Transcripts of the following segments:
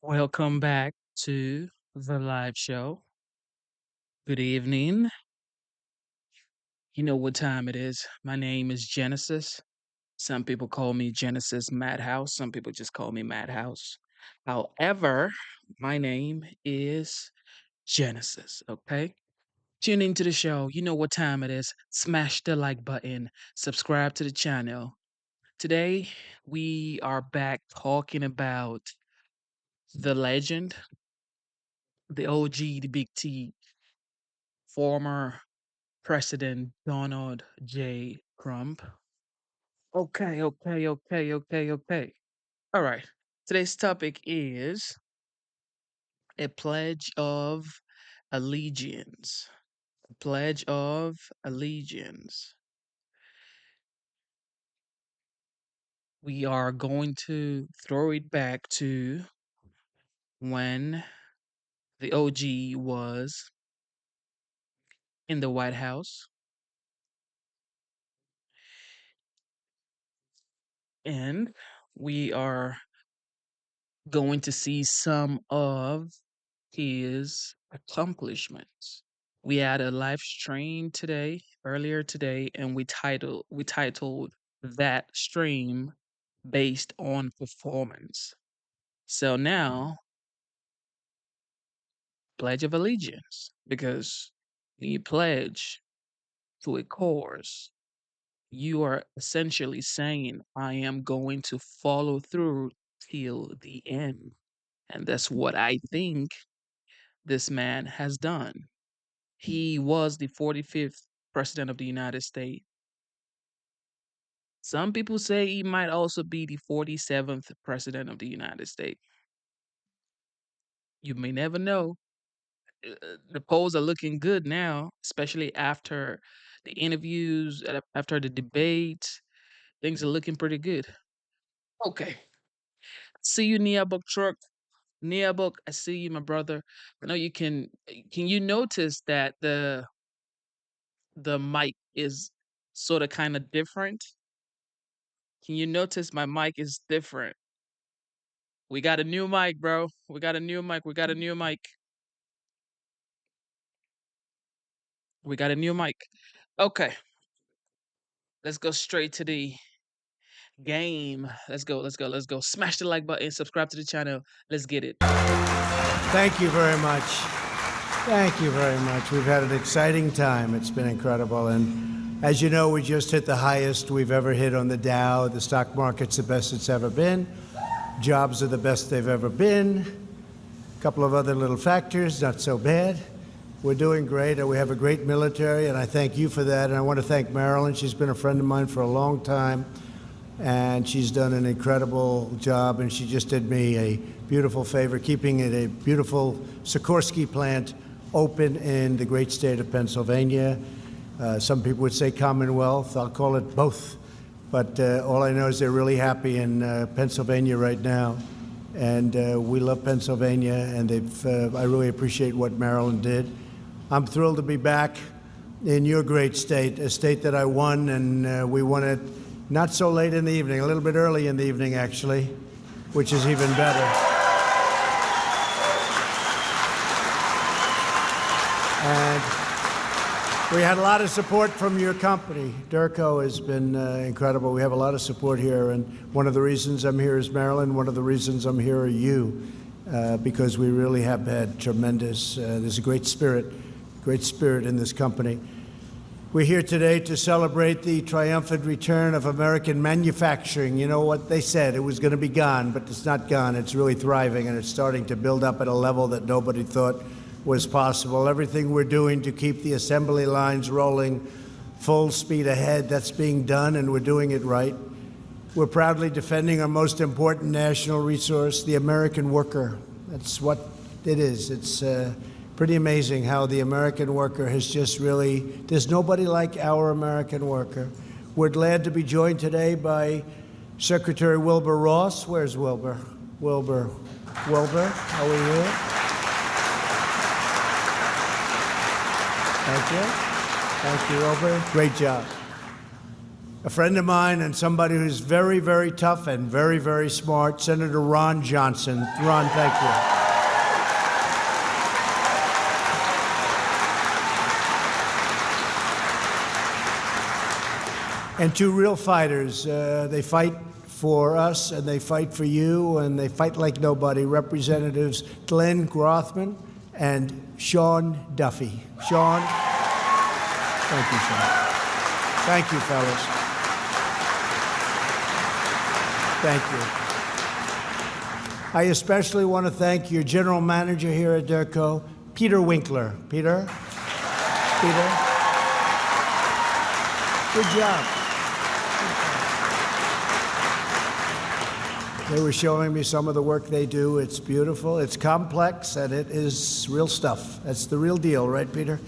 Welcome back to the live show. Good evening. You know what time it is. My name is Genesis. Some people call me Genesis Madhouse. Some people just call me Madhouse. However, my name is Genesis, okay? Tune into the show. You know what time it is. Smash the like button. Subscribe to the channel. Today, we are back talking about the legend, the OG, the big T, former President Donald J. Trump. Okay. All right. Today's topic is a pledge of allegiance. A pledge of allegiance. We are going to throw it back to when the OG was in the White House, and we are going to see some of his accomplishments. We had a live stream earlier today, and we titled that stream based on performance. So now, Pledge of Allegiance, because when you pledge to a cause, you are essentially saying, I am going to follow through till the end. And that's what I think this man has done. He was the 45th president of the United States. Some people say he might also be the 47th president of the United States. You may never know. The polls are looking good now, especially after the interviews, after the debate. Things are looking pretty good. Okay. See you, Niabuk Truck. Niabuk, I see you, my brother. I know you can. Can you notice that the mic is sort of kind of different? Can you notice my mic is different? We got a new mic, bro. We got a new mic. We got a new mic. We got a new mic. Okay, let's go straight to the game. Let's go. Smash the like button, subscribe to the channel. Let's get it. Thank you very much. Thank you very much. We've had an exciting time. It's been incredible. And as you know, we just hit the highest we've ever hit on the Dow. The stock market's the best it's ever been. Jobs are the best they've ever been. A couple of other little factors, not so bad. We're doing great, and we have a great military, and I thank you for that. And I want to thank Marilyn. She's been a friend of mine for a long time, and she's done an incredible job, and she just did me a beautiful favor, keeping it a beautiful Sikorsky plant open in the great state of Pennsylvania. Some people would say Commonwealth. I'll call it both. But all I know is they're really happy in Pennsylvania right now. And we love Pennsylvania, and I really appreciate what Maryland did. I'm thrilled to be back in your great state, a state that I won, and we won it not so late in the evening, a little bit early in the evening, actually, which is even better. And we had a lot of support from your company. Derco has been incredible. We have a lot of support here, and one of the reasons I'm here is Maryland. One of the reasons I'm here are you, because we really have had tremendous, there's a great spirit in this company. We're here today to celebrate the triumphant return of American manufacturing. You know what they said, it was going to be gone, but it's not gone. It's really thriving, and it's starting to build up at a level that nobody thought was possible. Everything we're doing to keep the assembly lines rolling full speed ahead, that's being done, and we're doing it right. We're proudly defending our most important national resource, the American worker. That's what it is. It's pretty amazing how the American worker has just really, there's nobody like our American worker. We're glad to be joined today by Secretary Wilbur Ross. Where's Wilbur? Wilbur, how are you? Thank you, Wilbur. Great job. a friend of mine and somebody who's very, very tough and very, very smart, Senator Ron Johnson. Ron, thank you. And two real fighters. They fight for us, and they fight for you, and they fight like nobody. Representatives Glenn Grothman and Sean Duffy. Sean, thank you, Sean. Thank you, fellas. Thank you. I especially want to thank your general manager here at Derco, Peter Winkler. Peter? Peter? Good job. They were showing me some of the work they do. It's beautiful, it's complex, and it is real stuff. That's the real deal, right, Peter?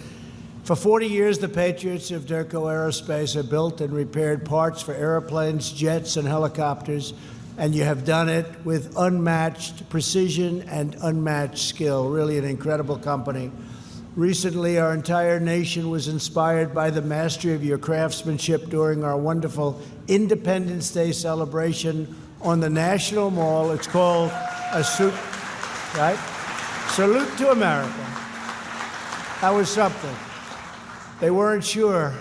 For 40 years, the patriots of Derco Aerospace have built and repaired parts for airplanes, jets, and helicopters, and you have done it with unmatched precision and unmatched skill. Really an incredible company. Recently, our entire nation was inspired by the mastery of your craftsmanship during our wonderful Independence Day celebration on the National Mall. It's called a right? Salute to America. That was something. They weren't sure,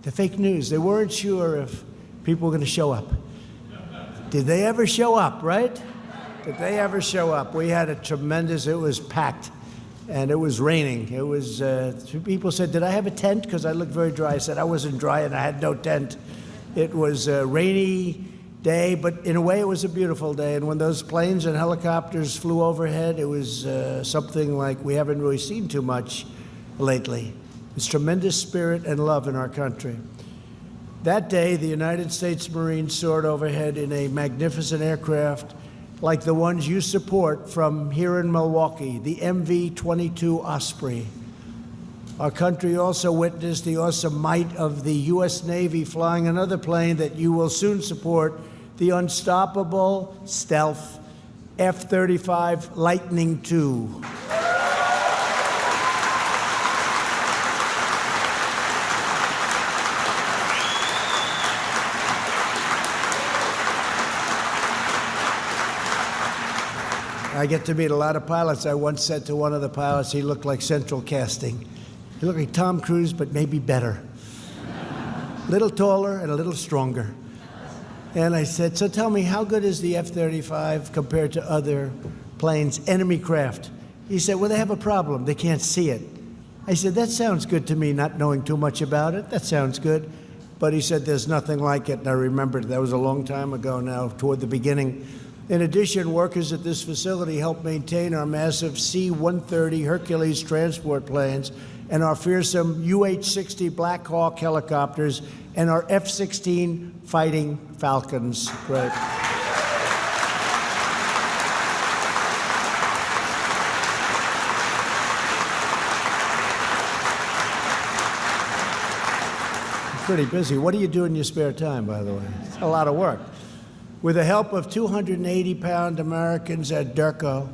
the fake news, they weren't sure if people were going to show up. Did they ever show up, right? Did they ever show up? We had a tremendous, it was packed, and it was raining. It was, people said, did I have a tent? Because I looked very dry. I said I wasn't dry and I had no tent. It was a rainy day, but in a way it was a beautiful day. And when those planes and helicopters flew overhead, it was something like we haven't really seen too much lately. There's tremendous spirit and love in our country. That day, the United States Marines soared overhead in a magnificent aircraft like the ones you support from here in Milwaukee, the MV-22 Osprey. Our country also witnessed the awesome might of the U.S. Navy flying another plane that you will soon support, the unstoppable stealth F-35 Lightning II. I get to meet a lot of pilots. I once said to one of the pilots, he looked like central casting. He looked like Tom Cruise, but maybe better. A little taller and a little stronger. And I said, so tell me, how good is the F-35 compared to other planes, enemy craft? He said, well, they have a problem. They can't see it. I said, that sounds good to me, not knowing too much about it. That sounds good. But he said, there's nothing like it. And I remembered that was a long time ago now, toward the beginning. In addition, workers at this facility help maintain our massive C-130 Hercules transport planes and our fearsome UH-60 Black Hawk helicopters and our F-16 Fighting Falcons. Great. Pretty busy. What do you do in your spare time, by the way? It's a lot of work. With the help of 280-pound Americans at Derco,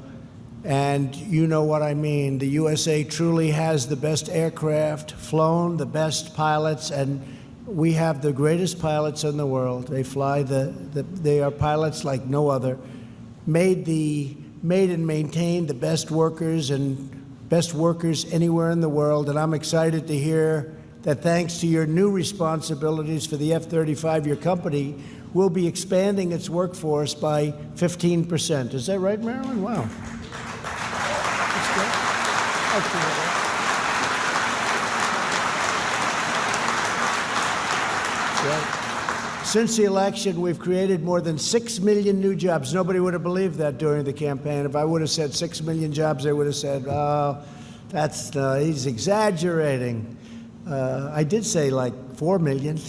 and you know what I mean, the USA truly has the best aircraft, flown the best pilots, and we have the greatest pilots in the world. They fly they are pilots like no other. Made and maintained the best workers anywhere in the world, and I'm excited to hear that thanks to your new responsibilities for the F-35, your company will be expanding its workforce by 15%. Is that right, Marilyn? Wow. That's good. Right. Since the election, we've created more than 6 million new jobs. Nobody would have believed that during the campaign. If I would have said 6 million jobs, they would have said, oh, he's exaggerating. I did say like 4 million.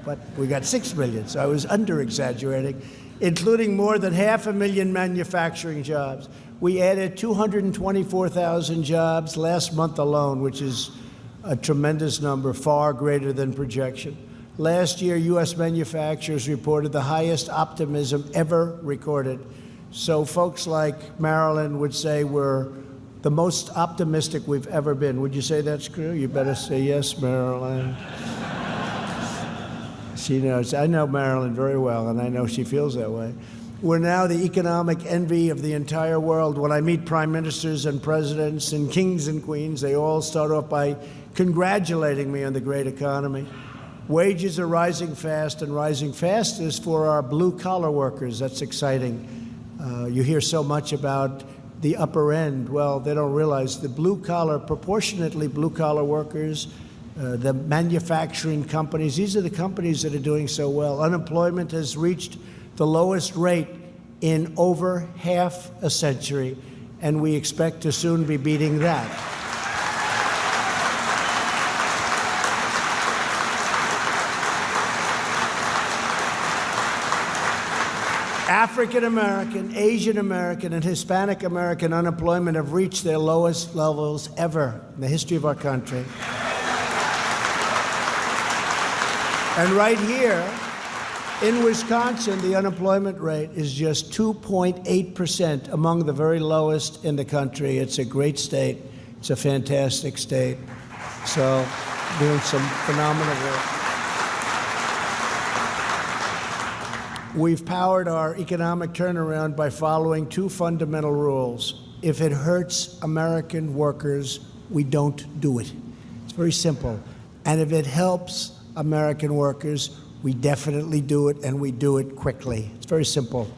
But we got 6 million, so I was under-exaggerating, including more than 500,000 manufacturing jobs. We added 224,000 jobs last month alone, which is a tremendous number, far greater than projection. Last year, U.S. manufacturers reported the highest optimism ever recorded. So folks like Marilyn would say we're the most optimistic we've ever been. Would you say that's true? You better say yes, Marilyn. She knows. I know Marilyn very well, and I know she feels that way. We're now the economic envy of the entire world. When I meet prime ministers and presidents and kings and queens, they all start off by congratulating me on the great economy. Wages are rising fast, and rising fastest for our blue-collar workers. That's exciting. You hear so much about the upper end. Well, they don't realize the blue-collar, proportionately blue-collar workers, the manufacturing companies, these are the companies that are doing so well. Unemployment has reached the lowest rate in over half a century, and we expect to soon be beating that. African American, Asian American, and Hispanic American unemployment have reached their lowest levels ever in the history of our country. And right here in Wisconsin, the unemployment rate is just 2.8%, among the very lowest in the country. It's a great state. It's a fantastic state. So, doing some phenomenal work. We've powered our economic turnaround by following two fundamental rules. If it hurts American workers, we don't do it. It's very simple. And if it helps American workers, we definitely do it, and we do it quickly. It's very simple.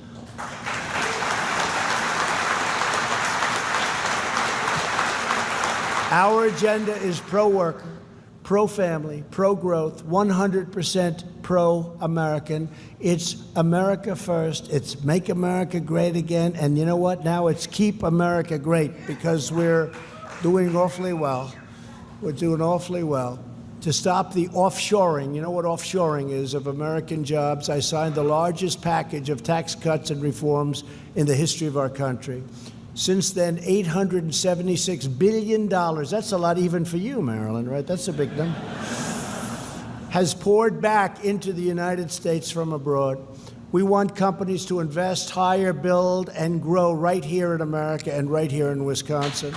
Our agenda is pro-worker, pro-family, pro-growth, 100% pro-American. It's America first. It's make America great again. And you know what? Now it's keep America great, because we're doing awfully well. We're doing awfully well. To stop the offshoring, you know what offshoring is, of American jobs, I signed the largest package of tax cuts and reforms in the history of our country. Since then, $876 billion, that's a lot even for you, Marilyn, right? That's a big number, has poured back into the United States from abroad. We want companies to invest, hire, build, and grow right here in America and right here in Wisconsin.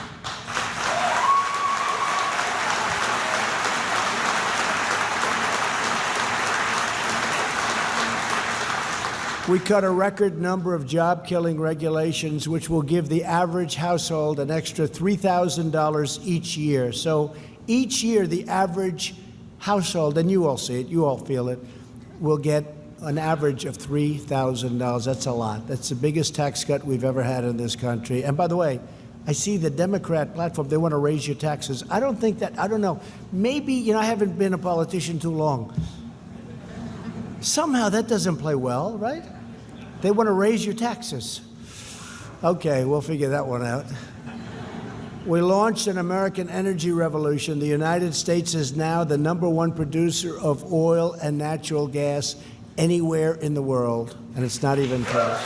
We cut a record number of job-killing regulations, which will give the average household an extra $3,000 each year. So each year, the average household, and you all see it, you all feel it, will get an average of $3,000. That's a lot. That's the biggest tax cut we've ever had in this country. And by the way, I see the Democrat platform, they want to raise your taxes. I don't think that, I don't know. Maybe, I haven't been a politician too long. Somehow that doesn't play well, right? They want to raise your taxes. Okay, we'll figure that one out. We launched an American energy revolution. The United States is now the #1 producer of oil and natural gas anywhere in the world, and it's not even close.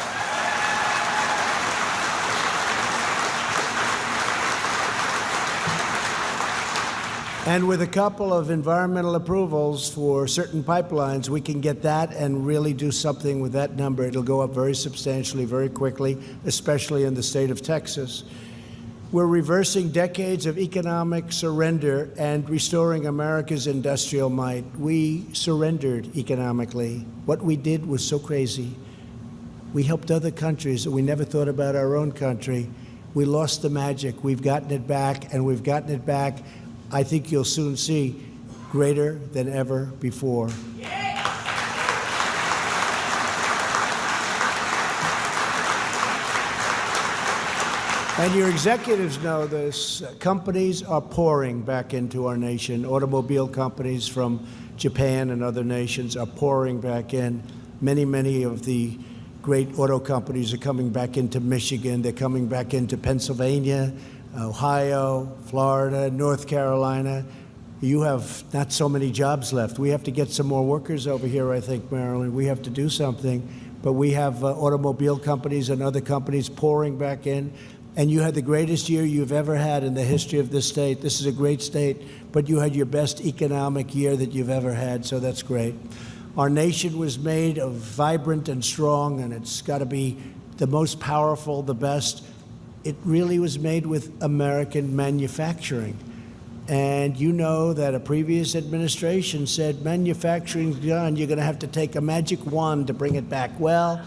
And with a couple of environmental approvals for certain pipelines, we can get that and really do something with that number. It'll go up very substantially, very quickly, especially in the state of Texas. We're reversing decades of economic surrender and restoring America's industrial might. We surrendered economically. What we did was so crazy. We helped other countries that we never thought about our own country. We lost the magic. We've gotten it back, and we've gotten it back, I think you'll soon see, greater than ever before. And your executives know this. Companies are pouring back into our nation. Automobile companies from Japan and other nations are pouring back in. Many of the great auto companies are coming back into Michigan. They're coming back into Pennsylvania, Ohio, Florida, North Carolina. You have not so many jobs left. We have to get some more workers over here, I think, Maryland. We have to do something. But we have automobile companies and other companies pouring back in. And you had the greatest year you've ever had in the history of this state. This is a great state, but you had your best economic year that you've ever had, so that's great. Our nation was made of vibrant and strong, and it's got to be the most powerful, the best. It really was made with American manufacturing. And you know that a previous administration said manufacturing's gone, you're going to have to take a magic wand to bring it back. Well,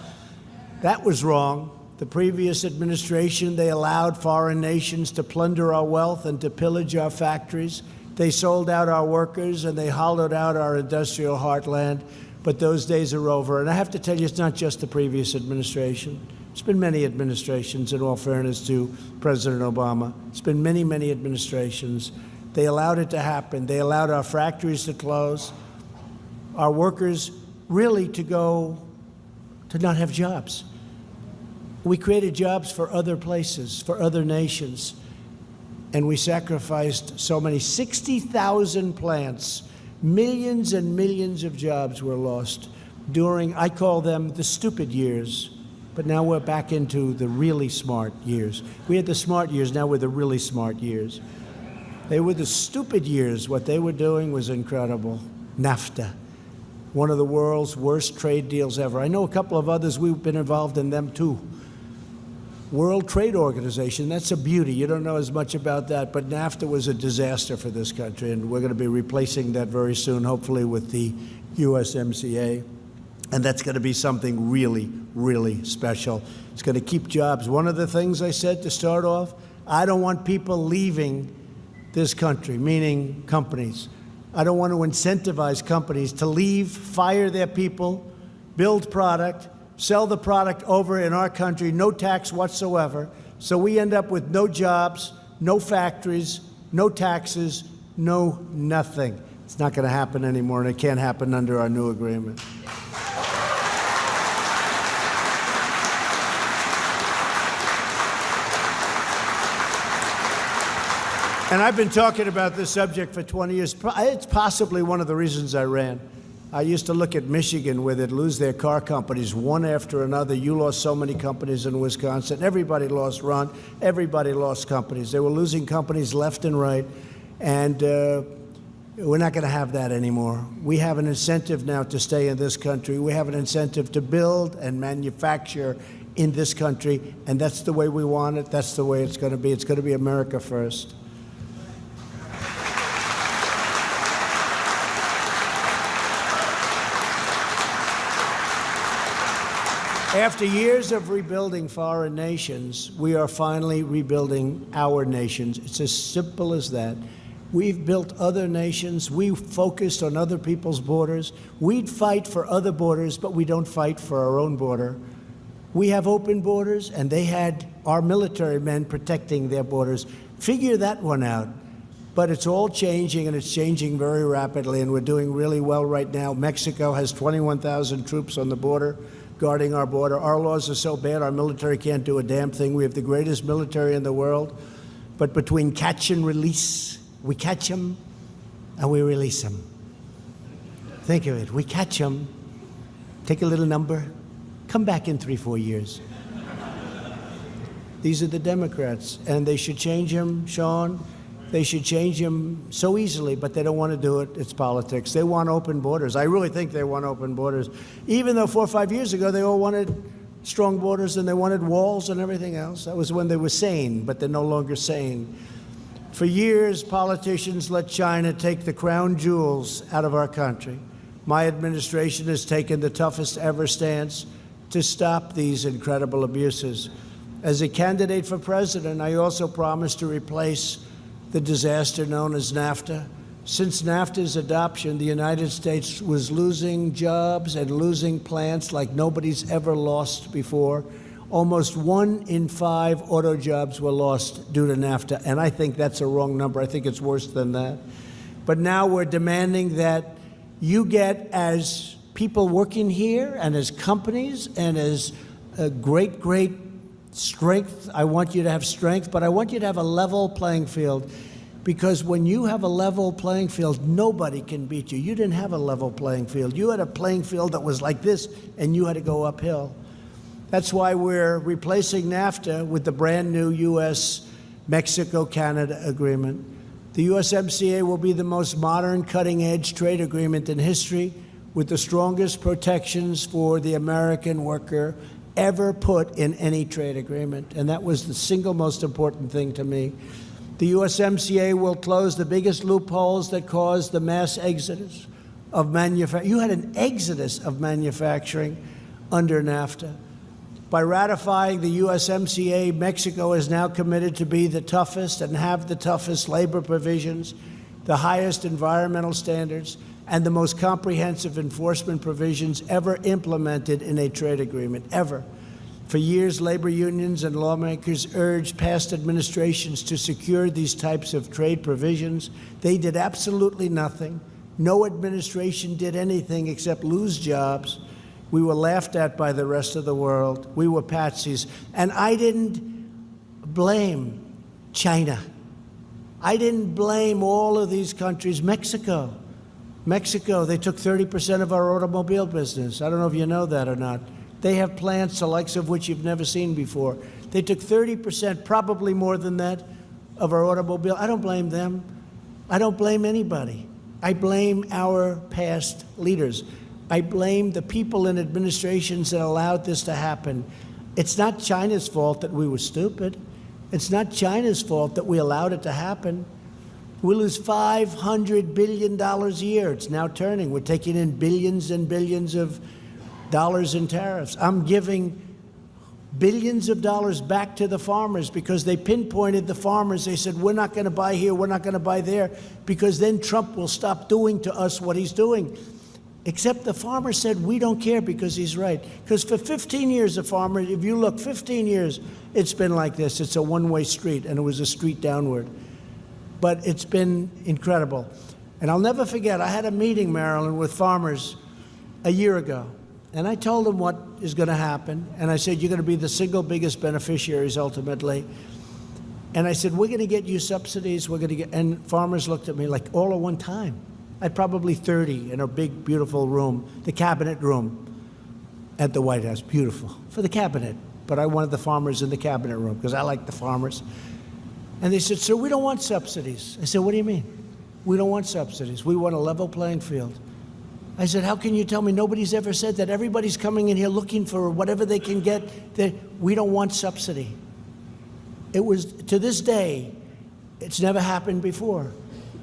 that was wrong. The previous administration, they allowed foreign nations to plunder our wealth and to pillage our factories. They sold out our workers and they hollowed out our industrial heartland. But those days are over. And I have to tell you, it's not just the previous administration. It's been many administrations, in all fairness to President Obama. It's been many, many administrations. They allowed it to happen. They allowed our factories to close, our workers really to not have jobs. We created jobs for other places, for other nations, and we sacrificed so many. 60,000 plants, millions and millions of jobs were lost during, I call them the stupid years, but now we're back into the really smart years. We had the smart years, now we're the really smart years. They were the stupid years. What they were doing was incredible. NAFTA, one of the world's worst trade deals ever. I know a couple of others, we've been involved in them too. World Trade Organization, that's a beauty. You don't know as much about that, but NAFTA was a disaster for this country, and we're going to be replacing that very soon, hopefully with the USMCA. And that's going to be something really, really special. It's going to keep jobs. One of the things I said to start off, I don't want people leaving this country, meaning companies. I don't want to incentivize companies to leave, fire their people, build product, sell the product over in our country, no tax whatsoever. So we end up with no jobs, no factories, no taxes, no nothing. It's not going to happen anymore, and it can't happen under our new agreement. And I've been talking about this subject for 20 years. It's possibly one of the reasons I ran. I used to look at Michigan, where they'd lose their car companies one after another. You lost so many companies in Wisconsin. Everybody lost, Ron. Everybody lost companies. They were losing companies left and right. And we're not going to have that anymore. We have an incentive now to stay in this country. We have an incentive to build and manufacture in this country. And that's the way we want it. That's the way it's going to be. It's going to be America first. After years of rebuilding foreign nations, we are finally rebuilding our nations. It's as simple as that. We've built other nations. We focused on other people's borders. We'd fight for other borders, but we don't fight for our own border. We have open borders, and they had our military men protecting their borders. Figure that one out. But it's all changing, and it's changing very rapidly, and we're doing really well right now. Mexico has 21,000 troops on the border, guarding our border. Our laws are so bad, our military can't do a damn thing. We have the greatest military in the world. But between catch and release, we catch them and we release them. Think of it. We catch them, take a little number, come back in 3-4 years. These are the Democrats, and they should change them, Sean. They should change them so easily, but they don't want to do it. It's politics. They want open borders. I really think they want open borders. Even though 4 or 5 years ago, they all wanted strong borders and they wanted walls and everything else. That was when they were sane, but they're no longer sane. For years, politicians let China take the crown jewels out of our country. My administration has taken the toughest ever stance to stop these incredible abuses. As a candidate for president, I also promised to replace the disaster known as NAFTA. Since NAFTA's adoption, the United States was losing jobs and losing plants like nobody's ever lost before. Almost 1 in 5 auto jobs were lost due to NAFTA, and I think that's a wrong number. I think it's worse than that. But now we're demanding that you get, as people working here and as companies and as a great strength. I want you to have strength, but I want you to have a level playing field, because when you have a level playing field, nobody can beat you. You didn't have a level playing field. You had a playing field that was like this, and you had to go uphill. That's why we're replacing NAFTA with the brand new U.S.-Mexico-Canada agreement. The USMCA will be the most modern, cutting-edge trade agreement in history, with the strongest protections for the American worker ever put in any trade agreement, and that was the single most important thing to me. The USMCA will close the biggest loopholes that caused the mass exodus of manufacturing. You had an exodus of manufacturing under NAFTA. By ratifying the USMCA, Mexico is now committed to be the toughest and have the toughest labor provisions, the highest environmental standards, and the most comprehensive enforcement provisions ever implemented in a trade agreement, ever. For years, labor unions and lawmakers urged past administrations to secure these types of trade provisions. They did absolutely nothing. No administration did anything except lose jobs. We were laughed at by the rest of the world. We were patsies. And I didn't blame China. I didn't blame all of these countries. Mexico, they took 30% of our automobile business. I don't know if you know that or not. They have plants the likes of which you've never seen before. They took 30%, probably more than that, of our automobile. I don't blame them. I don't blame anybody. I blame our past leaders. I blame the people in administrations that allowed this to happen. It's not China's fault that we were stupid. It's not China's fault that we allowed it to happen. We lose $500 billion a year. It's now turning. We're taking in billions and billions of dollars in tariffs. I'm giving billions of dollars back to the farmers because they pinpointed the farmers. They said, we're not going to buy here, we're not going to buy there, because then Trump will stop doing to us what he's doing. Except the farmer said, we don't care, because he's right. Because for 15 years, the farmer, if you look, 15 years, it's been like this. It's a one-way street, and it was a street downward. But it's been incredible. And I'll never forget, I had a meeting, Marilyn, with farmers a year ago. And I told them what is going to happen. And I said, you're going to be the single biggest beneficiaries ultimately. And I said, we're going to get you subsidies. We're going to get, and farmers looked at me like all at one time. I had probably 30 in a big, beautiful room, the cabinet room at the White House. Beautiful for the cabinet. But I wanted the farmers in the cabinet room because I like the farmers. And they said, sir, we don't want subsidies. I said, what do you mean? We don't want subsidies. We want a level playing field. I said, how can you tell me? Nobody's ever said that. Everybody's coming in here looking for whatever they can get. We don't want subsidy. It was, to this day, it's never happened before.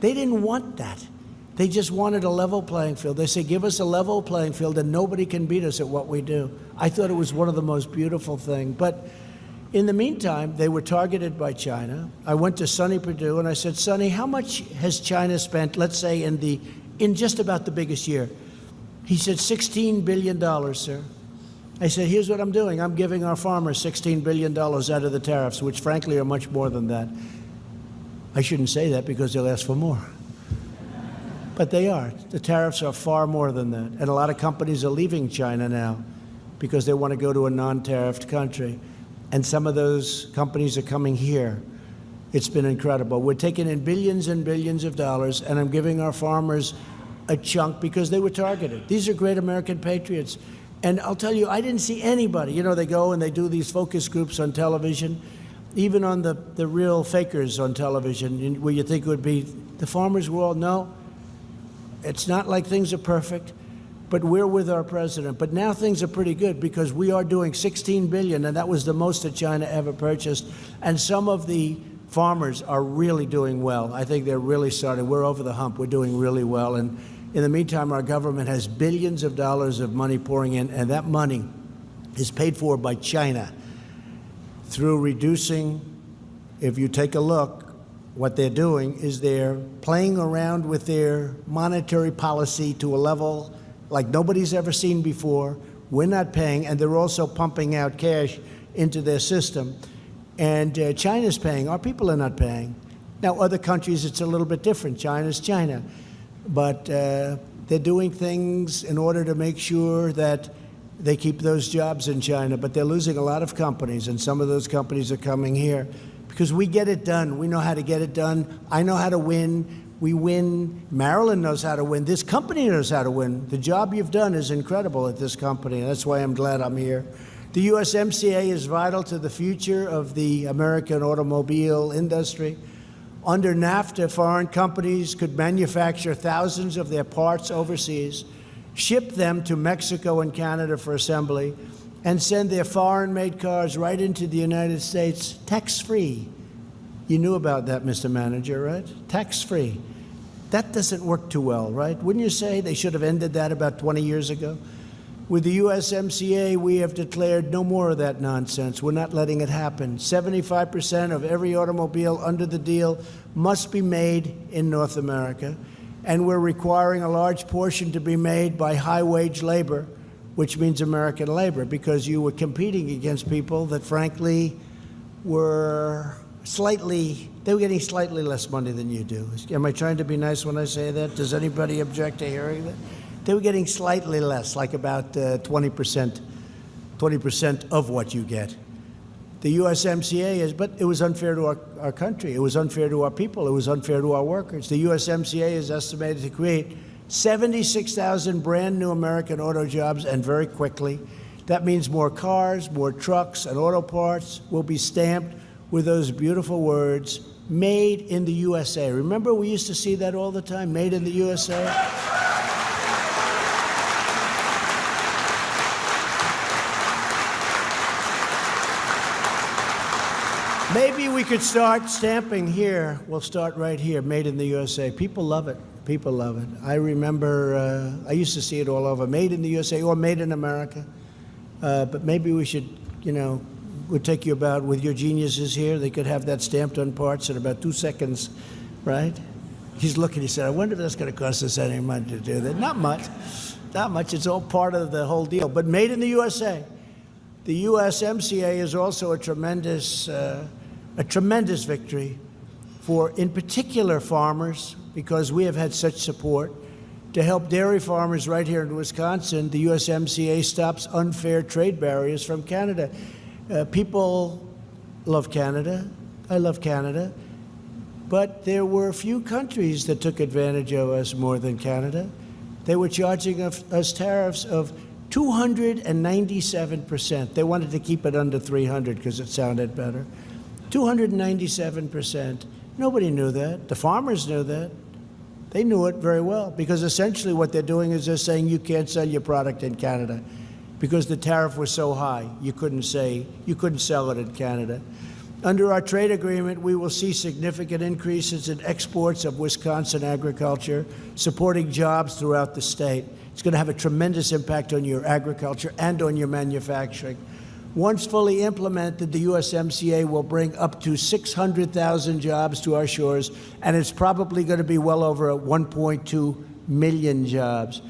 They didn't want that. They just wanted a level playing field. They said, give us a level playing field and nobody can beat us at what we do. I thought it was one of the most beautiful things. But in the meantime, they were targeted by China. I went to Sonny Perdue and I said, Sonny, how much has China spent, let's say, in just about the biggest year? He said, $16 billion, sir. I said, here's what I'm doing. I'm giving our farmers $16 billion out of the tariffs, which frankly are much more than that. I shouldn't say that because they'll ask for more. But they are. The tariffs are far more than that. And a lot of companies are leaving China now because they want to go to a non-tariffed country. And some of those companies are coming here. It's been incredible. We're taking in billions and billions of dollars, and I'm giving our farmers a chunk because they were targeted. These are great American patriots. And I'll tell you, I didn't see anybody. You know, they go and they do these focus groups on television, even on the real fakers on television, where you think it would be the farmers' world. No, it's not like things are perfect, but we're with our president. But now things are pretty good because we are doing $16 billion, and that was the most that China ever purchased. And some of the farmers are really doing well. I think they're really starting. We're over the hump. We're doing really well. And in the meantime, our government has billions of dollars of money pouring in, and that money is paid for by China through reducing, if you take a look, what they're doing is they're playing around with their monetary policy to a level like nobody's ever seen before. We're not paying, and they're also pumping out cash into their system. And China's paying. Our people are not paying. Now, other countries, it's a little bit different. China's China. But they're doing things in order to make sure that they keep those jobs in China. But they're losing a lot of companies, and some of those companies are coming here because we get it done. We know how to get it done. I know how to win. We win. Marilyn knows how to win. This company knows how to win. The job you've done is incredible at this company. That's why I'm glad I'm here. The USMCA is vital to the future of the American automobile industry. Under NAFTA, foreign companies could manufacture thousands of their parts overseas, ship them to Mexico and Canada for assembly, and send their foreign-made cars right into the United States tax-free. You knew about that, Mr. Manager, right? Tax-free. That doesn't work too well, right? Wouldn't you say they should have ended that about 20 years ago? With the USMCA, we have declared no more of that nonsense. We're not letting it happen. 75% of every automobile under the deal must be made in North America, and we're requiring a large portion to be made by high-wage labor, which means American labor, because you were competing against people that, frankly, were getting slightly less money than you do. Am I trying to be nice when I say that? Does anybody object to hearing that? They were getting slightly less, like about 20% of what you get. The USMCA is, but it was unfair to our country. It was unfair to our people. It was unfair to our workers. The USMCA is estimated to create 76,000 brand new American auto jobs, and very quickly. That means more cars, more trucks, and auto parts will be stamped with those beautiful words, made in the USA. Remember, we used to see that all the time, made in the USA? Maybe we could start stamping here. We'll start right here, made in the USA. People love it. People love it. I remember, I used to see it all over, made in the USA or made in America. But maybe we should, we'll take you about, with your geniuses here, they could have that stamped on parts in about 2 seconds, right? He's looking, he said, I wonder if that's going to cost us any money to do that. Not much. Not much. It's all part of the whole deal. But made in the USA. The USMCA is also a tremendous victory for, in particular, farmers, because we have had such support. To help dairy farmers right here in Wisconsin, the USMCA stops unfair trade barriers from Canada. People love Canada. I love Canada. But there were a few countries that took advantage of us more than Canada. They were charging us tariffs of 297%. They wanted to keep it under 300 because it sounded better. 297%. Nobody knew that. The farmers knew that. They knew it very well, because essentially what they're doing is they're saying you can't sell your product in Canada because the tariff was so high. You couldn't sell it in Canada. Under our trade agreement, we will see significant increases in exports of Wisconsin agriculture, supporting jobs throughout the state. It's going to have a tremendous impact on your agriculture and on your manufacturing. Once fully implemented, the USMCA will bring up to 600,000 jobs to our shores, and it's probably going to be well over 1.2 million jobs.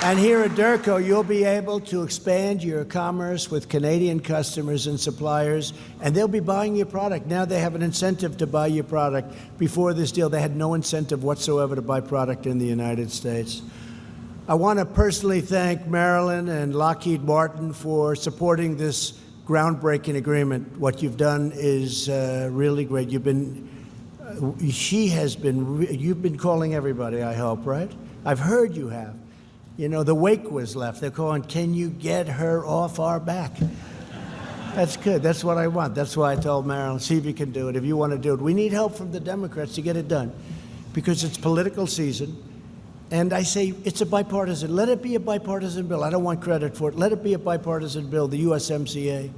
And here at Derco, you'll be able to expand your commerce with Canadian customers and suppliers, and they'll be buying your product. Now they have an incentive to buy your product. Before this deal, they had no incentive whatsoever to buy product in the United States. I want to personally thank Marilyn and Lockheed Martin for supporting this groundbreaking agreement. What you've done is really great. You've been calling everybody, I hope, right? I've heard you have. The wake was left. They're calling, can you get her off our back? That's good. That's what I want. That's why I told Marilyn, see if you can do it, if you want to do it. We need help from the Democrats to get it done, because it's political season. And I say it's a bipartisan. Let it be a bipartisan bill. I don't want credit for it. Let it be a bipartisan bill, the USMCA.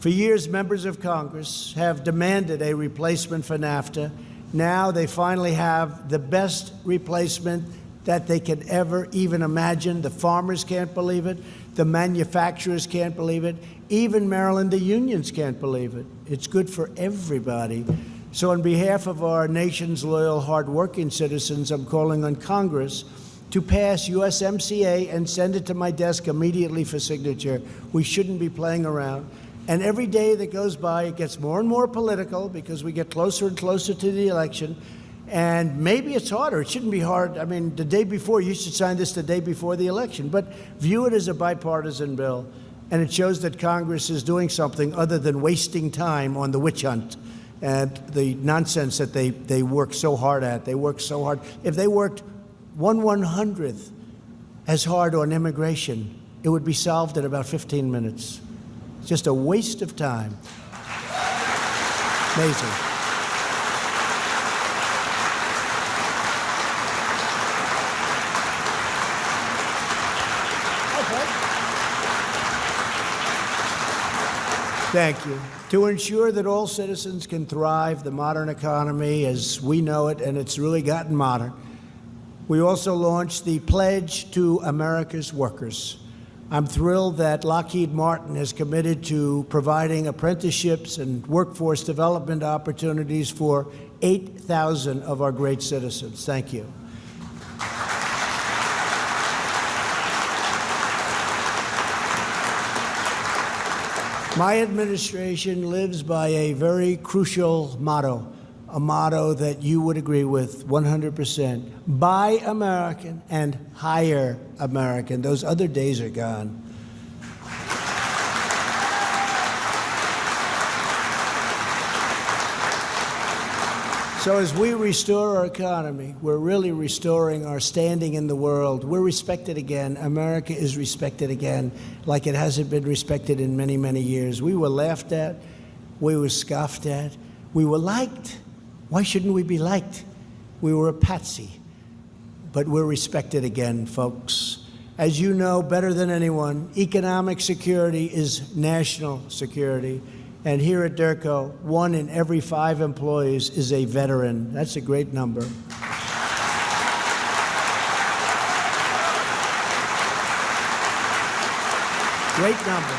For years, members of Congress have demanded a replacement for NAFTA. Now they finally have the best replacement that they can ever even imagine. The farmers can't believe it. The manufacturers can't believe it. Even Maryland, the unions can't believe it. It's good for everybody. So on behalf of our nation's loyal, hardworking citizens, I'm calling on Congress to pass USMCA and send it to my desk immediately for signature. We shouldn't be playing around. And every day that goes by, it gets more and more political, because we get closer and closer to the election. And maybe it's harder. It shouldn't be hard. I mean, the day before, you should sign this the day before the election. But view it as a bipartisan bill. And it shows that Congress is doing something other than wasting time on the witch hunt and the nonsense that they work so hard at. They work so hard. If they worked 1/100th as hard on immigration, it would be solved in about 15 minutes. It's just a waste of time. Amazing. Thank you. To ensure that all citizens can thrive, the modern economy as we know it, and it's really gotten modern, we also launched the Pledge to America's Workers. I'm thrilled that Lockheed Martin has committed to providing apprenticeships and workforce development opportunities for 8,000 of our great citizens. Thank you. My administration lives by a very crucial motto, a motto that you would agree with 100%. Buy American and hire American. Those other days are gone. So as we restore our economy, we're really restoring our standing in the world. We're respected again. America is respected again like it hasn't been respected in many, many years. We were laughed at. We were scoffed at. We were liked. Why shouldn't we be liked? We were a patsy. But we're respected again, folks. As you know better than anyone, economic security is national security. And here at Derco, 1 in every 5 employees is a veteran. That's a great number. Great number.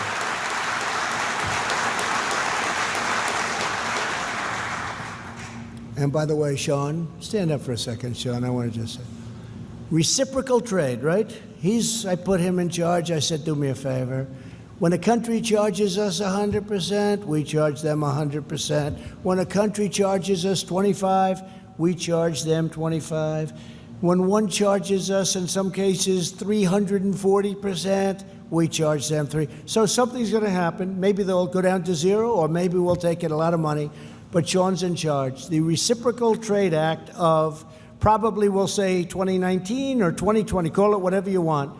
And by the way, Sean, stand up for a second, Sean. I want to just say, reciprocal trade, right? I put him in charge. I said, do me a favor. When a country charges us 100%, we charge them 100%. When a country charges us 25, we charge them 25. When one charges us, in some cases, 340%, we charge them 3. So something's going to happen. Maybe they'll go down to 0, or maybe we'll take in a lot of money. But Sean's in charge. The Reciprocal Trade Act of probably, we'll say, 2019 or 2020, call it whatever you want.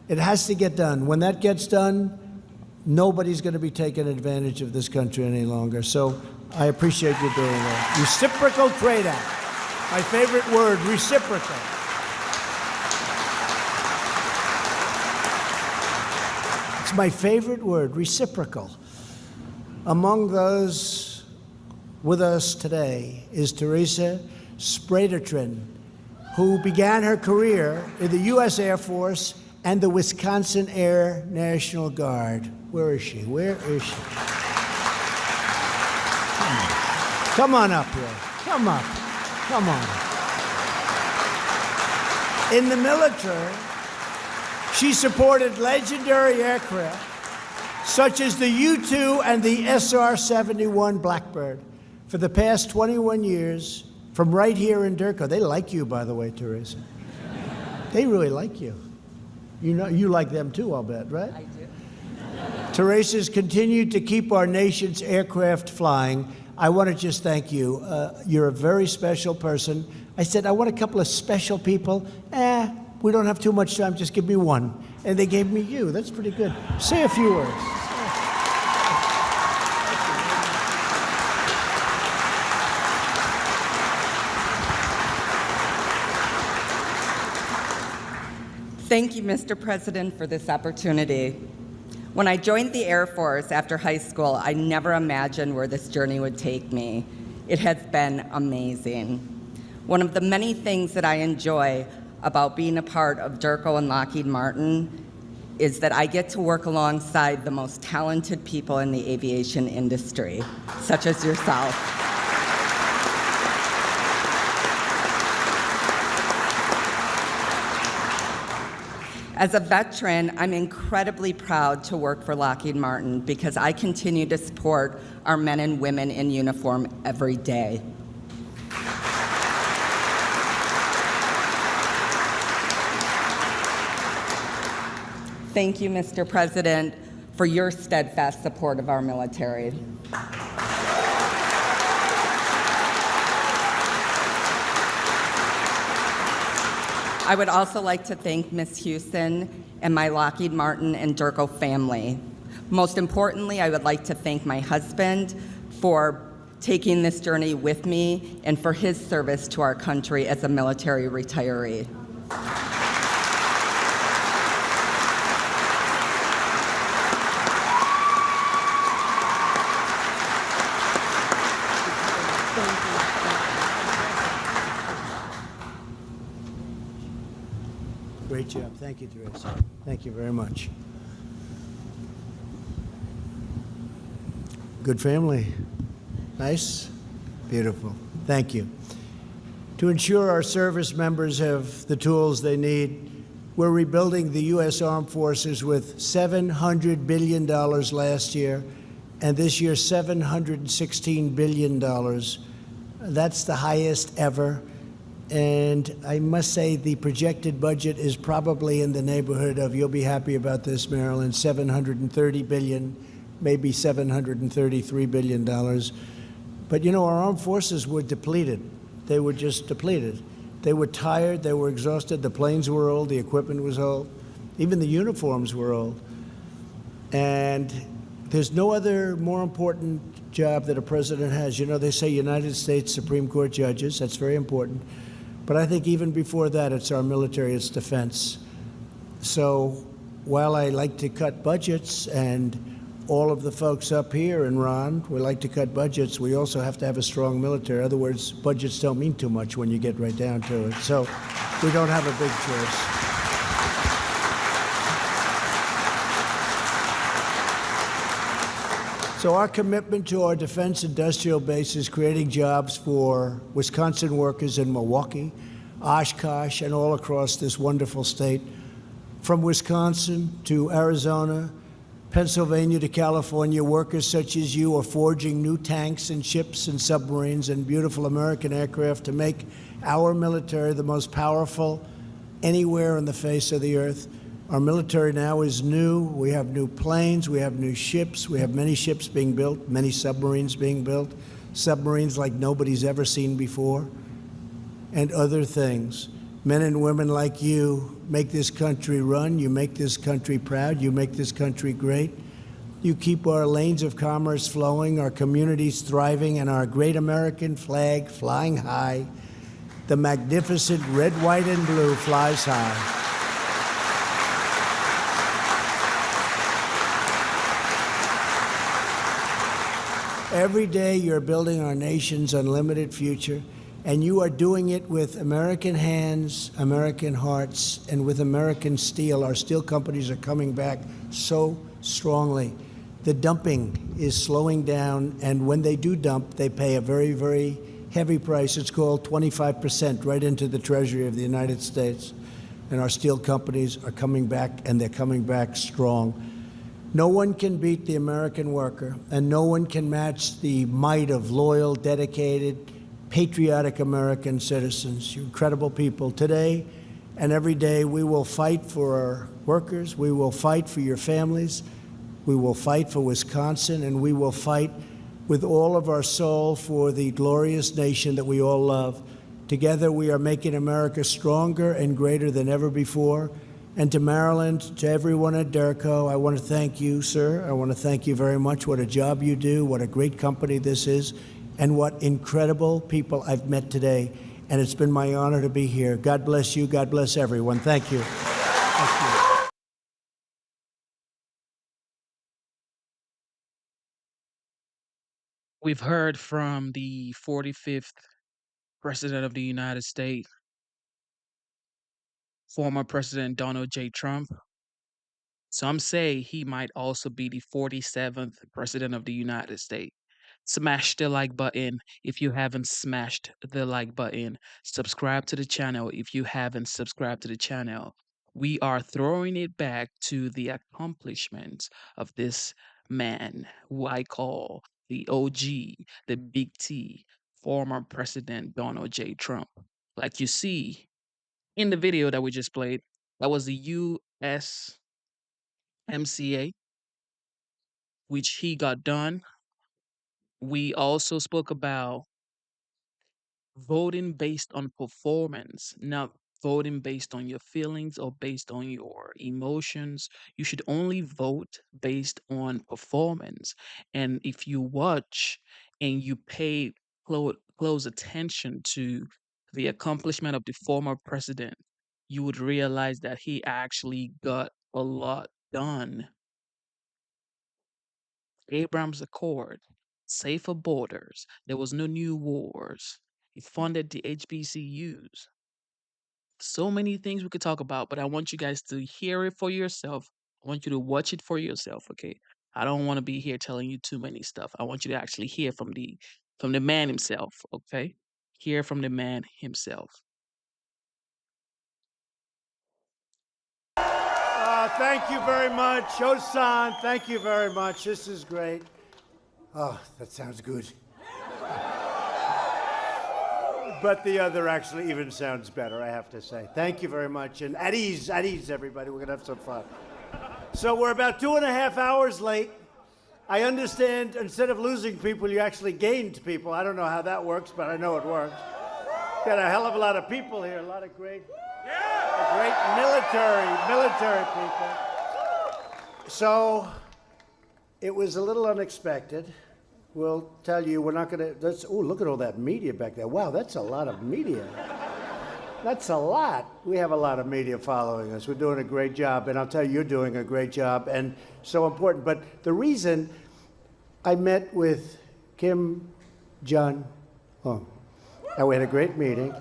It has to get done. When that gets done, nobody's going to be taking advantage of this country any longer. So I appreciate you doing that. Reciprocal Trade Act. My favorite word, reciprocal. It's my favorite word, reciprocal. Among those with us today is Teresa Spradertrin, who began her career in the U.S. Air Force and the Wisconsin Air National Guard. Where is she? Where is she? Come on up here. Come up. Come on. In the military, she supported legendary aircraft such as the U-2 and the SR-71 Blackbird for the past 21 years from right here in Derco. They like you, by the way, Teresa. They really like you. You know, you like them too, I'll bet, right? I do. Teresa's continued to keep our nation's aircraft flying. I want to just thank you. You're a very special person. I said, I want a couple of special people. We don't have too much time, just give me one. And they gave me you. That's pretty good. Say a few words. Thank you, Mr. President, for this opportunity. When I joined the Air Force after high school, I never imagined where this journey would take me. It has been amazing. One of the many things that I enjoy about being a part of Derco and Lockheed Martin is that I get to work alongside the most talented people in the aviation industry, such as yourself. As a veteran, I'm incredibly proud to work for Lockheed Martin because I continue to support our men and women in uniform every day. Thank you, Mr. President, for your steadfast support of our military. I would also like to thank Ms. Houston and my Lockheed Martin and Derco family. Most importantly, I would like to thank my husband for taking this journey with me and for his service to our country as a military retiree. Great job. Thank you, Teresa. Thank you very much. Good family. Nice? Beautiful. Thank you. To ensure our service members have the tools they need, we're rebuilding the U.S. Armed Forces with $700 billion last year, and this year $716 billion. That's the highest ever. And I must say the projected budget is probably in the neighborhood of, you'll be happy about this, Marilyn, $730 billion, maybe $733 billion. But you know, our armed forces were depleted. They were just depleted. They were tired, they were exhausted, the planes were old, the equipment was old, even the uniforms were old. And there's no other more important job that a president has. You know, they say United States Supreme Court judges, that's very important. But I think even before that, it's our military, it's defense. So while I like to cut budgets, and all of the folks up here and Ron, we like to cut budgets, we also have to have a strong military. In other words, budgets don't mean too much when you get right down to it. So we don't have a big choice. So our commitment to our defense industrial base is creating jobs for Wisconsin workers in Milwaukee, Oshkosh, and all across this wonderful state. From Wisconsin to Arizona, Pennsylvania to California, workers such as you are forging new tanks and ships and submarines and beautiful American aircraft to make our military the most powerful anywhere on the face of the earth. Our military now is new. We have new planes. We have new ships. We have many ships being built, many submarines being built, submarines like nobody's ever seen before, and other things. Men and women like you make this country run. You make this country proud. You make this country great. You keep our lanes of commerce flowing, our communities thriving, and our great American flag flying high. The magnificent red, white, and blue flies high. Every day you're building our nation's unlimited future, and you are doing it with American hands, American hearts, and with American steel. Our steel companies are coming back so strongly. The dumping is slowing down, and when they do dump, they pay a very, very heavy price. It's called 25% right into the Treasury of the United States. And our steel companies are coming back, and they're coming back strong. No one can beat the American worker, and no one can match the might of loyal, dedicated, patriotic American citizens. You incredible people. Today and every day, we will fight for our workers. We will fight for your families. We will fight for Wisconsin, and we will fight with all of our soul for the glorious nation that we all love. Together, we are making America stronger and greater than ever before. And to Maryland, to everyone at Derco, I want to thank you, sir. I want to thank you very much. What a job you do, what a great company this is, and what incredible people I've met today. And it's been my honor to be here. God bless you. God bless everyone. Thank you. Thank you. We've heard from the 45th President of the United States, former President Donald J. Trump. Some say he might also be the 47th President of the United States. Smash the like button if you haven't smashed the like button. Subscribe to the channel if you haven't subscribed to the channel. We are throwing it back to the accomplishments of this man who I call the OG, the Big T, former President Donald J. Trump. Like you see in the video that we just played, that was the USMCA, which he got done. We also spoke about voting based on performance, not voting based on your feelings or based on your emotions. You should only vote based on performance. And if you watch and you pay close attention to the accomplishment of the former president, you would realize that he actually got a lot done. Abraham's Accord, safer borders, there was no new wars. He funded the HBCUs. So many things we could talk about, but I want you guys to hear it for yourself. I want you to watch it for yourself, okay? I don't want to be here telling you too many stuff. I want you to actually hear from the man himself, okay? Hear from the man himself. Thank you very much. Osan, thank you very much. This is great. Oh, that sounds good. But the other actually even sounds better, I have to say. Thank you very much. And at ease, everybody. We're going to have some fun. So we're about 2.5 hours late. I understand instead of losing people, you actually gained people. I don't know how that works, but I know it works. Got a hell of a lot of people here, a lot of great military people. So it was a little unexpected. We'll tell you, we're not going to, oh, look at all that media back there. Wow, that's a lot of media. That's a lot. We have a lot of media following us. We're doing a great job, and I'll tell you, you're doing a great job, and so important. But the reason I met with Kim Jong-un, and we had a great meeting,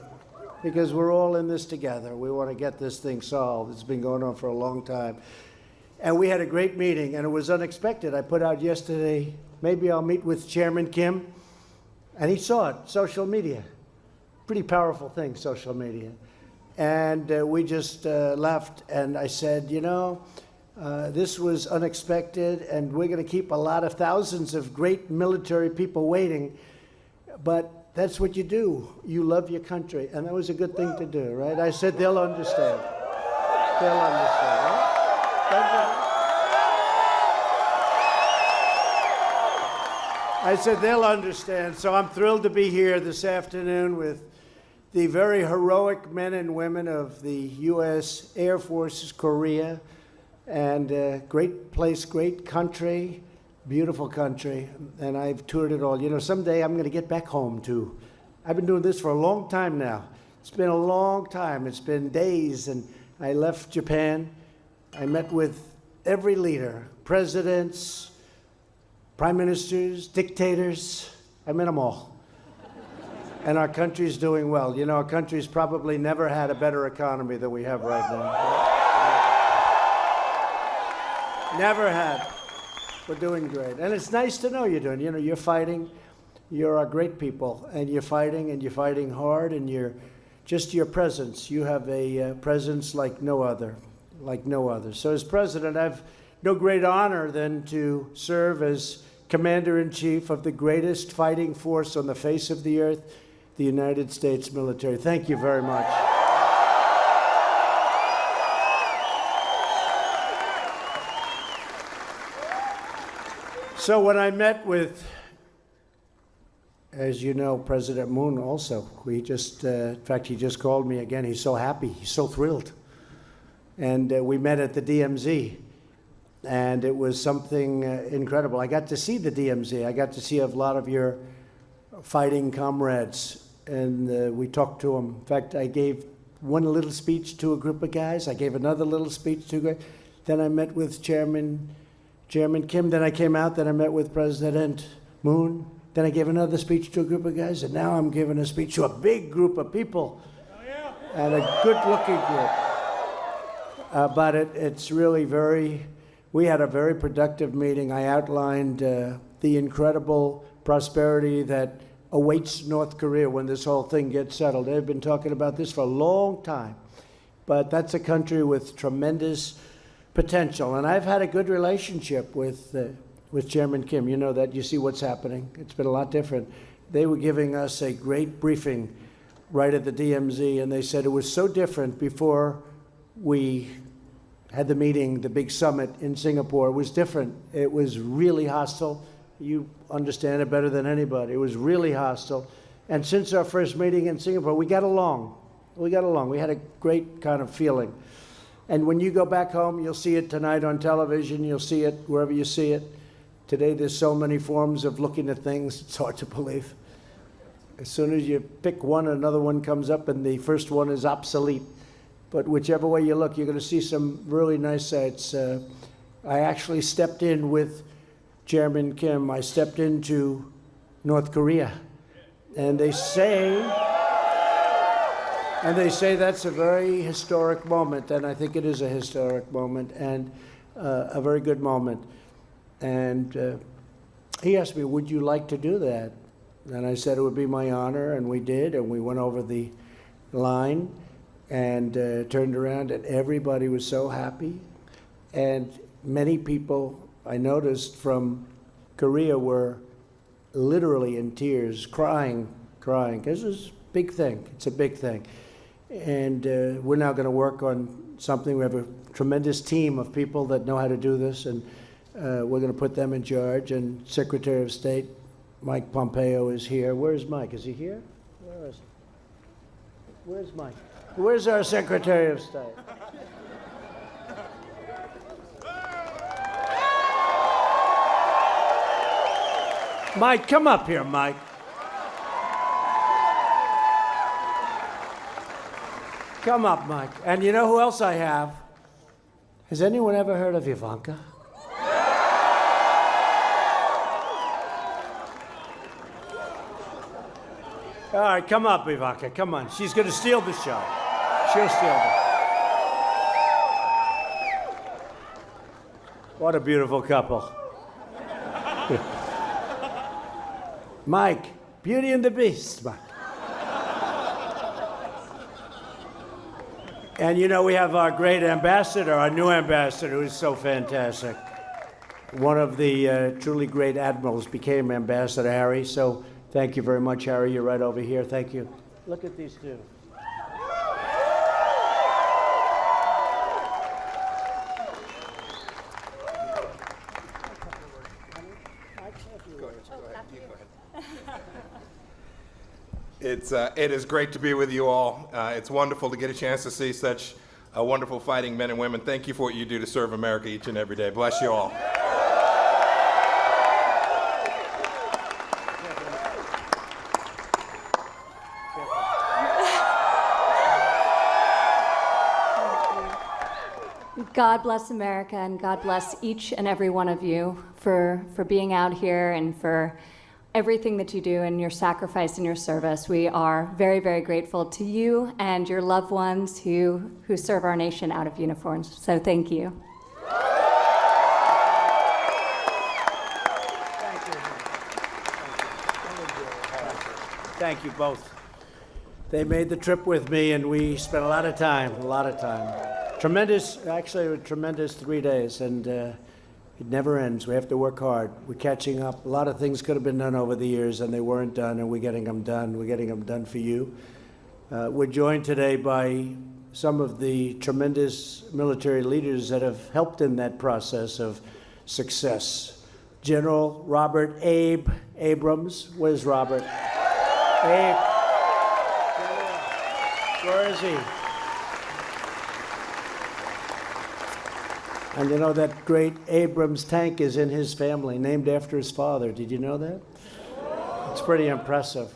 because we're all in this together. We want to get this thing solved. It's been going on for a long time. And we had a great meeting, and it was unexpected. I put out yesterday, maybe I'll meet with Chairman Kim, and he saw it, social media. Pretty powerful thing, social media. And we just left, and I said, you know, this was unexpected, and we're going to keep a lot of thousands of great military people waiting, but that's what you do. You love your country, and that was a good thing to do, right? I said, they'll understand. They'll understand, right? I said, they'll understand. So I'm thrilled to be here this afternoon with the very heroic men and women of the U.S. Air Force, Korea, and great place, great country, beautiful country, and I've toured it all. You know, someday I'm going to get back home, too. I've been doing this for a long time now. It's been a long time. It's been days, and I left Japan. I met with every leader, presidents, prime ministers, dictators. I met them all. And our country's doing well. You know, our country's probably never had a better economy than we have right now. Never had. We're doing great. And it's nice to know you're doing. You know, you're fighting. You're great people. And you're fighting hard, and you're just your presence. You have a presence like no other. Like no other. So as president, I've no great honor than to serve as Commander-in-Chief of the greatest fighting force on the face of the earth, the United States military. Thank you very much. So when I met with, as you know, President Moon also, we just, in fact, he just called me again. He's so happy. He's so thrilled. And we met at the DMZ. And it was something incredible. I got to see the DMZ. I got to see a lot of your fighting comrades, and we talked to them. In fact, I gave one little speech to a group of guys. I gave another little speech to a guy. Then I met with Chairman Kim. Then I came out. Then I met with President Moon. Then I gave another speech to a group of guys. And now I'm giving a speech to a big group of people, and a good-looking group. But it's really very... We had a very productive meeting. I outlined the incredible prosperity that awaits North Korea when this whole thing gets settled. They've been talking about this for a long time. But that's a country with tremendous potential. And I've had a good relationship with Chairman Kim. You know that. You see what's happening. It's been a lot different. They were giving us a great briefing right at the DMZ, and they said it was so different before we had the meeting, the big summit in Singapore. It was different. It was really hostile. You understand it better than anybody. It was really hostile. And since our first meeting in Singapore, we got along. We got along. We had a great kind of feeling. And when you go back home, you'll see it tonight on television. You'll see it wherever you see it. Today, there's so many forms of looking at things, it's hard to believe. As soon as you pick one, another one comes up, and the first one is obsolete. But whichever way you look, you're going to see some really nice sights. I actually stepped in with Chairman Kim. I stepped into North Korea. And they say And they say that's a very historic moment, and I think it is a historic moment and a very good moment. And he asked me, would you like to do that? And I said it would be my honor, and we did, and we went over the line and turned around, and everybody was so happy. And many people, I noticed from Korea, were literally in tears, crying, because it's a big thing. It's a big thing. And we're now going to work on something. We have a tremendous team of people that know how to do this, and we're going to put them in charge. And Secretary of State Mike Pompeo is here. Where's Mike? Is he here? Where is he? Where's Mike? Where's our Secretary of State? Mike, come up here, Mike. Come up, Mike. And you know who else I have? Has anyone ever heard of Ivanka? All right, come up, Ivanka. Come on. She's going to steal the show. She'll steal it. What a beautiful couple. Mike, Beauty and the Beast, Mike. And you know, we have our great ambassador, our new ambassador, who is so fantastic. One of the truly great admirals became Ambassador Harry, so thank you very much, Harry. You're right over here. Thank you. Look at these two. It is great to be with you all. It's wonderful to get a chance to see such wonderful fighting men and women. Thank you for what you do to serve America each and every day. Bless you all. God bless America, and God bless each and every one of you for being out here and for everything that you do and your sacrifice and your service. We are very, very grateful to you and your loved ones who serve our nation out of uniforms. So thank you. Thank you both. They made the trip with me, and we spent a lot of time. Tremendous, actually a tremendous 3 days, and it never ends. We have to work hard. We're catching up. A lot of things could have been done over the years, and they weren't done, and we're getting them done. We're getting them done for you. We're joined today by some of the tremendous military leaders that have helped in that process of success. General Robert Abrams. Where's Robert? Abe. Where is he? And you know, that great Abrams tank is in his family, named after his father. Did you know that? It's pretty impressive.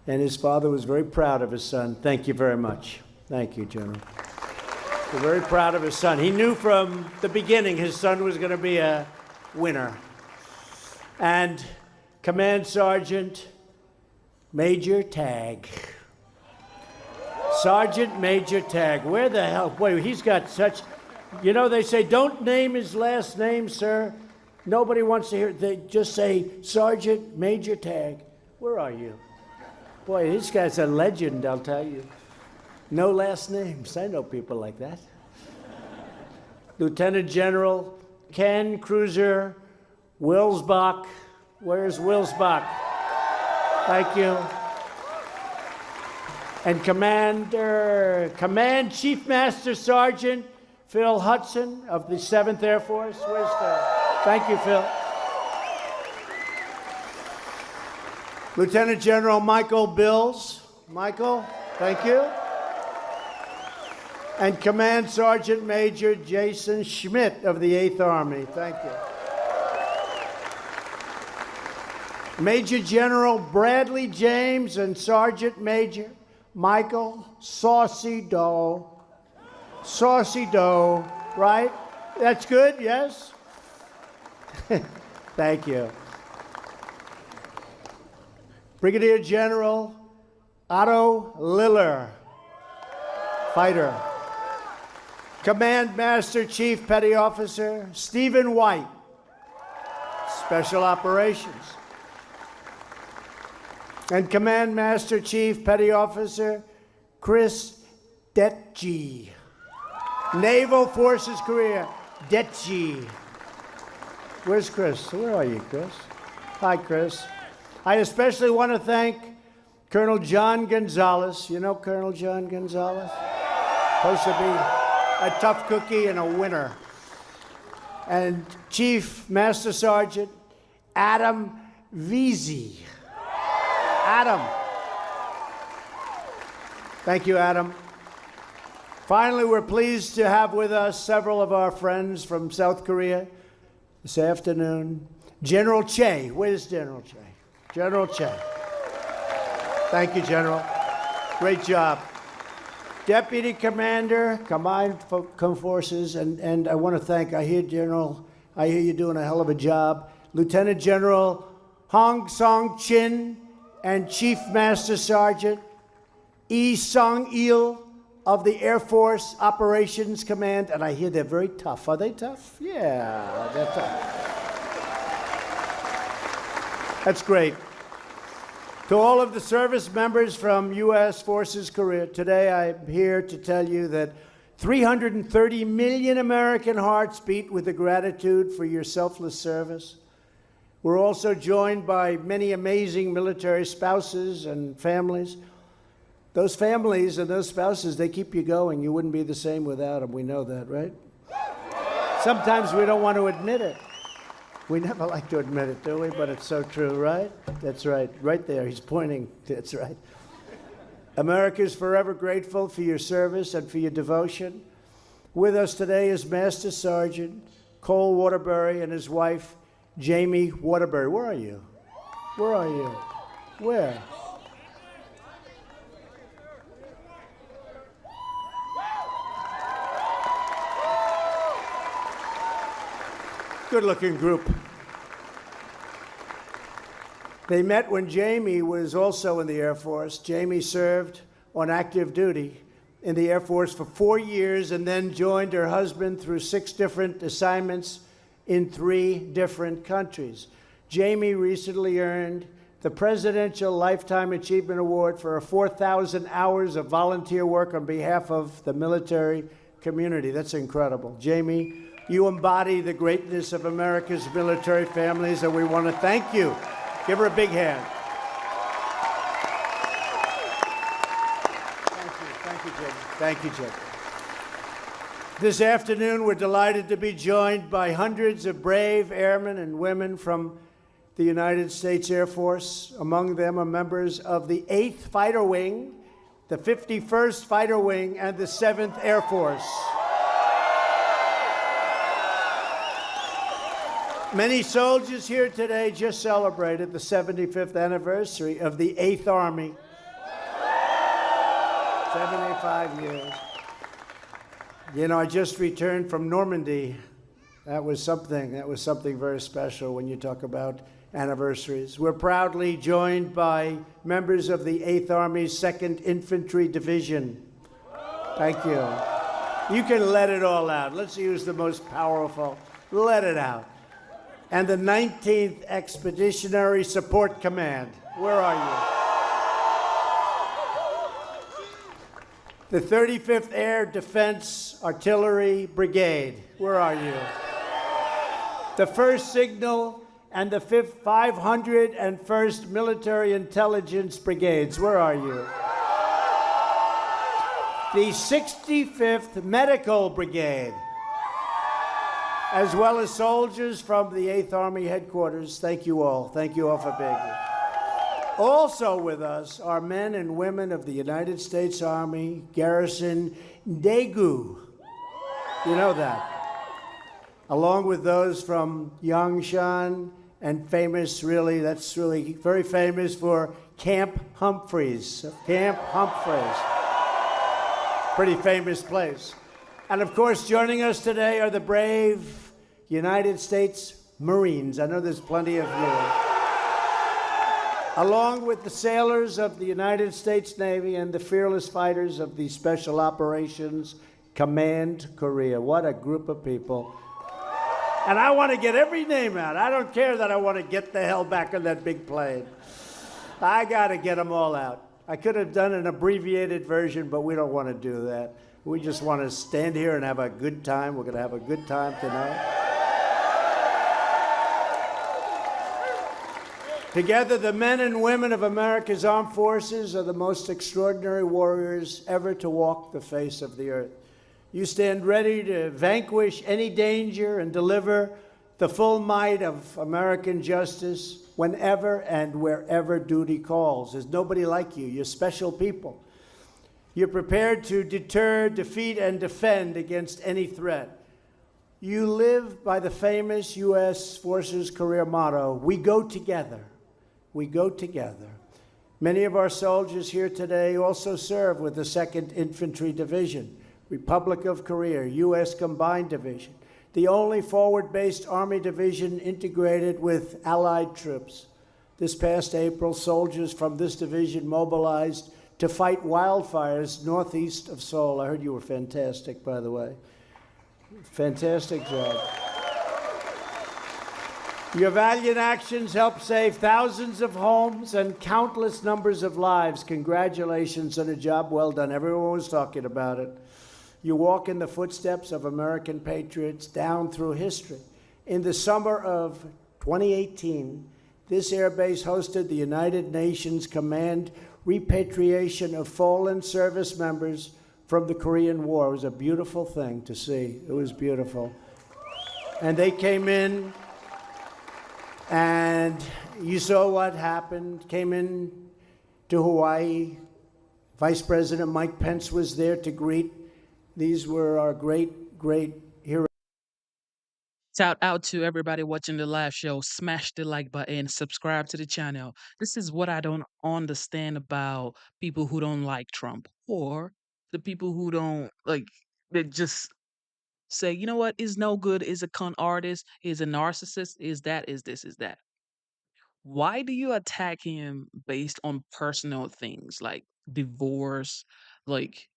And his father was very proud of his son. Thank you very much. Thank you, General. We're very proud of his son. He knew from the beginning his son was going to be a winner. And Command Sergeant Major Tagg. Sergeant Major Tagg. Where the hell? Boy, he's got such... You know, they say, don't name his last name, sir. Nobody wants to hear it. They just say, Sergeant Major Tagg. Where are you? Boy, this guy's a legend, I'll tell you. No last names. I know people like that. Lieutenant General Ken Cruiser Wilsbach. Where's Wilsbach? Thank you. And Command Chief Master Sergeant Phil Hudson of the 7th Air Force. Where's Phil? Thank you, Phil. Lieutenant General Michael Bills. Michael, thank you. And Command Sergeant Major Jason Schmidt of the 8th Army. Thank you. Major General Bradley James and Sergeant Major Michael Saucy Doe. Saucy Doe, right? That's good, yes? Thank you. Brigadier General Otto Liller. fighter. Command Master Chief Petty Officer Stephen White, Special Operations. And Command Master Chief Petty Officer Chris Detji, Naval Forces Korea, Detji. Where's Chris? Where are you, Chris? Hi, Chris. I especially want to thank Colonel John Gonzalez. You know Colonel John Gonzalez? Supposed to be a tough cookie and a winner. And Chief Master Sergeant Adam Veazey. Adam. Thank you, Adam. Finally, we're pleased to have with us several of our friends from South Korea this afternoon. General Che. Where's General Che? General Che. Thank you, General. Great job. Deputy Commander, Combined Forces, and I want to thank, I hear you're doing a hell of a job. Lieutenant General Hong Song Chin and Chief Master Sergeant Yi Sung Il of the Air Force Operations Command, and I hear they're very tough. Are they tough? Yeah, they're tough. That's great. To all of the service members from U.S. Forces Korea, today I'm here to tell you that 330 million American hearts beat with the gratitude for your selfless service. We're also joined by many amazing military spouses and families. Those families and those spouses, they keep you going. You wouldn't be the same without them. We know that, right? Sometimes we don't want to admit it. We never like to admit it, do we? But it's so true, right? That's right. Right there. He's pointing. That's right. America is forever grateful for your service and for your devotion. With us today is Master Sergeant Cole Waterbury and his wife, Jamie Waterbury. Where are you? Where are you? Where? Good-looking group. They met when Jamie was also in the Air Force. Jamie served on active duty in the Air Force for 4 years and then joined her husband through 6 different assignments in 3 different countries. Jamie recently earned the Presidential Lifetime Achievement Award for her 4,000 hours of volunteer work on behalf of the military community. That's incredible. Jamie, you embody the greatness of America's military families, and we want to thank you. Give her a big hand. Thank you, Jamie. Thank you, Jamie. This afternoon, we're delighted to be joined by hundreds of brave airmen and women from the United States Air Force. Among them are members of the 8th Fighter Wing, the 51st Fighter Wing, and the 7th Air Force. Many soldiers here today just celebrated the 75th anniversary of the 8th Army. 75 years. You know, I just returned from Normandy. That was something very special when you talk about anniversaries. We're proudly joined by members of the 8th Army's 2nd Infantry Division. Thank you. You can let it all out. Let's use the most powerful. Let it out. And the 19th Expeditionary Support Command. Where are you? The 35th Air Defense Artillery Brigade. Where are you? The 1st Signal and the 501st Military Intelligence Brigades. Where are you? The 65th Medical Brigade, as well as soldiers from the 8th Army headquarters. Thank you all. Thank you all for being here. Also with us are men and women of the United States Army Garrison Daegu. You know that. Along with those from Yangshan and famous, that's really very famous for Camp Humphreys. Camp Humphreys. Pretty famous place. And of course, joining us today are the brave United States Marines. I know there's plenty of you. along with the sailors of the United States Navy and the fearless fighters of the Special Operations Command Korea. What a group of people. And I want to get every name out. I don't care that I want to get the hell back on that big plane. I got to get them all out. I could have done an abbreviated version, but we don't want to do that. We just want to stand here and have a good time. We're going to have a good time tonight. Together, the men and women of America's armed forces are the most extraordinary warriors ever to walk the face of the earth. You stand ready to vanquish any danger and deliver the full might of American justice whenever and wherever duty calls. There's nobody like you. You're special people. You're prepared to deter, defeat, and defend against any threat. You live by the famous U.S. Forces career motto, "We go together. We go together." Many of our soldiers here today also serve with the 2nd Infantry Division, Republic of Korea, U.S. Combined Division, the only forward-based Army division integrated with Allied troops. This past April, soldiers from this division mobilized to fight wildfires northeast of Seoul. I heard you were fantastic, by the way. Fantastic job. Your valiant actions helped save thousands of homes and countless numbers of lives. Congratulations on a job well done. Everyone was talking about it. You walk in the footsteps of American patriots down through history. In the summer of 2018, this airbase hosted the United Nations Command repatriation of fallen service members from the Korean War. It was a beautiful thing to see. It was beautiful. And they came in, and you saw what happened. Came in to Hawaii. Vice President Mike Pence was there to greet. These were our great, great heroes. Shout out to everybody watching the live show. Smash the like button, subscribe to the channel. This is what I don't understand about people who don't like Trump, or the people who don't like, they just say, you know what, is no good, is a con artist, is a narcissist, is that, is this, is that. Why do you attack him based on personal things like divorce, like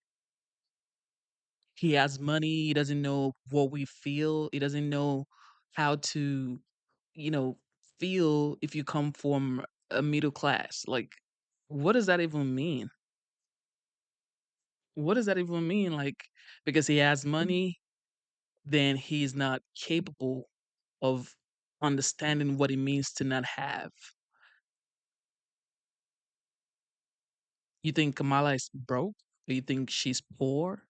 he has money, he doesn't know what we feel, he doesn't know how to, you know, feel if you come from a middle class. Like, what does that even mean? What does that even mean? Like, because he has money, then he's not capable of understanding what it means to not have. You think Kamala is broke? Or you think she's poor?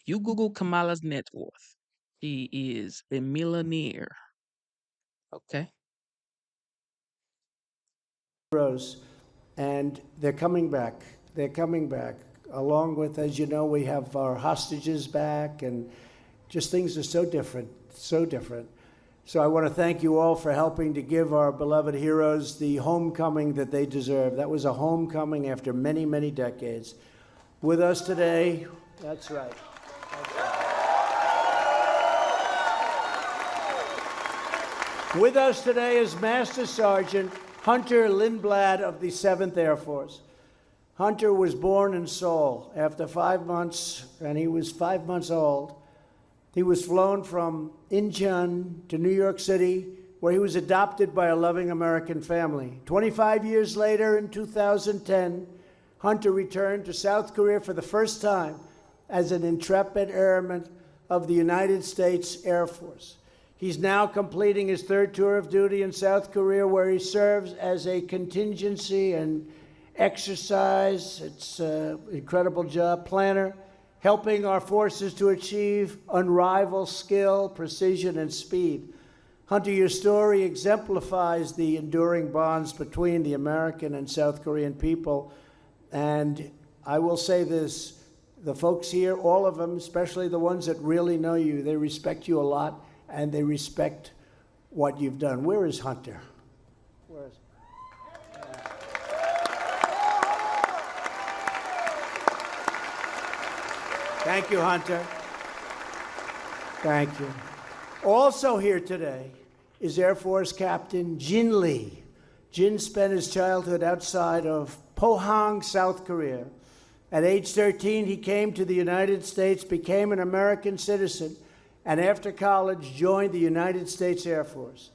You Google Kamala's net worth. She is a millionaire. Okay. And they're coming back. They're coming back. Along with, as you know, we have our hostages back, and just things are so different, so different. So I want to thank you all for helping to give our beloved heroes the homecoming that they deserve. That was a homecoming after many, many decades. With us today, that's right. With us today is Master Sergeant Hunter Lindblad of the 7th Air Force. Hunter was born in Seoul. After 5 months, and he was 5 months old, he was flown from Incheon to New York City, where he was adopted by a loving American family. 25 years later, in 2010, Hunter returned to South Korea for the first time as an intrepid airman of the United States Air Force. He's now completing his 3rd tour of duty in South Korea, where he serves as a contingency and exercise, it's an incredible job, planner, helping our forces to achieve unrivaled skill, precision, and speed. Hunter, your story exemplifies the enduring bonds between the American and South Korean people. And I will say this, the folks here, all of them, especially the ones that really know you, they respect you a lot, and they respect what you've done. Where is Hunter? Where is he? Thank you, Hunter. Thank you. Also here today is Air Force Captain Jin Lee. Jin spent his childhood outside of Pohang, South Korea. At age 13, he came to the United States, became an American citizen, and after college joined the United States Air Force.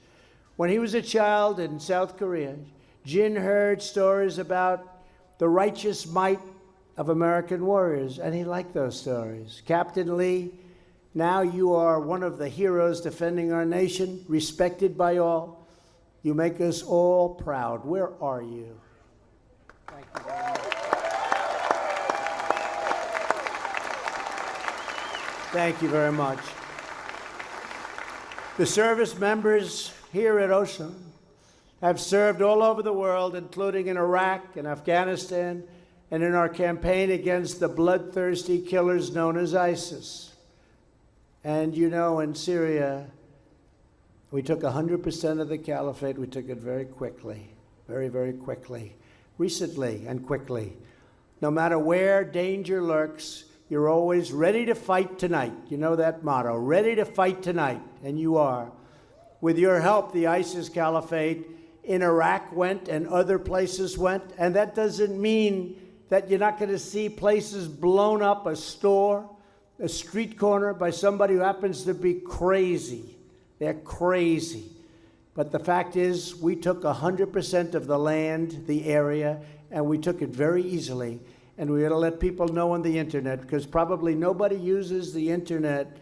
When he was a child in South Korea, Jin heard stories about the righteous might of American warriors, and he liked those stories. Captain Lee, now you are one of the heroes defending our nation, respected by all. You make us all proud. Where are you? Thank you very much. Thank you very much. The service members here at OSHA have served all over the world, including in Iraq and Afghanistan, and in our campaign against the bloodthirsty killers known as ISIS. And you know, in Syria, we took 100% of the caliphate. We took it very quickly, very, very quickly, recently and quickly. No matter where danger lurks, you're always ready to fight tonight. You know that motto, ready to fight tonight, and you are. With your help, the ISIS caliphate in Iraq went and other places went, and that doesn't mean that you're not going to see places blown up, a store, a street corner by somebody who happens to be crazy. They're crazy. But the fact is, we took 100% of the land, the area, and we took it very easily. And we got to let people know on the internet, because probably nobody uses the internet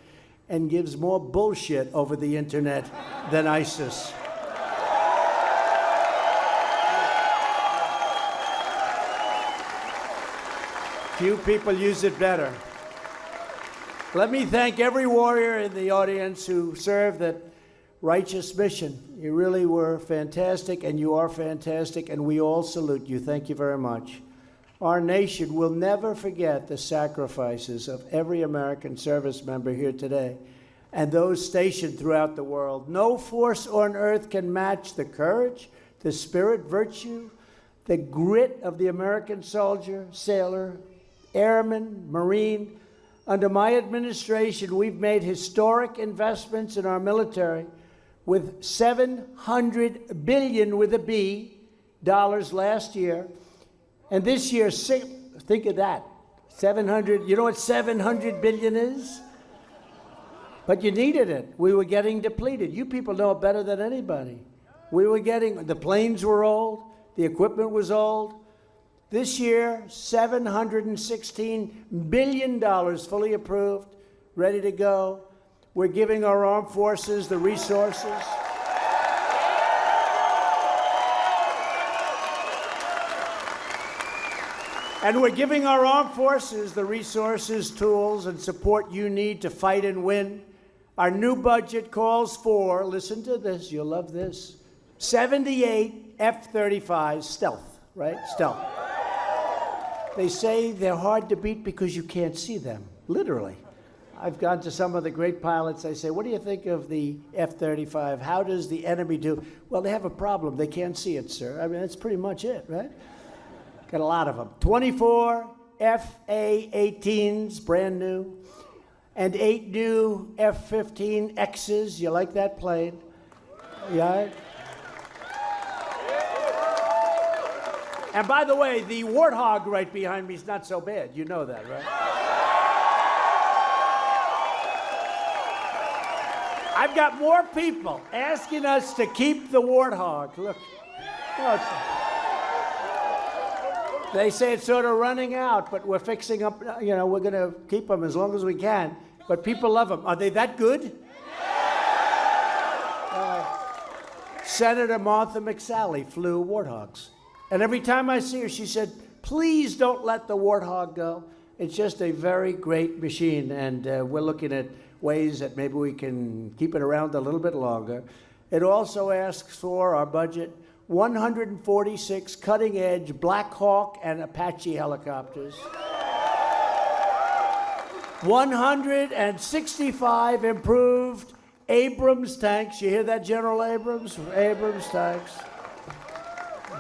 and gives more bullshit over the internet than ISIS. Few people use it better. Let me thank every warrior in the audience who served that righteous mission. You really were fantastic, and you are fantastic, and we all salute you. Thank you very much. Our nation will never forget the sacrifices of every American service member here today and those stationed throughout the world. No force on earth can match the courage, the spirit, virtue, the grit of the American soldier, sailor, airman, Marine. Under my administration, we've made historic investments in our military with $700 billion with a B dollars last year. And this year, think of that, 700, you know what 700 billion is? But you needed it. We were getting depleted. You people know it better than anybody. The planes were old, the equipment was old. This year, $716 billion fully approved, ready to go. We're giving our armed forces the resources. And we're giving our armed forces the resources, tools, and support you need to fight and win. Our new budget calls for, listen to this, you'll love this, 78 F-35 stealth, right? Stealth. They say they're hard to beat because you can't see them, literally. I've gone to some of the great pilots. I say, what do you think of the F-35? How does the enemy do? Well, they have a problem. They can't see it, sir. I mean, that's pretty much it, right? Got a lot of them. 24 F-A-18s, brand new, and 8 new F-15Xs. You like that plane? Yeah. And by the way, the Warthog right behind me is not so bad. You know that, right? I've got more people asking us to keep the Warthog. Look. Oh, they say it's sort of running out, but we're fixing up, you know, we're going to keep them as long as we can. But people love them. Are they that good? Senator Martha McSally flew Warthogs. And every time I see her, she said, please don't let the Warthog go. It's just a very great machine, and we're looking at ways that maybe we can keep it around a little bit longer. It also asks for our budget 146 cutting-edge Black Hawk and Apache helicopters, 165 improved Abrams tanks. You hear that, General Abrams? Abrams tanks.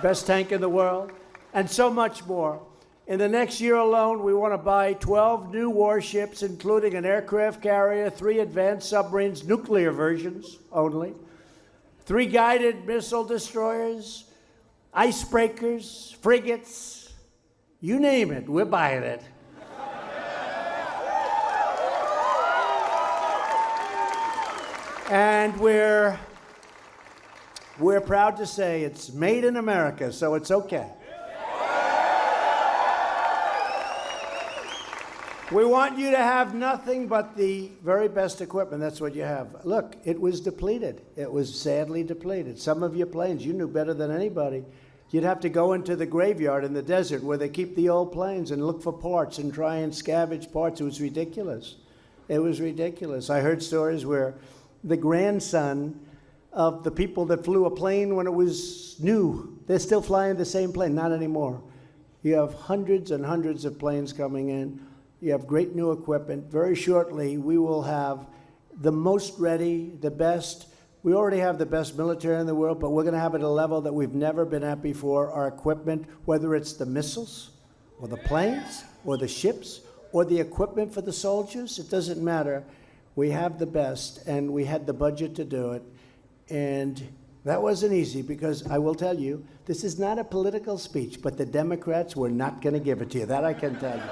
Best tank in the world, and so much more. In the next year alone, we want to buy 12 new warships, including an aircraft carrier, 3 advanced submarines, nuclear versions only, 3 guided missile destroyers, icebreakers, frigates, you name it, we're buying it. And we're proud to say it's made in America, so it's okay. We want you to have nothing but the very best equipment. That's what you have. Look, it was depleted. It was sadly depleted. Some of your planes, you knew better than anybody. You'd have to go into the graveyard in the desert where they keep the old planes and look for parts and try and scavenge parts. It was ridiculous. It was ridiculous. I heard stories where the grandson of the people that flew a plane when it was new, they're still flying the same plane. Not anymore. You have hundreds and hundreds of planes coming in. You have great new equipment. Very shortly, we will have the most ready, the best. We already have the best military in the world, but we're going to have it at a level that we've never been at before. Our equipment, whether it's the missiles or the planes or the ships or the equipment for the soldiers, it doesn't matter. We have the best, and we had the budget to do it. And that wasn't easy because I will tell you, this is not a political speech, but the Democrats were not going to give it to you. That I can tell you.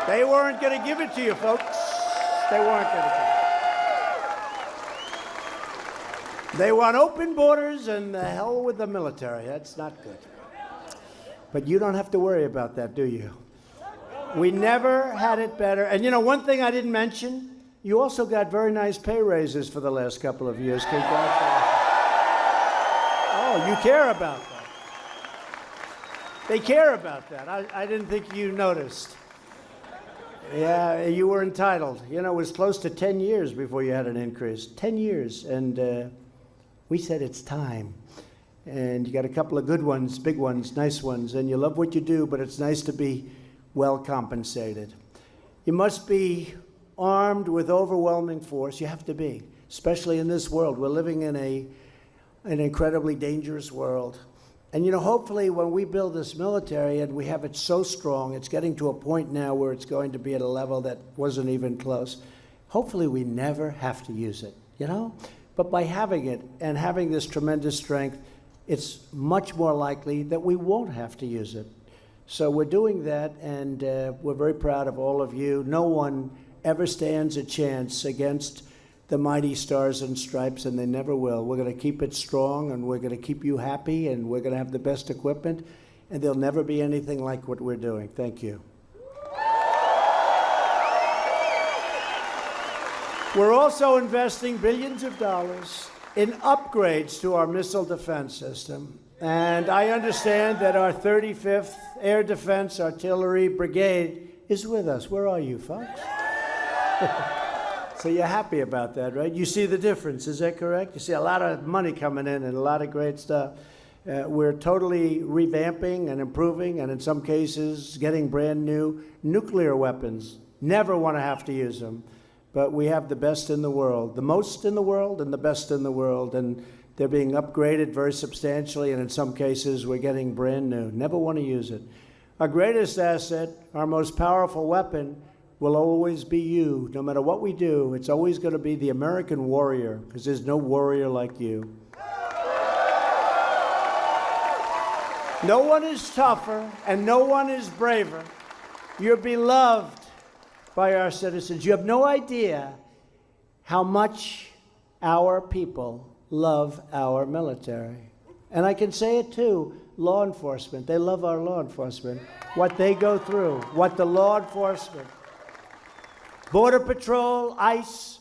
They weren't going to give it to you, folks. They weren't going to. They want open borders and the hell with the military. That's not good. But you don't have to worry about that, do you? We never had it better. And you know, one thing I didn't mention, you also got very nice pay raises for the last couple of years. Congratulations. Oh, you care about that. They care about that. I didn't think you noticed. Yeah, you were entitled. You know, it was close to 10 years before you had an increase. 10 years. And we said it's time. And you got a couple of good ones, big ones, nice ones. And you love what you do, but it's nice to be well compensated. You must be armed with overwhelming force. You have to be, especially in this world. We're living in an incredibly dangerous world. And, you know, hopefully when we build this military and we have it so strong, it's getting to a point now where it's going to be at a level that wasn't even close. Hopefully we never have to use it, you know? But by having it and having this tremendous strength, it's much more likely that we won't have to use it. So we're doing that, and we're very proud of all of you. No one ever stands a chance against the mighty Stars and Stripes, and they never will. We're going to keep it strong, and we're going to keep you happy, and we're going to have the best equipment, and there'll never be anything like what we're doing. Thank you. We're also investing billions of dollars in upgrades to our missile defense system. And I understand that our 35th Air Defense Artillery Brigade is with us. Where are you, folks? So you're happy about that, right? You see the difference, is that correct? You see a lot of money coming in and a lot of great stuff. We're totally revamping and improving, and in some cases, getting brand new nuclear weapons. Never want to have to use them. But we have the best in the world, the most in the world and the best in the world. And they're being upgraded very substantially, and in some cases, we're getting brand new. Never want to use it. Our greatest asset, our most powerful weapon, will always be you. No matter what we do, it's always going to be the American warrior, because there's no warrior like you. No one is tougher, and no one is braver. You're beloved by our citizens. You have no idea how much our people love our military. And I can say it too, law enforcement. They love our law enforcement. What they go through, what the law enforcement, Border Patrol, ICE,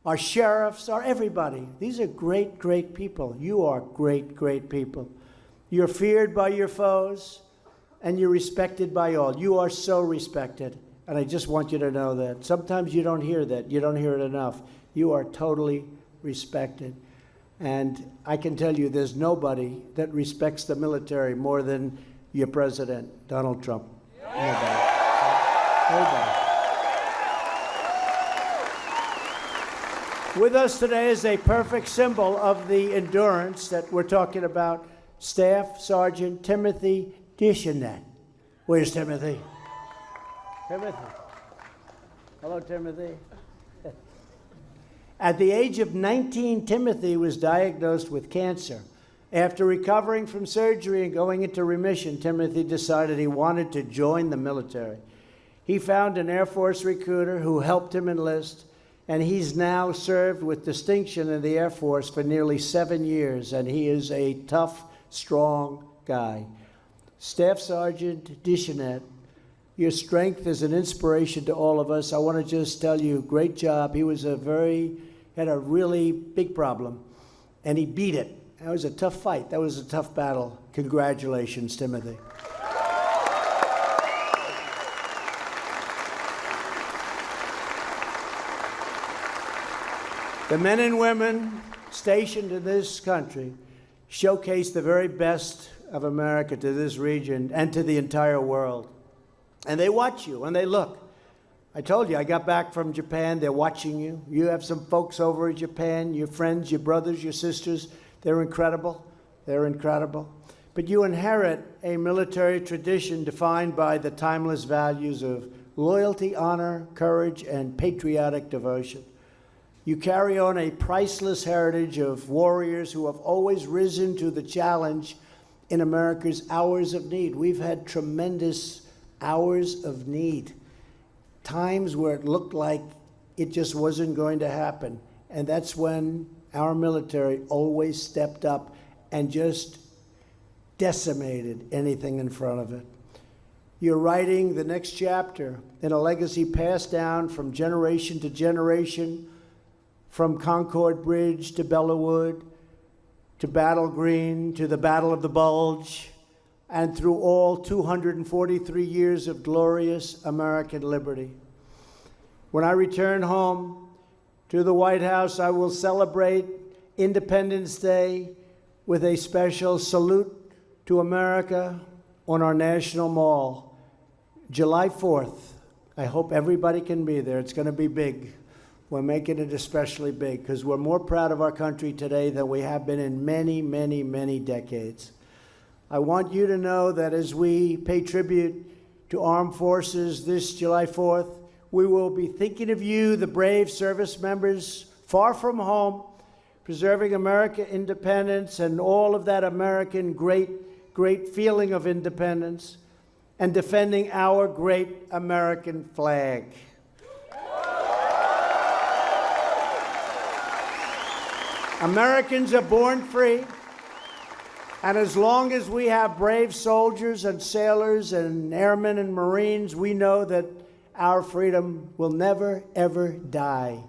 our sheriffs, our everybody. These are great, great people. You are great, great people. You're feared by your foes, and you're respected by all. You are so respected. And I just want you to know that. Sometimes you don't hear that. You don't hear it enough. You are totally respected. And I can tell you there's nobody that respects the military more than your president, Donald Trump. Nobody. Nobody. With us today is a perfect symbol of the endurance that we're talking about, Staff Sergeant Timothy Dishanet. Where's Timothy? Timothy. Hello, Timothy. At the age of 19, Timothy was diagnosed with cancer. After recovering from surgery and going into remission, Timothy decided he wanted to join the military. He found an Air Force recruiter who helped him enlist, and he's now served with distinction in the Air Force for nearly 7 years, and he is a tough, strong guy. Staff Sergeant Deschanette, your strength is an inspiration to all of us. I want to just tell you, great job. He had a really big problem, and he beat it. That was a tough fight. That was a tough battle. Congratulations, Timothy. The men and women stationed in this country showcase the very best of America to this region and to the entire world. And they watch you and they look. I told you, I got back from Japan. They're watching you. You have some folks over in Japan, your friends, your brothers, your sisters. They're incredible. They're incredible. But you inherit a military tradition defined by the timeless values of loyalty, honor, courage, and patriotic devotion. You carry on a priceless heritage of warriors who have always risen to the challenge in America's hours of need. We've had tremendous hours of need, times where it looked like it just wasn't going to happen. And that's when our military always stepped up and just decimated anything in front of it. You're writing the next chapter in a legacy passed down from generation to generation, from Concord Bridge to Bellawood, to Battle Green, to the Battle of the Bulge, and through all 243 years of glorious American liberty. When I return home to the White House, I will celebrate Independence Day with a special salute to America on our National Mall, July 4th. I hope everybody can be there. It's going to be big. We're making it especially big because we're more proud of our country today than we have been in many, many, many decades. I want you to know that as we pay tribute to armed forces this July 4th, we will be thinking of you, the brave service members far from home, preserving American independence and all of that American great feeling of independence, and defending our great American flag. Americans are born free, and as long as we have brave soldiers and sailors and airmen and Marines, we know that our freedom will never, ever die.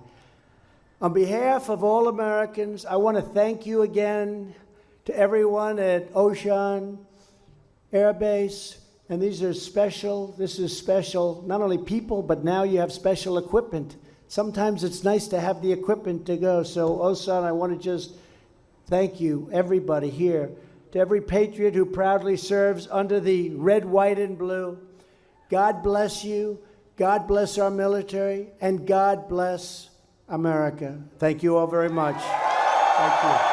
On behalf of all Americans, I want to thank you again to everyone at Ocean Air Base. And this is special, not only people, but now you have special equipment. Sometimes it's nice to have the equipment to go. So, Osan, I want to just thank you, everybody here, to every patriot who proudly serves under the red, white, and blue. God bless you. God bless our military. And God bless America. Thank you all very much. Thank you.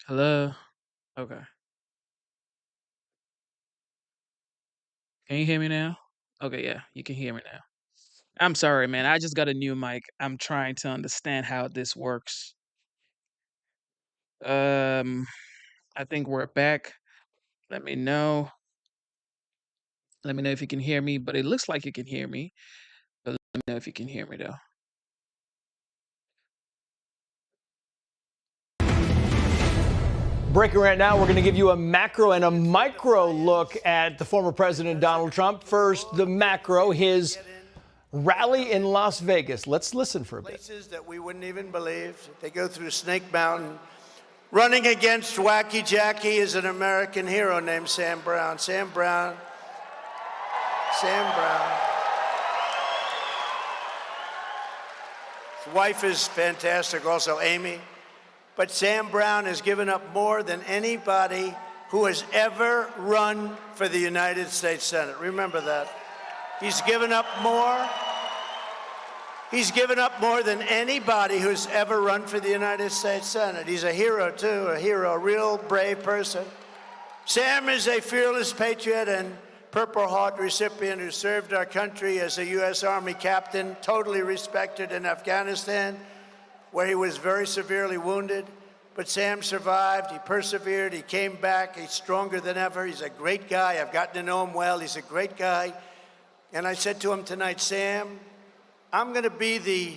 Hello? Okay. Can you hear me now? Okay, yeah, you can hear me now. I'm sorry, man. I just got a new mic. I'm trying to understand how this works. Um, I think we're back. Let me know. Let me know if you can hear me, but it looks like you can hear me. But let me know if you can hear me though. Breaking right now, we're going to give you a macro and a micro look at the former President Donald Trump. First, the macro, his rally in Las Vegas. Let's listen for a bit. Places that we wouldn't even believe. They go through Snake Mountain. Running against Wacky Jackie is an American hero named Sam Brown. Sam Brown. His wife is fantastic, also Amy. But Sam Brown has given up more than anybody who has ever run for the United States Senate. Remember that. He's given up more. He's given up more than anybody who's ever run for the United States Senate. He's a hero, too, a real brave person. Sam is a fearless patriot and Purple Heart recipient who served our country as a U.S. Army captain, totally respected in Afghanistan, where he was very severely wounded. But Sam survived, he persevered, he came back, he's stronger than ever. He's a great guy. I've gotten to know him well. He's a great guy. And I said to him tonight, Sam, I'm going to be the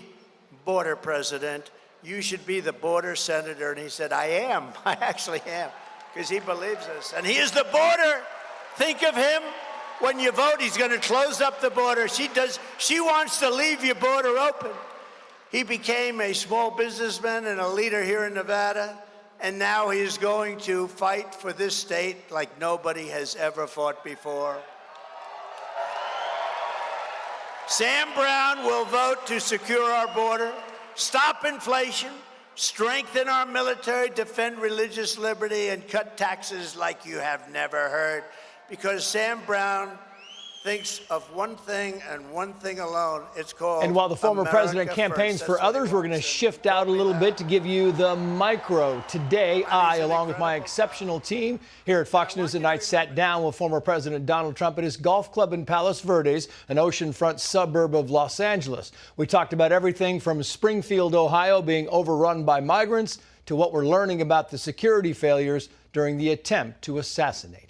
border president. You should be the border senator. And he said, I am. I actually am, because he believes us. And he is the border. Think of him. When you vote, he's going to close up the border. She wants to leave your border open. He became a small businessman and a leader here in Nevada, and now he is going to fight for this state like nobody has ever fought before. Sam Brown will vote to secure our border, stop inflation, strengthen our military, defend religious liberty, and cut taxes like you have never heard. Because Sam Brown thinks of one thing and one thing alone. It's called And while the former America president campaigns first. for others, we're going to shift out a little bit to give you the micro. Today, I, along with my exceptional team here at Fox News at Night, sat down with former President Donald Trump at his golf club in Palos Verdes, an oceanfront suburb of Los Angeles. We talked about everything from Springfield, Ohio being overrun by migrants to what we're learning about the security failures during the attempt to assassinate him.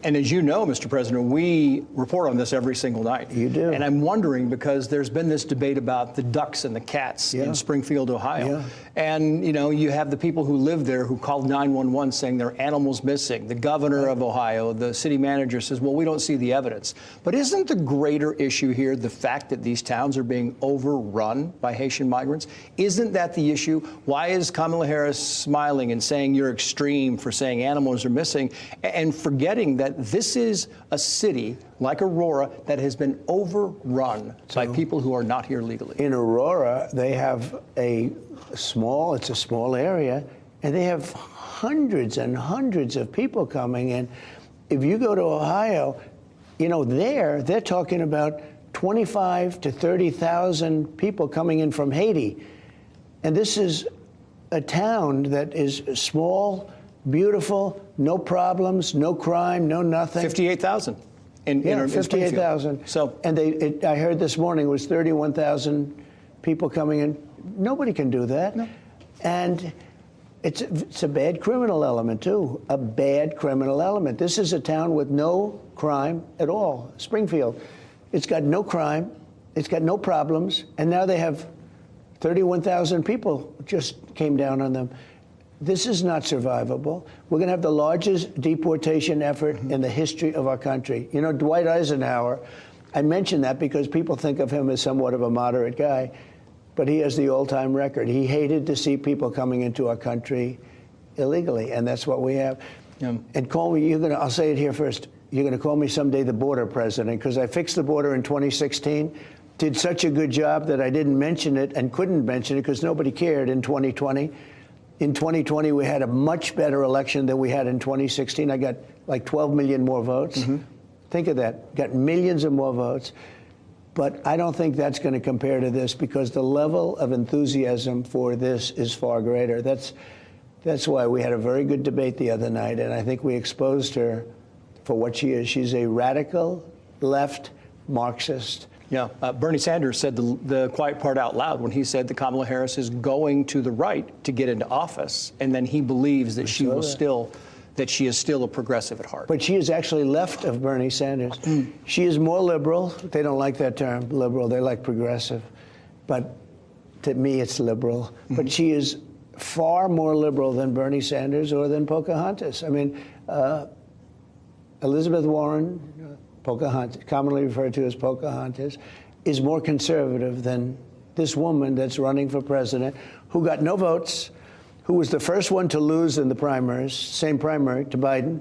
And as you know, Mr. President, we report on this every single night. You do. And I'm wondering, because there's been this debate about the ducks and the cats in Springfield, Ohio. Yeah. And, you know, you have the people who live there who called 911 saying there are animals missing. The governor of Ohio, the city manager says, well, we don't see the evidence. But isn't the greater issue here the fact that these towns are being overrun by Haitian migrants? Isn't that the issue? Why is Kamala Harris smiling and saying you're extreme for saying animals are missing and forgetting that this is a city like Aurora that has been overrun by people who are not here legally? In Aurora, they have it's a small area, and they have hundreds and hundreds of people coming in. If you go to Ohio, you know, they're talking about 25 to 30,000 people coming in from Haiti. And this is a town that is small, beautiful, no problems, no crime, no nothing. 58,000. In 58,000. So, and I heard this morning it was 31,000 people coming in. Nobody can do that. No. And it's a bad criminal element too. A bad criminal element. This is a town with no crime at all. Springfield, it's got no crime, it's got no problems, and now they have 31,000 people just came down on them. This is not survivable. We're going to have the largest deportation effort in the history of our country. You know, Dwight Eisenhower, I mention that because people think of him as somewhat of a moderate guy, but he has the all-time record. He hated to see people coming into our country illegally, and that's what we have. Yeah. And call me, I'll say it here first, you're going to call me someday the border president, because I fixed the border in 2016, did such a good job that I didn't mention it and couldn't mention it because nobody cared in 2020. In 2020, we had a much better election than we had in 2016. I got like 12 million more votes. Think of that. Got millions of more votes. But I don't think that's going to compare to this because the level of enthusiasm for this is far greater. That's why we had a very good debate the other night, and I think we exposed her for what she is. She's a radical left Marxist. Yeah, Bernie Sanders said the quiet part out loud when he said that Kamala Harris is going to the right to get into office, and then he believes that she is still a progressive at heart. But she is actually left of Bernie Sanders. She is more liberal. They don't like that term, liberal. They like progressive. But to me, it's liberal. But she is far more liberal than Bernie Sanders or than Pocahontas. I mean, Elizabeth Warren, Pocahontas, commonly referred to as Pocahontas, is more conservative than this woman that's running for president, who got no votes, who was the first one to lose in the primaries, same primary to Biden.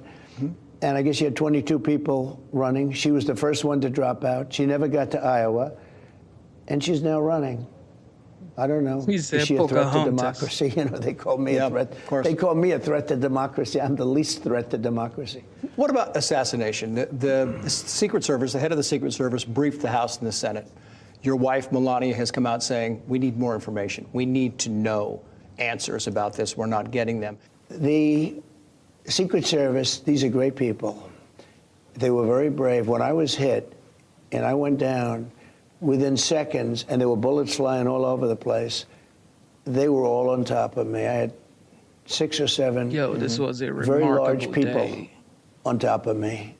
And I guess she had 22 people running. She was the first one to drop out. She never got to Iowa. And she's now running. I don't know. Is she a threat to democracy? You know, they call me a threat. Of course. They call me a threat to democracy. I'm the least threat to democracy. What about assassination? The Secret Service, the head of the Secret Service, briefed the House and the Senate. Your wife, Melania, has come out saying, we need more information. We need to know answers about this. We're not getting them. The Secret Service, these are great people. They were very brave. When I was hit and I went down, within seconds, and there were bullets flying all over the place, they were all on top of me. I had 6 or 7 this was a very large remarkable people day. on top of me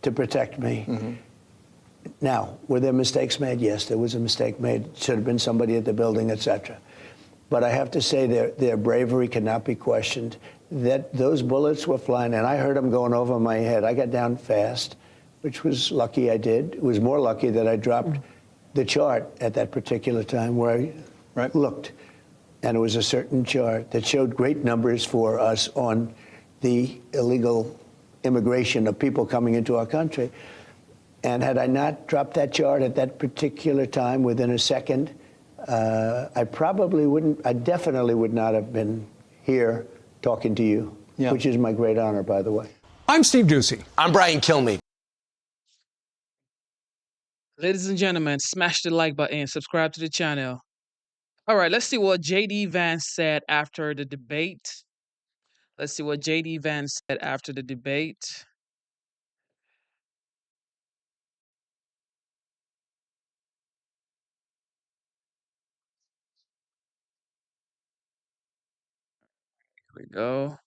to protect me. Now, were there mistakes made? Yes, there was a mistake made. Should have been somebody at the building, etc. But I have to say their bravery cannot be questioned. That those bullets were flying, and I heard them going over my head. I got down fast, which was lucky I did. It was more lucky that I dropped the chart at that particular time where I looked. And it was a certain chart that showed great numbers for us on the illegal immigration of people coming into our country. And had I not dropped that chart at that particular time within a second, I definitely would not have been here talking to you, which is my great honor, by the way. I'm Steve Ducey. I'm Brian Kilmeade. Ladies and gentlemen, smash the like button, subscribe to the channel. All right, let's see what JD Vance said after the debate. Let's see what JD Vance said after the debate. Here we go.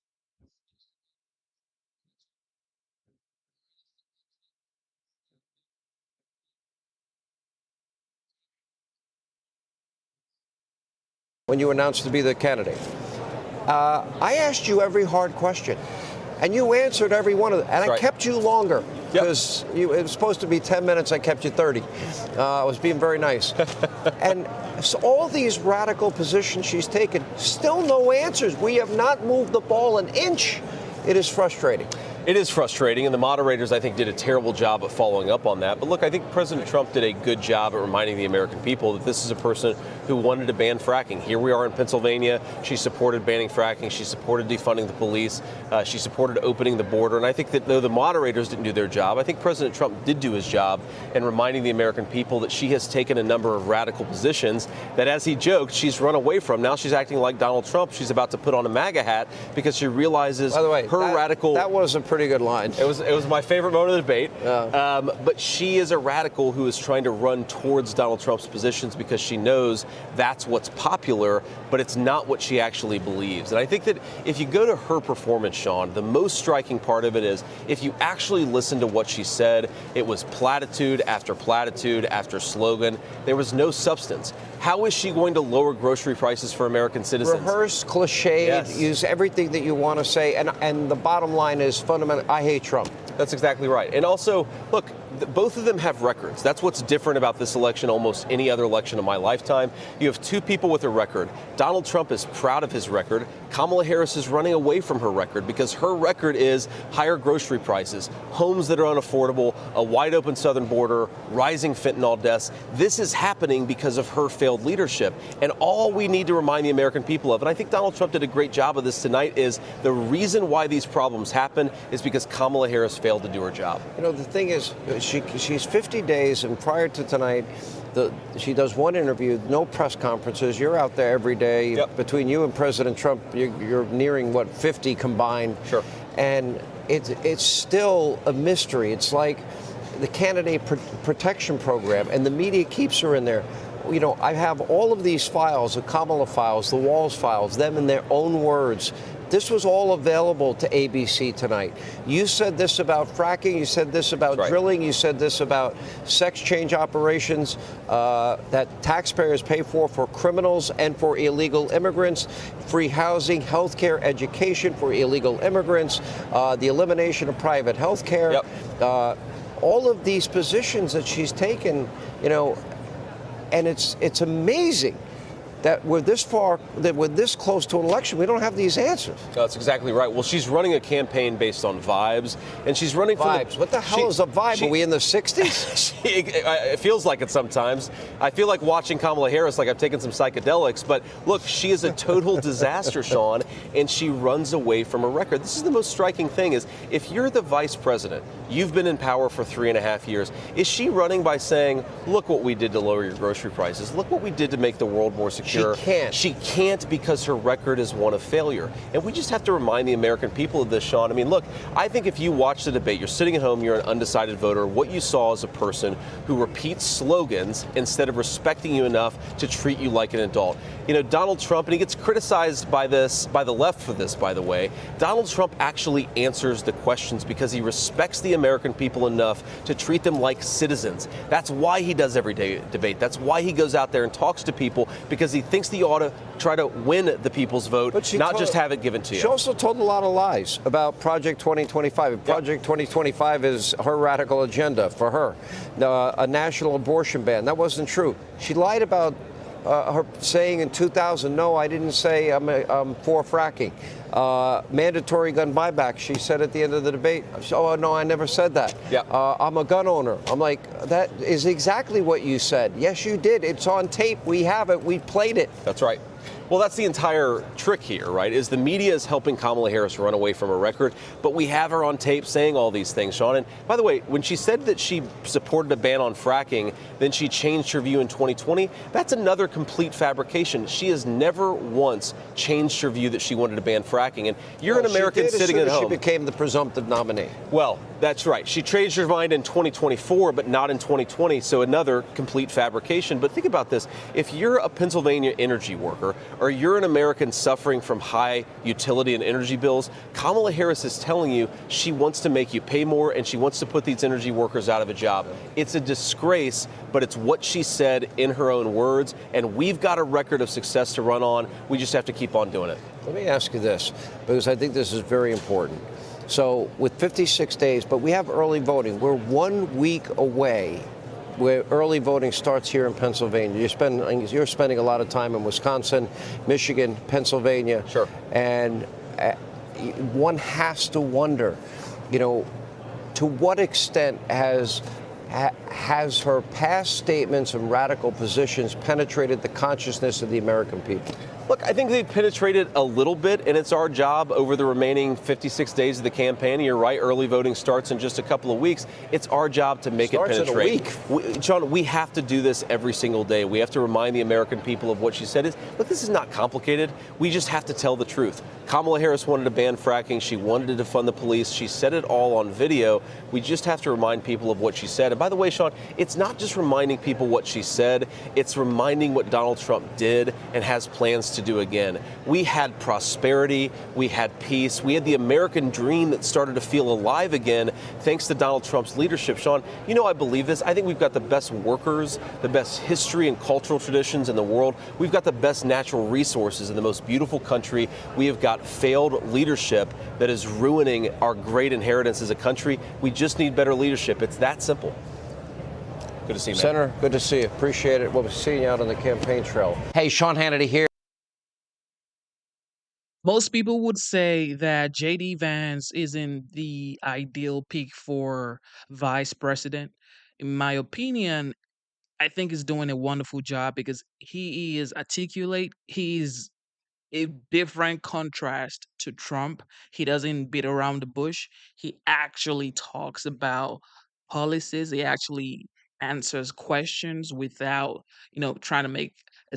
When you announced to be the candidate, I asked you every hard question, and you answered every one of them. And I kept you longer because it was supposed to be 10 minutes. I kept you 30. I was being very nice. And so all these radical positions she's taken, still no answers. We have not moved the ball an inch. It is frustrating. It is frustrating, and the moderators, I think, did a terrible job of following up on that. But look, I think President Trump did a good job at reminding the American people that this is a person who wanted to ban fracking. Here we are in Pennsylvania. She supported banning fracking. She supported defunding the police. She supported opening the border. And I think that though the moderators didn't do their job, I think President Trump did do his job in reminding the American people that she has taken a number of radical positions that, as he joked, she's run away from. Now she's acting like Donald Trump. She's about to put on a MAGA hat because she realizes, by the way, that was a pretty good line. It was my favorite moment of the debate. But she is a radical who is trying to run towards Donald Trump's positions because she knows that's what's popular, but it's not what she actually believes. And I think that if you go to her performance, Sean, the most striking part of it is if you actually listen to what she said, it was platitude after slogan. There was no substance. How is she going to lower grocery prices for American citizens? Rehearse, cliched, use everything that you want to say. And the bottom line is fundamental. I hate Trump. That's exactly right. And also, look, both of them have records. That's what's different about this election, almost any other election in my lifetime. You have two people with a record. Donald Trump is proud of his record. Kamala Harris is running away from her record because her record is higher grocery prices, homes that are unaffordable, a wide open southern border, rising fentanyl deaths. This is happening because of her failed leadership. And all we need to remind the American people of, and I think Donald Trump did a great job of this tonight, is the reason why these problems happen is because Kamala Harris failed to do her job. You know, the thing is, she's 50 days, and prior to tonight, she does one interview, no press conferences. You're out there every day. Yep. Between you and President Trump, you're nearing, what, 50 combined? Sure. And it's still a mystery. It's like the candidate protection program, and the media keeps her in there. You know, I have all of these files, the Kamala files, the Walz files, them in their own words. This was all available to ABC tonight. You said this about fracking. You said this about drilling. You said this about sex change operations that taxpayers pay for criminals and for illegal immigrants, free housing, health care, education for illegal immigrants, the elimination of private health care. Yep. All of these positions that she's taken, you know, and it's amazing that we're this far, that we're this close to an election, we don't have these answers. That's exactly right. Well, she's running a campaign based on vibes, and she's running for vibes. What the hell is a vibe? Are we in the 60s? It feels like it sometimes. I feel like watching Kamala Harris, like I've taken some psychedelics. But look, she is a total disaster, Sean, and she runs away from her record. This is the most striking thing: is if you're the vice president, you've been in power for 3.5 years. Is she running by saying, "Look what we did to lower your grocery prices. Look what we did to make the world more secure"? She can't. She can't, because her record is one of failure. And we just have to remind the American people of this, Sean. I mean, look, I think if you watch the debate, you're sitting at home, you're an undecided voter, what you saw is a person who repeats slogans instead of respecting you enough to treat you like an adult. You know, Donald Trump, and he gets criticized by the left for this, by the way, Donald Trump actually answers the questions because he respects the American people enough to treat them like citizens. That's why he does everyday debate. That's why he goes out there and talks to people, because he thinks he ought to try to win the people's vote, not just have it given to you. She also told a lot of lies about Project 2025. Project 2025 is her radical agenda for her. A national abortion ban. That wasn't true. She lied about her saying in 2000, no, I didn't say I'm for fracking. Mandatory gun buyback, she said at the end of the debate, oh, no, I never said that. I'm a gun owner. I'm like, that is exactly what you said. Yes, you did. It's on tape. We have it. We played it. That's right. Well, that's the entire trick here, right? Is the media is helping Kamala Harris run away from her record, but we have her on tape saying all these things, Sean. And by the way, when she said that she supported a ban on fracking, then she changed her view in 2020, that's another complete fabrication. She has never once changed her view that she wanted to ban fracking. And you're an American sitting at home. She became the presumptive nominee. Well, that's right. She changed her mind in 2024, but not in 2020, so another complete fabrication. But think about this. If you're a Pennsylvania energy worker, or you're an American suffering from high utility and energy bills, Kamala Harris is telling you she wants to make you pay more, and she wants to put these energy workers out of a job. It's a disgrace, but it's what she said in her own words, and we've got a record of success to run on. We just have to keep on doing it. Let me ask you this, because I think this is very important. So with 56 days, but we have early voting. We're 1 week away where early voting starts here in Pennsylvania. You're spending a lot of time in Wisconsin, Michigan, Pennsylvania. Sure. And one has to wonder, you know, to what extent has her past statements and radical positions penetrated the consciousness of the American people? Look, I think they've penetrated a little bit, and it's our job over the remaining 56 days of the campaign. You're right, early voting starts in just a couple of weeks. It's our job to make it penetrate. In a week. John, we have to do this every single day. We have to remind the American people of what she said. Look, this is not complicated. We just have to tell the truth. Kamala Harris wanted to ban fracking. She wanted to defund the police. She said it all on video. We just have to remind people of what she said. And by the way, Sean, it's not just reminding people what she said. It's reminding what Donald Trump did and has plans to do again. We had prosperity. We had peace. We had the American dream that started to feel alive again thanks to Donald Trump's leadership. Sean, you know I believe this. I think we've got the best workers, the best history and cultural traditions in the world. We've got the best natural resources in the most beautiful country. We have got failed leadership that is ruining our great inheritance as a country. We just need better leadership. It's that simple. Good to see you, man. Senator, good to see you. Appreciate it. We'll be seeing you out on the campaign trail. Hey, Sean Hannity here. Most people would say that JD Vance isn't the ideal pick for vice president. In my opinion, I think he's doing a wonderful job because he is articulate. He's a different contrast to Trump. He doesn't beat around the bush. He actually talks about policies. He actually answers questions without, trying to make a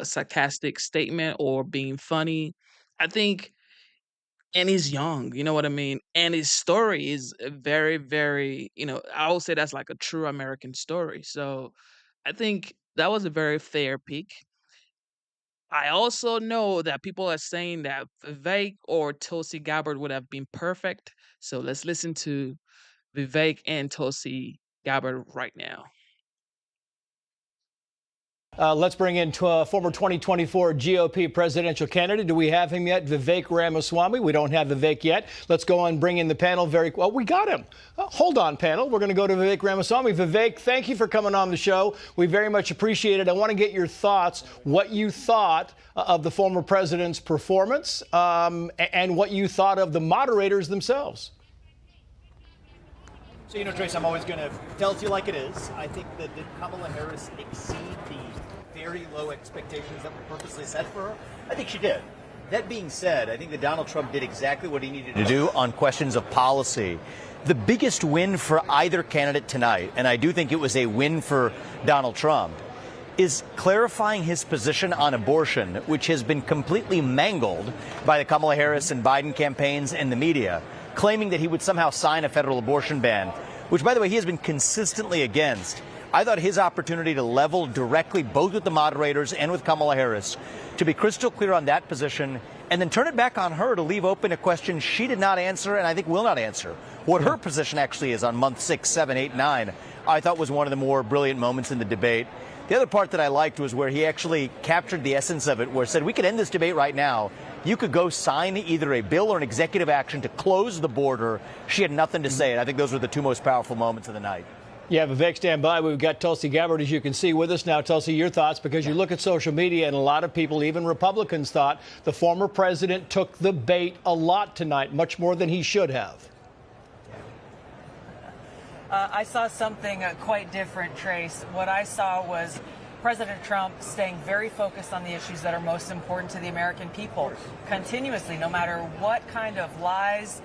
sarcastic statement or being funny. I think, and he's young, you know what I mean? And his story is very, very, I would say that's like a true American story. So I think that was a very fair pick. I also know that people are saying that Vivek or Tulsi Gabbard would have been perfect. So let's listen to Vivek and Tulsi Gabbard right now. Let's bring in former 2024 GOP presidential candidate. Do we have him yet? Vivek Ramaswamy. We don't have Vivek yet. Let's go and bring in the panel very well. We got him. Hold on, panel. We're going to go to Vivek Ramaswamy. Vivek, thank you for coming on the show. We very much appreciate it. I want to get your thoughts, what you thought of the former president's performance and what you thought of the moderators themselves. So, Trace, I'm always going to tell it to you like it is. I think that did Kamala Harris exceed the very low expectations that were purposely set for her? I think she did. That being said, I think that Donald Trump did exactly what he needed to do on questions of policy. The biggest win for either candidate tonight, and I do think it was a win for Donald Trump, is clarifying his position on abortion, which has been completely mangled by the Kamala Harris and Biden campaigns and the media, claiming that he would somehow sign a federal abortion ban, which, by the way, he has been consistently against. I thought his opportunity to level directly both with the moderators and with Kamala Harris, to be crystal clear on that position, and then turn it back on her to leave open a question she did not answer and I think will not answer. What her position actually is on month 6, 7, 8, 9, I thought was one of the more brilliant moments in the debate. The other part that I liked was where he actually captured the essence of it, where he said, we could end this debate right now. You could go sign either a bill or an executive action to close the border. She had nothing to say, and I think those were the two most powerful moments of the night. Yeah, Vivek, stand by. We've got Tulsi Gabbard, as you can see, with us now. Tulsi, your thoughts, because you look at social media, and a lot of people, even Republicans, thought the former president took the bait a lot tonight, much more than he should have. I saw something quite different, Trace. What I saw was President Trump staying very focused on the issues that are most important to the American people, continuously, no matter what kind of lies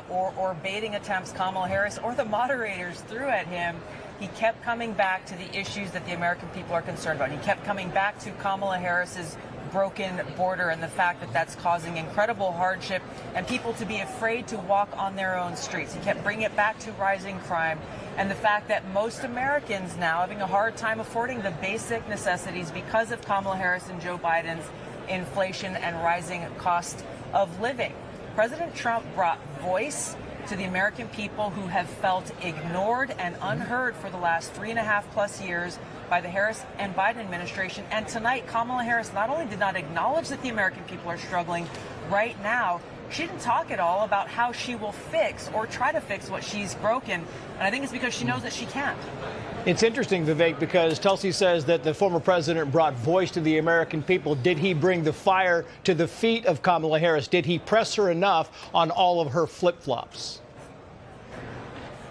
or baiting attempts Kamala Harris or the moderators threw at him. He kept coming back to the issues that the American people are concerned about. He kept coming back to Kamala Harris's broken border and the fact that that's causing incredible hardship and people to be afraid to walk on their own streets. He kept bringing it back to rising crime and the fact that most Americans now having a hard time affording the basic necessities because of Kamala Harris and Joe Biden's inflation and rising cost of living. President Trump brought voice to the American people who have felt ignored and unheard for the last 3.5+ years by the Harris and Biden administration. And tonight, Kamala Harris not only did not acknowledge that the American people are struggling right now, she didn't talk at all about how she will fix or try to fix what she's broken. And I think it's because she knows that she can't. It's interesting, Vivek, because Tulsi says that the former president brought voice to the American people. Did he bring the fire to the feet of Kamala Harris? Did he press her enough on all of her flip-flops?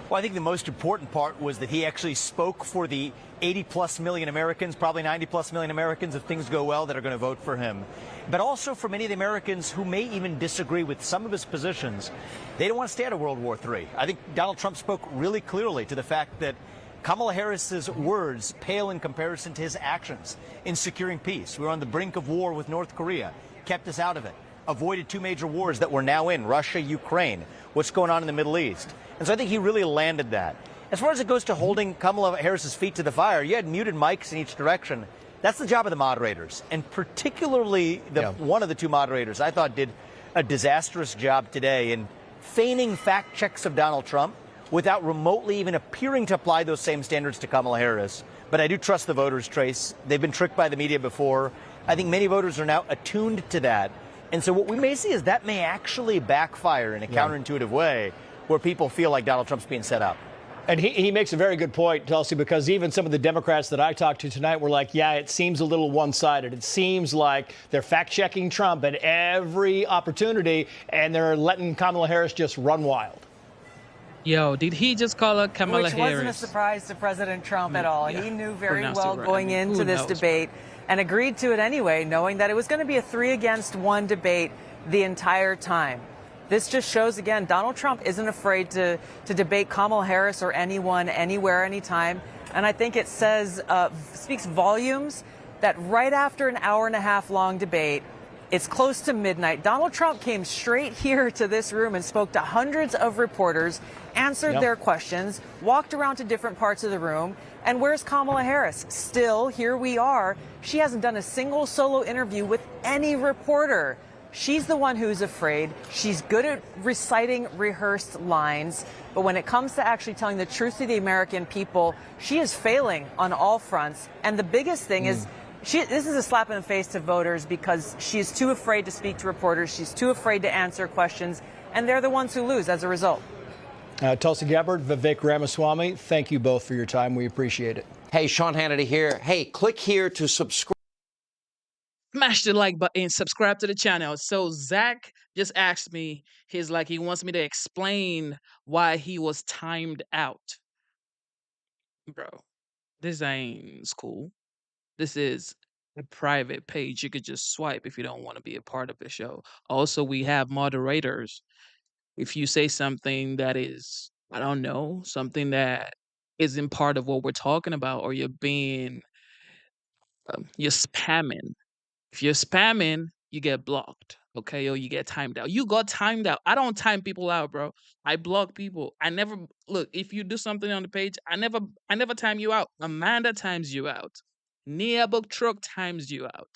Well, I think the most important part was that he actually spoke for the 80+ million Americans, probably 90+ million Americans, if things go well, that are going to vote for him. But also for many of the Americans who may even disagree with some of his positions. They don't want to stay out of World War III. I think Donald Trump spoke really clearly to the fact that Kamala Harris's words pale in comparison to his actions in securing peace. We were on the brink of war with North Korea, kept us out of it, avoided 2 major wars that we're now in, Russia, Ukraine, what's going on in the Middle East. And so I think he really landed that. As far as it goes to holding Kamala Harris's feet to the fire, you had muted mics in each direction. That's the job of the moderators, and particularly one of the two moderators I thought did a disastrous job today in feigning fact checks of Donald Trump without remotely even appearing to apply those same standards to Kamala Harris. But I do trust the voters, Trace. They've been tricked by the media before. I think many voters are now attuned to that. And so what we may see is that may actually backfire in a counterintuitive way where people feel like Donald Trump's being set up. And he makes a very good point, Tulsi, because even some of the Democrats that I talked to tonight were like, yeah, it seems a little one-sided. It seems like they're fact-checking Trump at every opportunity, and they're letting Kamala Harris just run wild. Yo, did he just call her Kamala Which Harris? wasn't a surprise to President Trump at all. Yeah. He knew very Pronounced it well right. going I mean, into who this knows? debate. and agreed to it anyway, knowing that it was going to be a 3-against-1 debate the entire time. This just shows, again, Donald Trump isn't afraid to debate Kamala Harris or anyone, anywhere, anytime. And I think it speaks volumes that right after an hour-and-a-half long debate, it's close to midnight, Donald Trump came straight here to this room and spoke to hundreds of reporters, answered their questions, walked around to different parts of the room. And where's Kamala Harris? Still, here we are. She hasn't done a single solo interview with any reporter. She's the one who's afraid. She's good at reciting rehearsed lines. But when it comes to actually telling the truth to the American people, she is failing on all fronts. And the biggest thing is, this is a slap in the face to voters because she's too afraid to speak to reporters. She's too afraid to answer questions. And they're the ones who lose as a result. Tulsi Gabbard, Vivek Ramaswamy, thank you both for your time. We appreciate it. Hey, Sean Hannity here. Hey, click here to subscribe. Smash the like button and subscribe to the channel. So Zach just asked me, he wants me to explain why he was timed out. Bro, this ain't school. This is a private page. You could just swipe if you don't want to be a part of the show. Also, we have moderators. If you say something that is, I don't know, something that isn't part of what we're talking about, or you're spamming. If you're spamming, you get blocked, okay? Or you get timed out. You got timed out. I don't time people out, bro. I block people. I never look, if you do something on the page, I never time you out. Amanda times you out. Nia Book Truck times you out.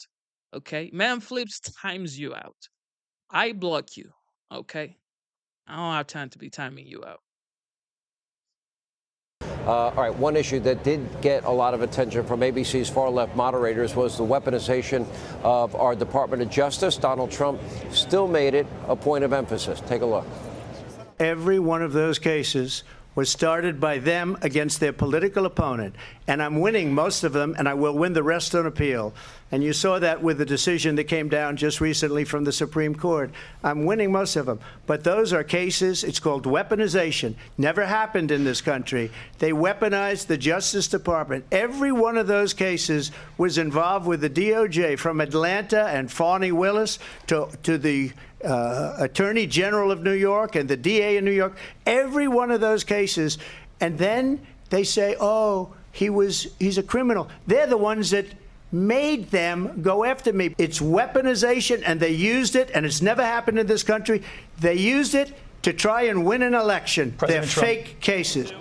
Okay? Man Flips times you out. I block you. Okay? I don't have time to be timing you out. All right, one issue that did get a lot of attention from ABC's far-left moderators was the weaponization of our Department of Justice. Donald Trump still made it a point of emphasis. Take a look. Every one of those cases was started by them against their political opponent. And I'm winning most of them, and I will win the rest on appeal. And you saw that with the decision that came down just recently from the Supreme Court. I'm winning most of them. But those are cases, it's called weaponization. Never happened in this country. They weaponized the Justice Department. Every one of those cases was involved with the DOJ, from Atlanta and Fani Willis to the Attorney General of New York and the DA in New York. Every one of those cases. And then they say, oh, he's a criminal. They're the ones that made them go after me. It's weaponization, and they used it, and it's never happened in this country. They used it to try and win an election. They're fake cases.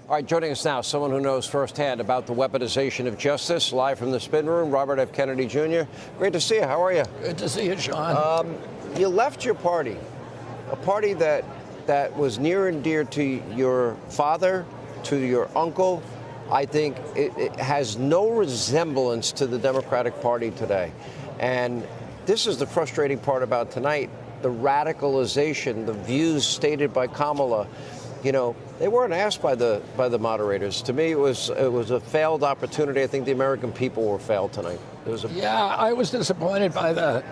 All right, joining us now, someone who knows firsthand about the weaponization of justice, live from the spin room, Robert F. Kennedy Jr. Great to see you. How are you? Good to see you, Sean. You left your party, a party that was near and dear to your father, to your uncle. I think it has no resemblance to the Democratic Party today. And this is the frustrating part about tonight, the radicalization, the views stated by Kamala. You know, they weren't asked by the moderators. To me, it was a failed opportunity. I think the American people were failed tonight. Yeah, I was disappointed by the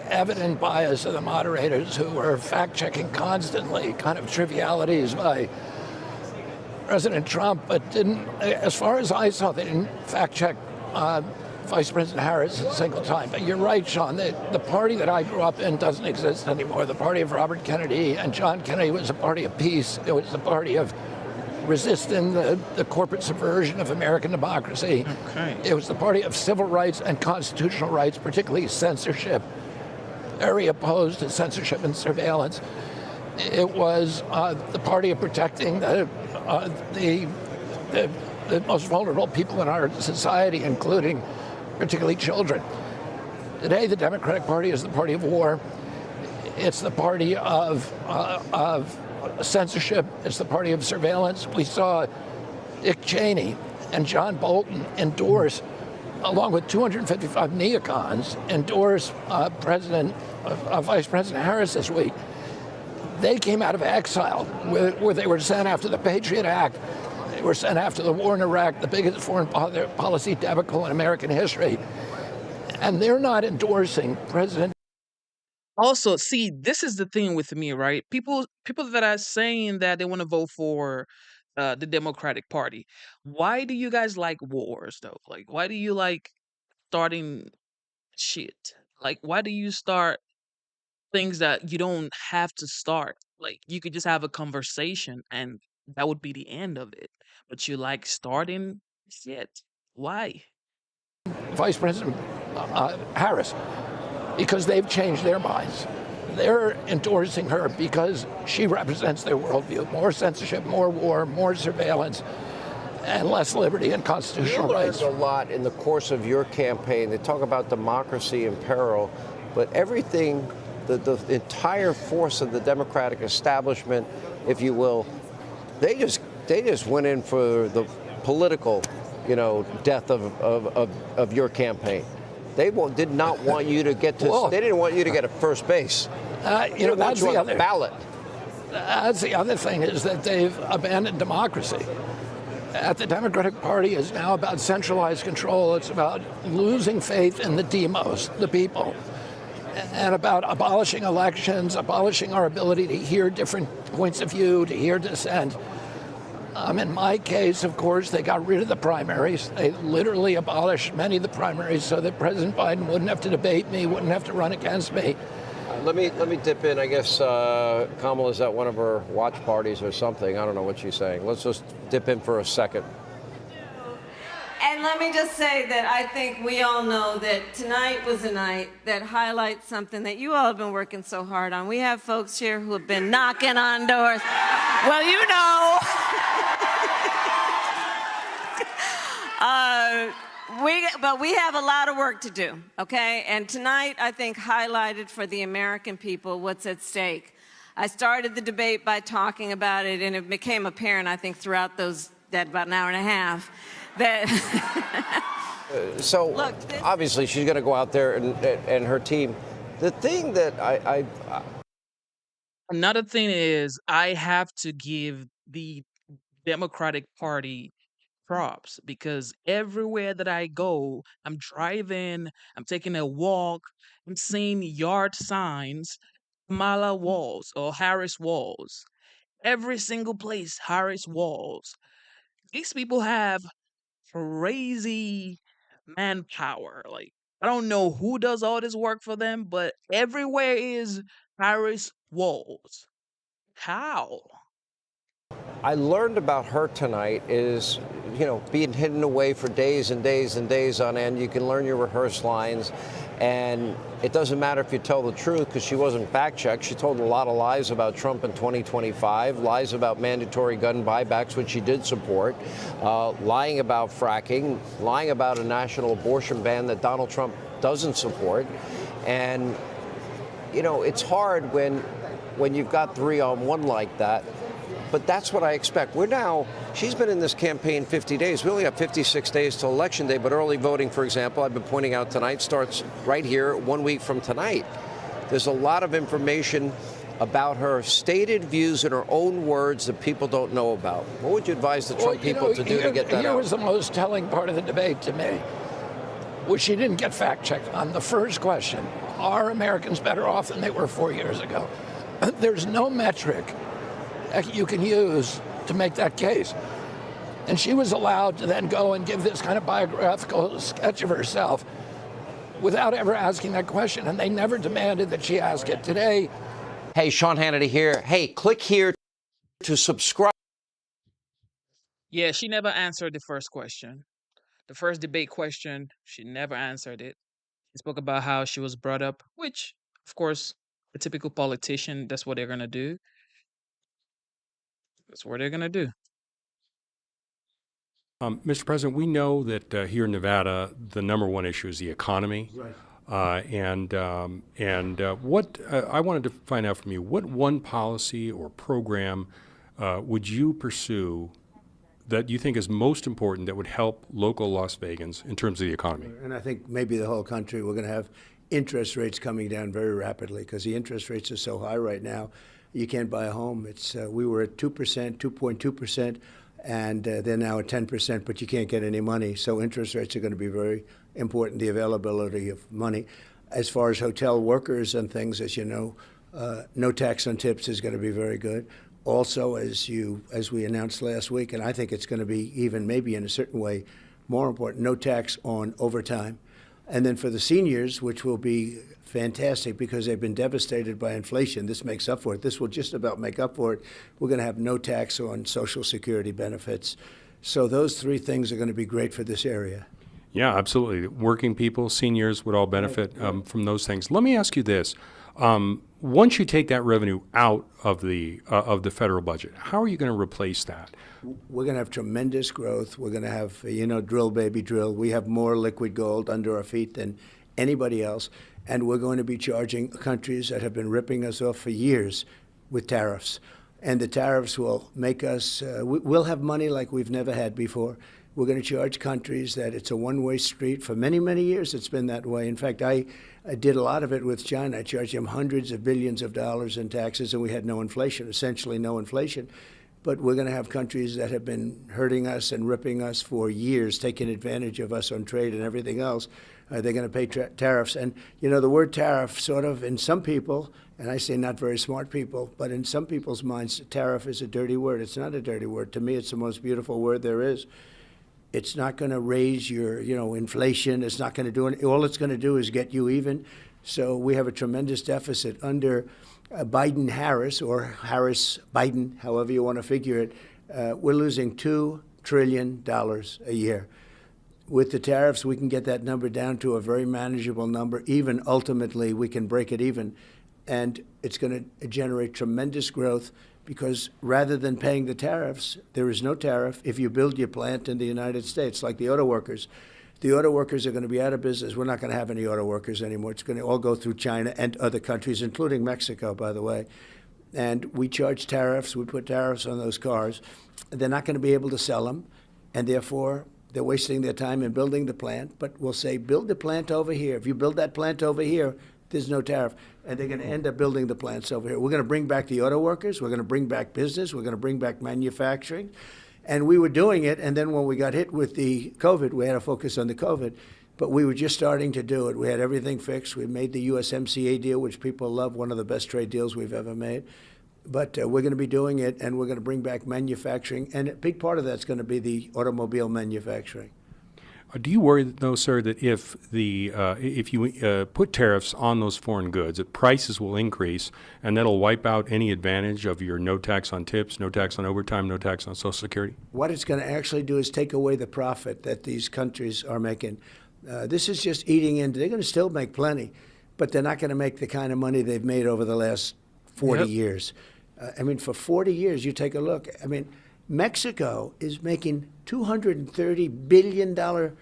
evident bias of the moderators, who were fact-checking constantly, kind of trivialities by President Trump, but didn't, as far as I saw, they didn't fact-check Vice President Harris a single time. But you're right, Sean, the party that I grew up in doesn't exist anymore. The party of Robert Kennedy and John Kennedy was a party of peace. It was the party of resisting the corporate subversion of American democracy. Okay. It was the party of civil rights and constitutional rights, particularly censorship, very opposed to censorship and surveillance. It was the party of protecting the most vulnerable people in our society, including particularly children. Today, the Democratic Party is the party of war. It's the party of censorship. It's the party of surveillance. We saw Dick Cheney and John Bolton endorse, along with 255 neocons, endorse Vice President Harris this week. They came out of exile, where they were sent after the Patriot Act. They were sent after the war in Iraq, the biggest foreign policy debacle in American history. And they're not endorsing President. Also, see, this is the thing with me, right? People that are saying that they want to vote for the Democratic Party. Why do you guys like wars though? Like, why do you like starting shit? Like, why do you start things that you don't have to start? Like, you could just have a conversation and that would be the end of it. But you like starting shit. Why? Vice President Harris, because they've changed their minds. They're endorsing her because she represents their worldview. More censorship, more war, more surveillance, and less liberty and constitutional You learned rights. a lot in the course of your campaign. They talk about democracy in peril, but everything, the entire force of the Democratic establishment, if you will, they just went in for the political, death of your campaign. They did not want you to get to. They didn't want you to get at first base. That's the other ballot. That's the other thing, is that they've abandoned democracy. The Democratic Party is now about centralized control. It's about losing faith in the demos, the people, and about abolishing elections, abolishing our ability to hear different points of view, to hear dissent. In my case, of course, they got rid of the primaries. They literally abolished many of the primaries so that President Biden wouldn't have to debate me, wouldn't have to run against me. Let me dip in. I guess Kamala's at one of her watch parties or something. I don't know what she's saying. Let's just dip in for a second. And let me just say that I think we all know that tonight was a night that highlights something that you all have been working so hard on. We have folks here who have been knocking on doors. Well, you know. But we have a lot of work to do, okay? And tonight, I think, highlighted for the American people what's at stake. I started the debate by talking about it, and it became apparent, I think, throughout that about an hour and a half, that... Look, obviously, she's going to go out there and her team. The thing that Another thing is, I have to give the Democratic Party props because everywhere that I go, I'm driving, I'm taking a walk, I'm seeing yard signs, Kamala Walz or Harris Walz. Every single place, Harris Walz. These people have crazy manpower. Like, I don't know who does all this work for them, but everywhere is Harris Walz. How? I learned about her tonight is, being hidden away for days and days and days on end. You can learn your rehearsed lines, and it doesn't matter if you tell the truth because she wasn't fact-checked. She told a lot of lies about Trump in 2025, lies about mandatory gun buybacks, which she did support, lying about fracking, lying about a national abortion ban that Donald Trump doesn't support. And, it's hard when you've got 3-on-1 like that. But that's what I expect. She's been in this campaign 50 days. We only have 56 days till Election Day, but early voting, for example, I've been pointing out tonight, starts right here 1 week from tonight. There's a lot of information about her stated views in her own words that people don't know about. What would you advise the Trump people to do to get that out? Here was the most telling part of the debate to me, which she didn't get fact-checked on. The first question, are Americans better off than they were 4 years ago? There's no metric you can use to make that case. And she was allowed to then go and give this kind of biographical sketch of herself without ever asking that question, and they never demanded that she ask it. Today... Hey, Sean Hannity here. Hey, click here to subscribe. Yeah, she never answered the first question. The first debate question, she never answered it. She spoke about how she was brought up, which, of course, a typical politician, that's what they're going to do. That's what they're going to do. Mr. President, we know that here in Nevada, the number one issue is the economy. Right. What I wanted to find out from you, what one policy or program would you pursue that you think is most important that would help local Las Vegans in terms of the economy? And I think maybe the whole country, we're going to have interest rates coming down very rapidly because the interest rates are so high right now. You can't buy a home. We were at 2%, 2.2%, and they're now at 10%, but you can't get any money. So interest rates are going to be very important, the availability of money. As far as hotel workers and things, as you know, no tax on tips is going to be very good. Also, as we announced last week, and I think it's going to be even maybe in a certain way more important, no tax on overtime. And then for the seniors, which will be fantastic because they've been devastated by inflation, this makes up for it. This will just about make up for it. We're going to have no tax on Social Security benefits. So those three things are going to be great for this area. Yeah, absolutely. Working people, seniors would all benefit from those things. Let me ask you this. Once you take that revenue out of the federal budget, how are you going to replace that? We're going to have tremendous growth. We're going to have, drill, baby, drill. We have more liquid gold under our feet than anybody else. And we're going to be charging countries that have been ripping us off for years with tariffs. And the tariffs will make us, we'll have money like we've never had before. We're going to charge countries that it's a one-way street. For many, many years, it's been that way. In fact, I did a lot of it with China. I charged them hundreds of billions of dollars in taxes, and we had no inflation, essentially no inflation. But we're going to have countries that have been hurting us and ripping us for years, taking advantage of us on trade and everything else. They're going to pay tariffs. And, the word tariff sort of, in some people, and I say not very smart people, but in some people's minds, tariff is a dirty word. It's not a dirty word. To me, it's the most beautiful word there is. It's not going to raise your, inflation. It's not going to do it. All it's going to do is get you even. So we have a tremendous deficit under Biden-Harris, or Harris-Biden, however you want to figure it. We're losing $2 trillion a year. With the tariffs, we can get that number down to a very manageable number. Even ultimately, we can break it even. And it's going to generate tremendous growth because rather than paying the tariffs, there is no tariff if you build your plant in the United States, like the auto workers. The auto workers are going to be out of business. We're not going to have any auto workers anymore. It's going to all go through China and other countries, including Mexico, by the way. And we charge tariffs. We put tariffs on those cars. They're not going to be able to sell them, and therefore they're wasting their time in building the plant. But we'll say, build the plant over here. If you build that plant over here, there's no tariff. And they're going to end up building the plants over here. We're going to bring back the auto workers. We're going to bring back business. We're going to bring back manufacturing. And we were doing it, and then when we got hit with the COVID, we had to focus on the COVID, but we were just starting to do it. We had everything fixed. We made the USMCA deal, which people love, one of the best trade deals we've ever made. But we're going to be doing it, and we're going to bring back manufacturing, and a big part of that's going to be the automobile manufacturing. Do you worry, though, sir, that if you put tariffs on those foreign goods, that prices will increase, and that'll wipe out any advantage of your no tax on tips, no tax on overtime, no tax on Social Security? What it's going to actually do is take away the profit that these countries are making. This is just eating into. They're going to still make plenty, but they're not going to make the kind of money they've made over the last 40 years. For 40 years, you take a look. Mexico is making $230 billion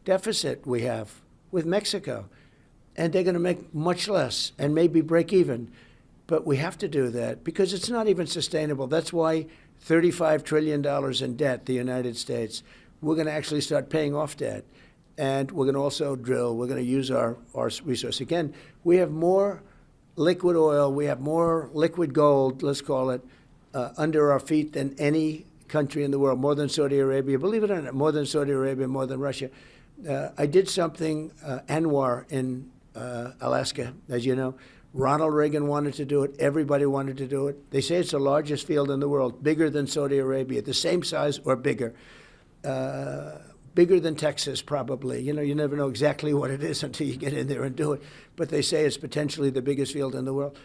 deficit we have with Mexico. And they're going to make much less and maybe break even. But we have to do that because it's not even sustainable. That's why $35 trillion in debt, the United States. We're going to actually start paying off debt. And we're going to also drill. We're going to use our resource. Again, we have more liquid oil. We have more liquid gold, let's call it, under our feet than any country in the world, more than Saudi Arabia. Believe it or not, more than Saudi Arabia, more than Russia. I did something, Anwar in Alaska, as you know. Ronald Reagan wanted to do it. Everybody wanted to do it. They say it's the largest field in the world, bigger than Saudi Arabia, the same size or bigger. Bigger than Texas, probably. You never know exactly what it is until you get in there and do it. But they say it's potentially the biggest field in the world.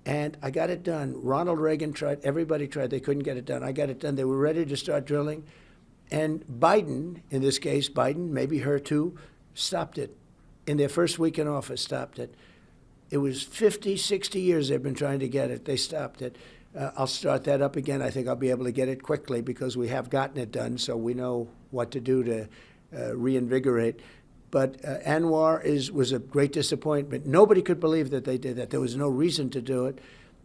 And I got it done. Ronald Reagan tried. Everybody tried. They couldn't get it done. I got it done. They were ready to start drilling. And Biden, in this case, Biden, maybe her too, stopped it. In their first week in office, stopped it. It was 50, 60 years they've been trying to get it. They stopped it. I'll start that up again. I think I'll be able to get it quickly because we have gotten it done, so we know what to do to reinvigorate. But Anwar was a great disappointment. Nobody could believe that they did that. There was no reason to do it.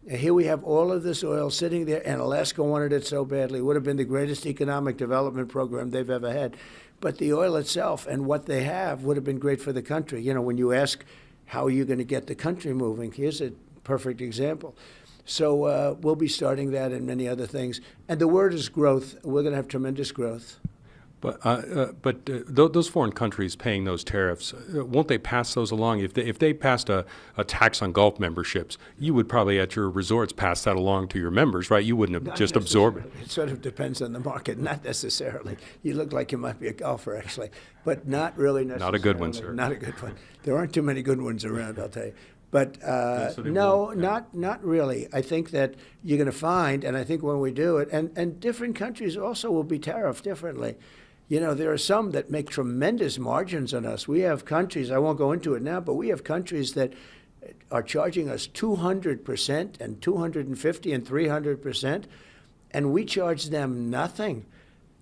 Here we have all of this oil sitting there, and Alaska wanted it so badly. It would have been the greatest economic development program they've ever had. But the oil itself and what they have would have been great for the country. When you ask, how are you going to get the country moving? Here's a perfect example. So we'll be starting that and many other things. And the word is growth. We're going to have tremendous growth. Those foreign countries paying those tariffs, won't they pass those along? If they passed a tax on golf memberships, you would probably at your resorts pass that along to your members, right? You wouldn't have just absorbed it. It sort of depends on the market, not necessarily. You look like you might be a golfer, actually, but not really necessarily. Not a good one, sir. Not a good one. There aren't too many good ones around, I'll tell you. But So they no, won't, yeah. not really. I think that you're going to find, and I think when we do it, and different countries also will be tariffed differently. You know, there are some that make tremendous margins on us. We have countries, I won't go into it now, but we have countries that are charging us 200% and 250 and 300%, and we charge them nothing.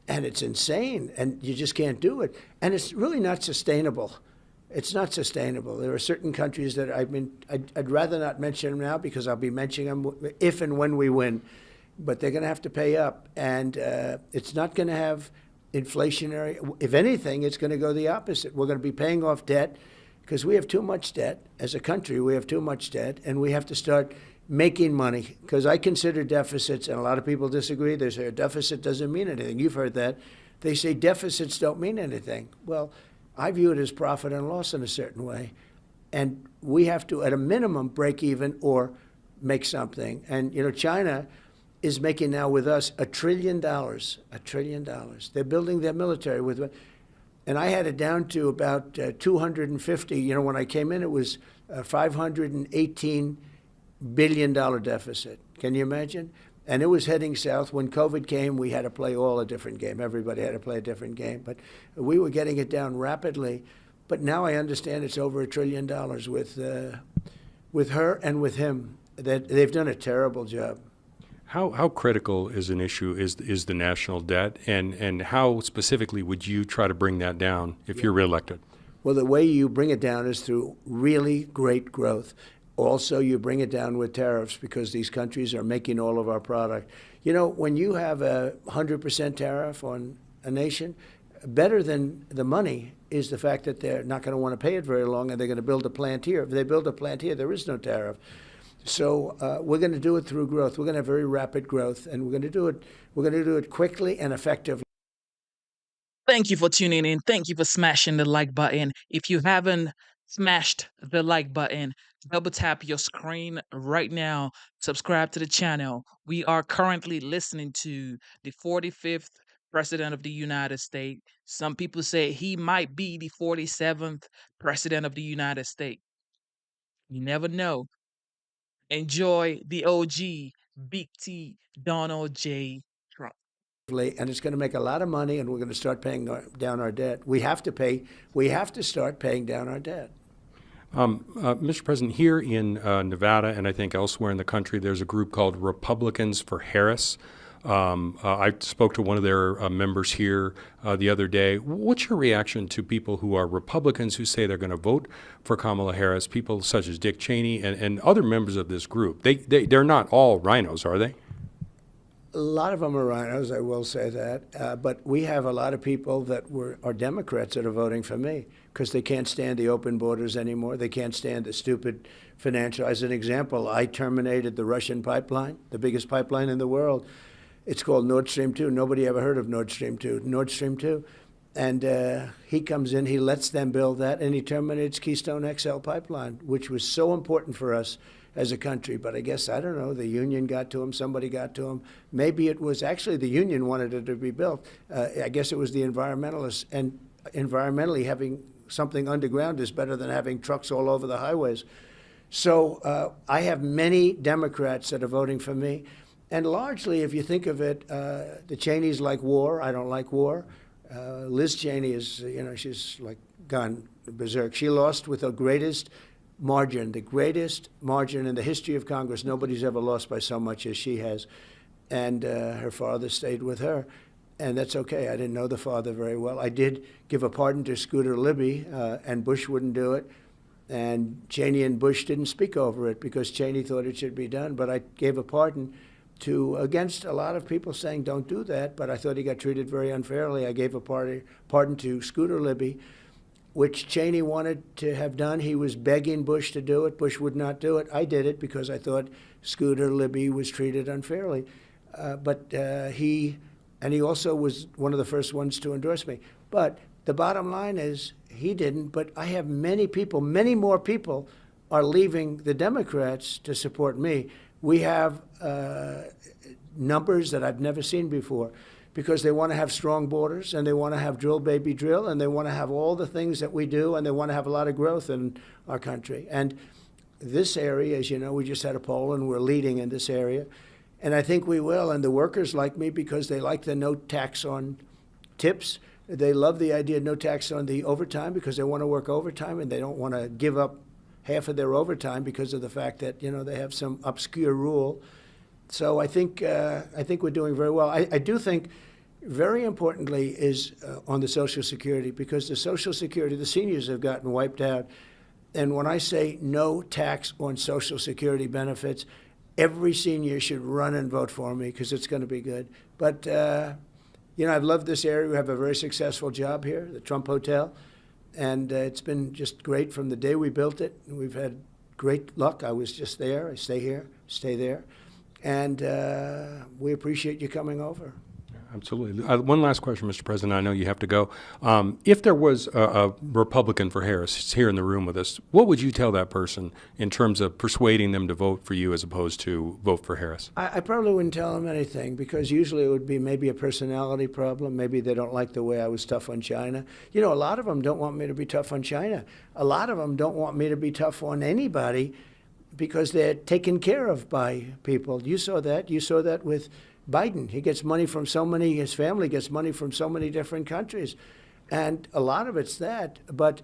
And it's insane, and you just can't do it. And it's really not sustainable. It's not sustainable. There are certain countries that I'd rather not mention them now because I'll be mentioning them if and when we win. But they're going to have to pay up, and it's not going to have inflationary. If anything, it's going to go the opposite. We're going to be paying off debt because we have too much debt. As a country, we have too much debt, and we have to start making money. Because I consider deficits, and a lot of people disagree. They say a deficit doesn't mean anything. You've heard that. They say deficits don't mean anything. Well, I view it as profit and loss in a certain way. And we have to, at a minimum, break even or make something. And, you know, China is making now with us $1 trillion. $1 trillion. They're building their military with, and I had it down to about 250. You know, when I came in, it was a $518 billion deficit. Can you imagine? And it was heading south. When COVID came, we had to play all a different game. Everybody had to play a different game. But we were getting it down rapidly. But now I understand it's over $1 trillion with her and with him. That they've done a terrible job. How critical is an issue is the national debt, and how specifically would you try to bring that down if you're reelected? Well, the way you bring it down is through really great growth. Also, you bring it down with tariffs because these countries are making all of our product. You know, when you have a 100% tariff on a nation, better than the money is the fact that they're not going to want to pay it very long, and they're going to build a plant here. If they build a plant here, there is no tariff. So we're going to do it through growth. We're going to have very rapid growth, and we're going to do it. We're going to do it quickly and effectively. Thank you for tuning in. Thank you for smashing the like button. If you haven't smashed the like button, double tap your screen right now. Subscribe to the channel. We are currently listening to the 45th President of the United States. Some people say he might be the 47th President of the United States. You never know. Enjoy the OG, Big T, Donald J. Trump. And it's going to make a lot of money, and we're going to start paying down our debt. We have to start paying down our debt. Mr. President, here in Nevada and I think elsewhere in the country, there's a group called Republicans for Harris. I spoke to one of their members here the other day. What's your reaction to people who are Republicans who say they're going to vote for Kamala Harris, people such as Dick Cheney and other members of this group? They're not all rhinos, are they? A lot of them are rhinos, I will say that. But we have a lot of people that are Democrats that are voting for me because they can't stand the open borders anymore. They can't stand the stupid financial. As an example, I terminated the Russian pipeline, the biggest pipeline in the world. It's called Nord Stream 2. Nobody ever heard of Nord Stream 2. Nord Stream 2. And he comes in, he lets them build that, and he terminates Keystone XL pipeline, which was so important for us as a country. But I guess, I don't know, the union got to him, somebody got to him. Maybe it was actually the union wanted it to be built. I guess it was the environmentalists. And environmentally, having something underground is better than having trucks all over the highways. So I have many Democrats that are voting for me. And largely, if you think of it, the Cheneys like war. I don't like war. Liz Cheney is, you know, she's like gone berserk. She lost with the greatest margin in the history of Congress. Nobody's ever lost by so much as she has. And her father stayed with her. And that's okay. I didn't know the father very well. I did give a pardon to Scooter Libby, and Bush wouldn't do it. And Cheney and Bush didn't speak over it because Cheney thought it should be done. But I gave a pardon against a lot of people saying don't do that, but I thought he got treated very unfairly. I gave a pardon to Scooter Libby, which Cheney wanted to have done. He was begging Bush to do it. Bush would not do it. I did it because I thought Scooter Libby was treated unfairly. But he And he also was one of the first ones to endorse me. But the bottom line is he didn't, but I have many people, many more people are leaving the Democrats to support me. We have numbers that I've never seen before because they want to have strong borders and they want to have drill, baby, drill, and they want to have all the things that we do, and they want to have a lot of growth in our country. And this area, as you know, we just had a poll and we're leading in this area. And I think we will. And the workers like me because they like the no tax on tips. They love the idea of no tax on the overtime because they want to work overtime and they don't want to give up half of their overtime because of the fact that, you know, they have some obscure rule. So I think we're doing very well. I do think very importantly is on the Social Security, because the Social Security, the seniors have gotten wiped out. And when I say no tax on Social Security benefits, every senior should run and vote for me because it's going to be good. But, you know, I've loved this area. We have a very successful job here, the Trump Hotel. And it's been just great from the day we built it. We've had great luck. I was just there. I stay here, stay there. And we appreciate you coming over. Absolutely. One last question, Mr. President. I know you have to go. If there was a Republican for Harris here in the room with us, what would you tell that person in terms of persuading them to vote for you as opposed to vote for Harris? I probably wouldn't tell them anything because usually it would be maybe a personality problem. Maybe they don't like the way I was tough on China. You know, a lot of them don't want me to be tough on China. A lot of them don't want me to be tough on anybody because they're taken care of by people. You saw that. You saw that with Biden. He gets money from so many, his family gets money from so many different countries. And a lot of it's that. But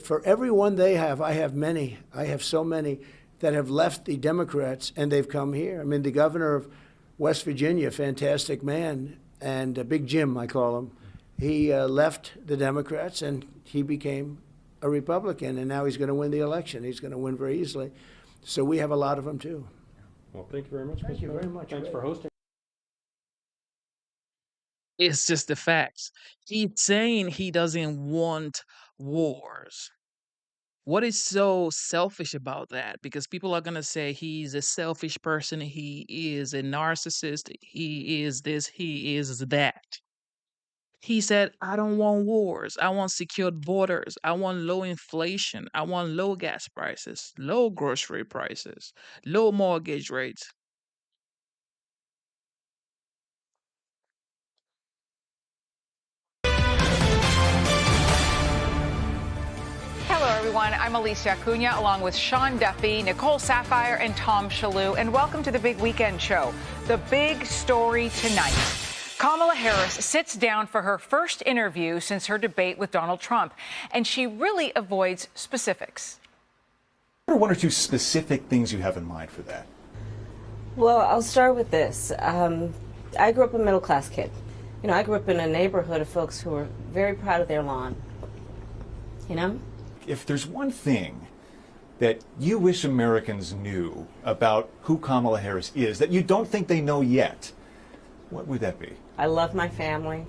for everyone they have, I have many. I have so many that have left the Democrats and they've come here. I mean, the governor of West Virginia, fantastic man, and Big Jim, I call him, he left the Democrats and he became a Republican, and now he's going to win the election. He's going to win very easily. So we have a lot of them, too. Well, thank you very much. Thank you very much. Thanks for hosting. It's just the facts. He's saying he doesn't want wars. What is so selfish about that? Because people are going to say he's a selfish person, he is a narcissist, he is this, he is that. He said, I don't want wars. I want secured borders. I want low inflation. I want low gas prices, low grocery prices, low mortgage rates. Hello, everyone. I'm Alicia Acuna, along with Sean Duffy, Nicole Sapphire, and Tom Shalhoub. And welcome to the Big Weekend Show. The big story tonight. Kamala Harris sits down for her first interview since her debate with Donald Trump, and she really avoids specifics. What are one or two specific things you have in mind for that? Well, I'll start with this. I grew up a middle-class kid. You know, I grew up in a neighborhood of folks who were very proud of their lawn. You know? If there's one thing that you wish Americans knew about who Kamala Harris is that you don't think they know yet, what would that be? I love my family.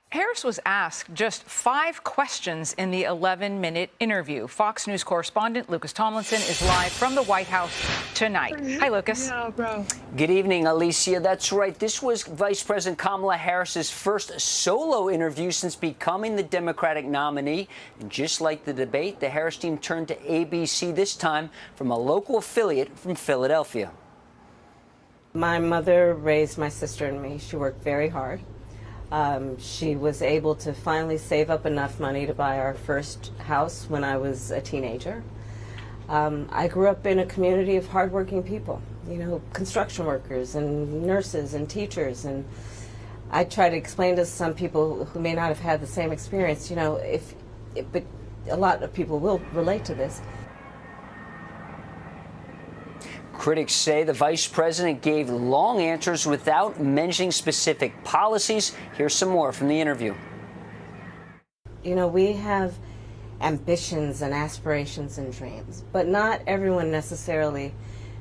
Harris was asked just 5 questions in the 11-minute interview. Fox News correspondent Lucas Tomlinson is live from the White House tonight. Hi, Lucas. Yeah, bro. Good evening, Alicia. That's right. This was Vice President Kamala Harris's first solo interview since becoming the Democratic nominee. And just like the debate, the Harris team turned to ABC, this time from a local affiliate from Philadelphia. My mother raised my sister and me. She worked very hard. She was able to finally save up enough money to buy our first house when I was a teenager. I grew up in a community of hardworking people, you know, construction workers and nurses and teachers. And I try to explain to some people who may not have had the same experience, you know, but a lot of people will relate to this. Critics say the vice president gave long answers without mentioning specific policies. Here's some more from the interview. You know, we have ambitions and aspirations and dreams, but not everyone necessarily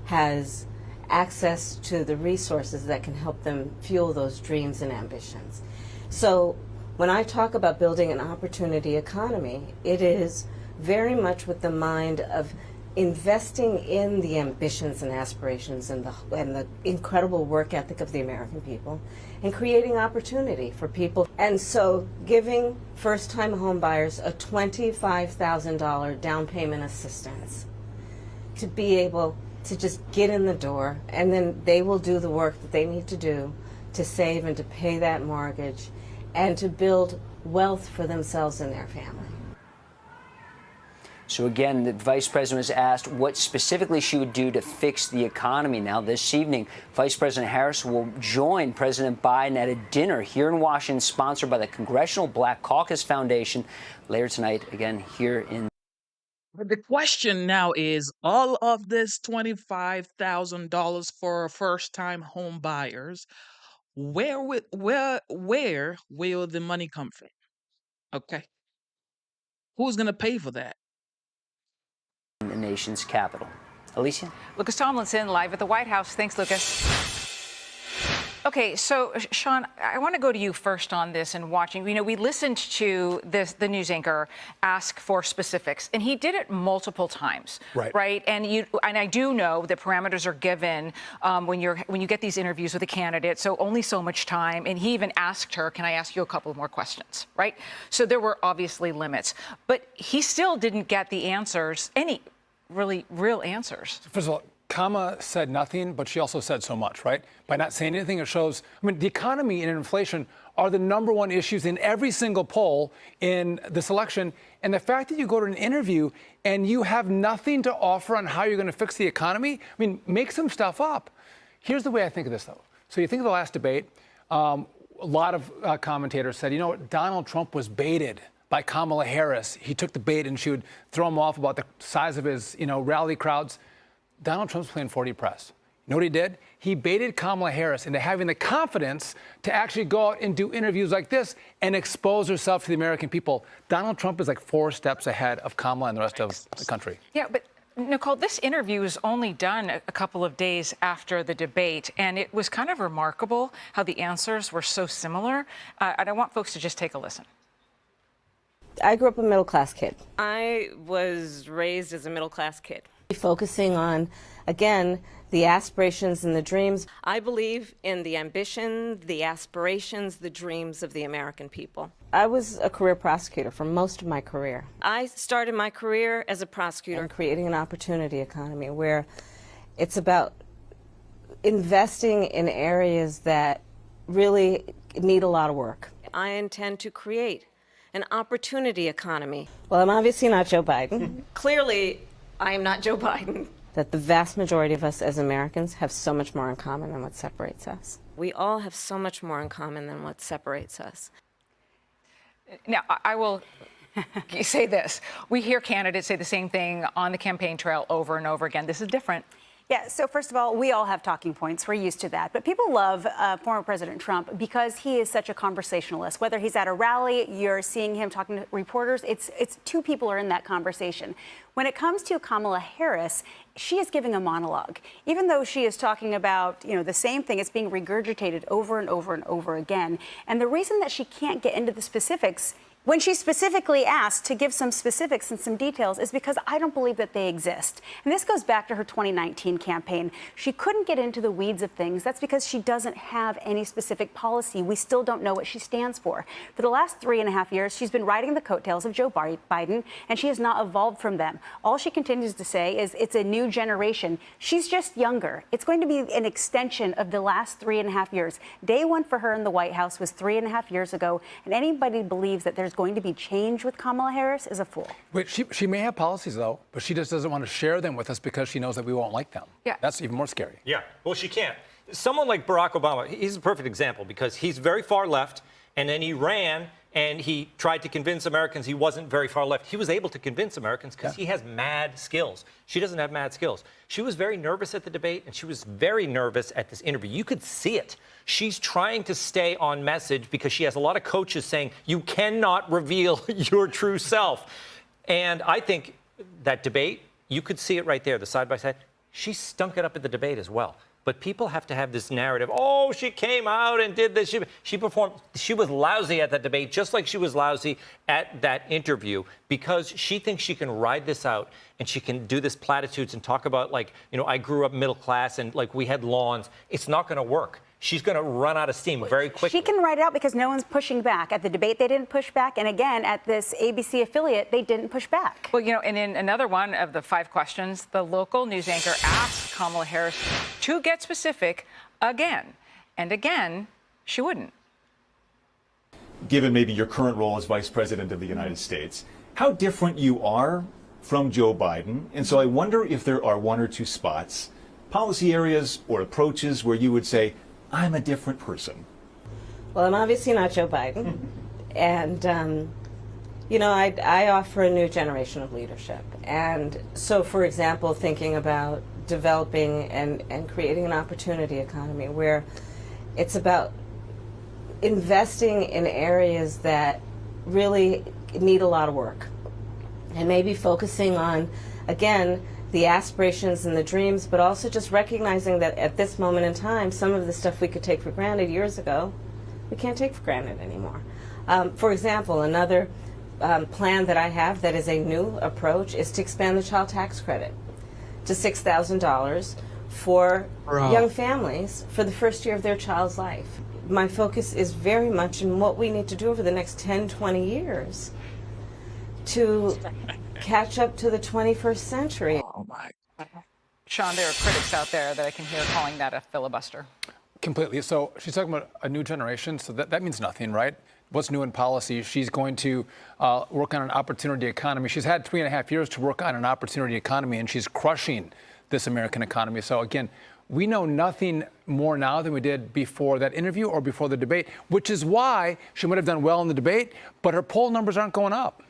has access to the resources that can help them fuel those dreams and ambitions. So when I talk about building an opportunity economy, it is very much with the mind of investing in the ambitions and aspirations and the incredible work ethic of the American people, and creating opportunity for people. And so giving first-time home buyers a $25,000 down payment assistance to be able to just get in the door, and then they will do the work that they need to do to save and to pay that mortgage and to build wealth for themselves and their family. So again, the Vice President was asked what specifically she would do to fix the economy. Now, this evening, Vice President Harris will join President Biden at a dinner here in Washington, sponsored by the Congressional Black Caucus Foundation. Later tonight, again, here in. But the question now is, all of this $25,000 for first-time home buyers, where will the money come from? Okay. Who's going to pay for that? The nation's capital. Alicia? Lucas Tomlinson, live at the White House. Thanks, Lucas. Okay, so Sean, I want to go to you first on this and watching. You know, we listened to the news anchor ask for specifics, and he did it multiple times, right? And I do know that parameters are given when you get these interviews with a candidate, so only so much time. And he even asked her, "Can I ask you a couple more questions?" Right? So there were obviously limits, but he still didn't get the answers, any really real answers. First of all, Kama said nothing, but she also said so much, right? By not saying anything, it shows, I mean, the economy and inflation are the number one issues in every single poll in this election. And the fact that you go to an interview and you have nothing to offer on how you're going to fix the economy, I mean, make some stuff up. Here's the way I think of this, though. So you think of the last debate, a lot of commentators said, you know what, Donald Trump was baited by Kamala Harris. He took the bait and she would throw him off about the size of his, rally crowds. Donald Trump's playing 40 press. You know what he did? He baited Kamala Harris into having the confidence to actually go out and do interviews like this and expose herself to the American people. Donald Trump is like 4 steps ahead of Kamala and the rest of the country. Yeah, but Nicole, this interview was only done a couple of days after the debate, and it was kind of remarkable how the answers were so similar. And I want folks to just take a listen. I grew up a middle-class kid. I was raised as a middle-class kid. Focusing on, again, the aspirations and the dreams. I believe in the ambition, the aspirations, the dreams of the American people. I was a career prosecutor for most of my career. I started my career as a prosecutor. And creating an opportunity economy where it's about investing in areas that really need a lot of work. I intend to create an opportunity economy. Well, I'm obviously not Joe Biden. Clearly, I am not Joe Biden. That the vast majority of us as Americans have so much more in common than what separates us. We all have so much more in common than what separates us. Now, I will say this. We hear candidates say the same thing on the campaign trail over and over again. This is different. Yeah, so first of all, we all have talking points. We're used to that. But people love former President Trump because he is such a conversationalist. Whether he's at a rally, you're seeing him talking to reporters, it's 2 people are in that conversation. When it comes to Kamala Harris, she is giving a monologue. Even though she is talking about, the same thing, it's being regurgitated over and over and over again. And the reason that she can't get into the specifics when she's specifically asked to give some specifics and some details is because I don't believe that they exist. And this goes back to her 2019 campaign. She couldn't get into the weeds of things. That's because she doesn't have any specific policy. We still don't know what she stands for. For the last 3.5 years, she's been riding the coattails of Joe Biden, and she has not evolved from them. All she continues to say is it's a new generation. She's just younger. It's going to be an extension of the last 3.5 years. Day one for her in the White House was 3.5 years ago, and anybody who believes that there's going to be change with Kamala Harris is a fool. But she may have policies, though, but she just doesn't want to share them with us because she knows that we won't like them. Yeah. That's even more scary. Yeah, well, she can't. Someone like Barack Obama, he's a perfect example because he's very far left, and then he ran and he tried to convince Americans he wasn't very far left. He was able to convince Americans because he has mad skills. She doesn't have mad skills. She was very nervous at the debate, and she was very nervous at this interview. You could see it. She's trying to stay on message because she has a lot of coaches saying, you cannot reveal your true self. And I think that debate, you could see it right there, the side-by-side. She stunk it up at the debate as well. But people have to have this narrative. Oh, she came out and did this. She performed. She was lousy at that debate, just like she was lousy at that interview, because she thinks she can ride this out and she can do this platitudes and talk about, like, you know, I grew up middle class and like we had lawns. It's not going to work. She's going to run out of steam very quickly. She can ride it out because no one's pushing back. At the debate, they didn't push back. And again, at this ABC affiliate, they didn't push back. Well, you know, and in another one of the 5 questions, the local news anchor asked Kamala Harris to get specific again. And again, she wouldn't. Given maybe your current role as Vice President of the United States, how different you are from Joe Biden. And so I wonder if there are 1 or 2 spots, policy areas or approaches where you would say, I'm a different person. Well, I'm obviously not Joe Biden. And, you know, I offer a new generation of leadership. And so, for example, thinking about developing and creating an opportunity economy where it's about investing in areas that really need a lot of work. And maybe focusing on, again, the aspirations and the dreams, but also just recognizing that at this moment in time, some of the stuff we could take for granted years ago, we can't take for granted anymore. For example, another plan that I have that is a new approach is to expand the child tax credit to $6,000 for young families for the first year of their child's life. My focus is very much in what we need to do over the next 10, 20 years to catch up to the 21st century. Oh, my God. Sean, there are critics out there that I can hear calling that a filibuster. Completely. So she's talking about a new generation, so that means nothing, right? What's new in policy? She's going to work on an opportunity economy. She's had 3.5 years to work on an opportunity economy, and she's crushing this American economy. So again, we know nothing more now than we did before that interview or before the debate, which is why she might have done well in the debate, but her poll numbers aren't going up.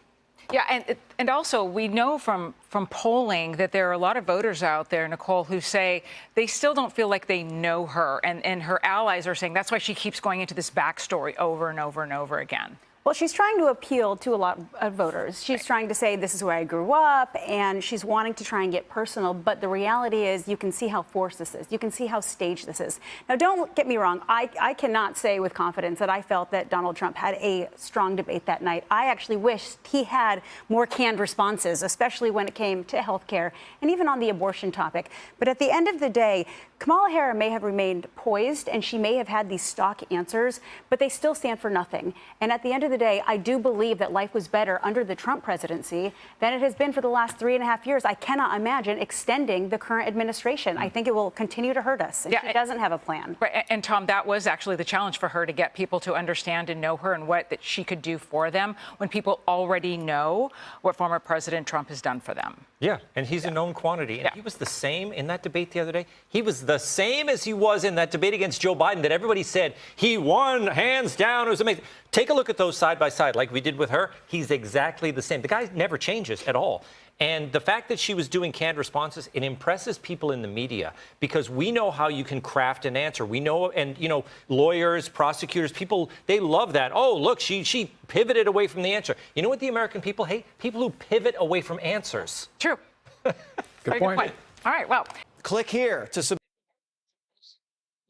Yeah, and also we know from polling that there are a lot of voters out there, Nicole, who say they still don't feel like they know her, and her allies are saying that's why she keeps going into this backstory over and over and over again. Well, she's trying to appeal to a lot of voters. She's trying to say, this is where I grew up, and she's wanting to try and get personal. But the reality is, you can see how forced this is. You can see how staged this is. Now, don't get me wrong. I cannot say with confidence that I felt that Donald Trump had a strong debate that night. I actually wished he had more canned responses, especially when it came to health care and even on the abortion topic. But at the end of the day, Kamala Harris may have remained poised, and she may have had these stock answers, but they still stand for nothing. And at the end of the day, I do believe that life was better under the Trump presidency than it has been for the last 3.5 years. I cannot imagine extending the current administration. I think it will continue to hurt us, and she doesn't have a plan. Right, and Tom, that was actually the challenge for her, to get people to understand and know her and what that she could do for them when people already know what former President Trump has done for them. Yeah, and he's a known quantity. And he was the same in that debate the other day. He was the same as he was in that debate against Joe Biden that everybody said he won hands down. It was amazing. Take a look at those side by side like we did with her. He's exactly the same. The guy never changes at all. And the fact that she was doing canned responses, it impresses people in the media, because we know how you can craft an answer. We know, and, you know, lawyers, prosecutors, people, they love that. Oh, look, she pivoted away from the answer. You know what the American people hate? People who pivot away from answers. True. Good point. All right, well. Click here to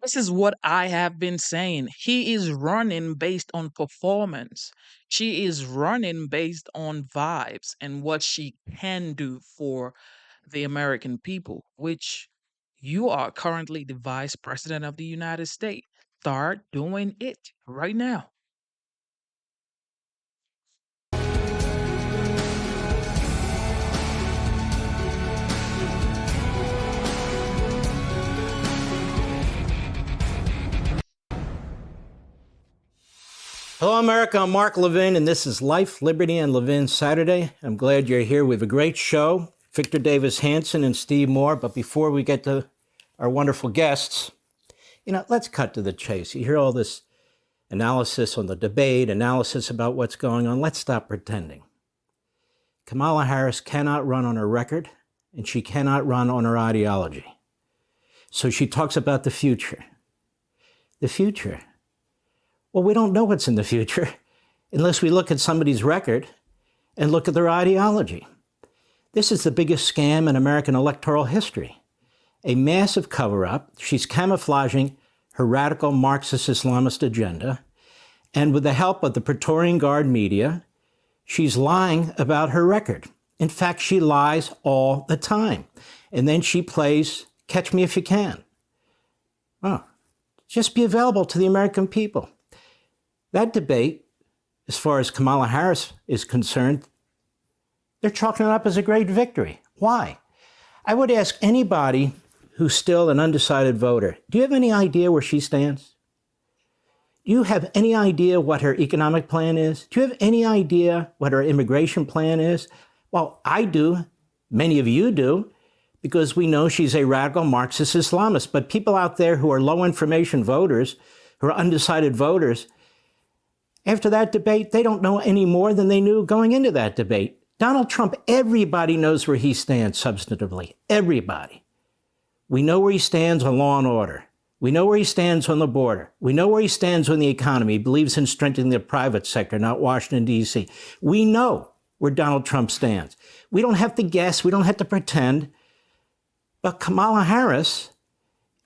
This is what I have been saying. He is running based on performance. She is running based on vibes and what she can do for the American people, which you are currently the Vice President of the United States. Start doing it right now. Hello, America. I'm Mark Levin, and this is Life, Liberty, and Levin Saturday. I'm glad you're here. We have a great show. Victor Davis Hanson and Steve Moore. But before we get to our wonderful guests, let's cut to the chase. You hear all this analysis on the debate, analysis about what's going on. Let's stop pretending. Kamala Harris cannot run on her record, and she cannot run on her ideology. So she talks about the future. The future. Well, we don't know what's in the future unless we look at somebody's record and look at their ideology. This is the biggest scam in American electoral history. a massive cover-up. She's camouflaging her radical Marxist Islamist agenda. And with the help of the Praetorian Guard media, she's lying about her record. In fact, she lies all the time. And then she plays Catch Me If You Can. Oh, just be available to the American people. That debate, as far as Kamala Harris is concerned, they're chalking it up as a great victory. Why? I would ask anybody who's still an undecided voter, do you have any idea where she stands? Do you have any idea what her economic plan is? Do you have any idea what her immigration plan is? Well, I do. Many of you do, because we know she's a radical Marxist Islamist. But people out there who are low information voters, who are undecided voters, after that debate, they don't know any more than they knew going into that debate. Donald Trump, everybody knows where he stands substantively. Everybody. We know where he stands on law and order. We know where he stands on the border. We know where he stands on the economy. He believes in strengthening the private sector, not Washington, D.C. We know where Donald Trump stands. We don't have to guess. We don't have to pretend. But Kamala Harris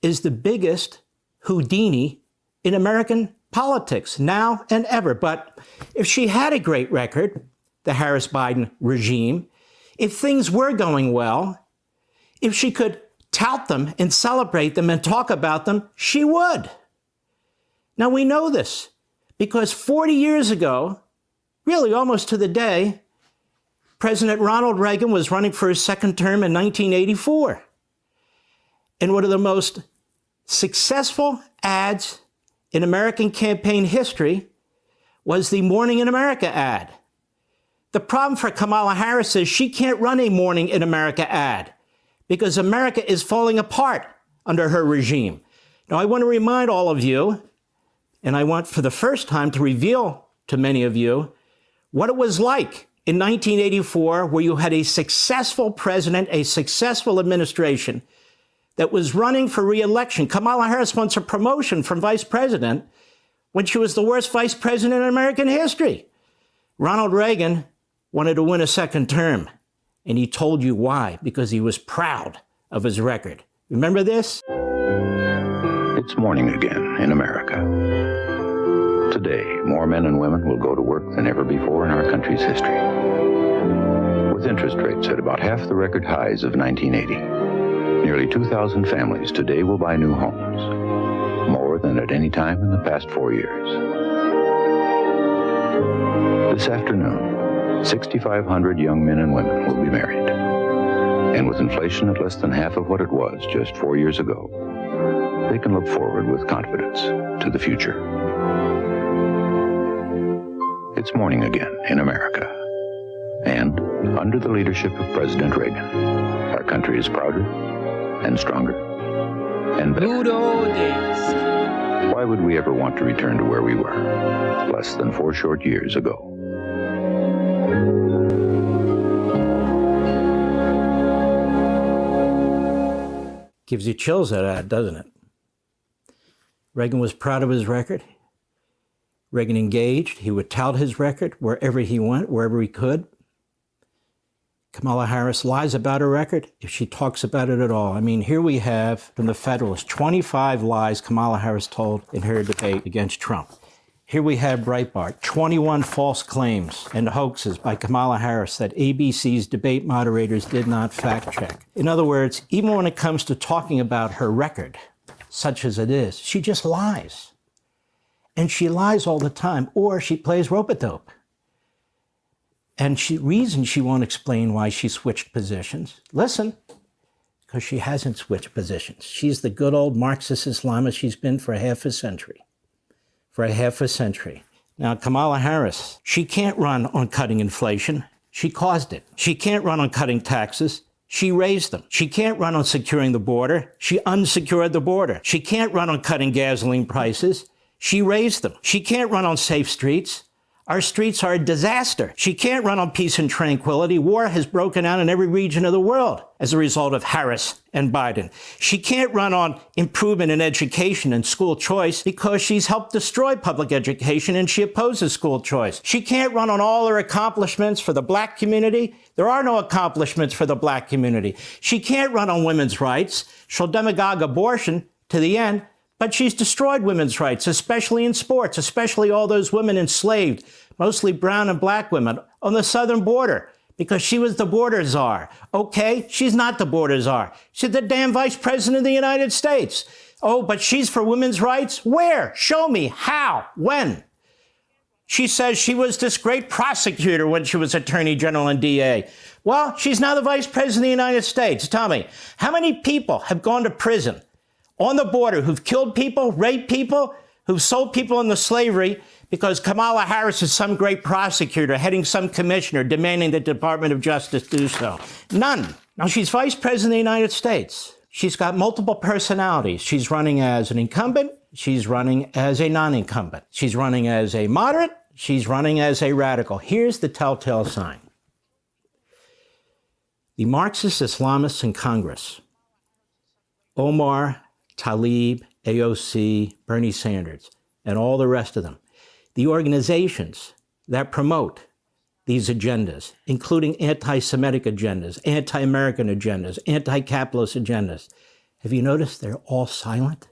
is the biggest Houdini in American politics now and ever. But if she had a great record, the Harris-Biden regime, if things were going well, if she could tout them and celebrate them and talk about them, she would. Now, we know this because 40 years ago, really almost to the day, President Ronald Reagan was running for his second term in 1984. And one of the most successful ads in American campaign history was the Morning in America ad. The problem for Kamala Harris is she can't run a Morning in America ad because America is falling apart under her regime. Now, I want to remind all of you, and I want for the first time to reveal to many of you what it was like in 1984, where you had a successful president, a successful administration that was running for re-election. Kamala Harris wants a promotion from vice president when she was the worst vice president in American history. Ronald Reagan wanted to win a second term, and he told you why, because he was proud of his record. Remember this? It's morning again in America. Today, more men and women will go to work than ever before in our country's history. With interest rates at about half the record highs of 1980, nearly 2,000 families today will buy new homes, more than at any time in the past 4 years. This afternoon, 6,500 young men and women will be married. And with inflation at less than half of what it was just 4 years ago, they can look forward with confidence to the future. It's morning again in America. And under the leadership of President Reagan, our country is prouder and stronger and better. Good old days. Why would we ever want to return to where we were less than 4 short years ago? Gives you chills, that ad, doesn't it? Reagan was proud of his record. Reagan engaged. He would tout his record wherever he went, wherever he could. Kamala Harris lies about her record if she talks about it at all. I mean, here we have from the Federalist 25 lies Kamala Harris told in her debate against Trump. Here we have Breitbart, 21 false claims and hoaxes by Kamala Harris that ABC's debate moderators did not fact check. In other words, even when it comes to talking about her record, such as it is, she just lies. And she lies all the time, or she plays rope-a-dope. And reason she won't explain why she switched positions. Listen, because she hasn't switched positions. She's the good old Marxist Islamist she's been for half a century. Now, Kamala Harris, she can't run on cutting inflation. She caused it. She can't run on cutting taxes. She raised them. She can't run on securing the border. She unsecured the border. She can't run on cutting gasoline prices. She raised them. She can't run on safe streets. Our streets are a disaster. She can't run on peace and tranquility. War has broken out in every region of the world as a result of Harris and Biden. She can't run on improvement in education and school choice because she's helped destroy public education and she opposes school choice. She can't run on all her accomplishments for the black community. There are no accomplishments for the black community. She can't run on women's rights. She'll demagogue abortion to the end. But she's destroyed women's rights, especially in sports, especially all those women enslaved, mostly brown and black women, on the southern border, because she was the border czar. Okay, she's not the border czar. She's the damn vice president of the United States. Oh, but she's for women's rights? Where? Show me. How? When? She says she was this great prosecutor when she was attorney general and DA. Well, she's now the vice president of the United States. Tell me, how many people have gone to prison on the border who've killed people, raped people, who've sold people into slavery because Kamala Harris is some great prosecutor, heading some commissioner, demanding the Department of Justice do so? None. Now, she's vice president of the United States. She's got multiple personalities. She's running as an incumbent. She's running as a non-incumbent. She's running as a moderate. She's running as a radical. Here's the telltale sign. The Marxist Islamists in Congress, Omar, Tlaib, AOC, Bernie Sanders, and all the rest of them, the organizations that promote these agendas, including anti-Semitic agendas, anti-American agendas, anti-capitalist agendas, have you noticed they're all silent?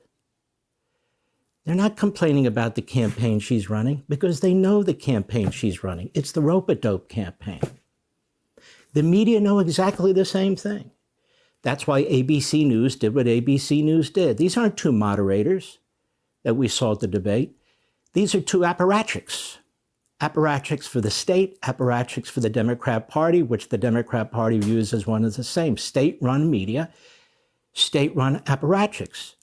They're not complaining about the campaign she's running because they know the campaign she's running. It's the rope-a-dope campaign. The media know exactly the same thing. That's why ABC News did what ABC News did. These aren't two moderators that we saw at the debate. These are two apparatchiks. Apparatchiks for the state, apparatchiks for the Democrat Party, which the Democrat Party views as one and the same. State-run media, state-run apparatchiks.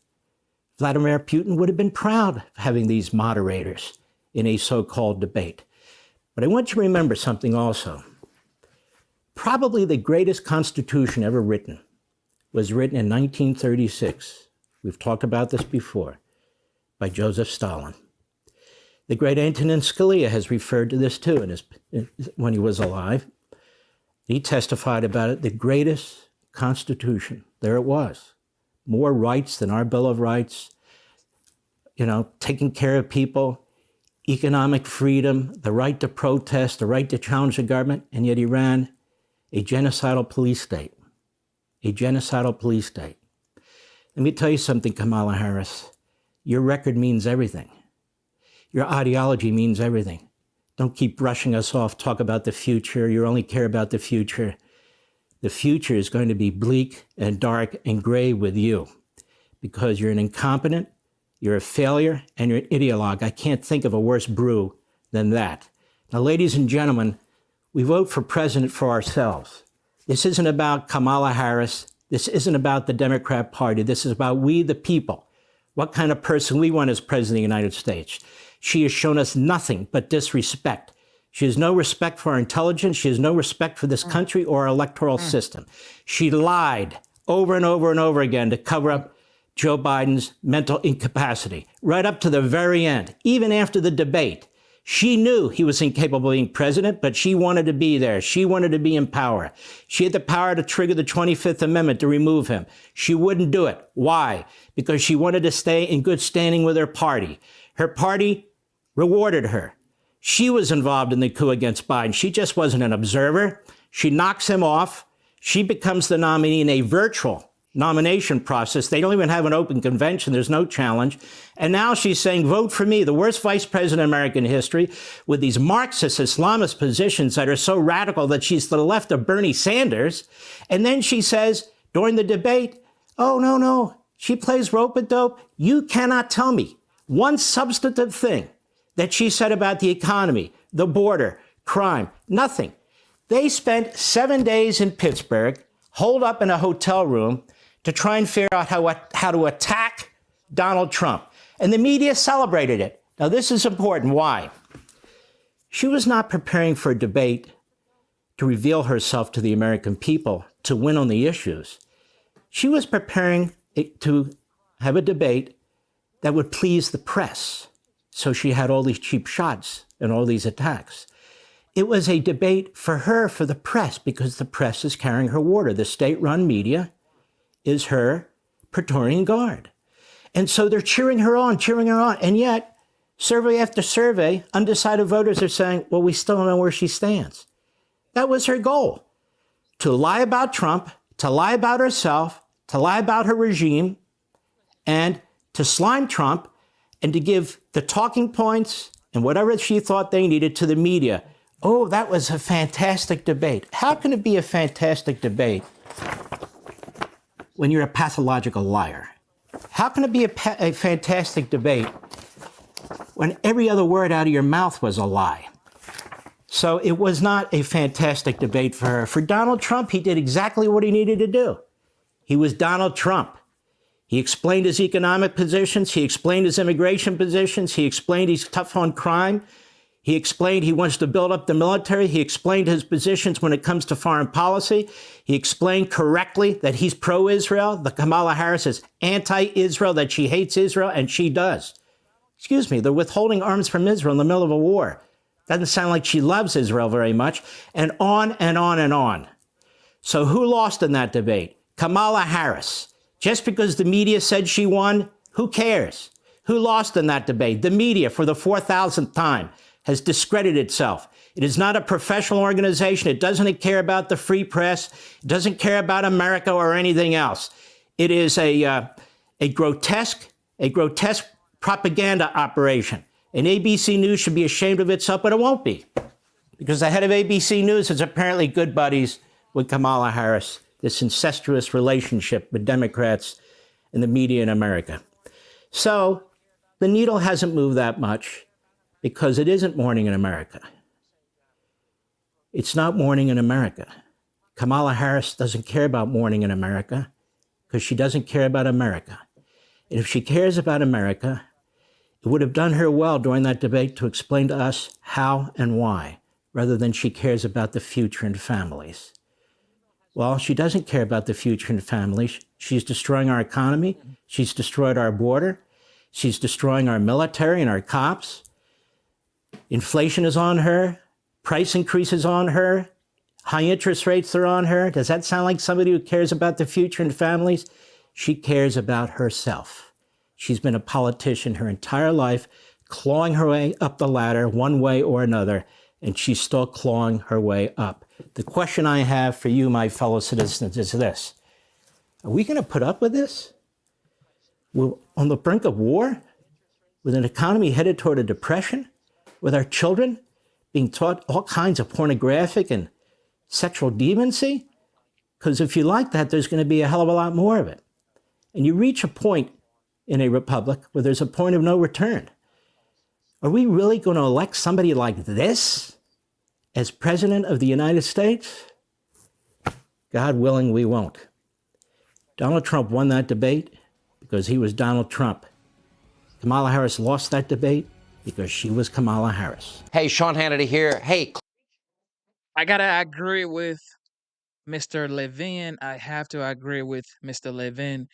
Vladimir Putin would have been proud of having these moderators in a so-called debate. But I want you to remember something also. Probably the greatest constitution ever written was written in 1936. We've talked about this before, by Joseph Stalin. The great Antonin Scalia has referred to this too when he was alive. He testified about it, the greatest constitution. There it was. More rights than our Bill of Rights, taking care of people, economic freedom, the right to protest, the right to challenge the government, and yet he ran a genocidal police state. A genocidal police state. Let me tell you something, Kamala Harris. Your record means everything. Your ideology means everything. Don't keep brushing us off, talk about the future. You only care about the future. The future is going to be bleak and dark and gray with you because you're an incompetent, you're a failure, and you're an ideologue. I can't think of a worse brew than that. Now, ladies and gentlemen, we vote for president for ourselves. This isn't about Kamala Harris. This isn't about the Democrat Party. This is about we, the people. What kind of person we want as president of the United States. She has shown us nothing but disrespect. She has no respect for our intelligence. She has no respect for this country or our electoral system. She lied over and over and over again to cover up Joe Biden's mental incapacity, right up to the very end, even after the debate. She knew he was incapable of being president, but she wanted to be there. She wanted to be in power. She had the power to trigger the 25th Amendment to remove him. She wouldn't do it. Why? Because she wanted to stay in good standing with her party. Her party rewarded her. She was involved in the coup against Biden. She just wasn't an observer. She knocks him off. She becomes the nominee in a virtual nomination process. They don't even have an open convention. There's no challenge. And now she's saying, vote for me, the worst vice president in American history, with these Marxist Islamist positions that are so radical that she's to the left of Bernie Sanders. And then she says during the debate, oh, no, she plays rope-a-dope. You cannot tell me one substantive thing that she said about the economy, the border, crime, nothing. They spent 7 days in Pittsburgh, holed up in a hotel room, to try and figure out how to attack Donald Trump. And the media celebrated it. Now, this is important. Why? She was not preparing for a debate to reveal herself to the American people, to win on the issues. She was preparing to have a debate that would please the press. So she had all these cheap shots and all these attacks. It was a debate for her, for the press, because the press is carrying her water. The state-run media is her Praetorian Guard. And so they're cheering her on. And yet, survey after survey, undecided voters are saying, well, we still don't know where she stands. That was her goal, to lie about Trump, to lie about herself, to lie about her regime, and to slime Trump, and to give the talking points and whatever she thought they needed to the media. Oh, that was a fantastic debate. How can it be a fantastic debate when you're a pathological liar? How can it be a fantastic debate when every other word out of your mouth was a lie? So it was not a fantastic debate for her. For Donald Trump, he did exactly what he needed to do. He was Donald Trump. He explained his economic positions. He explained his immigration positions. He explained he's tough on crime. He explained he wants to build up the military. He explained his positions when it comes to foreign policy. He explained correctly that he's pro-Israel, that Kamala Harris is anti-Israel, that she hates Israel, and she does. Excuse me, they're withholding arms from Israel in the middle of a war. Doesn't sound like she loves Israel very much, and on and on and on. So who lost in that debate? Kamala Harris. Just because the media said she won, who cares? Who lost in that debate? The media, for the 4,000th time, has discredited itself. It is not a professional organization. It doesn't care about the free press. It doesn't care about America or anything else. It is a grotesque propaganda operation. And ABC News should be ashamed of itself, but it won't be. Because the head of ABC News is apparently good buddies with Kamala Harris, this incestuous relationship with Democrats and the media in America. So the needle hasn't moved that much because it isn't morning in America. It's not morning in America. Kamala Harris doesn't care about morning in America because she doesn't care about America. And if she cares about America, it would have done her well during that debate to explain to us how and why, rather than she cares about the future and families. Well, she doesn't care about the future and families. She's destroying our economy. She's destroyed our border. She's destroying our military and our cops. Inflation is on her. Price increases on her. High interest rates are on her. Does that sound like somebody who cares about the future and families? She cares about herself. She's been a politician her entire life, clawing her way up the ladder one way or another, and she's still clawing her way up. The question I have for you, my fellow citizens, is this. Are we going to put up with this? We're on the brink of war, with an economy headed toward a depression, with our children being taught all kinds of pornographic and sexual deviancy? Because if you like that, there's going to be a hell of a lot more of it. And you reach a point in a republic where there's a point of no return. Are we really going to elect somebody like this as president of the United States? God willing, we won't. Donald Trump won that debate because he was Donald Trump. Kamala Harris lost that debate because she was Kamala Harris. Hey, Sean Hannity here. Hey. I got to agree with Mr. Levin. I have to agree with Mr. Levin.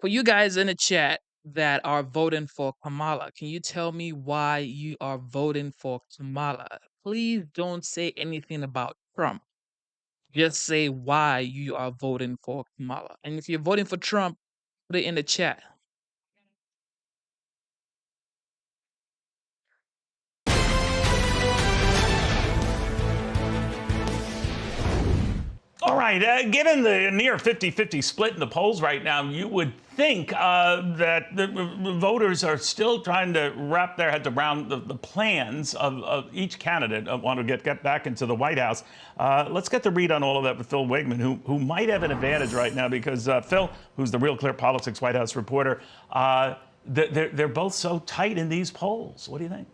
For you guys in the chat that are voting for Kamala, can you tell me why you are voting for Kamala? Please don't say anything about Trump. Just say why you are voting for Kamala. And if you're voting for Trump, put it in the chat. All right, given the near 50-50 split in the polls right now, you would think that the voters are still trying to wrap their heads around the plans of each candidate want to get back into the White House. Let's get the read on all of that with Phil Wegman, who might have an advantage right now because Phil, who's the Real Clear Politics White House reporter, they're both so tight in these polls. What do you think?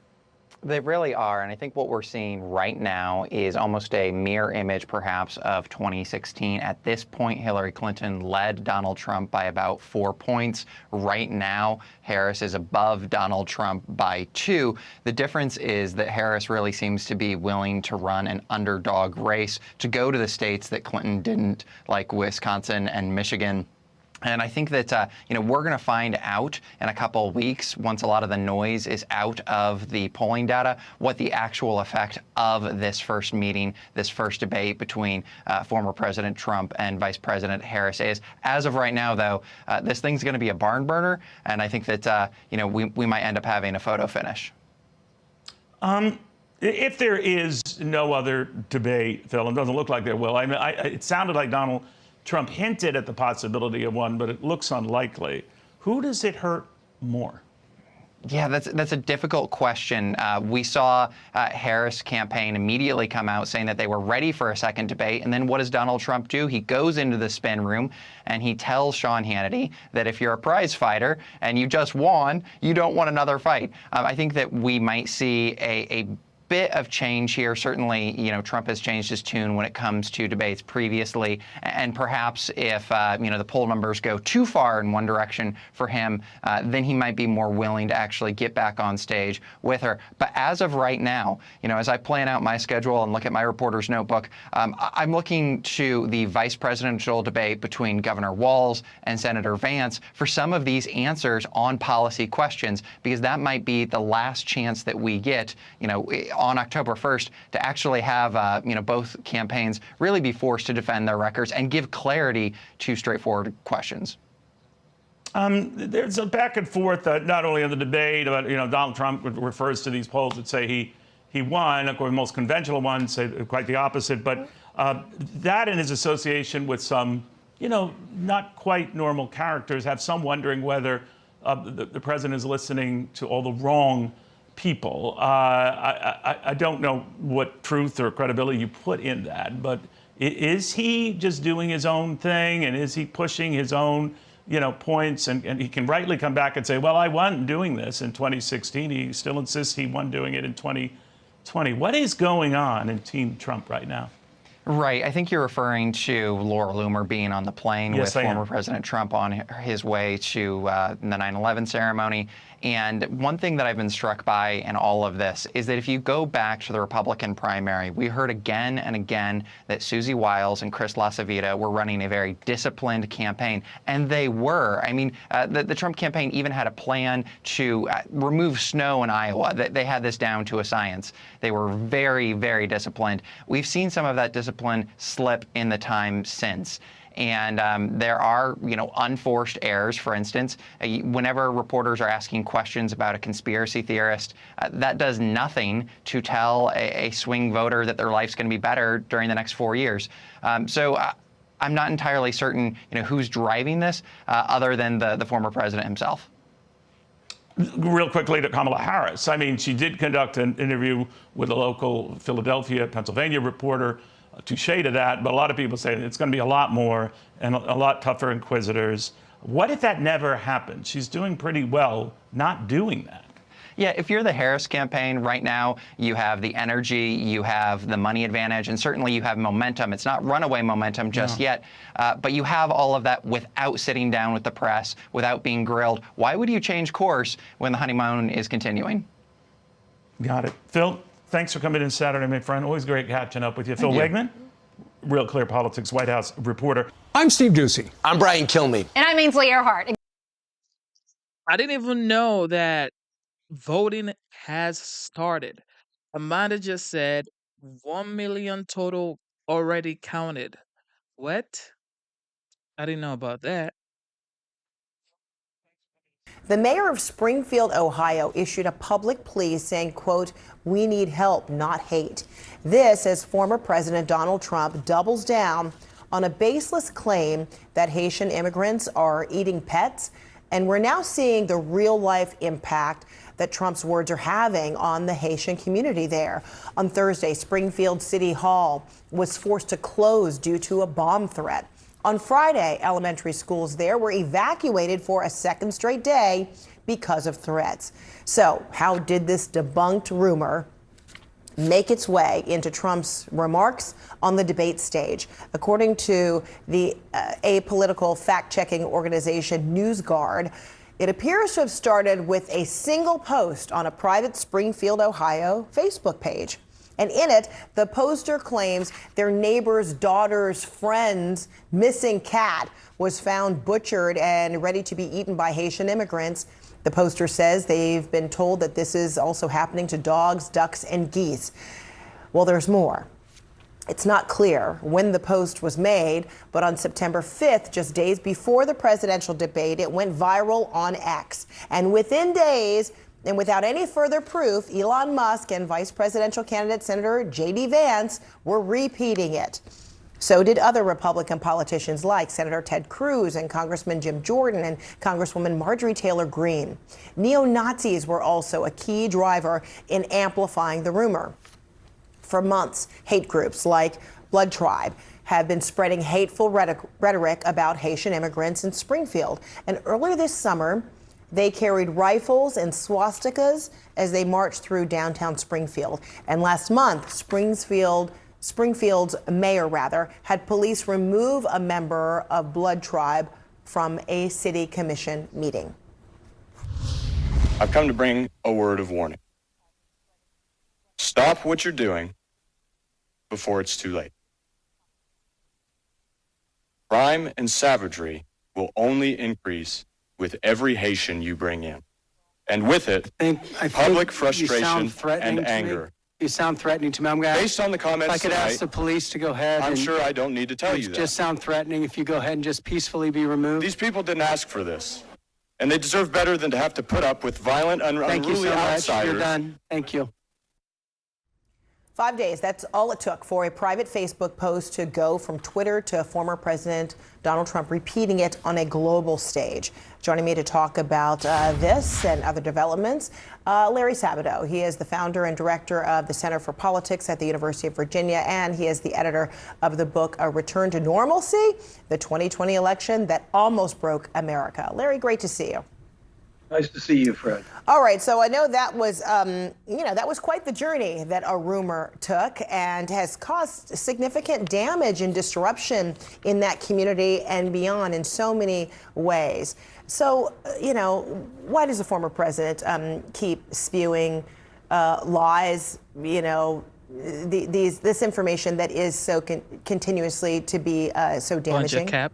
They really are, and I think what we're seeing right now is almost a mirror image, perhaps, of 2016. At this point, Hillary Clinton led Donald Trump by about 4 points. Right now, Harris is above Donald Trump by 2. The difference is that Harris really seems to be willing to run an underdog race, to go to the states that Clinton didn't, like Wisconsin and Michigan. And I think that, we're going to find out in a couple of weeks, once a lot of the noise is out of the polling data, what the actual effect of this first meeting, this first debate between former President Trump and Vice President Harris is. As of right now, though, this thing's going to be a barn burner. And I think that, we might end up having a photo finish. If there is no other debate, Phil, and it doesn't look like there will, it sounded like Donald Trump hinted at the possibility of one, but it looks unlikely. Who does it hurt more? Yeah, that's a difficult question. We saw Harris' campaign immediately come out saying that they were ready for a second debate. And then what does Donald Trump do? He goes into the spin room and he tells Sean Hannity that if you're a prize fighter and you just won, you don't want another fight. I think that we might see a bit of change here. Certainly, Trump has changed his tune when it comes to debates previously, and perhaps if the poll numbers go too far in one direction for him, then he might be more willing to actually get back on stage with her. But as of right now, as I plan out my schedule and look at my reporter's notebook, I'm looking to the vice presidential debate between Governor Walz and Senator Vance for some of these answers on policy questions, because that might be the last chance that we get, on October 1st to actually have, both campaigns really be forced to defend their records and give clarity to straightforward questions. There's a back and forth, not only in the debate, but, Donald Trump refers to these polls that say he won. Of course, the most conventional ones say quite the opposite. But that and his association with some, not quite normal characters have some wondering whether the president is listening to all the wrong people. I don't know what truth or credibility you put in that, but is he just doing his own thing, and is he pushing his own, points? And he can rightly come back and say, well, I won doing this in 2016. He still insists he won doing it in 2020. What is going on in Team Trump right now? Right. I think you're referring to Laura Loomer being on the plane with former President Trump on his way to the 9/11 ceremony. And one thing that I've been struck by in all of this is that if you go back to the Republican primary, we heard again and again that Susie Wiles and Chris LaCivita were running a very disciplined campaign. And they were. I mean, the Trump campaign even had a plan to remove snow in Iowa. They had this down to a science. They were very, very disciplined. We've seen some of that discipline slip in the time since. And there are, unforced errors. For instance, whenever reporters are asking questions about a conspiracy theorist, that does nothing to tell a swing voter that their life's going to be better during the next 4 years. So I'm not entirely certain, who's driving this other than the former president himself. Real quickly to Kamala Harris. I mean, she did conduct an interview with a local Philadelphia, Pennsylvania reporter. Touche to that, but a lot of people say it's going to be a lot more and a lot tougher inquisitors. What if that never happened? She's doing pretty well not doing that. Yeah, if you're the Harris campaign right now, you have the energy, you have the money advantage, and certainly you have momentum. It's not runaway momentum just yet, but you have all of that without sitting down with the press, without being grilled. Why would you change course when the honeymoon is continuing? Got it. Phil, thanks for coming in Saturday, my friend. Always great catching up with you. Phil Wegman, Real Clear Politics White House reporter. I'm Steve Doocy. I'm Brian Kilmeade. And I'm Ainsley Earhart. I didn't even know that voting has started. Amanda just said 1 million total already counted. What? I didn't know about that. The mayor of Springfield, Ohio, issued a public plea saying, quote, "We need help, not hate." This as former President Donald Trump doubles down on a baseless claim that Haitian immigrants are eating pets. And we're now seeing the real life impact that Trump's words are having on the Haitian community there. On Thursday, Springfield City Hall was forced to close due to a bomb threat. On Friday, elementary schools there were evacuated for a second straight day because of threats. So how did this debunked rumor make its way into Trump's remarks on the debate stage? According to the apolitical fact-checking organization NewsGuard, it appears to have started with a single post on a private Springfield, Ohio Facebook page. And in it, the poster claims their neighbor's daughter's friend's missing cat was found butchered and ready to be eaten by Haitian immigrants. The poster says they've been told that this is also happening to dogs, ducks, and geese. Well, there's more. It's not clear when the post was made, but on September 5th, just days before the presidential debate, it went viral on X. And within days, and without any further proof, Elon Musk and vice presidential candidate Senator JD Vance were repeating it. So did other Republican politicians like Senator Ted Cruz and Congressman Jim Jordan and Congresswoman Marjorie Taylor Greene. Neo-Nazis were also a key driver in amplifying the rumor. For months, hate groups like Blood Tribe have been spreading hateful rhetoric about Haitian immigrants in Springfield. And earlier this summer, they carried rifles and swastikas as they marched through downtown Springfield. And last month, Springfield's mayor, had police remove a member of Blood Tribe from a city commission meeting. I've come to bring a word of warning. Stop what you're doing before it's too late. Crime and savagery will only increase with every Haitian you bring in. And with it, public frustration and anger. You sound threatening to me. I'm gonna Based on the comments if I could ask the police to go ahead. I'm sure I don't need to tell you that. Just sound threatening if you go ahead and just peacefully be removed. These people didn't ask for this. And they deserve better than to have to put up with violent, Thank you unruly so much. outsiders. You're done. Thank you. 5 days, that's all it took for a private Facebook post to go from Twitter to former President Donald Trump repeating it on a global stage. Joining me to talk about this and other developments, Larry Sabato. He is the founder and director of the Center for Politics at the University of Virginia, and he is the editor of the book, A Return to Normalcy, the 2020 election that almost broke America. Larry, great to see you. Nice to see you, Fred. All right, so I know that was, that was quite the journey that a rumor took and has caused significant damage and disruption in that community and beyond in so many ways. So, why does the former president keep spewing lies, this information that is so continuously to be so damaging? Bunch of cap.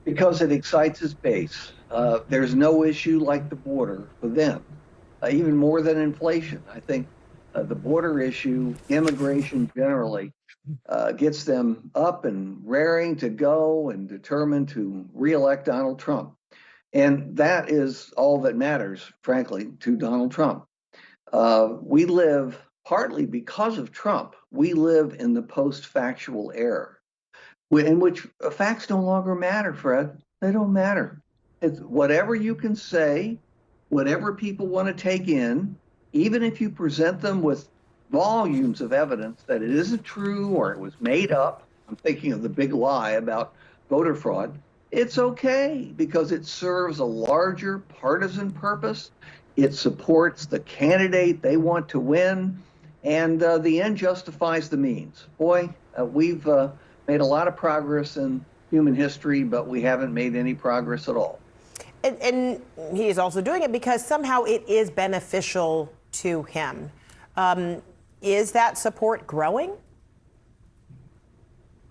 Because it excites his base. There's no issue like the border for them, even more than inflation. I think the border issue, immigration generally, gets them up and raring to go and determined to reelect Donald Trump. And that is all that matters, frankly, to Donald Trump. We live, partly because of Trump, we live in the post-factual era, in which facts no longer matter, Fred. They don't matter. It's whatever you can say, whatever people want to take in, even if you present them with volumes of evidence that it isn't true or it was made up. I'm thinking of the big lie about voter fraud. It's okay because it serves a larger partisan purpose. It supports the candidate they want to win, and the end justifies the means. Boy, we've made a lot of progress in human history, but we haven't made any progress at all. And he is also doing it because somehow it is beneficial to him. Is that support growing?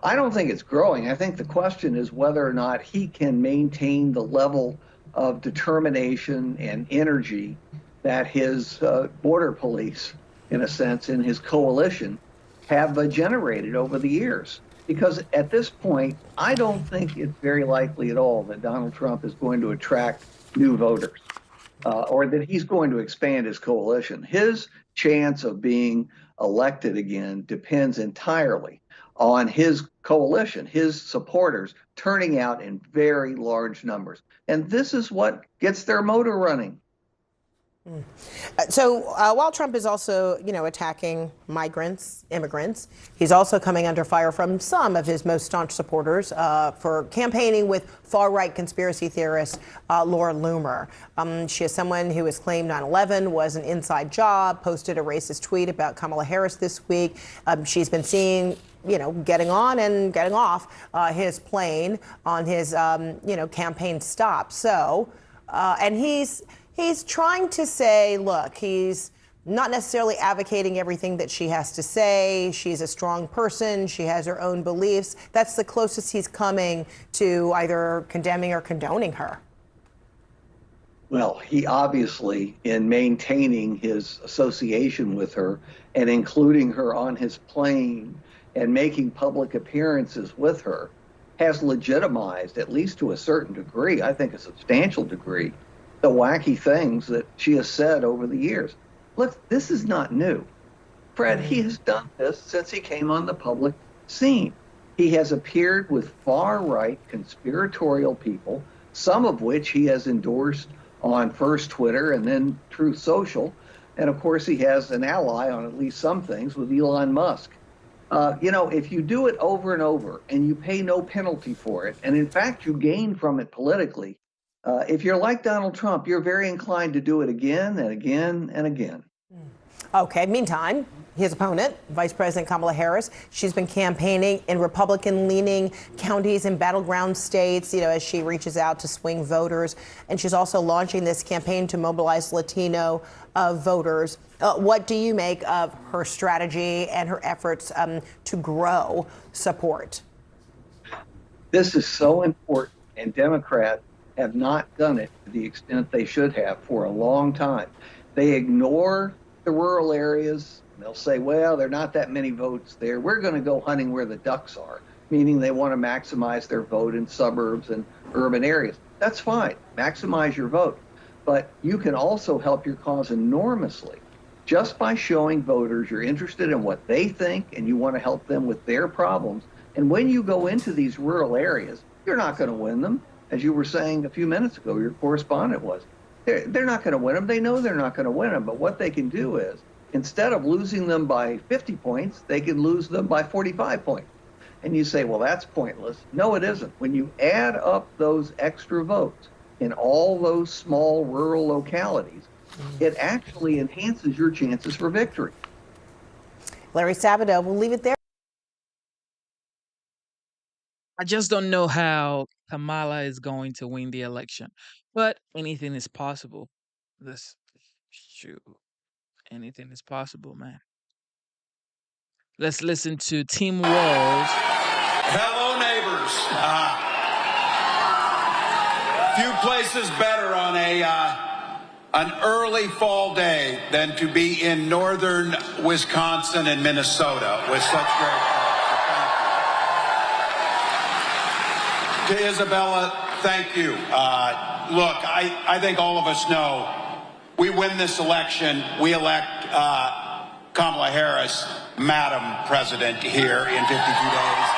I don't think it's growing. I think the question is whether or not he can maintain the level of determination and energy that his border police, in a sense, in his coalition, have generated over the years. Because at this point, I don't think it's very likely at all that Donald Trump is going to attract new voters or that he's going to expand his coalition. His chance of being elected again depends entirely on his coalition, his supporters turning out in very large numbers. And this is what gets their motor running. So while Trump is also, attacking immigrants, he's also coming under fire from some of his most staunch supporters for campaigning with far-right conspiracy theorist Laura Loomer. She is someone who has claimed 9/11 was an inside job, posted a racist tweet about Kamala Harris this week. She's been seen, getting on and getting off his plane on his, campaign stop. So, and he's trying to say, look, he's not necessarily advocating everything that she has to say. She's a strong person. She has her own beliefs. That's the closest he's coming to either condemning or condoning her. Well, he obviously, in maintaining his association with her and including her on his plane and making public appearances with her, has legitimized, at least to a certain degree, I think a substantial degree, the wacky things that she has said over the years. Look, this is not new. Fred, he has done this since he came on the public scene. He has appeared with far-right conspiratorial people, some of which he has endorsed on first Twitter and then Truth Social. And of course, he has an ally on at least some things with Elon Musk. You know, if you do it over and over and you pay no penalty for it, and in fact, you gain from it politically, if you're like Donald Trump, you're very inclined to do it again and again and again. Okay, meantime, his opponent, Vice President Kamala Harris, she's been campaigning in Republican-leaning counties and battleground states, you know, as she reaches out to swing voters. And she's also launching this campaign to mobilize Latino voters. What do you make of her strategy and her efforts to grow support? This is so important, and Democrats have not done it to the extent they should have for a long time. They ignore the rural areas. They'll say, well, there are not that many votes there. We're going to go hunting where the ducks are, meaning they want to maximize their vote in suburbs and urban areas. That's fine. Maximize your vote. But you can also help your cause enormously just by showing voters you're interested in what they think and you want to help them with their problems. And when you go into these rural areas, you're not going to win them. As you were saying a few minutes ago, your correspondent was. They're not going to win them. They know they're not going to win them. But what they can do is, instead of losing them by 50 points, they can lose them by 45 points. And you say, well, that's pointless. No, it isn't. When you add up those extra votes in all those small rural localities, it actually enhances your chances for victory. Larry Sabato, we'll leave it there. I just don't know how Kamala is going to win the election, but anything is possible. Shoot, anything is possible, man. Let's listen to Tim Walz. Hello, neighbors. Few places better on an early fall day than to be in northern Wisconsin and Minnesota with such great folks. So thank you. To Isabella, thank you. Look, I think all of us know we win this election, we elect Kamala Harris, Madam President, here in 52 days.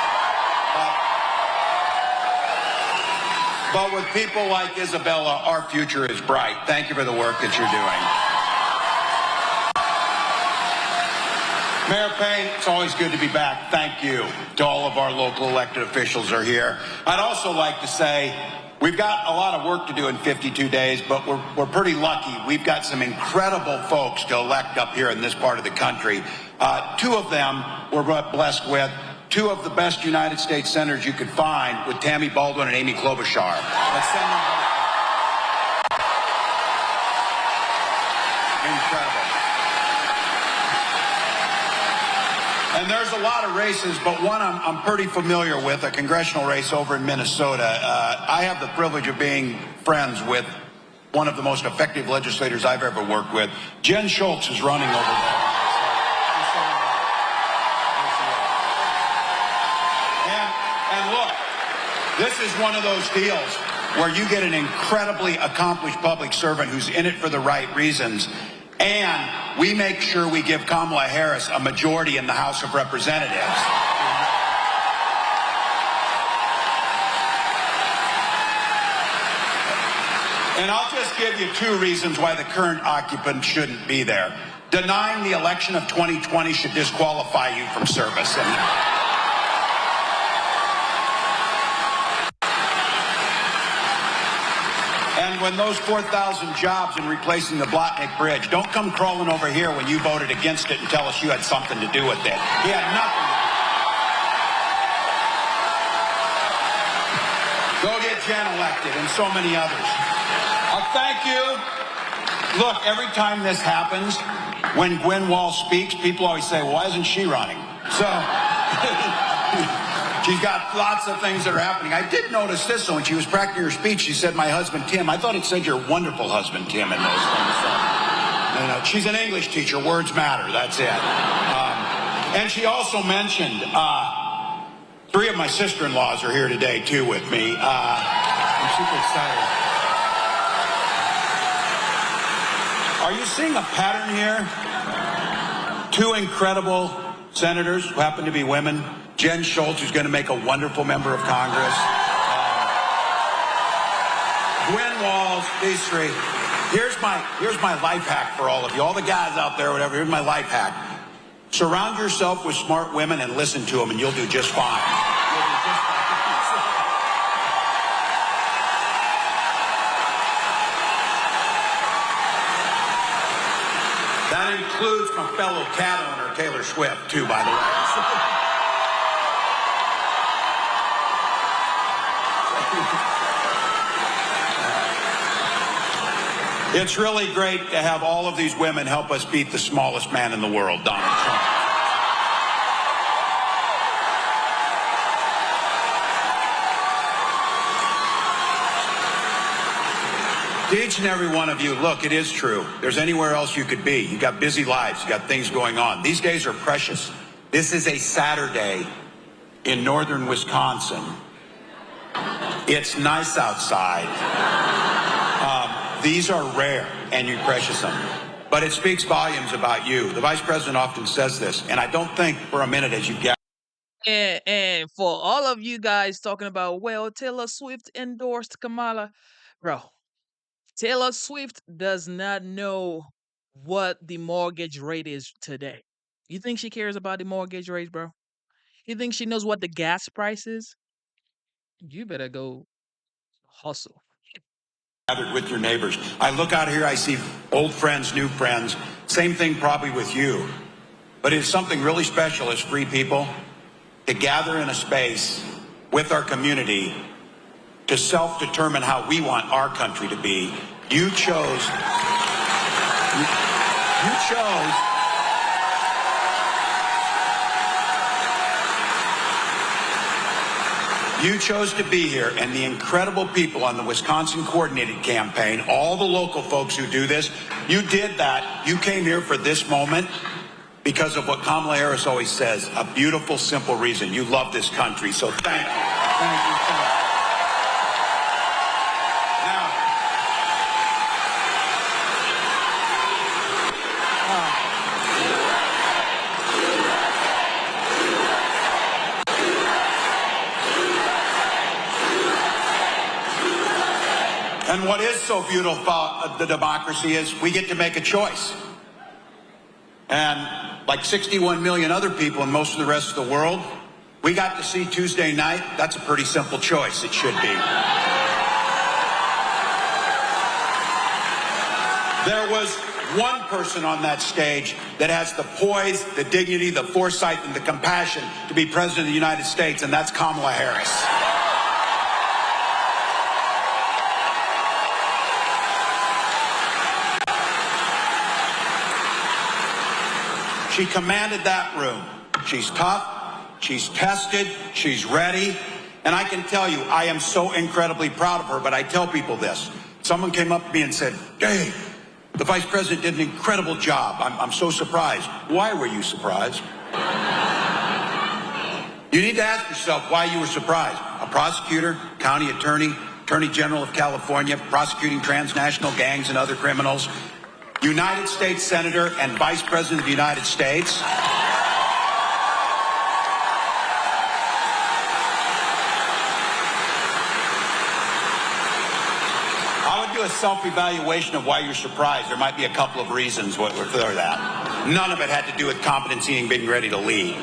But with people like Isabella, our future is bright. Thank you for the work that you're doing. Mayor Payne, it's always good to be back. Thank you to all of our local elected officials who are here. I'd also like to say we've got a lot of work to do in 52 days, but we're pretty lucky. We've got some incredible folks to elect up here in this part of the country. Two of them we're blessed with. Two of the best United States senators you could find with Tammy Baldwin and Amy Klobuchar. Let's send them both. Incredible. And there's a lot of races, but one I'm pretty familiar with, a congressional race over in Minnesota. I have the privilege of being friends with one of the most effective legislators I've ever worked with. Jen Schultz is running over there. And look, this is one of those deals where you get an incredibly accomplished public servant who's in it for the right reasons, and we make sure we give Kamala Harris a majority in the House of Representatives. And I'll just give you two reasons why the current occupant shouldn't be there. Denying the election of 2020 should disqualify you from service. And when those 4,000 jobs in replacing the Blotnick Bridge, don't come crawling over here when you voted against it and tell us you had something to do with it. He had nothing to do with it. Go get Jen elected and so many others. Thank you. Look, every time this happens, when Gwen Walz speaks, people always say, well, why isn't she running? So she's got lots of things that are happening. I did notice this, though, when she was practicing her speech, she said, my husband, Tim. I thought it said your wonderful husband, Tim, in those things. So, she's an English teacher. Words matter. That's it. And she also mentioned, 3 of my sister-in-laws are here today, too, with me. I'm super excited. Are you seeing a pattern here? 2 incredible senators who happen to be women. Jen Schultz, who's going to make a wonderful member of Congress. Gwen Walz, these 3. Here's my life hack for all of you. All the guys out there, whatever, here's my life hack. Surround yourself with smart women and listen to them, and you'll do just fine. That includes my fellow cat owner, Taylor Swift, too, by the way. It's really great to have all of these women help us beat the smallest man in the world, Donald Trump. To each and every one of you, look, it is true. There's anywhere else you could be. You got busy lives. You got things going on. These days are precious. This is a Saturday in northern Wisconsin. It's nice outside. These are rare, and you precious them. But it speaks volumes about you. The vice president often says this, and I don't think for a minute as you get. And for all of you guys talking about, well, Taylor Swift endorsed Kamala, bro, Taylor Swift does not know what the mortgage rate is today. You think she cares about the mortgage rate, bro? You think she knows what the gas price is? You better go hustle. Gathered with your neighbors. I look out here, I see old friends, new friends. Same thing probably with you. But it's something really special as free people to gather in a space with our community to self-determine how we want our country to be. You chose to be here, and the incredible people on the Wisconsin Coordinated Campaign, all the local folks who do this, you did that. You came here for this moment because of what Kamala Harris always says, a beautiful, simple reason. You love this country, so thank you. Thank you. And what is so beautiful about the democracy is we get to make a choice. And like 61 million other people in most of the rest of the world, we got to see Tuesday night. That's a pretty simple choice. It should be. There was one person on that stage that has the poise, the dignity, the foresight, and the compassion to be president of the United States, and that's Kamala Harris. She commanded that room. She's tough, she's tested, she's ready, and I can tell you, I am so incredibly proud of her, but I tell people this. Someone came up to me and said, Dave, the vice president did an incredible job. I'm so surprised. Why were you surprised? You need to ask yourself why you were surprised. A prosecutor, county attorney, attorney general of California, prosecuting transnational gangs and other criminals, United States Senator and Vice President of the United States. I would do a self-evaluation of why you're surprised. There might be a couple of reasons for that. None of it had to do with competency and being ready to lead.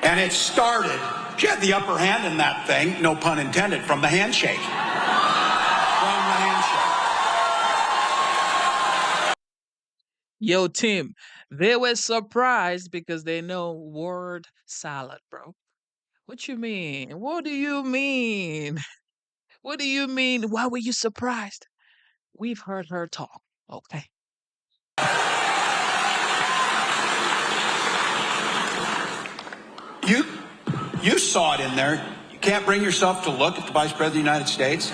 And it started, she had the upper hand in that thing, no pun intended, from the handshake. Yo, Tim, they were surprised because they know word salad, bro. What you mean? What do you mean? What do you mean? Why were you surprised? We've heard her talk, okay? You saw it in there. You can't bring yourself to look at the Vice President of the United States.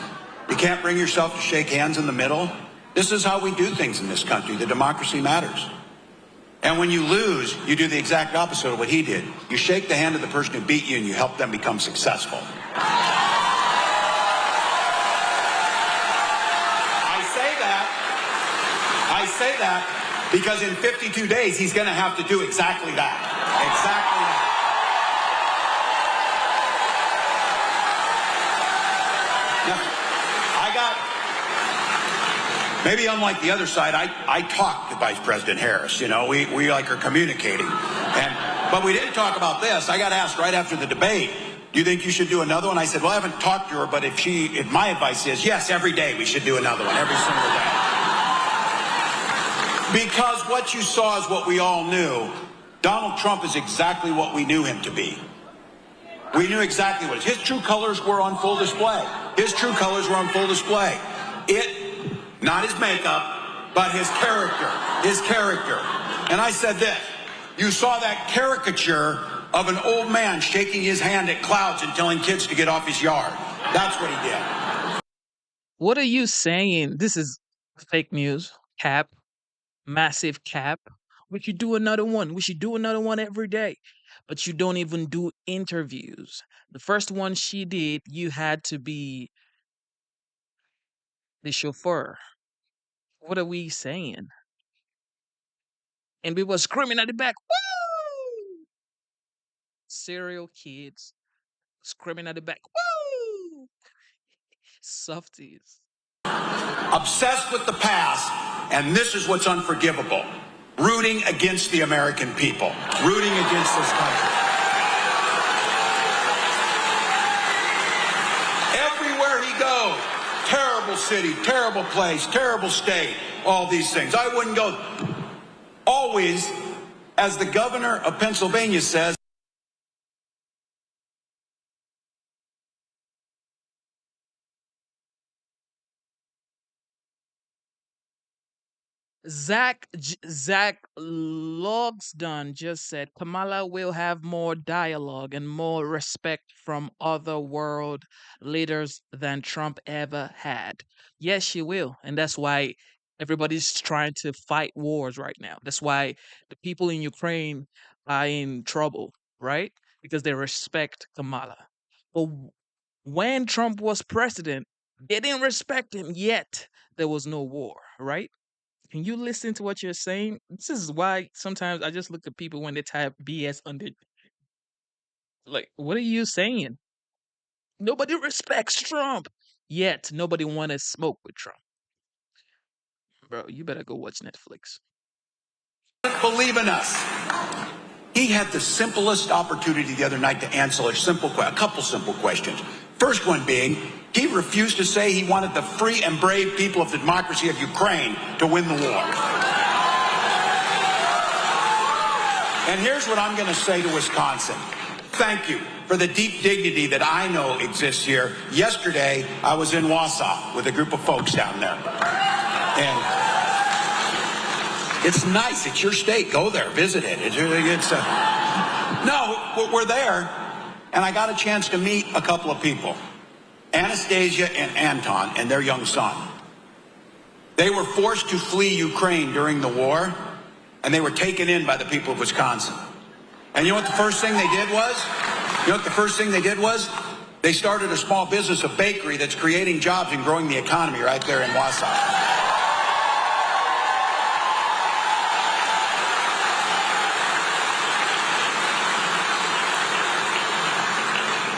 You can't bring yourself to shake hands in the middle. This is how we do things in this country. The democracy matters. And when you lose, you do the exact opposite of what he did. You shake the hand of the person who beat you and you help them become successful. I say that because in 52 days, he's going to have to do exactly that. Exactly that. Maybe unlike the other side, I talked to Vice President Harris. You know, we like are communicating. But we didn't talk about this. I got asked right after the debate, do you think you should do another one? I said, well, I haven't talked to her, but if my advice is, yes, every day we should do another one, every single day. Because what you saw is what we all knew. Donald Trump is exactly what we knew him to be. We knew exactly what his true colors were on full display. His true colors were on full display. Not his makeup, but his character. His character. And I said this. You saw that caricature of an old man shaking his hand at clouds and telling kids to get off his yard. That's what he did. What are you saying? This is fake news. Cap. Massive cap. We should do another one. We should do another one every day. But you don't even do interviews. The first one she did, you had to be the chauffeur. What are we saying? And we were screaming at the back, woo! Serial kids screaming at the back, woo! Softies. Obsessed with the past, and this is what's unforgivable. Rooting against the American people. Rooting against this country. Everywhere he goes, terrible city, terrible place, terrible state, all these things. I wouldn't go. Always, as the governor of Pennsylvania says, Zach Logsdon just said Kamala will have more dialogue and more respect from other world leaders than Trump ever had. Yes, she will. And that's why everybody's trying to fight wars right now. That's why the people in Ukraine are in trouble, right? Because they respect Kamala. But when Trump was president, they didn't respect him, yet there was no war, right? Can you listen to what you're saying? This is why sometimes I just look at people when they type BS under. Like, what are you saying? Nobody respects Trump. Yet, nobody want to smoke with Trump. Bro, you better go watch Netflix. believe in us. He had the simplest opportunity the other night to answer a couple simple questions. First one being, he refused to say he wanted the free and brave people of the democracy of Ukraine to win the war. And here's what I'm going to say to Wisconsin. Thank you for the deep dignity that I know exists here. Yesterday, I was in Wausau with a group of folks down there. And it's nice. It's your state. Go there. Visit it. No, we're there. And I got a chance to meet a couple of people. Anastasia and Anton and their young son. They were forced to flee Ukraine during the war, and they were taken in by the people of Wisconsin. And you know what the first thing they did was? They started a small business, a bakery that's creating jobs and growing the economy right there in Wausau.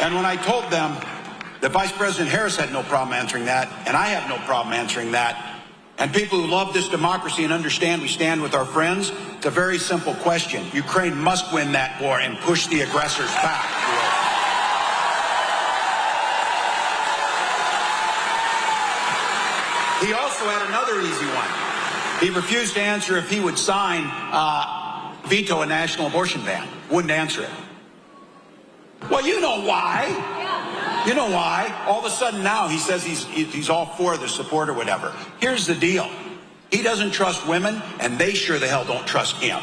And when I told them that Vice President Harris had no problem answering that, and I have no problem answering that, and people who love this democracy and understand we stand with our friends, it's a very simple question. Ukraine must win that war and push the aggressors back. He also had another easy one. He refused to answer if he would veto a national abortion ban. Wouldn't answer it. Well, you know why. You know why. All of a sudden now he says he's all for the support or whatever. Here's the deal. He doesn't trust women, and they sure the hell don't trust him.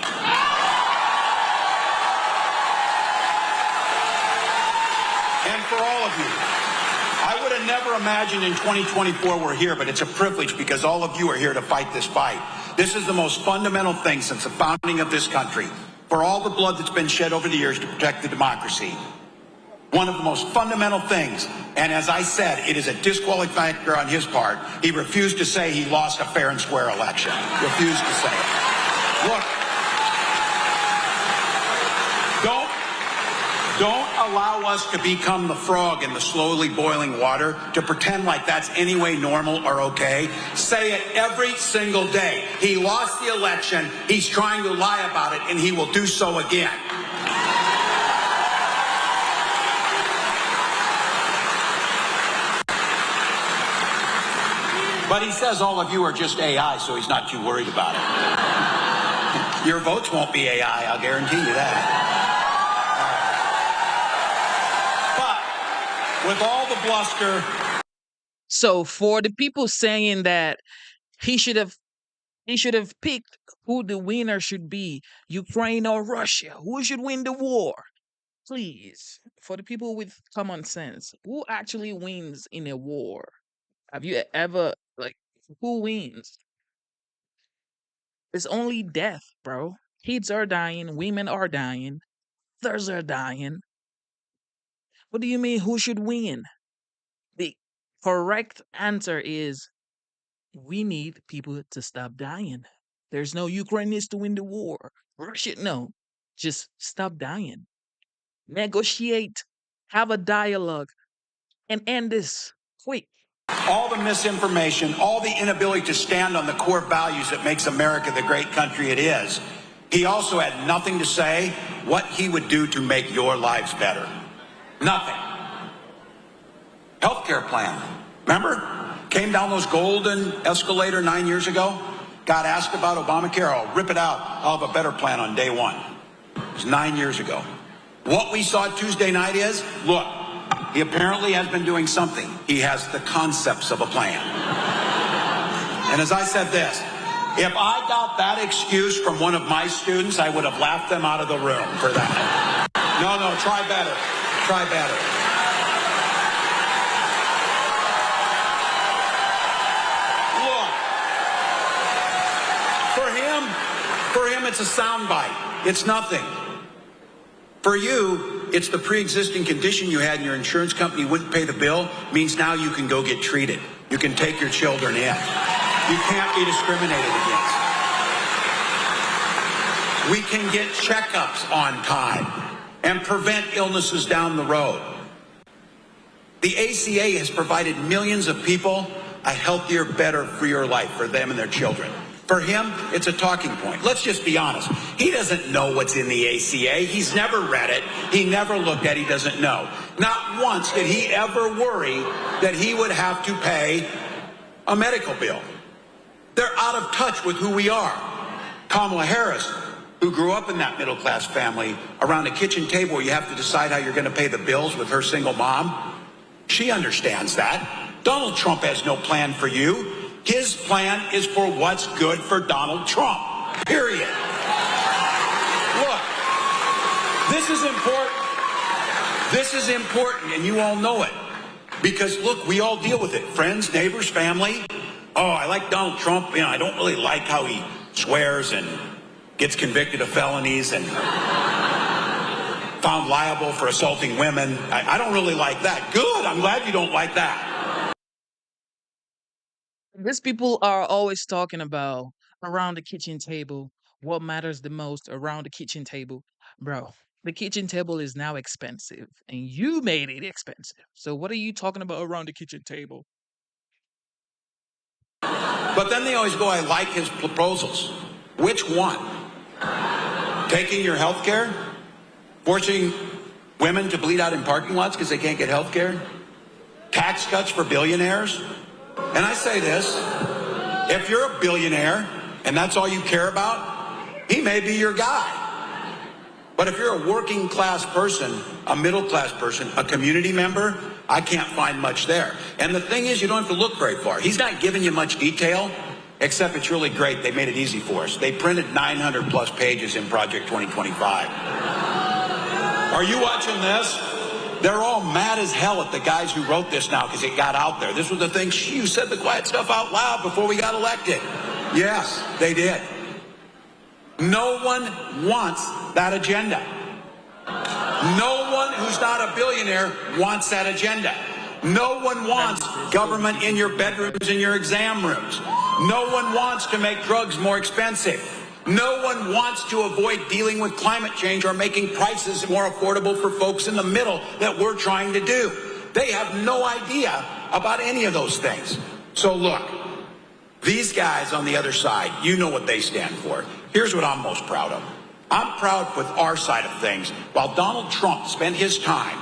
never imagined in 2024 we're here, but it's a privilege because all of you are here to fight this fight. This is the most fundamental thing since the founding of this country. For all the blood that's been shed over the years to protect the democracy. One of the most fundamental things, and as I said, it is a disqualifying factor on his part. He refused to say he lost a fair and square election. Refused to say it. Look, don't allow us to become the frog in the slowly boiling water, to pretend like that's any way normal or okay. Say it every single day. He lost the election, he's trying to lie about it, and he will do so again. But he says all of you are just AI, so he's not too worried about it. Your votes won't be AI, I'll guarantee you that. With all the bluster. So for the people saying that he should have picked who the winner should be, Ukraine or Russia, who should win the war. Please, for the people with common sense, who actually wins in a war? Have you ever, who wins? It's only death, bro. Kids are dying, women are dying, others are dying. What do you mean, who should win? The correct answer is we need people to stop dying. There's no Ukraine needs to win the war. Russia, no. Just stop dying. Negotiate. Have a dialogue. And end this quick. All the misinformation, all the inability to stand on the core values that makes America the great country it is. He also had nothing to say what he would do to make your lives better. Nothing. Healthcare plan. Remember? Came down those golden escalator 9 years ago. Got asked about Obamacare. I'll rip it out. I'll have a better plan on day one. It was 9 years ago. What we saw Tuesday night is, look, he apparently has been doing something. He has the concepts of a plan. And as I said this, if I got that excuse from one of my students, I would have laughed them out of the room for that. No, try better. Try better. Look, for him, it's a soundbite. It's nothing. For you, it's the pre-existing condition you had and your insurance company wouldn't pay the bill, means now you can go get treated. You can take your children in. You can't be discriminated against. We can get checkups on time and prevent illnesses down the road. The ACA has provided millions of people a healthier, better, freer life for them and their children. For him, it's a talking point. Let's just be honest. He doesn't know what's in the ACA. He's never read it. He never looked at it. He doesn't know. Not once did he ever worry that he would have to pay a medical bill. They're out of touch with who we are. Kamala Harris, who grew up in that middle-class family, around a kitchen table where you have to decide how you're going to pay the bills with her single mom, she understands that. Donald Trump has no plan for you. His plan is for what's good for Donald Trump, period. Look, this is important. This is important, and you all know it. Because, look, we all deal with it. Friends, neighbors, family. Oh, I like Donald Trump. I don't really like how he swears and gets convicted of felonies and found liable for assaulting women. I don't really like that. Good. I'm glad you don't like that. These people are always talking about around the kitchen table, what matters the most around the kitchen table. Bro, the kitchen table is now expensive, and you made it expensive. So what are you talking about around the kitchen table? But then they always go, I like his proposals. Which one? Taking your health care? Forcing women to bleed out in parking lots because they can't get health care? Tax cuts for billionaires? And I say this, if you're a billionaire and that's all you care about, he may be your guy. But if you're a working class person, a middle class person, a community member, I can't find much there. And the thing is, you don't have to look very far. He's not giving you much detail, except it's really great. They made it easy for us. They printed 900 plus pages in Project 2025. Are you watching this? They're all mad as hell at the guys who wrote this now because it got out there. This was the thing. You said the quiet stuff out loud before we got elected. Yes, they did. No one wants that agenda. No one who's not a billionaire wants that agenda. No one wants government in your bedrooms and your exam rooms. No one wants to make drugs more expensive. No one wants to avoid dealing with climate change or making prices more affordable for folks in the middle that we're trying to do. They have no idea about any of those things. So look, these guys on the other side, you know what they stand for. Here's what I'm most proud of. I'm proud with our side of things. While Donald Trump spent his time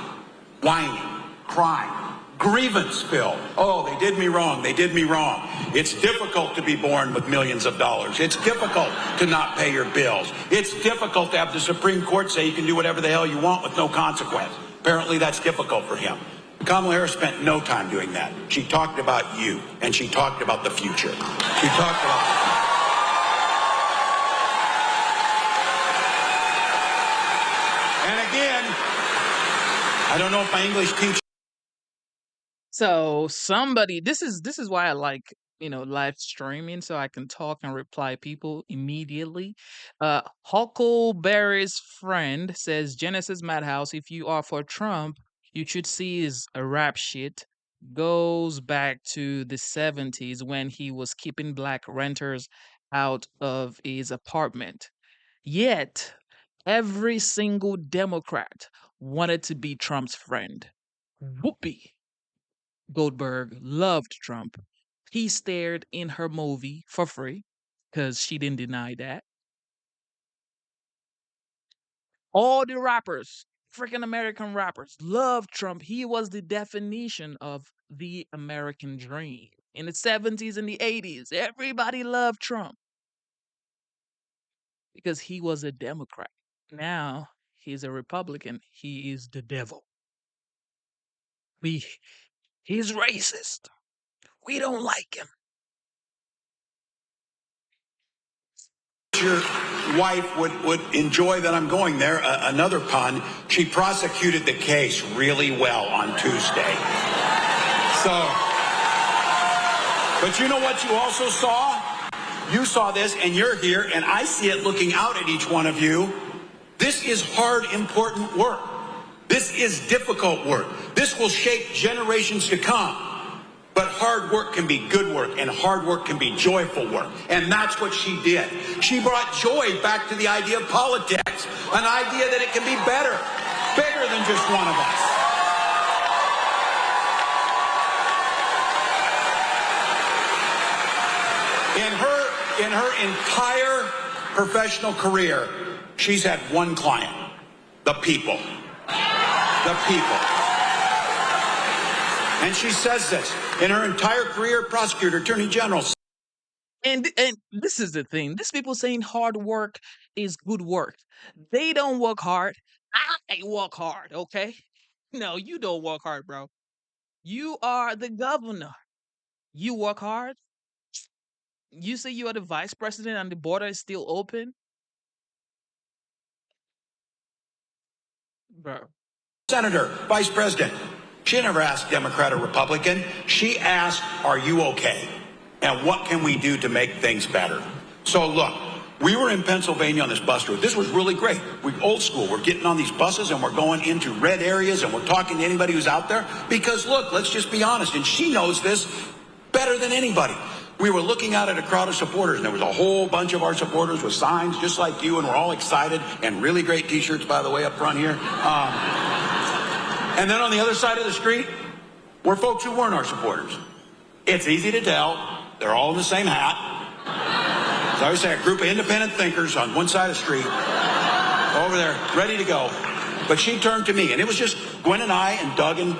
whining, crying, grievance-filled. Oh, they did me wrong. They did me wrong. It's difficult to be born with millions of dollars. It's difficult to not pay your bills. It's difficult to have the Supreme Court say you can do whatever the hell you want with no consequence. Apparently, that's difficult for him. Kamala Harris spent no time doing that. She talked about you, and she talked about the future. She talked about... And again, I don't know if my English teacher... So somebody, this is why I like, live streaming, so I can talk and reply people immediately. Huckleberry's friend says, Genesis Madhouse, if you are for Trump, you should see his rap shit goes back to the 70s when he was keeping black renters out of his apartment. Yet, every single Democrat wanted to be Trump's friend. Whoopee. Goldberg loved Trump. He stared in her movie for free because she didn't deny that. All the rappers, freaking American rappers, loved Trump. He was the definition of the American dream. In the 70s and the 80s, everybody loved Trump because he was a Democrat. Now he's a Republican. He is the devil. He's racist. We don't like him. Your wife would enjoy that I'm going there. Another pun, she prosecuted the case really well on Tuesday. So, but you know what you also saw? You saw this, and you're here, and I see it looking out at each one of you. This is hard, important work. This is difficult work. This will shape generations to come. But hard work can be good work, and hard work can be joyful work. And that's what she did. She brought joy back to the idea of politics, an idea that it can be better, bigger than just one of us. In her entire professional career, she's had one client, the people. The people. And she says this in her entire career, prosecutor, attorney general. And this is the thing. These people saying hard work is good work. They don't work hard. I work hard, okay? No, you don't work hard, bro. You are the governor. You work hard. You say you are the vice president and the border is still open? Bro. Senator, vice president. She never asked Democrat or Republican. She asked, are you okay? And what can we do to make things better? So look, we were in Pennsylvania on this bus route. This was really great. We're old school. We're getting on these buses and we're going into red areas and we're talking to anybody who's out there. Because look, let's just be honest. And she knows this better than anybody. We were looking out at a crowd of supporters, and there was a whole bunch of our supporters with signs just like you, and we're all excited, and really great T-shirts, by the way, up front here. And then on the other side of the street were folks who weren't our supporters. It's easy to tell. They're all in the same hat. As I always say, a group of independent thinkers on one side of the street, over there, ready to go. But she turned to me, and it was just Gwen and I and Doug and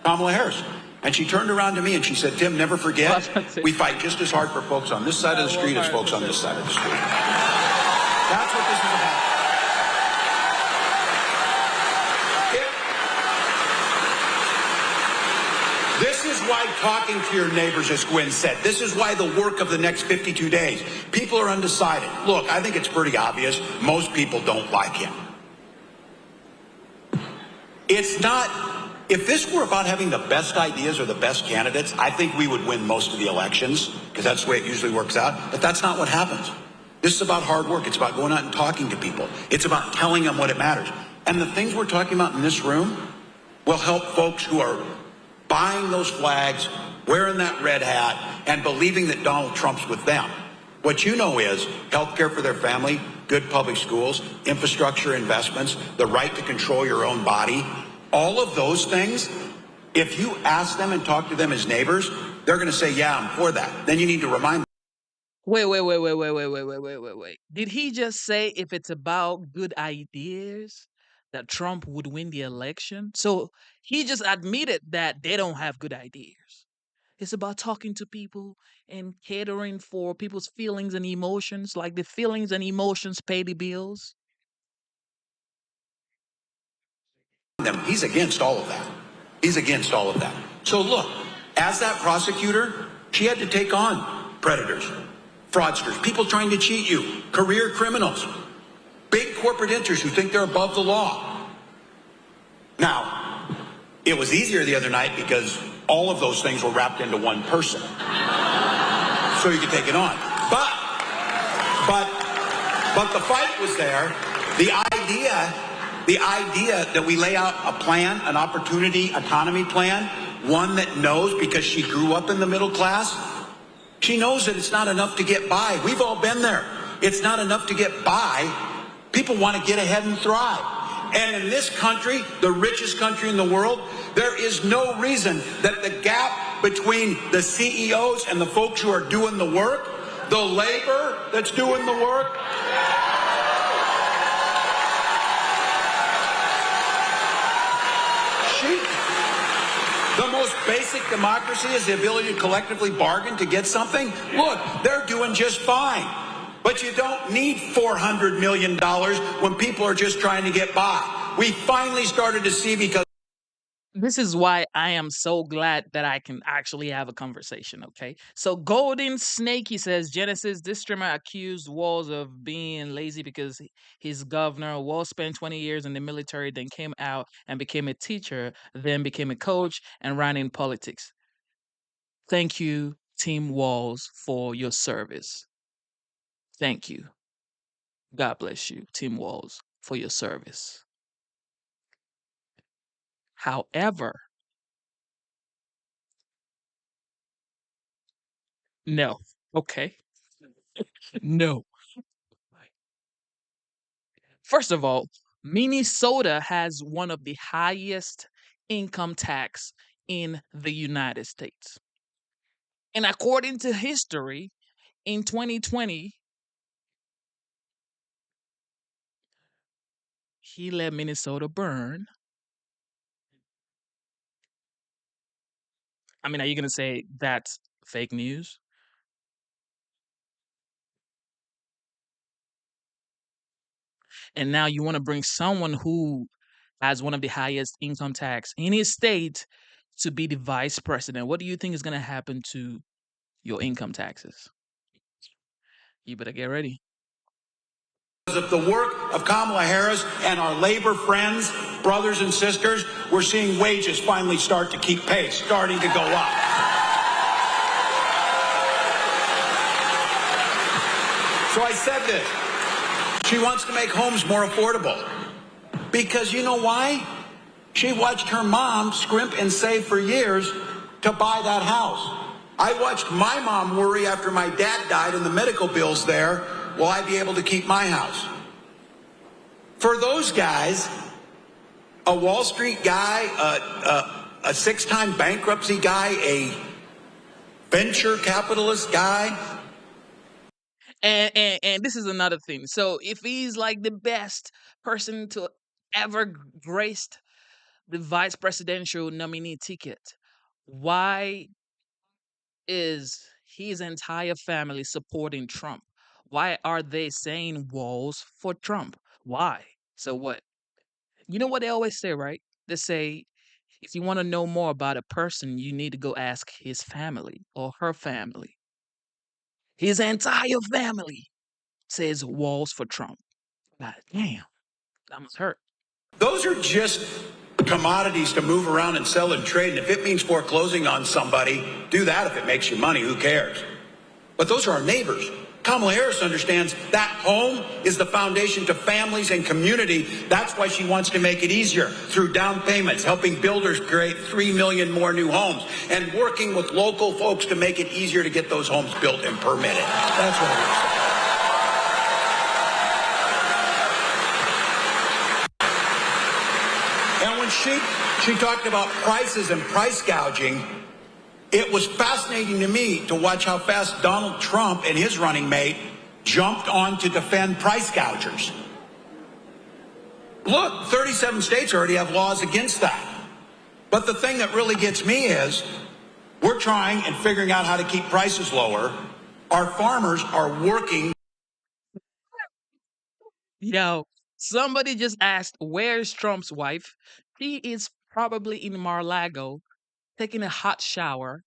Kamala Harris. And she turned around to me and she said, Tim, never forget, we fight just as hard for folks on this side of the street as folks on this side of the street. That's what this is about. This is why talking to your neighbors, as Gwen said, this is why the work of the next 52 days. People are undecided. Look, I think it's pretty obvious. Most people don't like him. It's not, if this were about having the best ideas or the best candidates, I think we would win most of the elections, because that's the way it usually works out. But that's not what happens. This is about hard work. It's about going out and talking to people. It's about telling them what it matters. And the things we're talking about in this room will help folks who are buying those flags, wearing that red hat, and believing that Donald Trump's with them. What you know is health care for their family, good public schools, infrastructure investments, the right to control your own body. All of those things, if you ask them and talk to them as neighbors, they're going to say, yeah, I'm for that. Then you need to remind them. Wait. Did he just say if it's about good ideas that Trump would win the election? So he just admitted that they don't have good ideas. It's about talking to people and catering for people's feelings and emotions, like the feelings and emotions pay the bills. He's against all of that. He's against all of that. So look, as that prosecutor, she had to take on predators, fraudsters, people trying to cheat you, career criminals, big corporate interests who think they're above the law. Now, it was easier the other night because all of those things were wrapped into one person. So you could take it on. But the fight was there. The idea that we lay out a plan, an opportunity economy plan, one that knows, because she grew up in the middle class, she knows that it's not enough to get by. We've all been there. It's not enough to get by. People want to get ahead and thrive. And in this country, the richest country in the world, there is no reason that the gap between the CEOs and the folks who are doing the work, the labor that's doing the work, the most basic democracy is the ability to collectively bargain to get something. Look, they're doing just fine. But you don't need $400 million when people are just trying to get by. We finally started to see, because This is why I am so glad that I can actually have a conversation, okay? So Golden Snake, he says, Genesis, this streamer accused Walz of being lazy because his governor. Walz spent 20 years in the military, then came out and became a teacher, then became a coach and ran in politics. Thank you, Team Walz, for your service. Thank you. God bless you, Team Walz, for your service. However, no. Okay. No. First of all, Minnesota has one of the highest income tax in the United States. And according to history, in 2020, he let Minnesota burn. I mean, are you going to say that's fake news? And now you want to bring someone who has one of the highest income tax in his state to be the vice president. What do you think is going to happen to your income taxes? You better get ready. because of the work of Kamala Harris and our labor friends, brothers and sisters, we're seeing wages finally start to keep pace, starting to go up. So I said this. She wants to make homes more affordable. Because you know why? She watched her mom scrimp and save for years to buy that house. I watched my mom worry after my dad died and the medical bills there, will I be able to keep my house? For those guys, a Wall Street guy, a six-time bankruptcy guy, a venture capitalist guy. And this is another thing. So if he's like the best person to ever graced the vice presidential nominee ticket, why is his entire family supporting Trump? Why are they saying Walz for Trump? Why? So what? You know what they always say, right? They say if you want to know more about a person, you need to go ask his family or her family. His entire family says Walz for Trump. God damn, that must hurt. Those are just commodities to move around and sell and trade. And if it means foreclosing on somebody, do that if it makes you money. Who cares? But those are our neighbors. Kamala Harris understands that home is the foundation to families and community. That's why she wants to make it easier through down payments, helping builders create 3 million more new homes, and working with local folks to make it easier to get those homes built and permitted. That's what it is. And when she talked about prices and price gouging, it was fascinating to me to watch how fast Donald Trump and his running mate jumped on to defend price gougers. Look, 37 states already have laws against that. But the thing that really gets me is we're trying and figuring out how to keep prices lower. Our farmers are working. Yo, somebody just asked, where's Trump's wife? She is probably in Mar-a-Lago taking a hot shower,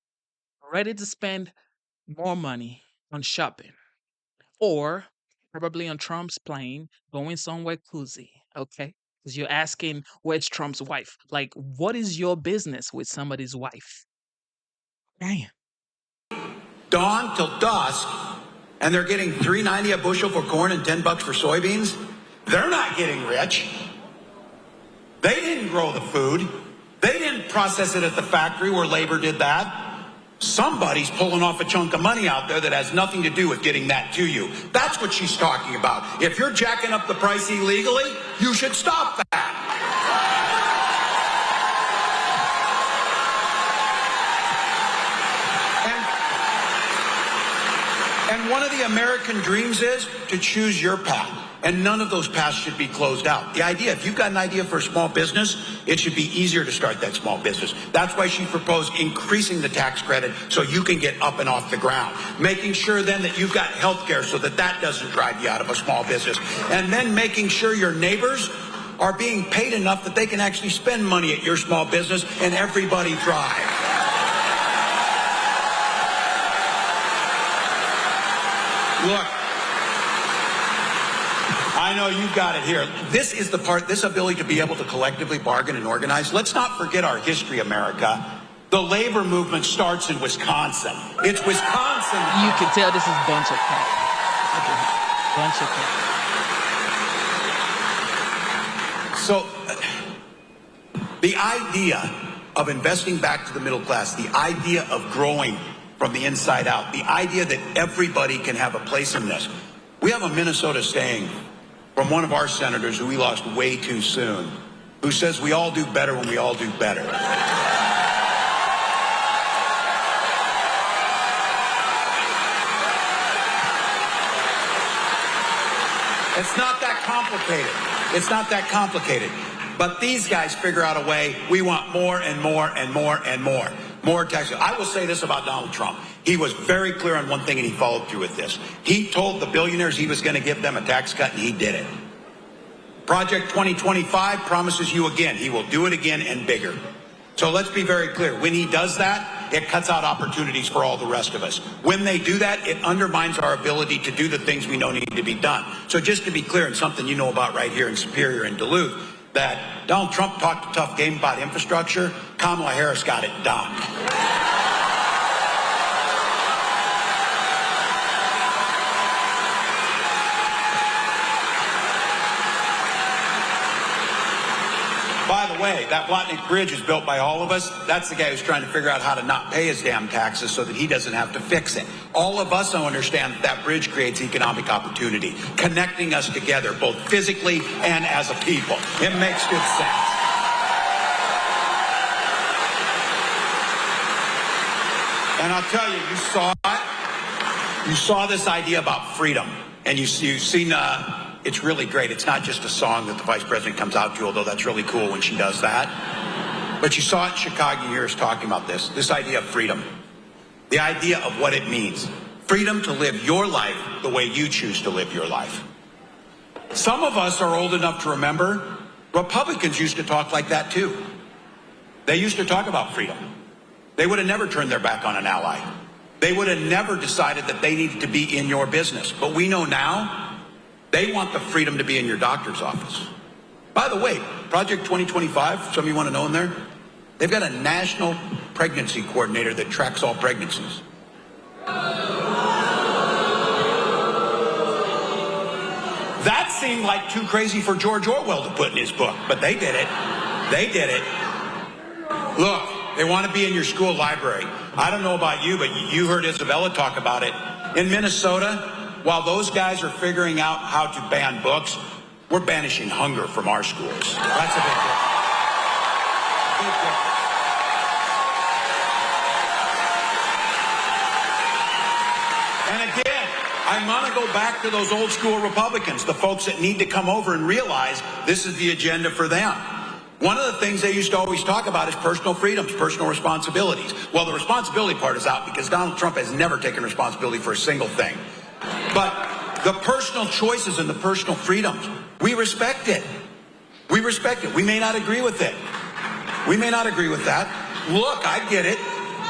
ready to spend more money on shopping, or probably on Trump's plane going somewhere cozy, okay? Because you're asking, where's Trump's wife? Like, what is your business with somebody's wife? Damn. Dawn till dusk, and they're getting $3.90 a bushel for corn and $10 for soybeans. They're not getting rich. They didn't grow the food. They didn't process it at the factory where labor did that. Somebody's pulling off a chunk of money out there that has nothing to do with getting that to you. That's what she's talking about. If you're jacking up the price illegally, you should stop that. And one of the American dreams is to choose your path. And none of those paths should be closed out. The idea, if you've got an idea for a small business, it should be easier to start that small business. That's why she proposed increasing the tax credit so you can get up and off the ground. Making sure then that you've got health care so that that doesn't drive you out of a small business. And then making sure your neighbors are being paid enough that they can actually spend money at your small business and everybody thrive. Look, I know you've got it here. This is the part, this ability to be able to collectively bargain and organize. Let's not forget our history, America. The labor movement starts in Wisconsin. It's Wisconsin. You can tell this is bunch of crap. Bunch of crap. So, the idea of investing back to the middle class, the idea of growing from the inside out, the idea that everybody can have a place in this. We have a Minnesota saying from one of our senators who we lost way too soon, who says we all do better when we all do better. It's not that complicated. It's not that complicated. But these guys figure out a way. We want more and more and more and more. More tax. I will say this about Donald Trump. He was very clear on one thing, and he followed through with this. He told the billionaires he was going to give them a tax cut, and he did it. Project 2025 promises you again. He will do it again and bigger. So let's be very clear. When he does that, it cuts out opportunities for all the rest of us. When they do that, it undermines our ability to do the things we know need to be done. So just to be clear, and something you know about right here in Superior and Duluth, that Donald Trump talked a tough game about infrastructure. Kamala Harris got it done. By the way, that Blatnick Bridge is built by all of us. That's the guy who's trying to figure out how to not pay his damn taxes so that he doesn't have to fix it. All of us understand that that bridge creates economic opportunity, connecting us together, both physically and as a people. It makes good sense. And I'll tell you, you saw it. You saw this idea about freedom, and you've seen. It's really great. It's not just a song that the vice president comes out to, although that's really cool when she does that. But you saw it in Chicago. You hear us talking about this idea of freedom, the idea of what it means. Freedom to live your life the way you choose to live your life. Some of us are old enough to remember Republicans used to talk like that too. They used to talk about freedom. They would have never turned their back on an ally. They would have never decided that they needed to be in your business. But we know now they want the freedom to be in your doctor's office. By the way, Project 2025, some of you want to know in there? They've got a national pregnancy coordinator that tracks all pregnancies. That seemed like too crazy for George Orwell to put in his book, but they did it. They did it. Look, they want to be in your school library. I don't know about you, but you heard Isabella talk about it. In Minnesota, while those guys are figuring out how to ban books, we're banishing hunger from our schools. That's a big difference. Big difference. And again, I want to go back to those old school Republicans, the folks that need to come over and realize this is the agenda for them. One of the things they used to always talk about is personal freedoms, personal responsibilities. Well, the responsibility part is out because Donald Trump has never taken responsibility for a single thing. But the personal choices and the personal freedoms, we respect it. We respect it. We may not agree with it. We may not agree with that. Look, I get it.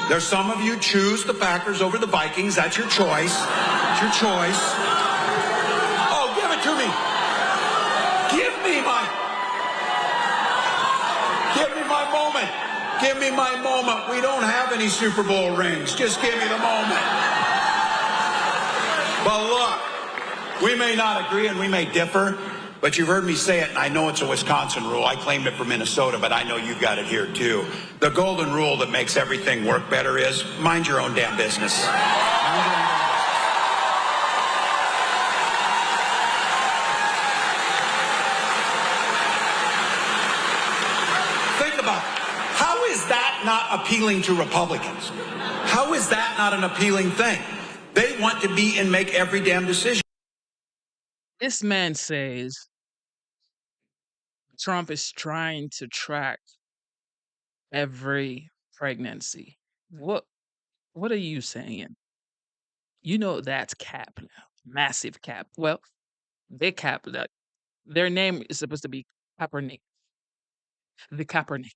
There's some of you choose the Packers over the Vikings. That's your choice. It's your choice. Oh, give it to me. Give me my moment. Give me my moment. We don't have any Super Bowl rings. Just give me the moment. But look, we may not agree and we may differ, but you've heard me say it, and I know it's a Wisconsin rule. I claimed it for Minnesota, but I know you've got it here too. The golden rule that makes everything work better is mind your own damn business. Mind your own damn business. Think about it. How is that not appealing to Republicans? How is that not an appealing thing? They want to be and make every damn decision. This man says Trump is trying to track every pregnancy. What are you saying? You know that's cap now. Massive cap. Well, they cap that. Their name is supposed to be Kaepernick. The Kaepernick.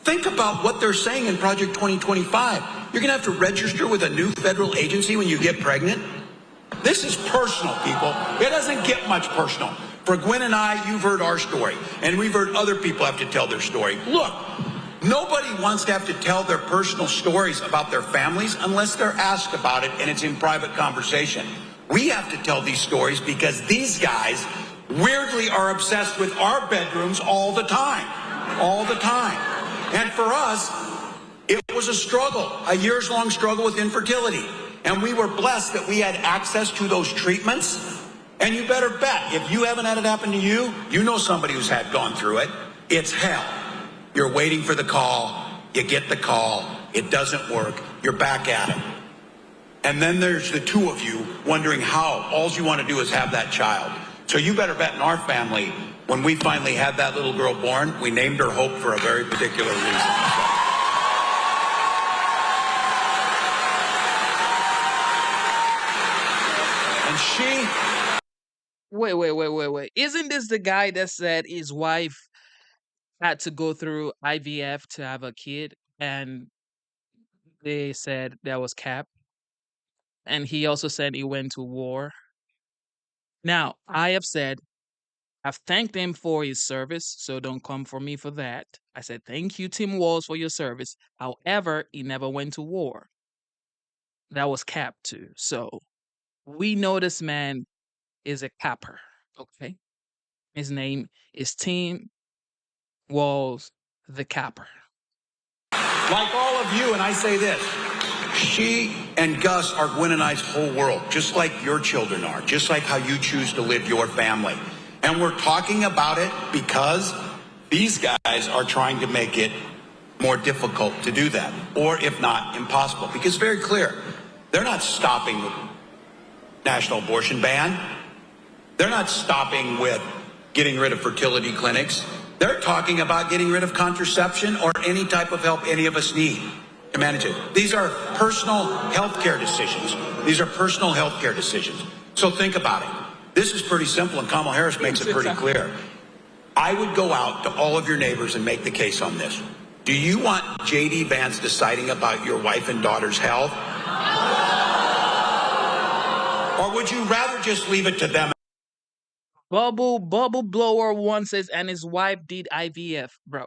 Think about what they're saying in Project 2025. You're going to have to register with a new federal agency when you get pregnant. This is personal, people. It doesn't get much personal. For Gwen and I, you've heard our story, and we've heard other people have to tell their story. Look, nobody wants to have to tell their personal stories about their families unless they're asked about it and it's in private conversation. We have to tell these stories because these guys weirdly are obsessed with our bedrooms all the time. All the time. And for us, it was a struggle, a years-long struggle with infertility. And we were blessed that we had access to those treatments. And you better bet, if you haven't had it happen to you, you know somebody who's gone through it. It's hell. You're waiting for the call. You get the call. It doesn't work. You're back at it. And then there's the two of you wondering how. All you want to do is have that child. So you better bet in our family, when we finally had that little girl born, we named her Hope for a very particular reason. And she... Wait. Isn't this the guy that said his wife had to go through IVF to have a kid? And they said that was cap. And he also said he went to war. Now, I have said, I've thanked him for his service, so don't come for me for that. I said, thank you, Tim Walz, for your service. However, he never went to war. That was cap too. So we know this man is a capper, okay? His name is Tim Walz, the capper. Like all of you, and I say this, she and Gus are Gwen and I's whole world, just like your children are, just like how you choose to live your family. And we're talking about it because these guys are trying to make it more difficult to do that, or if not, impossible. Because very clear, they're not stopping the national abortion ban. They're not stopping with getting rid of fertility clinics. They're talking about getting rid of contraception or any type of help any of us need to manage it. These are personal health care decisions. These are personal health care decisions. So think about it. This is pretty simple, and Kamala Harris makes it pretty clear. I would go out to all of your neighbors and make the case on this. Do you want JD Vance deciding about your wife and daughter's health? Or would you rather just leave it to them? Bubble blower one says, and his wife did IVF, bro.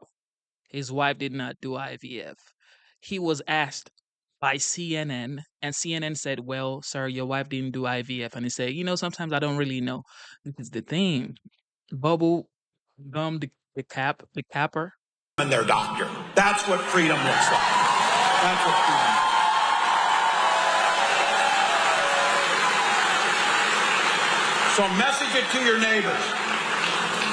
His wife did not do IVF. He was asked by CNN, and CNN said, "Well, sir, your wife didn't do IVF." And he said, sometimes I don't really know. This is the thing. Bubble gum the capper. And their doctor. That's what freedom looks like. That's what freedom looks like. So message it to your neighbors.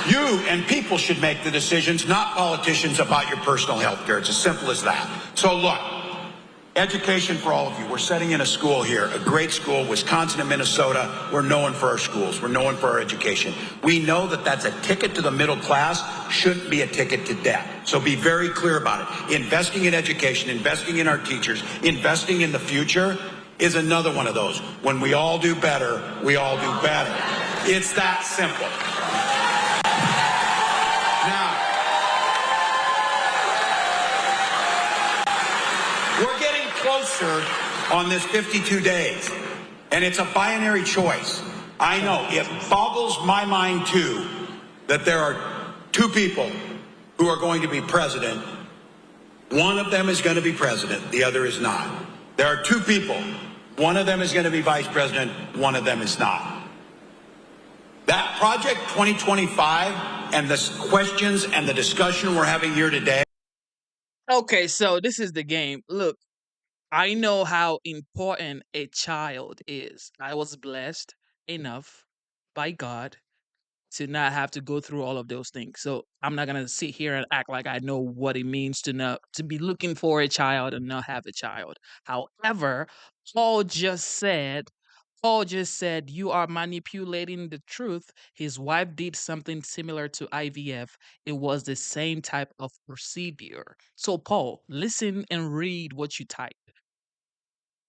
You and people should make the decisions, not politicians, about your personal health care. It's as simple as that. So look, education for all of you. We're setting in a school here, a great school, Wisconsin and Minnesota. We're known for our schools. We're known for our education. We know that that's a ticket to the middle class, shouldn't be a ticket to debt. So be very clear about it. Investing in education, investing in our teachers, investing in the future is another one of those. When we all do better, we all do better. It's that simple. Now, we're getting closer on this 52 days, and it's a binary choice. I know, it boggles my mind too that there are two people who are going to be president. One of them is going to be president, the other is not. There are two people. One of them is going to be vice president, one of them is not. That Project 2025 and the questions and the discussion we're having here today. Okay, so this is the game. Look, I know how important a child is. I was blessed enough by God to not have to go through all of those things. So I'm not gonna sit here and act like I know what it means to be looking for a child and not have a child. However, Paul just said, you are manipulating the truth. His wife did something similar to IVF. It was the same type of procedure. So Paul, listen and read what you typed.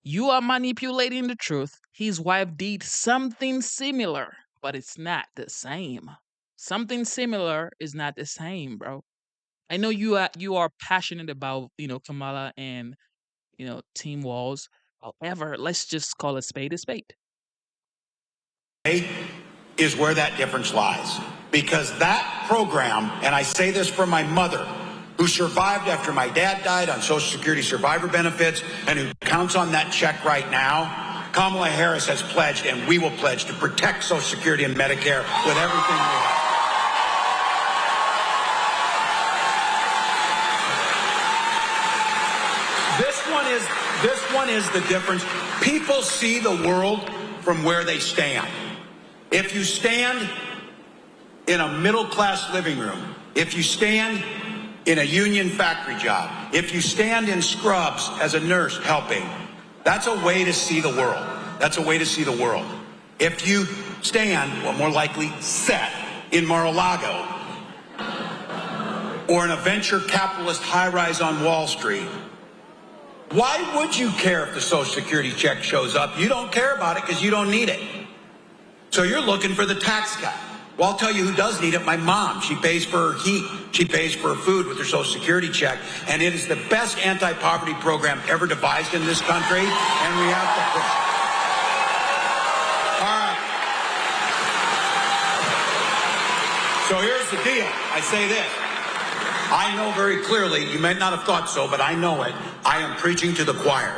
You are manipulating the truth. His wife did something similar, but it's not the same. Something similar is not the same, bro. I know you are passionate about, Kamala and, Team Walz. However, let's just call a spade a spade. Is where that difference lies. Because that program, and I say this for my mother, who survived after my dad died on Social Security survivor benefits and who counts on that check right now, Kamala Harris has pledged, and we will pledge, to protect Social Security and Medicare with everything we have. This one is the difference. People see the world from where they stand. If you stand in a middle-class living room, if you stand in a union factory job, if you stand in scrubs as a nurse helping, that's a way to see the world. That's a way to see the world. If you stand, or more likely set, in Mar-a-Lago or in a venture capitalist high-rise on Wall Street, why would you care if the Social Security check shows up? You don't care about it because you don't need it. So you're looking for the tax cut. Well, I'll tell you who does need it. My mom. She pays for her heat. She pays for her food with her Social Security check. And it is the best anti-poverty program ever devised in this country. And we have to push it. All right. So here's the deal. I say this. I know very clearly, you may not have thought so, but I know it. I am preaching to the choir.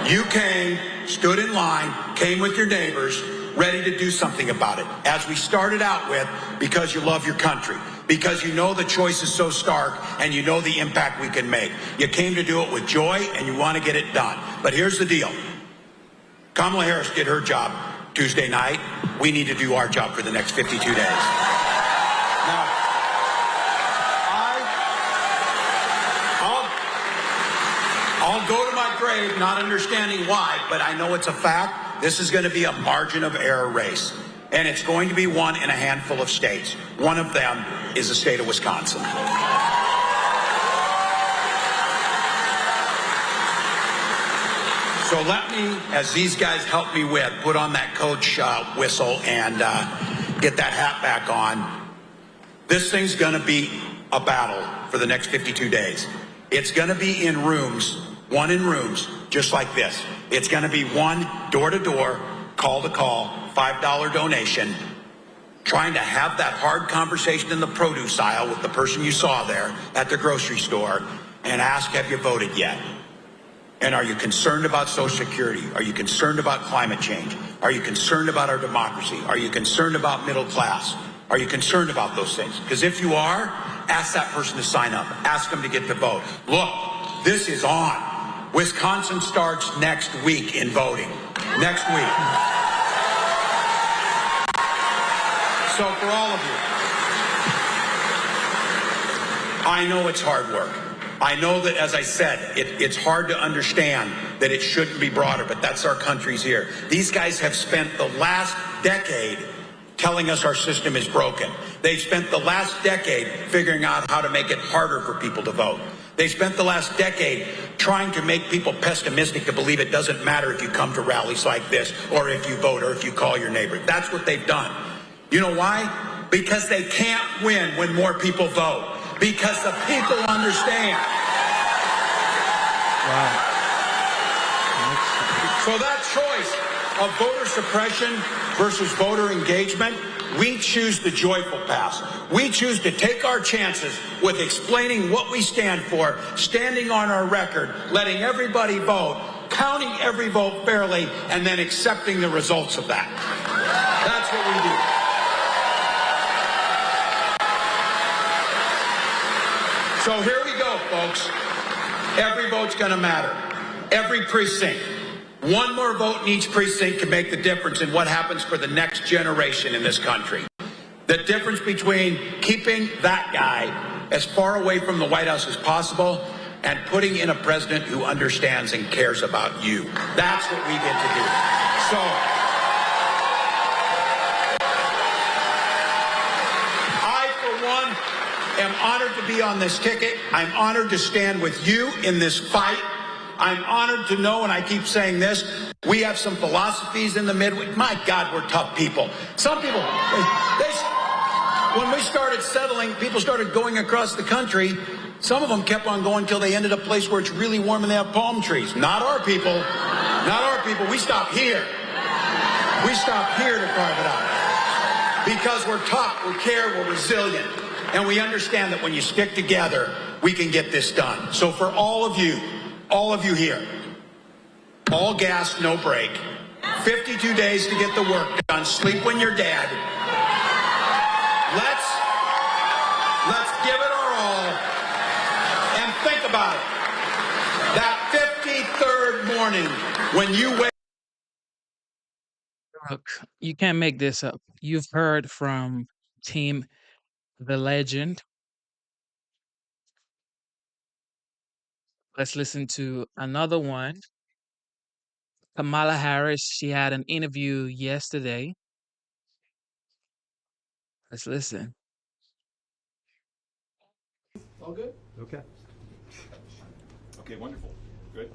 You came, stood in line, came with your neighbors, ready to do something about it. As we started out with, because you love your country, because you know the choice is so stark and you know the impact we can make. You came to do it with joy and you want to get it done. But here's the deal. Kamala Harris did her job Tuesday night. We need to do our job for the next 52 days. Now, I'll go to my grave not understanding why, but I know it's a fact. This is going to be a margin of error race, and it's going to be won in a handful of states. One of them is the state of Wisconsin. So let me, as these guys help me with, put on that coach whistle and get that hat back on. This thing's going to be a battle for the next 52 days. It's going to be in rooms, one in rooms, just like this. It's going to be one door-to-door, call-to-call, $5 donation. trying to have that hard conversation in the produce aisle with the person you saw there at the grocery store and ask, have you voted yet? And are you concerned about Social Security? Are you concerned about climate change? Are you concerned about our democracy? Are you concerned about middle class? Are you concerned about those things? Because if you are, ask that person to sign up. Ask them to get the vote. Look, this is on. Wisconsin starts next week in voting. Next week. So for all of you, I know it's hard work. I know that, as I said, it's hard to understand that it shouldn't be broader, but that's our country's here. These guys have spent the last decade telling us our system is broken. They've spent the last decade figuring out how to make it harder for people to vote. They spent the last decade trying to make people pessimistic to believe it doesn't matter if you come to rallies like this, or if you vote, or if you call your neighbor. That's what they've done. You know why? Because they can't win when more people vote. Because the people understand. Wow. So that choice of voter suppression versus voter engagement, we choose the joyful path. We choose to take our chances with explaining what we stand for, standing on our record, letting everybody vote, counting every vote fairly, and then accepting the results of that. That's what we do. So here we go, folks. Every vote's going to matter. Every precinct. One more vote in each precinct can make the difference in what happens for the next generation in this country. The difference between keeping that guy as far away from the White House as possible and putting in a president who understands and cares about you. That's what we get to do. So, I, for one, am honored to be on this ticket. I'm honored to stand with you in this fight. I'm honored to know, and I keep saying this, we have some philosophies in the Midwest. My God, we're tough people. Some people, when we started settling, people started going across the country. Some of them kept on going until they ended up a place where it's really warm and they have palm trees. Not our people. Not our people. We stop here. We stop here to carve it out. Because we're tough, we care, we're resilient. And we understand that when you stick together, we can get this done. So for all of you here, all gas, no break, 52 days to get the work done, sleep when you're dead. Let's give it our all and think about it. That 53rd morning when you wake. Look, you can't make this up. You've heard from Team The Legend. Let's listen to another one. Kamala Harris, she had an interview yesterday. Let's listen. All good? Okay. Okay, wonderful. Good.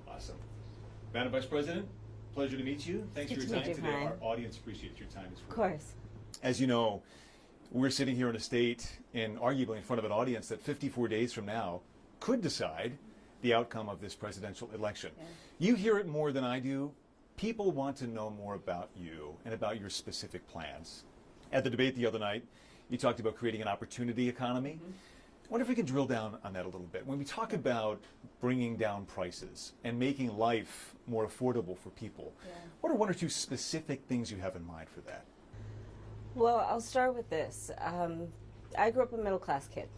Awesome. Madam Vice President, pleasure to meet you. Thanks for your time today. Our audience appreciates your time as well. Of course. As you know, we're sitting here in a state and arguably in front of an audience that 54 days from now could decide the outcome of this presidential election. Yeah. You hear it more than I do. People want to know more about you and about your specific plans. At the debate the other night, you talked about creating an opportunity economy. I wonder if we could drill down on that a little bit. When we talk about bringing down prices and making life more affordable for people, what are one or two specific things you have in mind for that? Well, I'll start with this. I grew up a middle-class kid.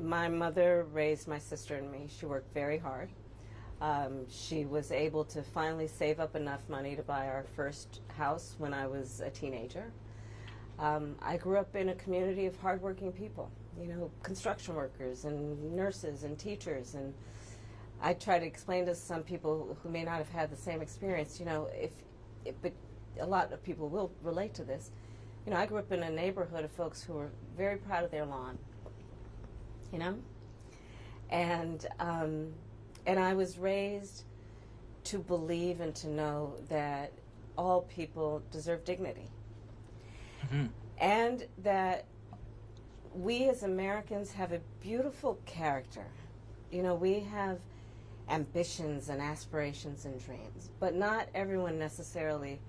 My mother raised my sister and me. She worked very hard. She was able to finally save up enough money to buy our first house when I was a teenager. I grew up in a community of hardworking people, you know, construction workers and nurses and teachers. And I try to explain to some people who may not have had the same experience, you know, but a lot of people will relate to this. You know, I grew up in a neighborhood of folks who were very proud of their lawn, you know, and I was raised to believe and to know that all people deserve dignity. Mm-hmm. And that we as Americans have a beautiful character. You know, we have ambitions and aspirations and dreams, but not everyone necessarily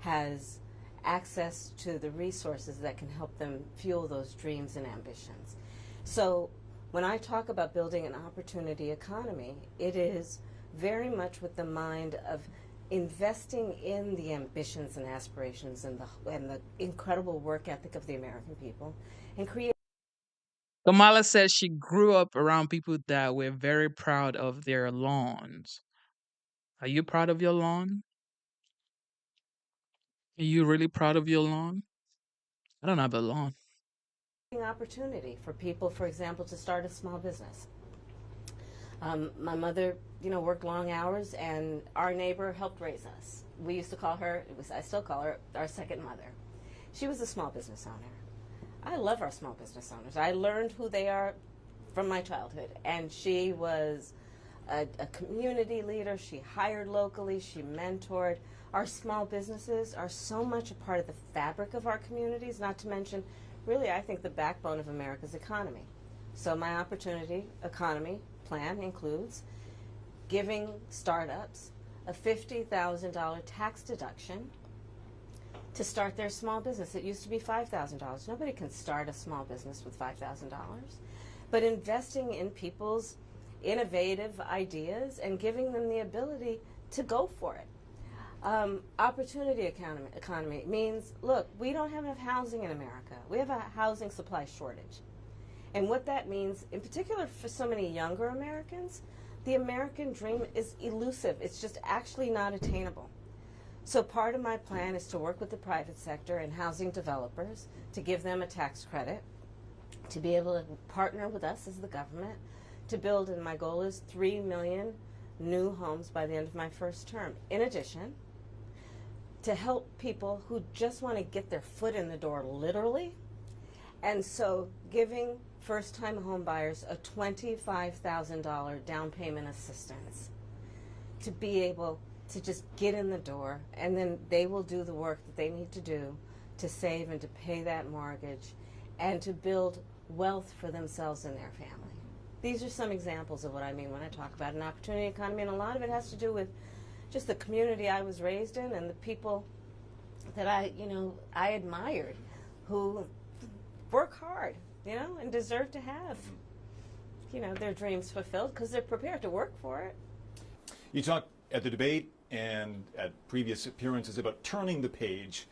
has access to the resources that can help them fuel those dreams and ambitions. So when I talk about building an opportunity economy, it is very much with the mind of investing in the ambitions and aspirations and the incredible work ethic of the American people, and create. Kamala says she grew up around people that were very proud of their lawns. Are you proud of your lawn? Are you really proud of your lawn? I don't have a lawn. Opportunity for people, for example, to start a small business. My mother, worked long hours, and our neighbor helped raise us. We used to call her, I still call her, our second mother. She was a small business owner. I love our small business owners. I learned who they are from my childhood, and she was a community leader. She hired locally. She mentored. Our small businesses are so much a part of the fabric of our communities, not to mention, really, I think, the backbone of America's economy. So my opportunity economy plan includes giving startups a $50,000 tax deduction to start their small business. It used to be $5,000. Nobody can start a small business with $5,000. But investing in people's innovative ideas and giving them the ability to go for it. Opportunity economy means, look, we don't have enough housing in America. We have a housing supply shortage. And what that means, in particular for so many younger Americans, the American dream is elusive. It's just actually not attainable. So part of my plan is to work with the private sector and housing developers to give them a tax credit, to be able to partner with us as the government, to build, and my goal is 3 million new homes by the end of my first term. In addition, to help people who just want to get their foot in the door, literally. And so giving first-time home buyers a $25,000 down payment assistance to be able to just get in the door, and then they will do the work that they need to do to save and to pay that mortgage and to build wealth for themselves and their family. These are some examples of what I mean when I talk about an opportunity economy, and a lot of it has to do with just the community I was raised in and the people that I admired, who work hard, and deserve to have, their dreams fulfilled because they're prepared to work for it. You talked at the debate and at previous appearances about turning the page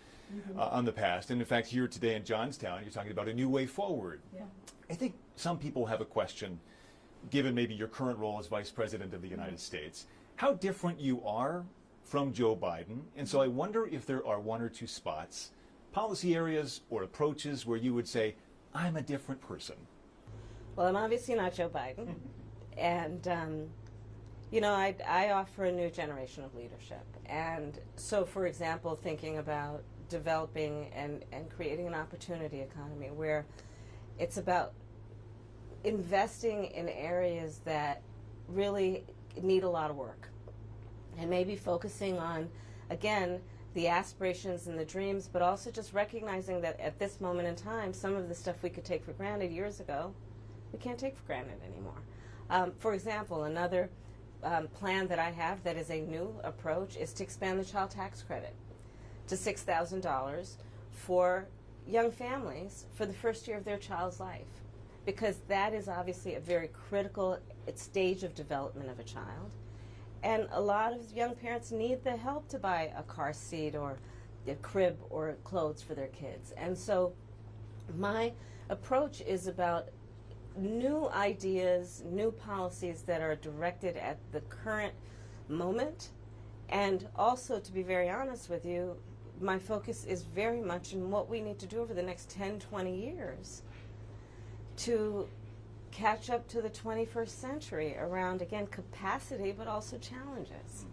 on the past. And in fact, here today in Johnstown, you're talking about a new way forward. Yeah. I think some people have a question, given maybe your current role as Vice President of the United States, how different you are from Joe Biden. And so I wonder if there are one or two spots, policy areas or approaches where you would say, I'm a different person. Well, I'm obviously not Joe Biden. And, I offer a new generation of leadership. And so, for example, thinking about developing and creating an opportunity economy where it's about investing in areas that really need a lot of work, and maybe focusing on, again, the aspirations and the dreams, but also just recognizing that at this moment in time, some of the stuff we could take for granted years ago, we can't take for granted anymore. For example, another plan that I have that is a new approach is to expand the child tax credit to $6,000 for young families for the first year of their child's life, because that is obviously a very critical stage of development of a child. And a lot of young parents need the help to buy a car seat or a crib or clothes for their kids. And so my approach is about new ideas, new policies that are directed at the current moment. And also, to be very honest with you, my focus is very much in what we need to do over the next 10, 20 years to catch up to the 21st century around, again, capacity, but also challenges.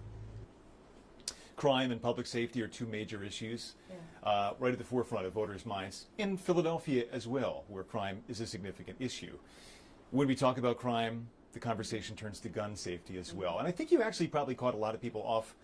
Crime and public safety are two major issues right at the forefront of voters' minds, in Philadelphia as well, where crime is a significant issue. When we talk about crime, the conversation turns to gun safety as well. And I think you actually probably caught a lot of people off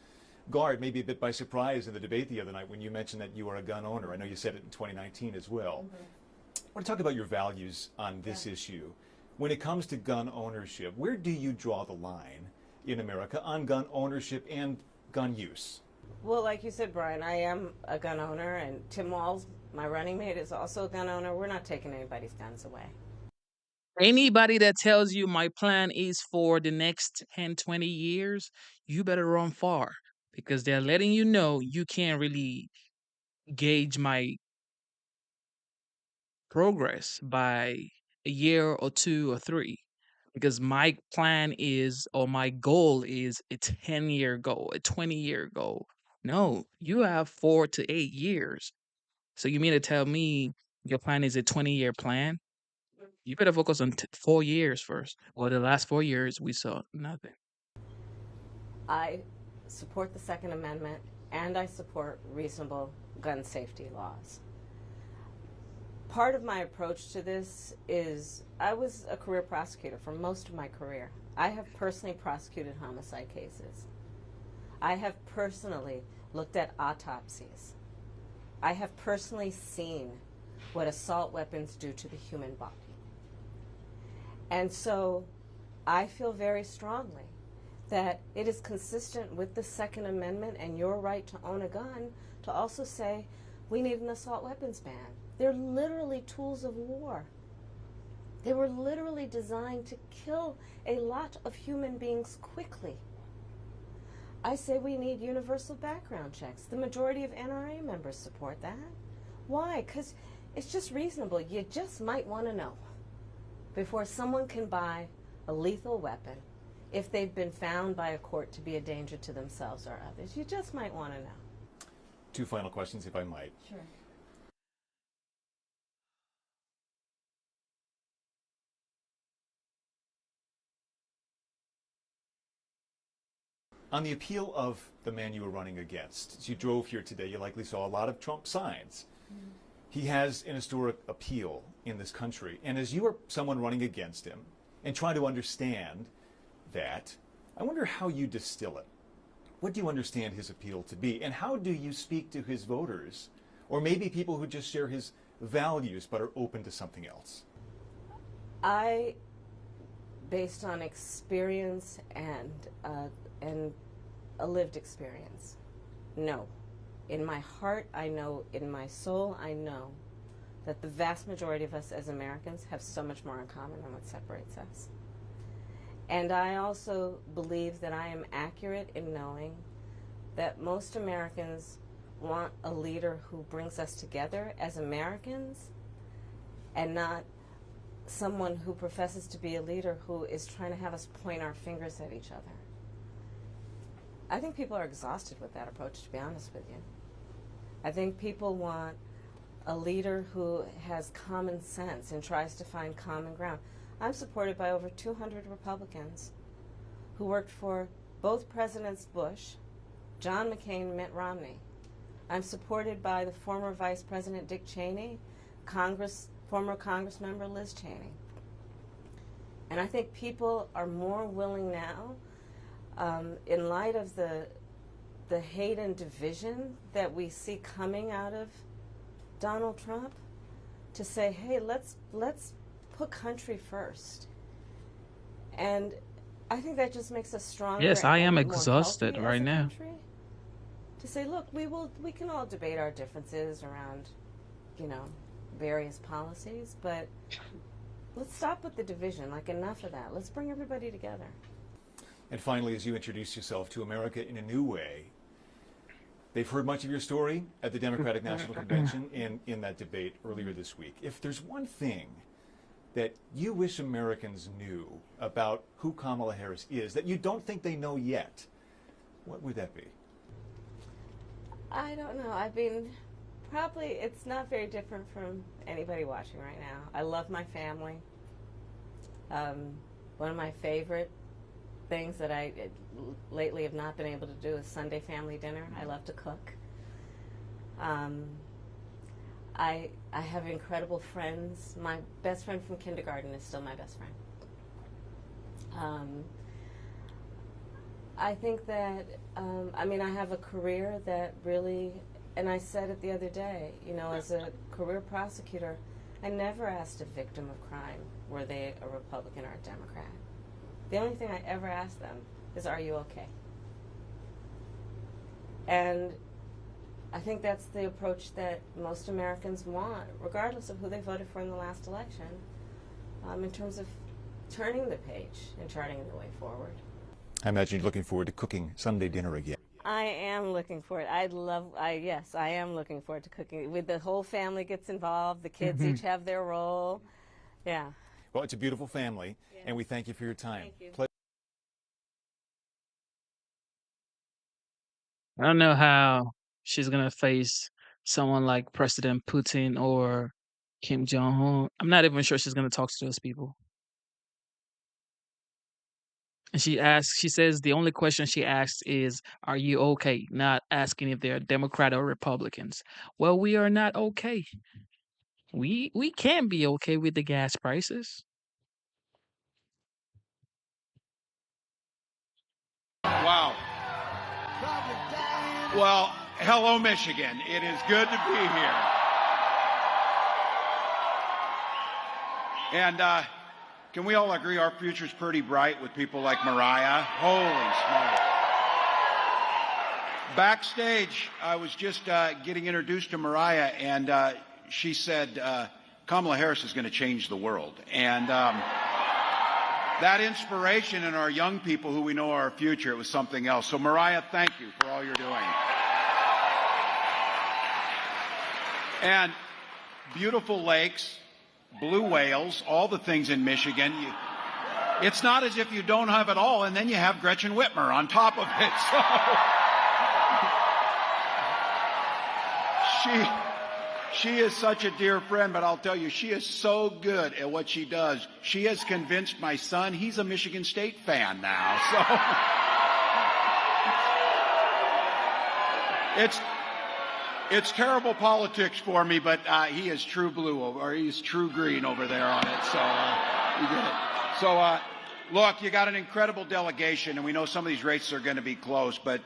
guard, maybe a bit by surprise in the debate the other night when you mentioned that you are a gun owner. I know you said it in 2019 as well. I want to talk about your values on this issue. When it comes to gun ownership, where do you draw the line in America on gun ownership and gun use? Well, like you said, Brian, I am a gun owner, and Tim Walz, my running mate, is also a gun owner. We're not taking anybody's guns away. Anybody that tells you my plan is for the next 10, 20 years, you better run far because they're letting you know you can't really gauge my progress by a year or two or three because my plan is or my goal is a 10-year goal, a 20-year goal. No, you have 4 to 8 years. So you mean to tell me your plan is a 20-year plan? You better focus on 4 years first. Well, the last 4 years we saw nothing. I support the Second Amendment, and I support reasonable gun safety laws. Part of my approach to this is I was a career prosecutor for most of my career. I have personally prosecuted homicide cases. I have personally looked at autopsies. I have personally seen what assault weapons do to the human body. And so I feel very strongly that it is consistent with the Second Amendment and your right to own a gun to also say we need an assault weapons ban. They're literally tools of war. They were literally designed to kill a lot of human beings quickly. I say we need universal background checks. The majority of NRA members support that. Why? Because it's just reasonable. You just might want to know before someone can buy a lethal weapon if they've been found by a court to be a danger to themselves or others. You just might want to know. 2 final questions, if I might. Sure. On the appeal of the man you were running against, as you drove here today, you likely saw a lot of Trump signs. Mm-hmm. He has an historic appeal in this country. And as you are someone running against him and trying to understand that, I wonder how you distill it. What do you understand his appeal to be? And how do you speak to his voters? Or maybe people who just share his values but are open to something else? I, based on experience and a lived experience, no. In my heart, I know, in my soul, I know that the vast majority of us as Americans have so much more in common than what separates us. And I also believe that I am accurate in knowing that most Americans want a leader who brings us together as Americans and not someone who professes to be a leader who is trying to have us point our fingers at each other. I think people are exhausted with that approach, to be honest with you. I think people want a leader who has common sense and tries to find common ground. I'm supported by over 200 Republicans who worked for both Presidents Bush, John McCain, and Mitt Romney. I'm supported by the former Vice President Dick Cheney, former Congress member Liz Cheney. And I think people are more willing now, in light of the hate and division that we see coming out of Donald Trump, to say, hey, let's put country first. And I think that just makes us stronger. Yes, I am and more exhausted healthy right as a now. country. To say, look, we can all debate our differences around, various policies, but let's stop with the division. Like, enough of that. Let's bring everybody together. And finally, as you introduce yourself to America in a new way, they've heard much of your story at the Democratic National Convention and in that debate earlier this week. If there's one thing that you wish Americans knew about who Kamala Harris is that you don't think they know yet, what would that be? I don't know. I mean, probably it's not very different from anybody watching right now. I love my family. One of my favorite things that I lately have not been able to do is Sunday family dinner. I love to cook. I have incredible friends. My best friend from kindergarten is still my best friend. I think that, I have a career that really, and I said it the other day, as a career prosecutor, I never asked a victim of crime, were they a Republican or a Democrat. The only thing I ever asked them is, are you okay? And I think that's the approach that most Americans want, regardless of who they voted for in the last election, in terms of turning the page and charting the way forward. I imagine you're looking forward to cooking Sunday dinner again. I am looking forward. Yes, I am looking forward to cooking. With the whole family gets involved, the kids each have their role. Yeah. Well, it's a beautiful family, and we thank you for your time. Thank you. I don't know how she's gonna face someone like President Putin or Kim Jong Un. I'm not even sure she's gonna talk to those people. And she says the only question she asks is, "Are you okay?" Not asking if they're Democrat or Republicans. Well, we are not okay. We can't be okay with the gas prices. Wow. Well, hello, Michigan. It is good to be here. And can we all agree our future's pretty bright with people like Mariah? Holy smokes. Backstage, I was just getting introduced to Mariah, and she said, Kamala Harris is going to change the world. And that inspiration in our young people who we know are our future, it was something else. So, Mariah, thank you for all you're doing. And beautiful lakes, blue whales, all the things in Michigan. It's not as if you don't have it all, and then you have Gretchen Whitmer on top of it. So she is such a dear friend, but I'll tell you, she is so good at what she does. She has convinced my son, he's a Michigan State fan now. So it's terrible politics for me, but he is true blue, or he's true green over there on it. So you get it. So look, you got an incredible delegation, and we know some of these races are going to be close, but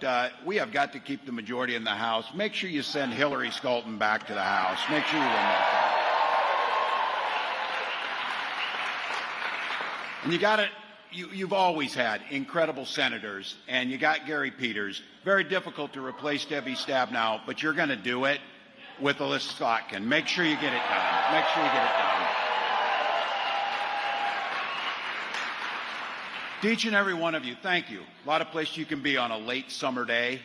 we have got to keep the majority in the House. Make sure you send Hillary Scalton back to the House. Make sure you win that thing. And you got it. You've always had incredible senators, and you got Gary Peters. Very difficult to replace Debbie Stabenow, but you're going to do it with Alyssa Slotkin. Make sure you get it done. Make sure you get it done. To each and every one of you, thank you. A lot of places you can be on a late summer day.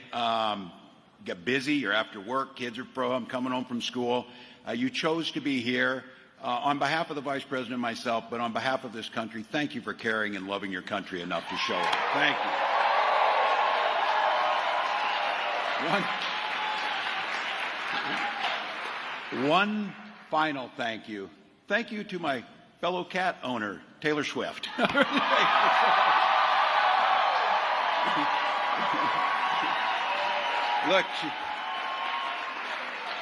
Get busy, you're after work, kids are coming home from school. You chose to be here. On behalf of the Vice President and myself, but on behalf of this country, thank you for caring and loving your country enough to show it. Thank you. One final thank you. Thank you to my fellow cat owner, Taylor Swift. Look,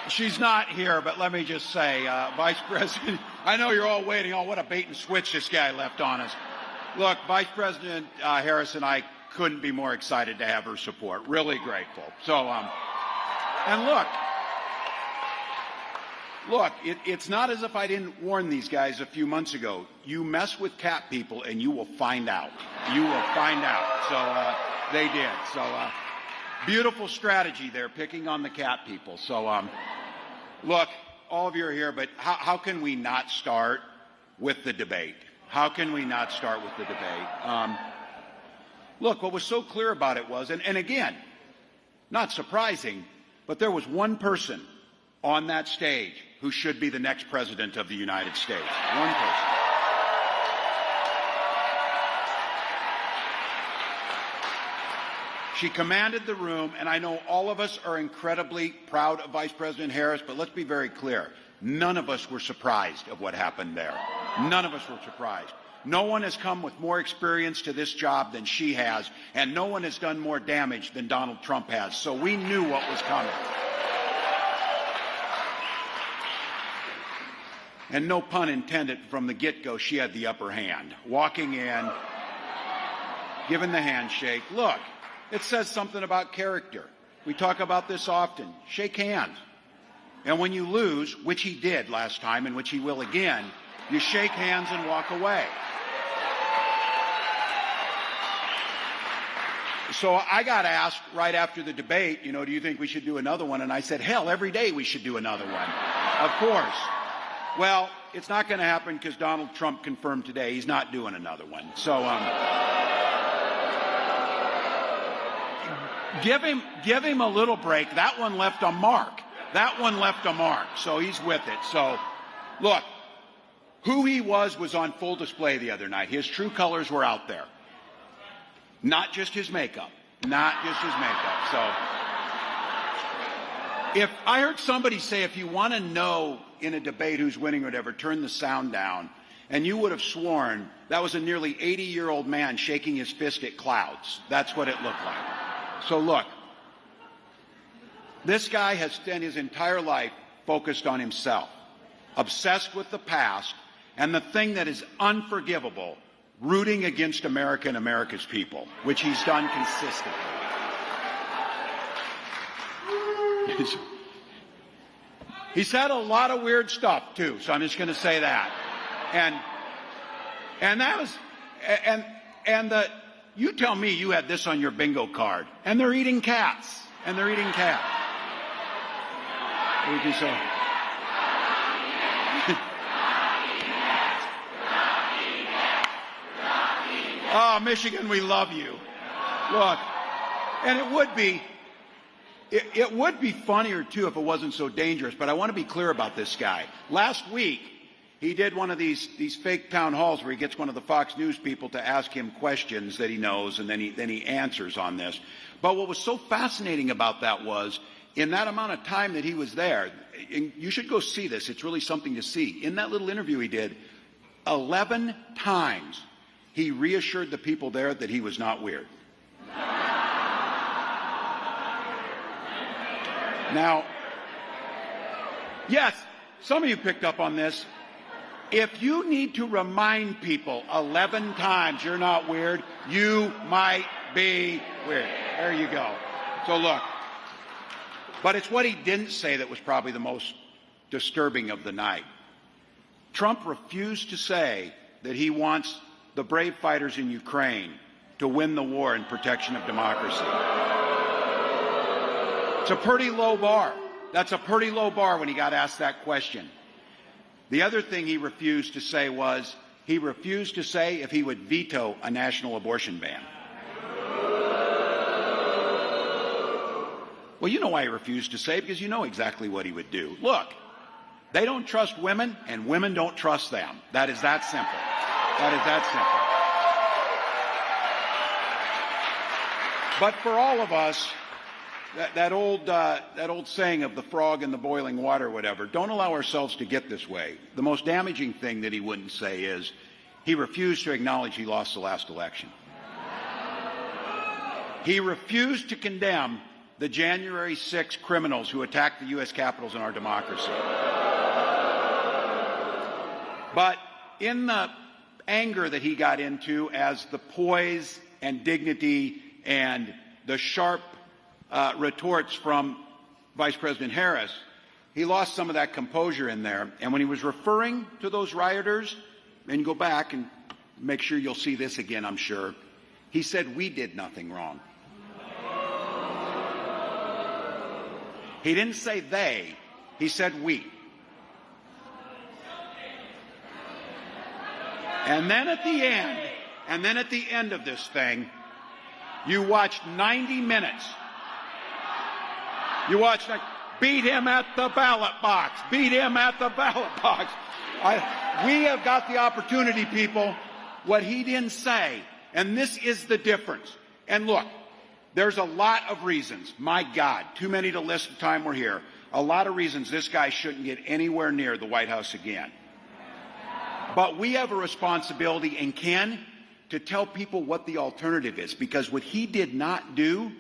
she's not here, but let me just say, Vice President, I know you're all waiting. Oh, what a bait and switch this guy left on us. Look, Vice President Harris and I couldn't be more excited to have her support. Really grateful. So, and look, it's not as if I didn't warn these guys a few months ago. You mess with cat people and you will find out. You will find out. So they did. So beautiful strategy there, picking on the cat people. So look, all of you are here, but how can we not start with the debate? How can we not start with the debate? Look, what was so clear about it was, and again, not surprising, but there was one person on that stage who should be the next president of the United States. One person. She commanded the room, and I know all of us are incredibly proud of Vice President Harris, but let's be very clear. None of us were surprised of what happened there. None of us were surprised. No one has come with more experience to this job than she has, and no one has done more damage than Donald Trump has. So we knew what was coming. And no pun intended, from the get-go, she had the upper hand. Walking in, giving the handshake. Look, it says something about character. We talk about this often. Shake hands. And when you lose, which he did last time and which he will again, you shake hands and walk away. So I got asked right after the debate, you know, do you think we should do another one? And I said, hell, every day we should do another one. Of course. Well, it's not going to happen because Donald Trump confirmed today he's not doing another one. So give him a little break. That one left a mark. That one left a mark. So he's with it. So look, who he was on full display the other night. His true colors were out there. Not just his makeup. Not just his makeup. So if I heard somebody say, if you want to know in a debate who's winning or whatever, turn the sound down. And you would have sworn that was a nearly 80-year-old man shaking his fist at clouds. That's what it looked like. So look, this guy has spent his entire life focused on himself, obsessed with the past, and the thing that is unforgivable, rooting against America and America's people, which he's done consistently. He said a lot of weird stuff too, so I'm just going to say that. And that was you tell me you had this on your bingo card, and they're eating cats, and they're eating cats. What would you say? Oh, Michigan, we love you. Look, and it would be funnier, too, if it wasn't so dangerous, but I want to be clear about this guy. Last week, he did one of these fake town halls where he gets one of the Fox News people to ask him questions that he knows, and then he answers on this. But what was so fascinating about that was, in that amount of time that he was there, and you should go see this, it's really something to see. In that little interview he did, 11 times he reassured the people there that he was not weird. Now, yes, some of you picked up on this. If you need to remind people 11 times you're not weird, you might be weird. There you go. So look, but it's what he didn't say that was probably the most disturbing of the night. Trump refused to say that he wants the brave fighters in Ukraine to win the war in protection of democracy. It's a pretty low bar. That's a pretty low bar when he got asked that question. The other thing he refused to say was, he refused to say if he would veto a national abortion ban. Well, you know why he refused to say, because you know exactly what he would do. Look, they don't trust women, and women don't trust them. That is that simple. That is that simple. But for all of us, that old saying of the frog in the boiling water or whatever, don't allow ourselves to get this way. The most damaging thing that he wouldn't say is he refused to acknowledge he lost the last election. He refused to condemn the January 6 criminals who attacked the U.S. Capitals and our democracy. But in the anger that he got into, as the poise and dignity and the sharp retorts from Vice President Harris, he lost some of that composure in there. And when he was referring to those rioters, and you go back and make sure you'll see this again, I'm sure, he said, we did nothing wrong. He didn't say they, he said we. And then at the end of this thing, you watched 90 minutes. You watched, beat him at the ballot box. Beat him at the ballot box. We have got the opportunity, people, what he didn't say. And this is the difference. And look, there's a lot of reasons. My God, too many to list the time we're here. A lot of reasons this guy shouldn't get anywhere near the White House again. But we have a responsibility, and Ken, to tell people what the alternative is. Because what he did not do,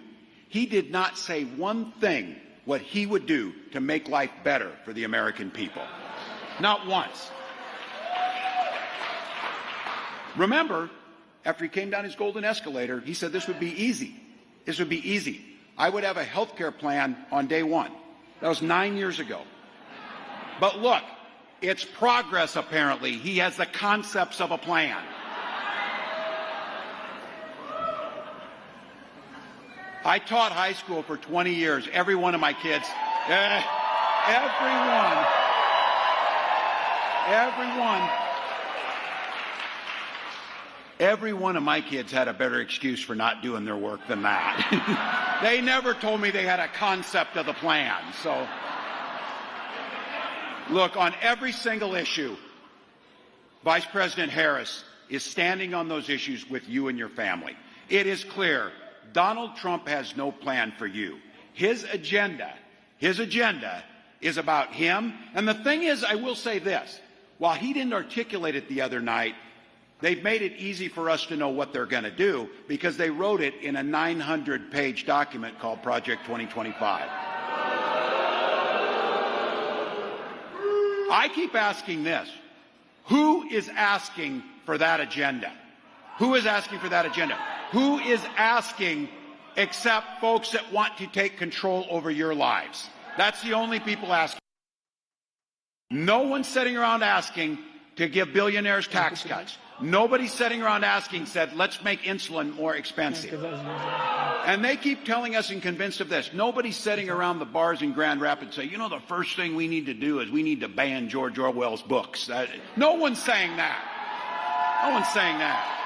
he did not say one thing what he would do to make life better for the American people. Not once. Remember, after he came down his golden escalator, he said this would be easy. This would be easy. I would have a health care plan on day one. That was 9 years ago. But look, it's progress, apparently. He has the concepts of a plan. I taught high school for 20 years. Every one of my kids, everyone, every one of my kids had a better excuse for not doing their work than that. They never told me they had a concept of the plan. So, look, on every single issue, Vice President Harris is standing on those issues with you and your family. It is clear Donald Trump has no plan for you. His agenda is about him. And the thing is, I will say this, while he didn't articulate it the other night, they've made it easy for us to know what they're going to do because they wrote it in a 900-page document called Project 2025. I keep asking this. Who is asking for that agenda? Who is asking for that agenda? Who is asking except folks that want to take control over your lives? That's the only people asking. No one's sitting around asking to give billionaires tax cuts. Nobody's sitting around asking, said, let's make insulin more expensive. And they keep telling us and convinced of this. Nobody's sitting around the bars in Grand Rapids saying, you know, the first thing we need to do is we need to ban George Orwell's books. No one's saying that. No one's saying that.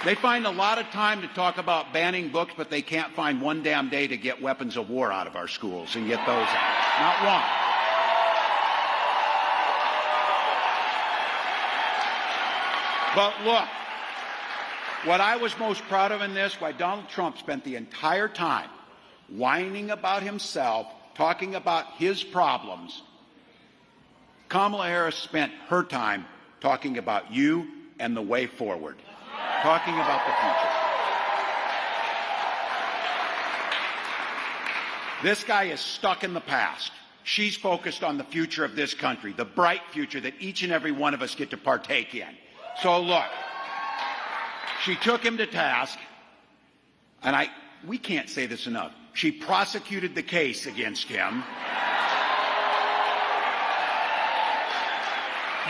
They find a lot of time to talk about banning books, but they can't find one damn day to get weapons of war out of our schools and get those out. Not one. But look, what I was most proud of in this, why Donald Trump spent the entire time whining about himself, talking about his problems, Kamala Harris spent her time talking about you and the way forward, talking about the future. This guy is stuck in the past. She's focused on the future of this country, the bright future that each and every one of us get to partake in. So look, she took him to task, and we can't say this enough. She prosecuted the case against him.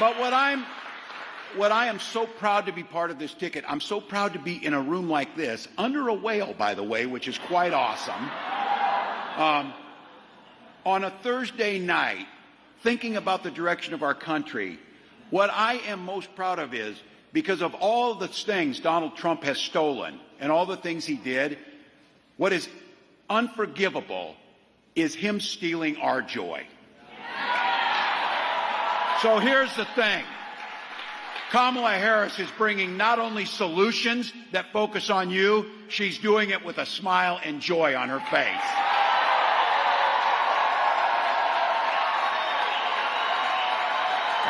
But what I am so proud to be part of this ticket, I'm so proud to be in a room like this, under a whale, by the way, which is quite awesome, on a Thursday night, thinking about the direction of our country. What I am most proud of is, because of all the things Donald Trump has stolen and all the things he did, what is unforgivable is him stealing our joy. So here's the thing. Kamala Harris is bringing not only solutions that focus on you, she's doing it with a smile and joy on her face.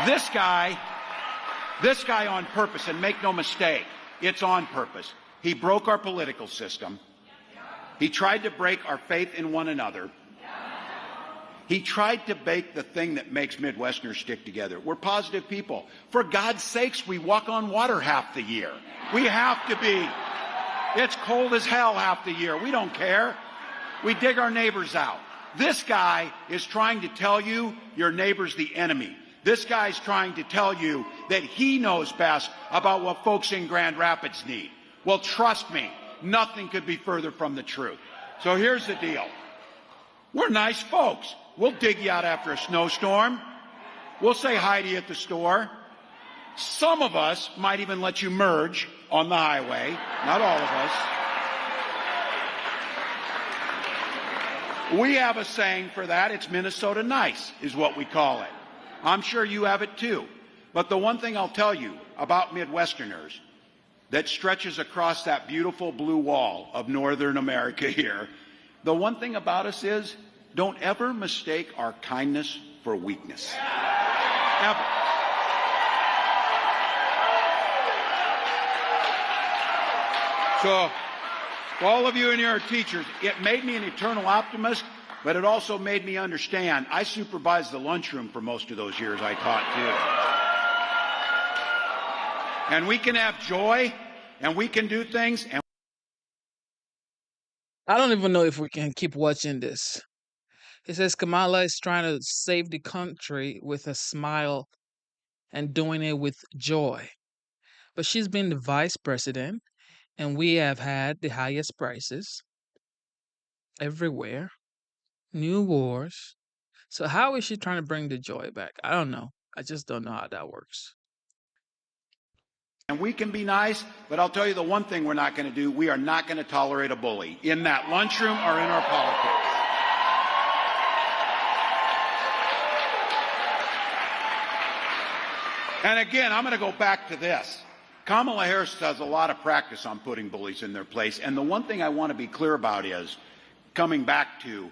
This guy on purpose, and make no mistake, it's on purpose. He broke our political system. He tried to break our faith in one another. He tried to bake the thing that makes Midwesterners stick together. We're positive people. For God's sakes, we walk on water half the year. We have to be. It's cold as hell half the year. We don't care. We dig our neighbors out. This guy is trying to tell you your neighbor's the enemy. This guy's trying to tell you that he knows best about what folks in Grand Rapids need. Well, trust me, nothing could be further from the truth. So here's the deal. We're nice folks. We'll dig you out after a snowstorm. We'll say hi to you at the store. Some of us might even let you merge on the highway. Not all of us. We have a saying for that. It's Minnesota nice, is what we call it. I'm sure you have it too. But the one thing I'll tell you about Midwesterners that stretches across that beautiful blue wall of Northern America here, the one thing about us is, don't ever mistake our kindness for weakness. Ever. So, for all of you in here are teachers, it made me an eternal optimist, but it also made me understand. I supervised the lunchroom for most of those years I taught too. And we can have joy, and we can do things. And I don't even know if we can keep watching this. It says Kamala is trying to save the country with a smile and doing it with joy. But she's been the vice president, And we have had the highest prices everywhere, new wars. So how is she trying to bring the joy back? I don't know. I just don't know how that works. And we can be nice, but I'll tell you the one thing we're not going to do. We are not going to tolerate a bully in that lunchroom or in our politics. And again, I'm going to go back to this. Kamala Harris has a lot of practice on putting bullies in their place. And the one thing I want to be clear about is, coming back to,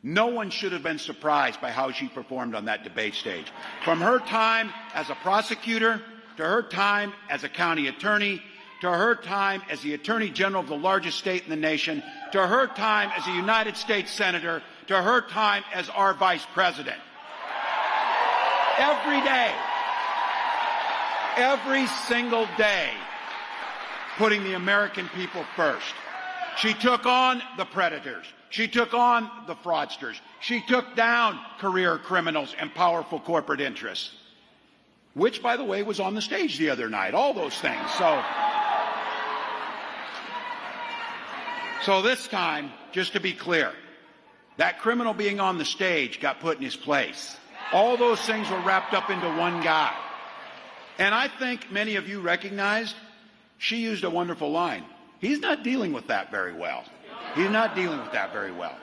no one should have been surprised by how she performed on that debate stage. From her time as a prosecutor, to her time as a county attorney, to her time as the Attorney General of the largest state in the nation, to her time as a United States Senator, to her time as our Vice President. Every day, every single day, putting the American people first. She took on the predators. She took on the fraudsters. She took down career criminals and powerful corporate interests, which, by the way, was on the stage the other night, all those things. So this time, just to be clear, that criminal being on the stage got put in his place. All those things were wrapped up into one guy. And I think many of you recognized she used a wonderful line. He's not dealing with that very well. He's not dealing with that very well.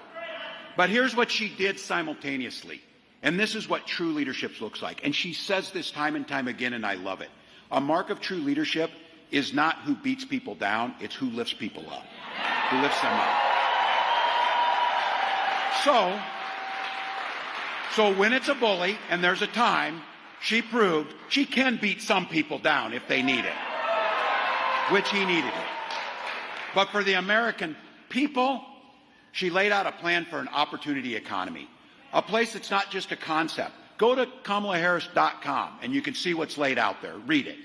But here's what she did simultaneously. And this is what true leadership looks like. And she says this time and time again, and I love it. A mark of true leadership is not who beats people down, it's who lifts people up. Who lifts them up. So when it's a bully and there's a time, she proved she can beat some people down if they need it, which he needed it. But for the American people, she laid out a plan for an opportunity economy, a place that's not just a concept. Go to KamalaHarris.com and you can see what's laid out there. Read it.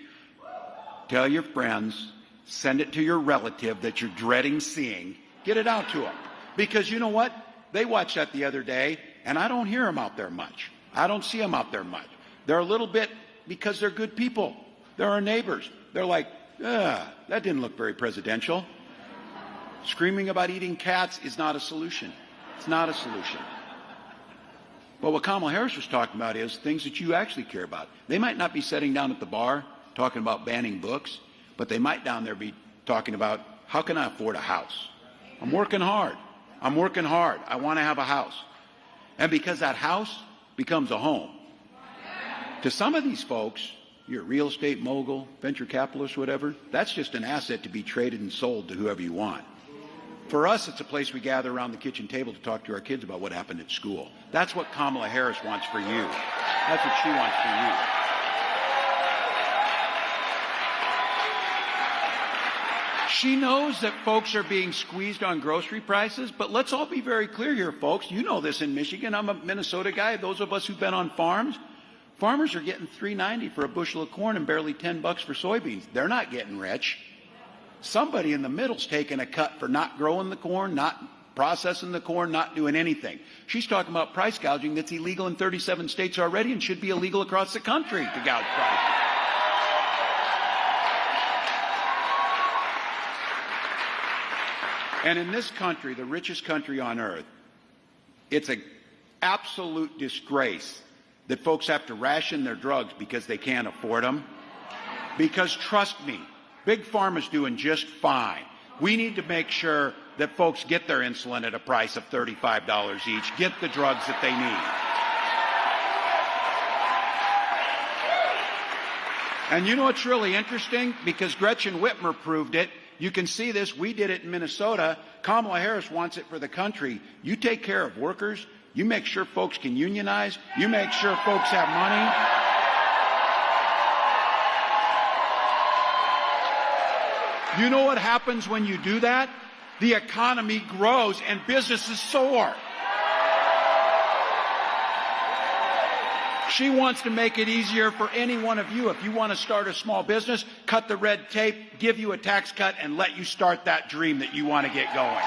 Tell your friends, send it to your relative that you're dreading seeing. Get it out to them. Because you know what? They watched that the other day, and I don't hear them out there much. I don't see them out there much. They're a little bit, because they're good people. They're our neighbors. They're like, that didn't look very presidential. Screaming about eating cats is not a solution. It's not a solution. But what Kamala Harris was talking about is things that you actually care about. They might not be sitting down at the bar talking about banning books, but they might down there be talking about, how can I afford a house? I'm working hard. I'm working hard. I want to have a house. And because that house becomes a home. To some of these folks, you're a real estate mogul, venture capitalist, whatever, that's just an asset to be traded and sold to whoever you want. For us, it's a place we gather around the kitchen table to talk to our kids about what happened at school. That's what Kamala Harris wants for you. That's what she wants for you. She knows that folks are being squeezed on grocery prices, but let's all be very clear here, folks. You know this in Michigan. I'm a Minnesota guy. Those of us who've been on farms, farmers are getting $3.90 for a bushel of corn and barely $10 for soybeans. They're not getting rich. Somebody in the middle's taking a cut for not growing the corn, not processing the corn, not doing anything. She's talking about price gouging that's illegal in 37 states already and should be illegal across the country to gouge prices. And in this country, the richest country on earth, it's an absolute disgrace that folks have to ration their drugs because they can't afford them. Because trust me, Big Pharma's doing just fine. We need to make sure that folks get their insulin at a price of $35 each, get the drugs that they need. And you know what's really interesting? Because Gretchen Whitmer proved it. You can see this. We did it in Minnesota. Kamala Harris wants it for the country. You take care of workers. You make sure folks can unionize. You make sure folks have money. You know what happens when you do that? The economy grows and businesses soar. She wants to make it easier for any one of you. If you want to start a small business, cut the red tape, give you a tax cut, and let you start that dream that you want to get going.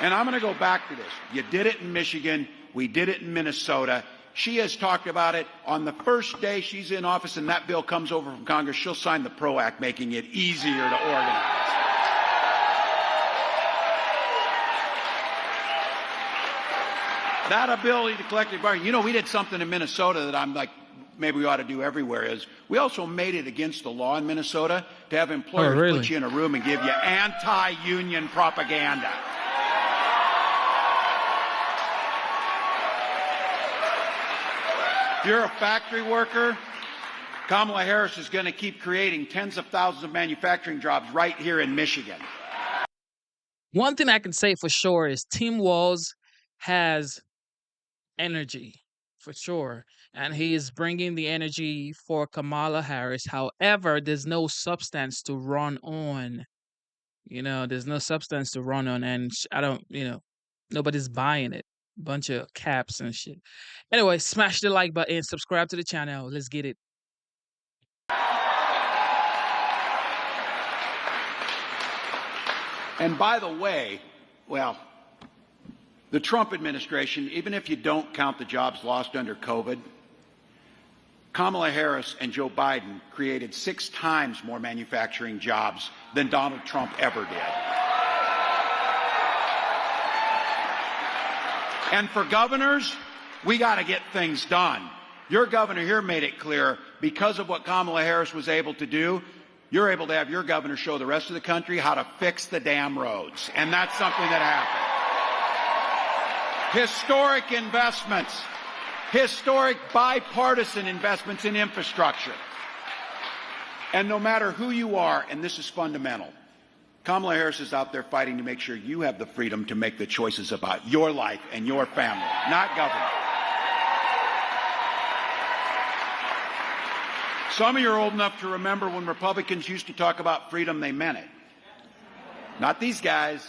And I'm going to go back to this. You did it in Michigan. We did it in Minnesota. She has talked about it on the first day she's in office and that bill comes over from Congress. She'll sign the PRO Act, making it easier to organize. That ability to collectively bargain. You know, we did something in Minnesota that I'm like, maybe we ought to do everywhere, is we also made it against the law in Minnesota to have employers put you in a room and give you anti-union propaganda. If you're a factory worker, Kamala Harris is going to keep creating tens of thousands of manufacturing jobs right here in Michigan. One thing I can say for sure is Team Walz has energy, for sure. And he is bringing the energy for Kamala Harris. However, there's no substance to run on. You know, there's no substance to run on. And I don't, nobody's buying it. Bunch of caps and shit. Anyway, smash the like button, subscribe to the channel. Let's get it. And by the way, well, the Trump administration, even if you don't count the jobs lost under COVID, Kamala Harris and Joe Biden created 6 times more manufacturing jobs than Donald Trump ever did. And for governors, we got to get things done. Your governor here made it clear, because of what Kamala Harris was able to do, you're able to have your governor show the rest of the country how to fix the damn roads. And that's something that happened. Historic investments, historic bipartisan investments in infrastructure. And no matter who you are, and this is fundamental, Kamala Harris is out there fighting to make sure you have the freedom to make the choices about your life and your family, not government. Some of you are old enough to remember when Republicans used to talk about freedom, they meant it. Not these guys.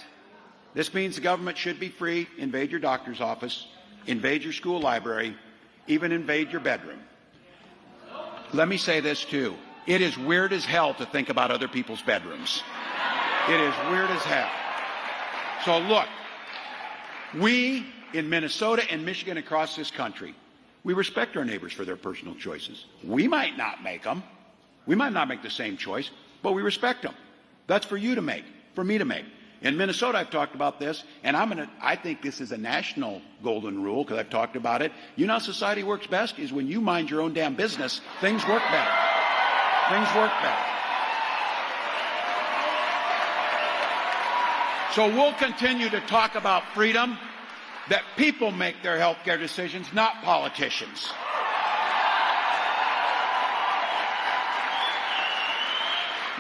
This means the government should be free, invade your doctor's office, invade your school library, even invade your bedroom. Let me say this too. It is weird as hell to think about other people's bedrooms. It is weird as hell. So look, we in Minnesota and Michigan across this country, we respect our neighbors for their personal choices. We might not make them. We might not make the same choice, but we respect them. That's for you to make, for me to make. In Minnesota, I've talked about this, and I think this is a national golden rule because I've talked about it. You know how society works best is when you mind your own damn business, things work better. Things work better. So we'll continue to talk about freedom, that people make their health care decisions, not politicians.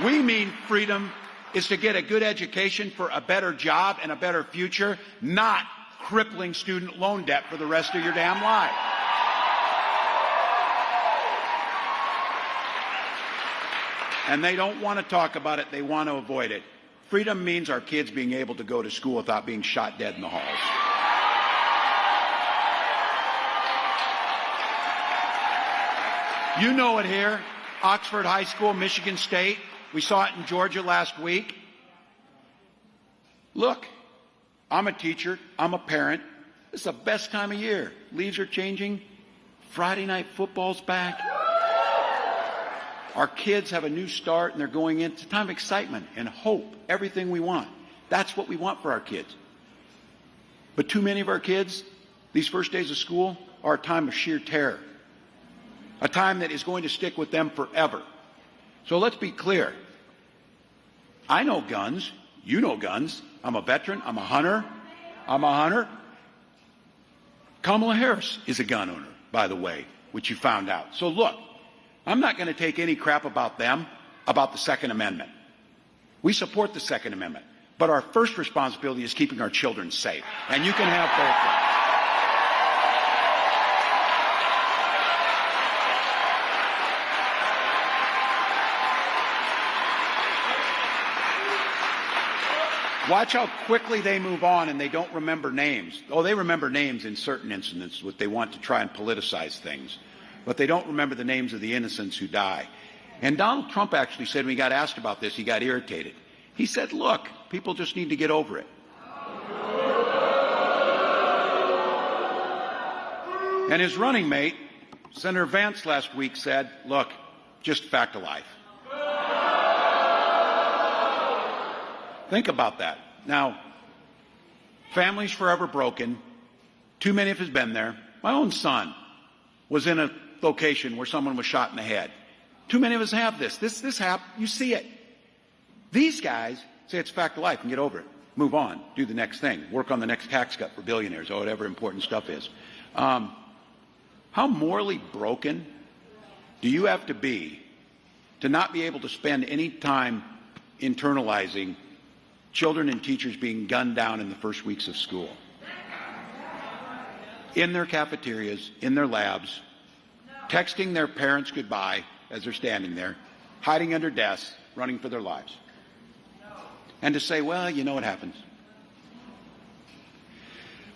We mean freedom is to get a good education for a better job and a better future, not crippling student loan debt for the rest of your damn life. And they don't want to talk about it, they want to avoid it. Freedom means our kids being able to go to school without being shot dead in the halls. You know it here, Oxford High School, Michigan State. We saw it in Georgia last week. Look, I'm a teacher, I'm a parent. This is the best time of year. Leaves are changing. Friday night football's back. Our kids have a new start and they're going into a time of excitement and hope, everything we want. That's what we want for our kids. But too many of our kids, these first days of school, are a time of sheer terror. A time that is going to stick with them forever. So let's be clear. I know guns. You know guns. I'm a veteran. I'm a hunter. Kamala Harris is a gun owner, by the way, which you found out. So look, I'm not going to take any crap about them, about the Second Amendment. We support the Second Amendment. But our first responsibility is keeping our children safe. And you can have both of them. Watch how quickly they move on and they don't remember names. Oh, they remember names in certain incidents, what they want to try and politicize things. But they don't remember the names of the innocents who die. And Donald Trump actually said, when he got asked about this, he got irritated. He said, look, people just need to get over it. And his running mate, Senator Vance, last week said, look, just fact of life. Think about that. Now, families forever broken. Too many of us have been there. My own son was in a location where someone was shot in the head. Too many of us have this. This happens. You see it. These guys say it's fact of life and get over it. Move on. Do the next thing. Work on the next tax cut for billionaires or whatever important stuff is. How morally broken do you have to be to not be able to spend any time internalizing children and teachers being gunned down in the first weeks of school? In their cafeterias, in their labs, texting their parents goodbye as they're standing there, hiding under desks, running for their lives. And to say, well, you know what happens.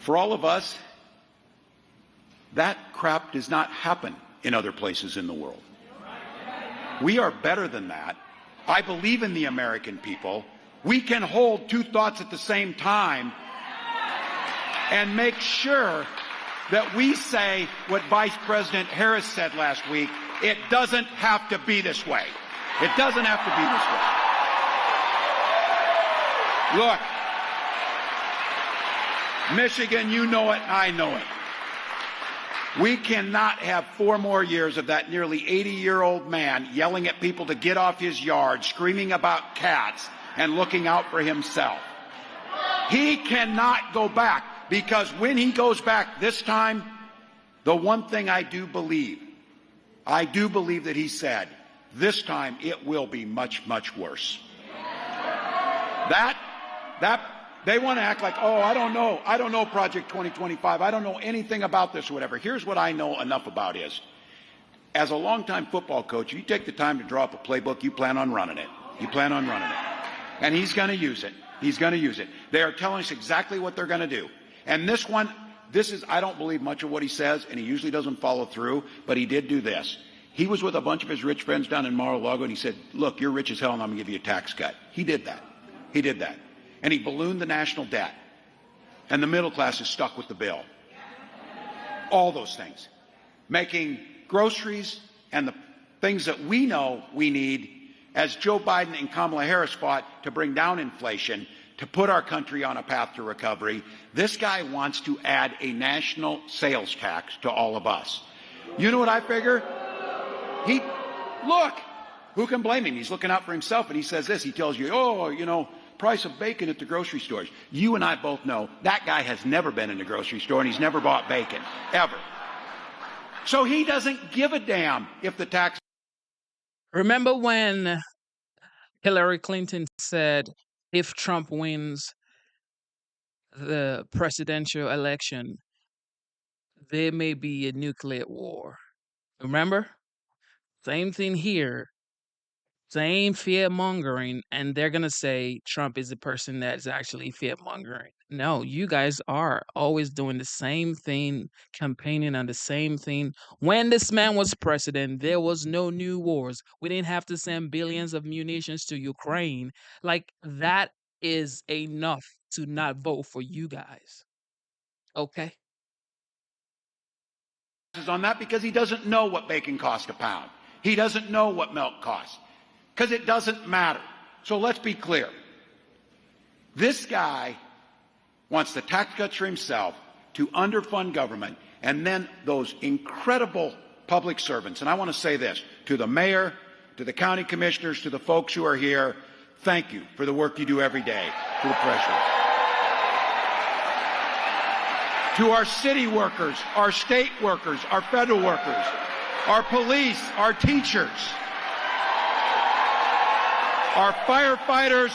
For all of us, that crap does not happen in other places in the world. We are better than that. I believe in the American people. We can hold two thoughts at the same time and make sure that we say what Vice President Harris said last week. It doesn't have to be this way. It doesn't have to be this way. Look, Michigan, you know it, I know it. We cannot have 4 more years of that nearly 80-year-old man yelling at people to get off his yard, screaming about cats, and looking out for himself. He cannot go back, because when he goes back this time, the one thing I do believe that he said, this time it will be much, much worse. They want to act like, oh, I don't know Project 2025. I don't know anything about this or whatever. Here's what I know enough about is, as a longtime football coach, you take the time to draw up a playbook, you plan on running it. You plan on running it. And he's going to use it. He's going to use it. They are telling us exactly what they're going to do. And this one, I don't believe much of what he says, and he usually doesn't follow through, but he did do this. He was with a bunch of his rich friends down in Mar-a-Lago, and he said, look, you're rich as hell, and I'm going to give you a tax cut. He did that. He did that. And he ballooned the national debt. And the middle class is stuck with the bill. All those things. Making groceries and the things that we know we need, as Joe Biden and Kamala Harris fought to bring down inflation, to put our country on a path to recovery. This guy wants to add a national sales tax to all of us. You know what I figure? Look, who can blame him? He's looking out for himself, and he says this. He tells you, oh, you know, price of bacon at the grocery stores. You and I both know that guy has never been in a grocery store, and he's never bought bacon, ever. So he doesn't give a damn if the tax... Remember when Hillary Clinton said, if Trump wins the presidential election, there may be a nuclear war. Remember? Same thing here. Same fear-mongering, and they're going to say Trump is the person that's actually fear-mongering. No, you guys are always doing the same thing, campaigning on the same thing. When this man was president, there was no new wars. We didn't have to send billions of munitions to Ukraine. Like, that is enough to not vote for you guys. Okay? ...on that because he doesn't know what bacon costs a pound. He doesn't know what milk costs. Because it doesn't matter. So let's be clear. This guy wants the tax cuts for himself, to underfund government, and then those incredible public servants. And I want to say this to the mayor, to the county commissioners, to the folks who are here. Thank you for the work you do every day, to the pressure. To our city workers, our state workers, our federal workers, our police, our teachers, our firefighters,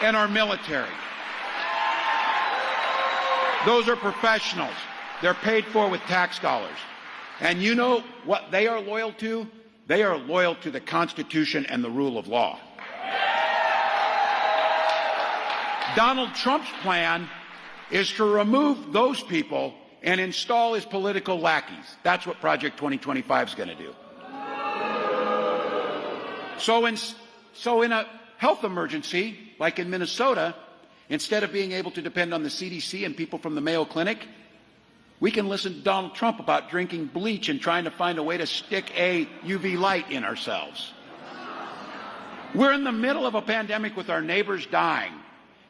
and our military. Those are professionals. They're paid for with tax dollars. And you know what they are loyal to? They are loyal to the Constitution and the rule of law. Donald Trump's plan is to remove those people and install his political lackeys. That's what Project 2025 is going to do. So in a health emergency, like in Minnesota, instead of being able to depend on the CDC and people from the Mayo Clinic, We can listen to Donald Trump about drinking bleach and trying to find a way to stick a UV light in ourselves. We're in the middle of a pandemic with our neighbors dying,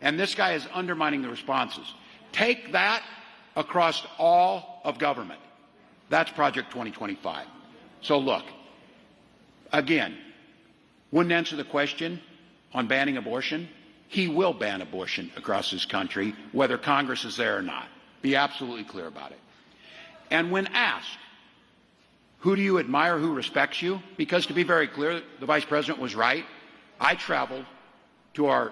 and this guy is undermining the responses. Take that across all of government. That's Project 2025. So look, again, wouldn't answer the question on banning abortion. He will ban abortion across this country, whether Congress is there or not. Be absolutely clear about it. And when asked, who do you admire, who respects you? Because to be very clear, the Vice President was right. I traveled to our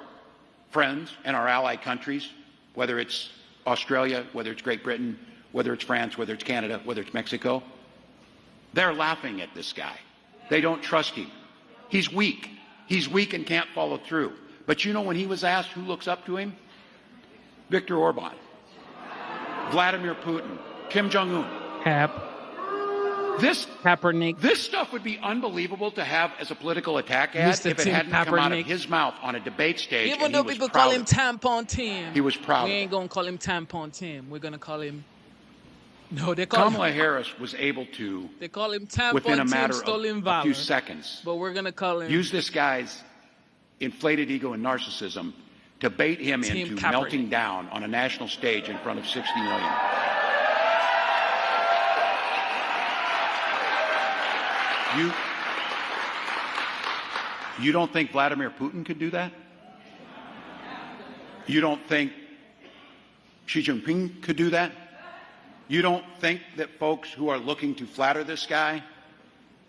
friends and our ally countries, whether it's Australia, whether it's Great Britain, whether it's France, whether it's Canada, whether it's Mexico. They're laughing at this guy. They don't trust him. He's weak. He's weak and can't follow through. But you know, when he was asked who looks up to him? Viktor Orban, Vladimir Putin, Kim Jong-un. Kaepernick. This stuff would be unbelievable to have as a political attack ad Mr. if it Tim hadn't come out of Kaepernick. his mouth on a debate stage. Even and though he was people proud call of him it. Tampon Tim, He was proud we of it. ain't gonna call him Tampon Tim. We're gonna call him. No, they call Kamala him. Harris was able to, They call him Tampon within a Tim matter of Stolen a Valor. few seconds, But we're gonna call him. use this guy's inflated ego and narcissism to bait him Tim into Kaepernick. melting down on a national stage in front of 60 million. You don't think Vladimir Putin could do that? You don't think Xi Jinping could do that? You don't think that folks who are looking to flatter this guy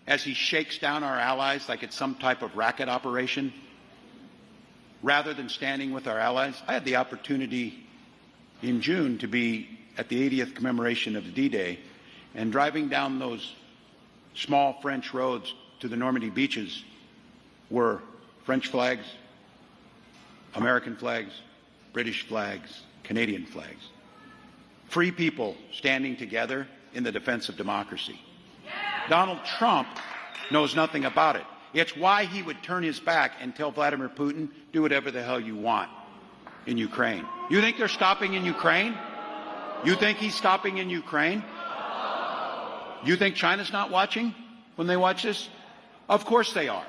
as he shakes down our allies like it's some type of racket operation, rather than standing with our allies? I had the opportunity in June to be at the 80th commemoration of the D-Day, and driving down those small French roads to the Normandy beaches were French flags, American flags, British flags, Canadian flags. Free people standing together in the defense of democracy. Donald Trump knows nothing about it. It's why he would turn his back and tell Vladimir Putin, do whatever the hell you want in Ukraine. You think they're stopping in Ukraine? You think he's stopping in Ukraine? You think China's not watching when they watch this? Of course they are.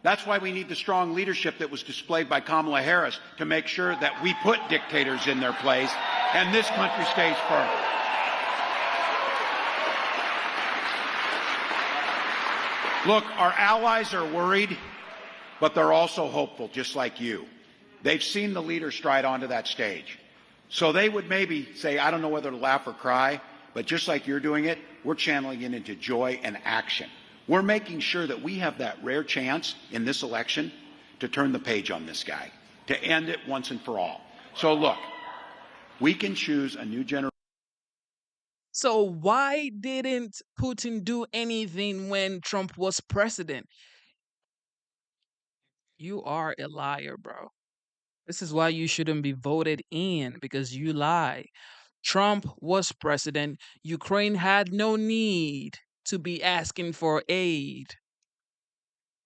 That's why we need the strong leadership that was displayed by Kamala Harris to make sure that we put dictators in their place and this country stays firm. Look, our allies are worried, but they're also hopeful, just like you. They've seen the leader stride onto that stage. So they would maybe say, I don't know whether to laugh or cry, but just like you're doing it, we're channeling it into joy and action. We're making sure that we have that rare chance in this election to turn the page on this guy, to end it once and for all. So look, we can choose a new generation. So why didn't Putin do anything when Trump was president? You are a liar, bro. This is why you shouldn't be voted in, because you lie. Trump was president. Ukraine had no need to be asking for aid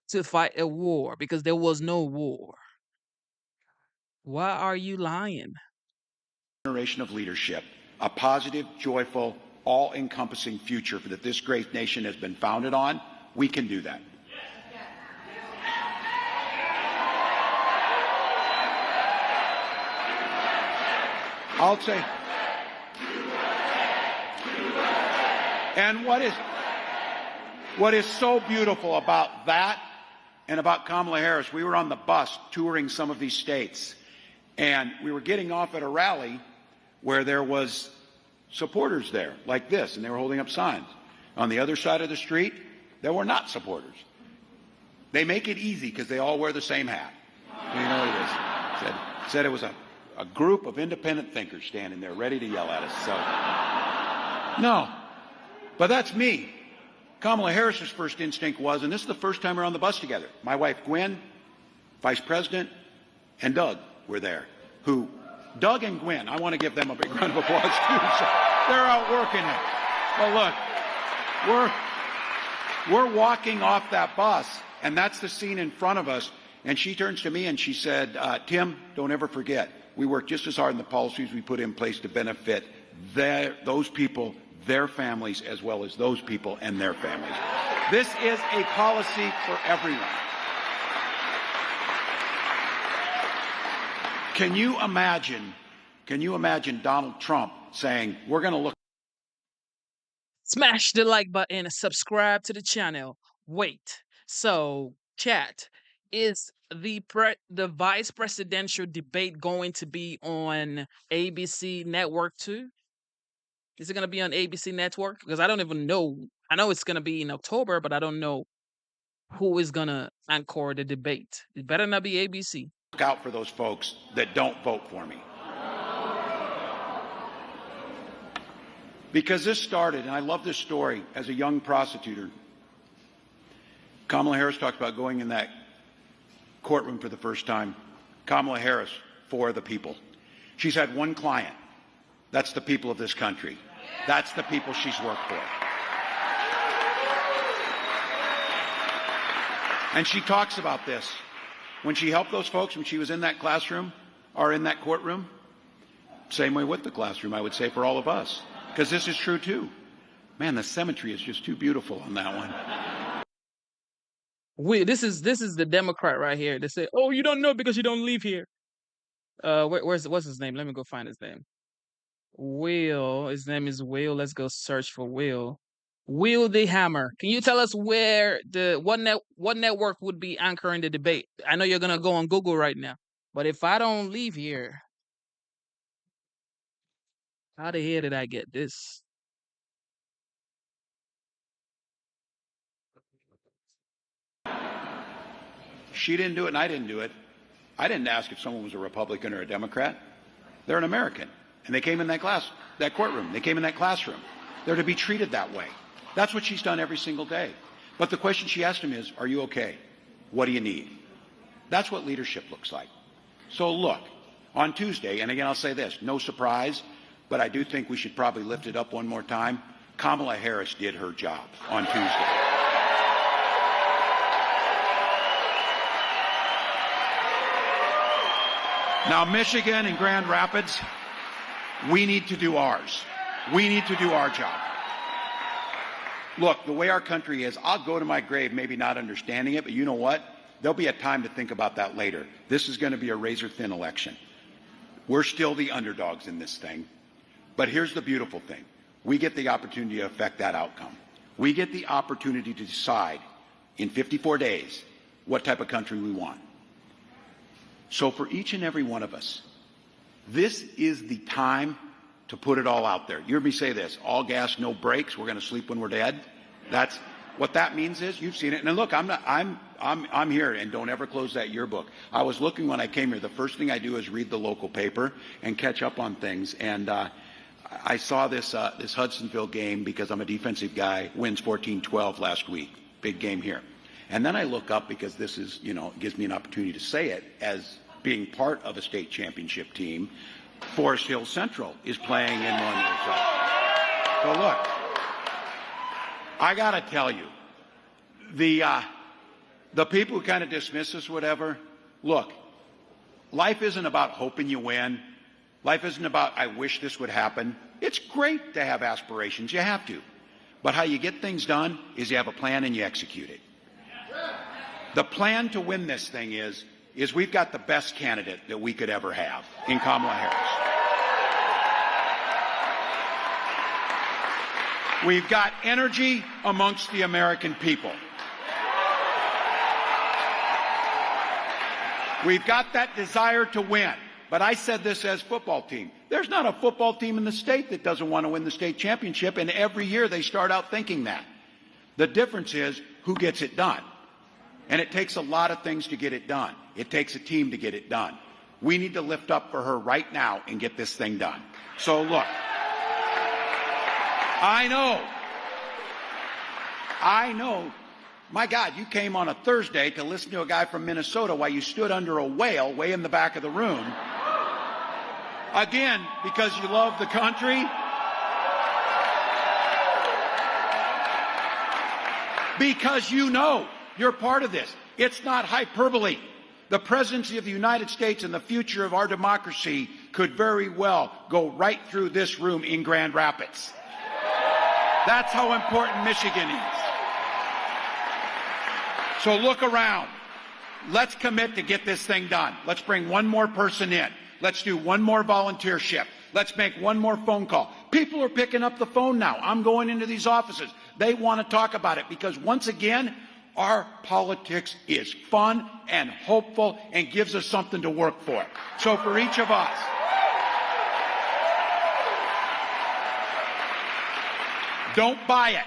to fight a war because there was no war. Why are you lying? Generation of leadership, a positive, joyful, all-encompassing future that this great nation has been founded on, we can do that. I'll say. And what is so beautiful about that and about Kamala Harris, we were on the bus touring some of these states, and we were getting off at a rally where there was supporters there like this, and they were holding up signs. On the other side of the street, there were not supporters. They make it easy because they all wear the same hat. You know what it is. Said it was a group of independent thinkers standing there ready to yell at us. So, no. But that's me. Kamala Harris's first instinct was, and this is the first time we're on the bus together, my wife Gwen, Vice President, and Doug were there. Doug and Gwen, I want to give them a big round of applause too. So they're out working it. But look, we're walking off that bus, and that's the scene in front of us. And she turns to me and she said, Tim, don't ever forget, we work just as hard in the policies we put in place to benefit those people, their families, as well as those people and their families. This is a policy for everyone. Can you imagine Donald Trump saying, we're going to look. Smash the like button and subscribe to the channel. Wait, so chat, is the vice presidential debate going to be on ABC Network too? Is it going to be on ABC Network? Because I don't even know. I know it's going to be in October, but I don't know who is going to anchor the debate. It better not be ABC. Look out for those folks that don't vote for me. Because this started, and I love this story, as a young prosecutor. Kamala Harris talked about going in that courtroom for the first time. Kamala Harris, for the people. She's had one client. That's the people of this country. That's the people she's worked for. And she talks about this. When she helped those folks, when she was in that classroom, or in that courtroom, same way with the classroom, I would say, for all of us. Because this is true too. Man, the symmetry is just too beautiful on that one. This is the Democrat right here. They say, "Oh, you don't know because you don't live here." What's his name? Let me go find his name. Will. His name is Will. Let's go search for Will. Will the Hammer. Can you tell us where what network would be anchoring the debate? I know you're gonna go on Google right now, but if I don't leave here, how the hell did I get this? She didn't do it and I didn't do it. I didn't ask if someone was a Republican or a Democrat. They're an American. And they came in that courtroom. They came in that classroom. They're to be treated that way. That's what she's done every single day. But the question she asked him is, are you okay? What do you need? That's what leadership looks like. So look, on Tuesday, and again I'll say this, no surprise, but I do think we should probably lift it up one more time. Kamala Harris did her job on Tuesday. Now, Michigan and Grand Rapids, we need to do ours. We need to do our job. Look, the way our country is, I'll go to my grave maybe not understanding it, but you know what? There'll be a time to think about that later. This is going to be a razor-thin election. We're still the underdogs in this thing. But here's the beautiful thing. We get the opportunity to affect that outcome. We get the opportunity to decide in 54 days what type of country we want. So for each and every one of us, this is the time to put it all out there. You heard me say this, all gas, no brakes, we're going to sleep when we're dead. That's what that means is, you've seen it. And look, I'm here, and don't ever close that yearbook. I was looking when I came here, the first thing I do is read the local paper and catch up on things. And I saw this Hudsonville game, because I'm a defensive guy, wins 14-12 last week. Big game here. And then I look up, because this is, gives me an opportunity to say it, as being part of a state championship team, Forest Hill Central is playing in one year. So look, I got to tell you, the people who kind of dismiss us, whatever, look, life isn't about hoping you win. Life isn't about, I wish this would happen. It's great to have aspirations. You have to. But how you get things done is you have a plan and you execute it. The plan to win this thing is we've got the best candidate that we could ever have in Kamala Harris. We've got energy amongst the American people. We've got that desire to win. But I said this as football team. There's not a football team in the state that doesn't want to win the state championship, and every year they start out thinking that. The difference is who gets it done. And it takes a lot of things to get it done. It takes a team to get it done. We need to lift up for her right now and get this thing done. So look, I know, my God, you came on a Thursday to listen to a guy from Minnesota while you stood under a whale way in the back of the room. Again, because you love the country. Because you know you're part of this. It's not hyperbole. The presidency of the United States and the future of our democracy could very well go right through this room in Grand Rapids. That's how important Michigan is. So look around. Let's commit to get this thing done. Let's bring one more person in. Let's do one more volunteer shift. Let's make one more phone call. People are picking up the phone now. I'm going into these offices. They want to talk about it because, once again, our politics is fun and hopeful and gives us something to work for. So for each of us, don't buy it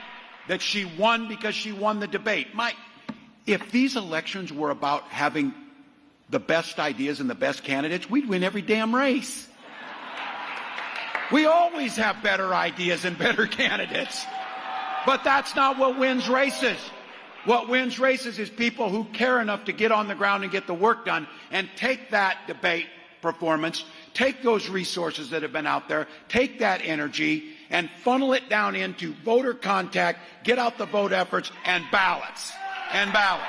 that she won because she won the debate. If these elections were about having the best ideas and the best candidates, we'd win every damn race. We always have better ideas and better candidates. But that's not what wins races. What wins races is people who care enough to get on the ground and get the work done and take that debate performance, take those resources that have been out there, take that energy and funnel it down into voter contact, get out the vote efforts, and ballots. And ballots.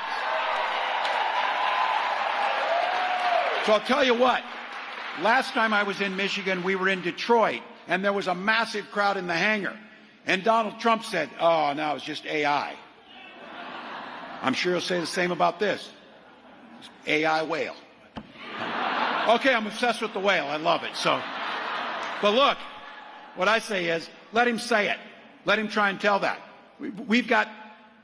So I'll tell you what, last time I was in Michigan, we were in Detroit, and there was a massive crowd in the hangar. And Donald Trump said, oh, no, it's just AI. I'm sure he'll say the same about this. It's AI whale. Okay, I'm obsessed with the whale. I love it. So, but look, what I say is, let him say it. Let him try and tell that. We've got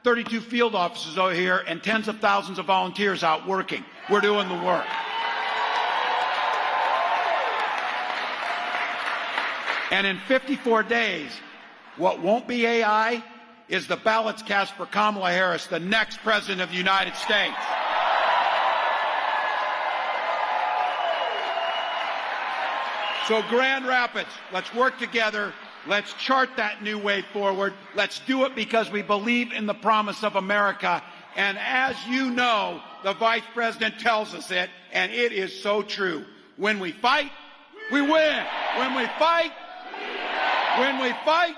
32 field offices over here and tens of thousands of volunteers out working. We're doing the work. And in 54 days, what won't be AI is the ballots cast for Kamala Harris, the next president of the United States. So Grand Rapids, let's work together. Let's chart that new way forward. Let's do it because we believe in the promise of America. And as you know, the Vice President tells us it, and it is so true. When we fight, we win. When we fight, when we fight,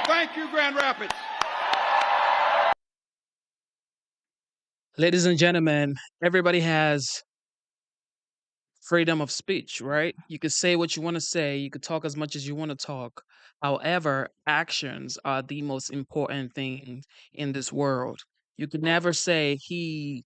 thank you, Grand Rapids. Ladies and gentlemen, everybody has freedom of speech, right? You could say what you want to say, you could talk as much as you want to talk. However, actions are the most important thing in this world. You could never say the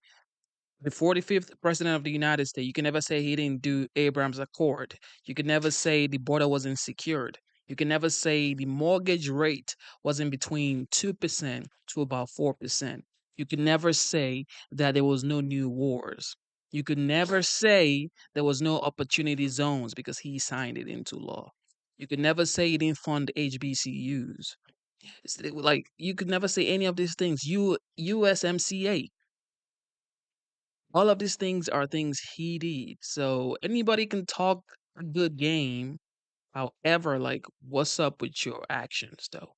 45th president of the United States, you can never say he didn't do Abraham's Accord. You can never say the border wasn't secured. You can never say the mortgage rate wasn't between 2% to about 4%. You can never say that there was no new wars. You could never say there was no opportunity zones because he signed it into law. You could never say he didn't fund HBCUs. Like, you could never say any of these things. USMCA. All of these things are things he did. So anybody can talk a good game. However, like, what's up with your actions, though?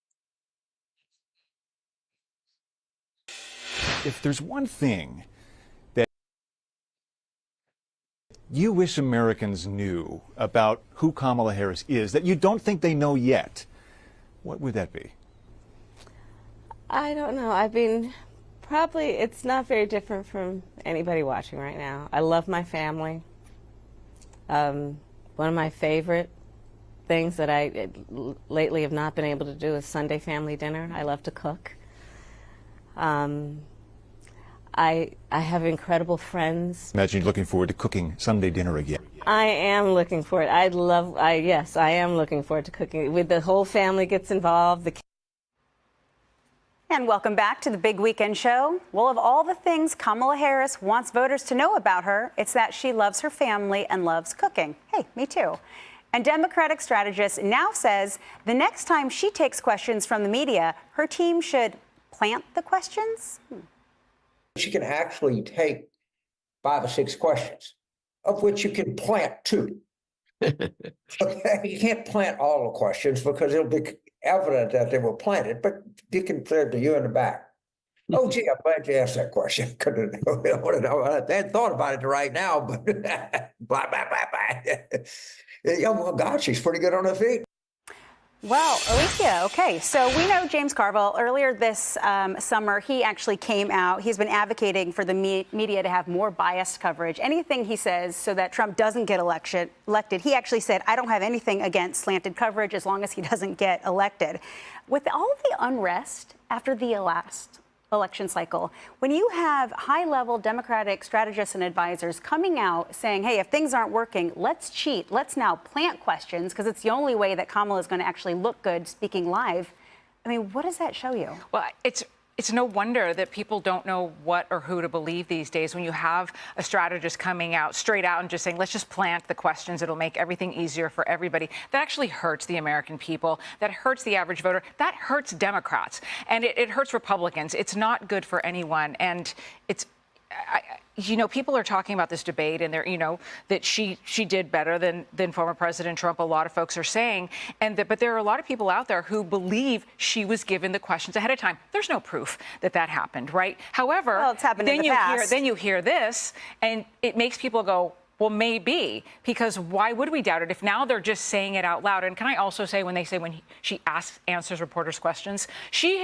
If there's one thing that you wish Americans knew about who Kamala Harris is that you don't think they know yet, what would that be? I don't know. I mean, probably it's not very different from anybody watching right now. I love my family. One of my favorite things that I lately have not been able to do is Sunday family dinner. I love to cook. I have incredible friends. Imagine you're looking forward to cooking Sunday dinner again. I am looking for it. Yes, I am looking forward to cooking. With the whole family gets involved. And welcome back to the Big Weekend Show. Well, of all the things Kamala Harris wants voters to know about her, it's that she loves her family and loves cooking. Hey, me too. And Democratic strategist now says the next time she takes questions from the media, her team should plant the questions. She can actually take 5 or 6 questions, of which you can plant 2. Okay, you can't plant all the questions because it'll be evident that they were planted, but you can plant to you in the back. Oh, gee, I'm glad you asked that question. I hadn't thought about it right now, but blah, blah, blah, blah. Oh, well, God, she's pretty good on her feet. Well, Alicia, okay, so we know James Carville. Earlier this summer, he actually came out. He's been advocating for the media to have more biased coverage. Anything he says so that Trump doesn't get elected. He actually said, I don't have anything against slanted coverage as long as he doesn't get elected. With all of the unrest after the last election cycle, when you have high-level Democratic strategists and advisors coming out saying, hey, if things aren't working, let's cheat. Let's now plant questions because it's the only way that Kamala is going to actually look good speaking live. I mean, what does that show you? Well, it's no wonder that people don't know what or who to believe these days when you have a strategist coming out straight out and just saying, let's just plant the questions. It'll make everything easier for everybody. That actually hurts the American people. That hurts the average voter. That hurts Democrats. And it hurts Republicans. It's not good for anyone. And it's, people are talking about this debate and they're, that she did better than former President Trump. A lot of folks are saying, but there are a lot of people out there who believe she was given the questions ahead of time. There's no proof that happened, right? However, well, it's happened in the past. Then you hear this, and it makes people go, well, maybe, because why would we doubt it if now they're just saying it out loud? And can I also say when she answers reporters' questions, she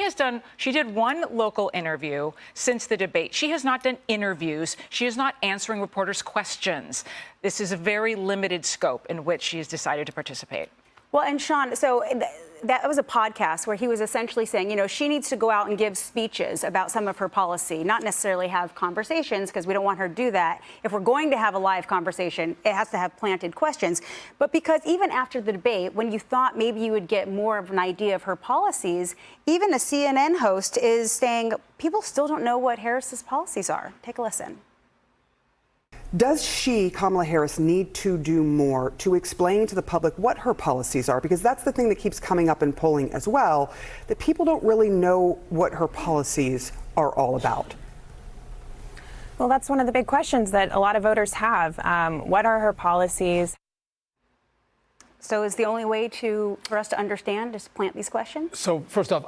did one local interview since the debate. She has not done interviews. She is not answering reporters' questions. This is a very limited scope in which she has decided to participate. Well, and Sean, so that was a podcast where he was essentially saying, she needs to go out and give speeches about some of her policy, not necessarily have conversations, because we don't want her to do that. If we're going to have a live conversation, it has to have planted questions. But because even after the debate, when you thought maybe you would get more of an idea of her policies, even a CNN host is saying people still don't know what Harris's policies are. Take a listen. Does she, Kamala Harris, need to do more to explain to the public what her policies are? Because that's the thing that keeps coming up in polling as well, that people don't really know what her policies are all about. Well, that's one of the big questions that a lot of voters have. What are her policies? So is the only way for us to understand is plant these questions? So first off,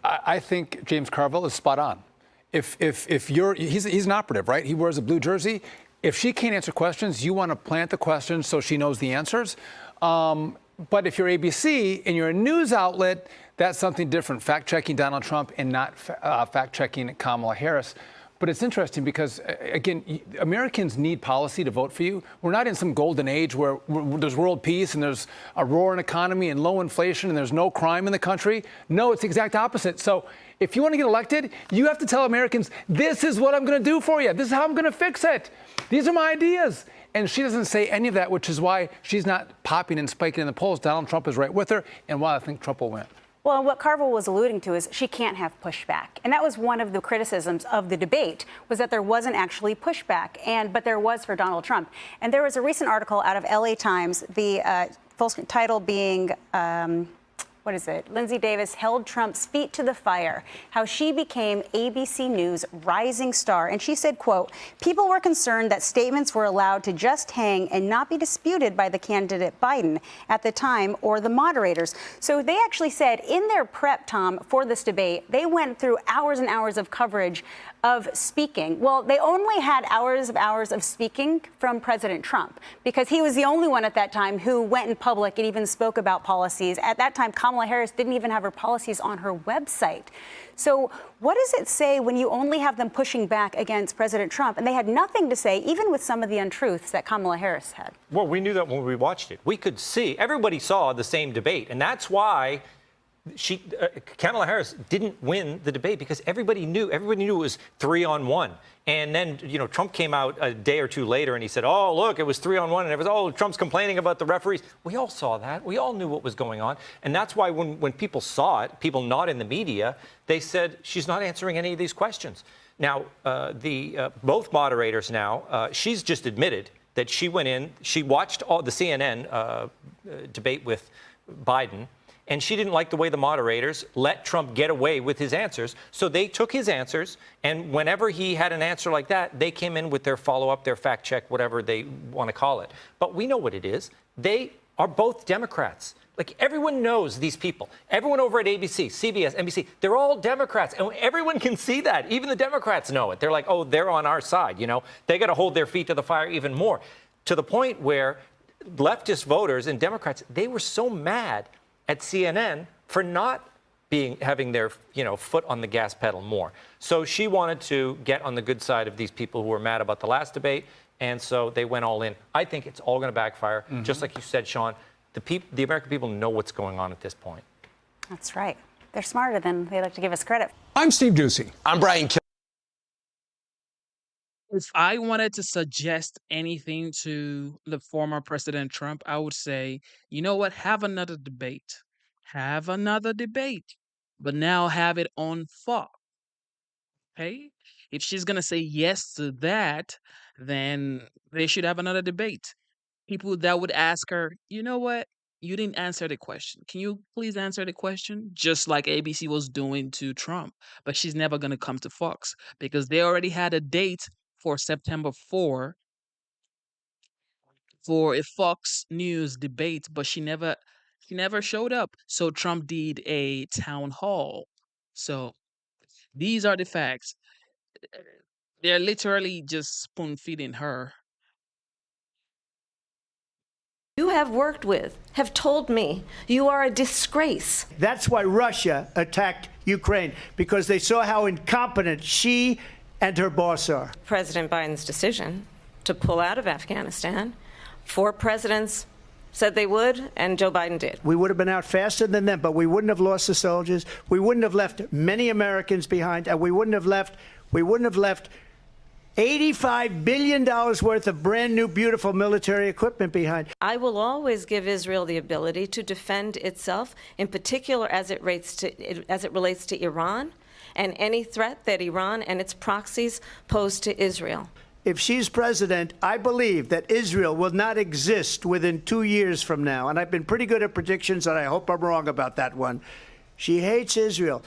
I think James Carville is spot on. He's an operative, right? He wears a blue jersey. If she can't answer questions, you want to plant the questions so she knows the answers. But if you're ABC and you're a news outlet, that's something different. Fact-checking Donald Trump and not fact-checking Kamala Harris. But it's interesting because, again, Americans need policy to vote for you. We're not in some golden age where there's world peace and there's a roaring economy and low inflation and there's no crime in the country. No, it's the exact opposite. So if you want to get elected, you have to tell Americans, this is what I'm going to do for you. This is how I'm going to fix it. These are my ideas. And she doesn't say any of that, which is why she's not popping and spiking in the polls. Donald Trump is right with her, and why I think Trump will win. Well, what Carville was alluding to is she can't have pushback. And that was one of the criticisms of the debate, was that there wasn't actually pushback, but there was for Donald Trump. And there was a recent article out of LA Times, the full title being, Lindsay Davis held Trump's feet to the fire, how she became ABC News' rising star. And she said, quote, people were concerned that statements were allowed to just hang and not be disputed by the candidate Biden at the time or the moderators. So they actually said in their prep, Tom, for this debate, they went through hours and hours of coverage of speaking. Well, they only had hours of speaking from President Trump because he was the only one at that time who went in public and even spoke about policies. At that time, Kamala Harris didn't even have her policies on her website. So what does it say when you only have them pushing back against President Trump? And they had nothing to say, even with some of the untruths that Kamala Harris had. Well, we knew that when we watched it. We could see, everybody saw the same debate. And that's why Kamala Harris didn't win the debate, because everybody knew it was 3-on-1. And then, Trump came out a day or two later and he said, oh, look, it was 3-on-1. And it was, Trump's complaining about the referees. We all saw that. We all knew what was going on. And that's why when people saw it, people not in the media, they said, she's not answering any of these questions. Now, both moderators now, she's just admitted that she went in, she watched all the CNN debate with Biden, and she didn't like the way the moderators let Trump get away with his answers. So they took his answers, and whenever he had an answer like that, they came in with their follow-up, their fact check, whatever they want to call it. But we know what it is. They are both Democrats. Like, everyone knows these people. Everyone over at ABC, CBS, NBC, they're all Democrats. And everyone can see that. Even the Democrats know it. They're like, oh, they're on our side, They got to hold their feet to the fire even more. To the point where leftist voters and Democrats, they were so mad at CNN for not having their foot on the gas pedal more. So she wanted to get on the good side of these people who were mad about the last debate, and so they went all in. I think it's all going to backfire. Just like you said, Sean, the American people know what's going on at this point. That's right. They're smarter than they like to give us credit. I'm Steve Ducey. I'm Brian Kilmeade. If I wanted to suggest anything to the former President Trump, I would say, you know what? Have another debate. Have another debate. But now have it on Fox. Okay? If she's going to say yes to that, then they should have another debate. People that would ask her, you know what? You didn't answer the question. Can you please answer the question? Just like ABC was doing to Trump. But she's never going to come to Fox because they already had a date for September 4 for a Fox News debate, but she never showed up. So Trump did a town hall. So these are the facts. They're literally just spoon feeding her. You have worked with have told me you are a disgrace. That's why Russia attacked Ukraine, because they saw how incompetent she and her boss are. President Biden's decision to pull out of Afghanistan, 4 presidents said they would, and Joe Biden did. We would have been out faster than them, but we wouldn't have lost the soldiers. We wouldn't have left many Americans behind, and we wouldn't have left $85 billion worth of brand new, beautiful military equipment behind. I will always give Israel the ability to defend itself, in particular as it relates to Iran and any threat that Iran and its proxies pose to Israel. If she's president, I believe that Israel will not exist within 2 years from now. And I've been pretty good at predictions, and I hope I'm wrong about that one. She hates Israel.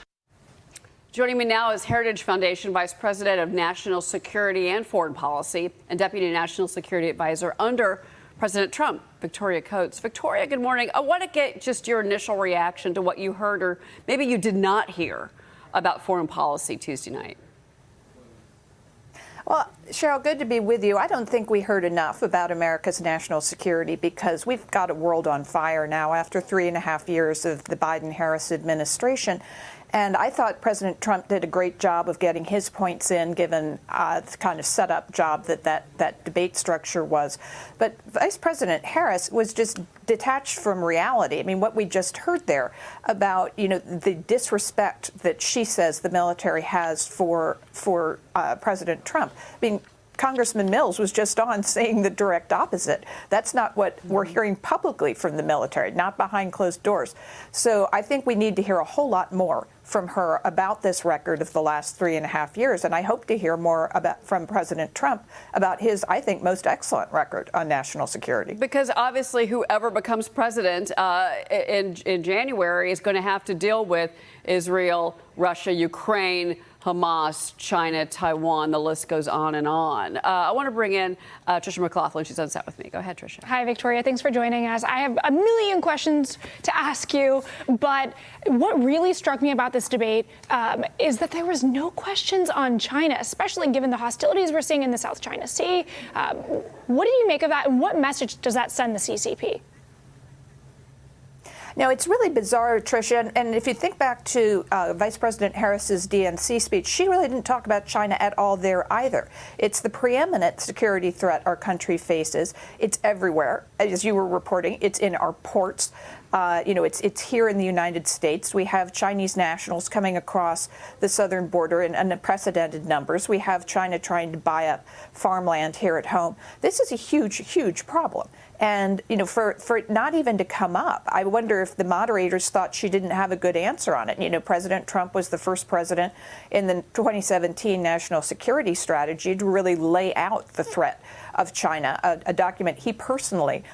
Joining me now is Heritage Foundation Vice President of National Security and Foreign Policy and Deputy National Security Advisor under President Trump, Victoria Coates. Victoria, good morning. I want to get just your initial reaction to what you heard or maybe you did not hear about foreign policy Tuesday night. Well, Cheryl, good to be with you. I don't think we heard enough about America's national security because we've got a world on fire now after 3.5 years of the Biden-Harris administration. And I thought President Trump did a great job of getting his points in, given the kind of setup job that debate structure was. But Vice President Harris was just detached from reality. I mean, what we just heard there about, the disrespect that she says the military has for President Trump. I mean, Congressman Mills was just on saying the direct opposite. That's not what we're hearing publicly from the military, not behind closed doors. So I think we need to hear a whole lot more from her about this record of the last 3.5 years. And I hope to hear more from President Trump about his, I think, most excellent record on national security. Because obviously whoever becomes president in January is going to have to deal with Israel, Russia, Ukraine, Hamas, China, Taiwan, the list goes on and on. I want to bring in Tricia McLaughlin. She's on set with me. Go ahead, Tricia. Hi, Victoria. Thanks for joining us. I have a million questions to ask you, but what really struck me about this debate is that there was no questions on China, especially given the hostilities we're seeing in the South China Sea. What do you make of that, and what message does that send the CCP? Now, it's really bizarre, Tricia, and if you think back to Vice President Harris's DNC speech, she really didn't talk about China at all there either. It's the preeminent security threat our country faces. It's everywhere. As you were reporting, it's in our ports. It's here in the United States. We have Chinese nationals coming across the southern border in unprecedented numbers. We have China trying to buy up farmland here at home. This is a huge, huge problem. And, for it not even to come up, I wonder if the moderators thought she didn't have a good answer on it. President Trump was the first president in the 2017 National Security Strategy to really lay out the threat of China, a document he personally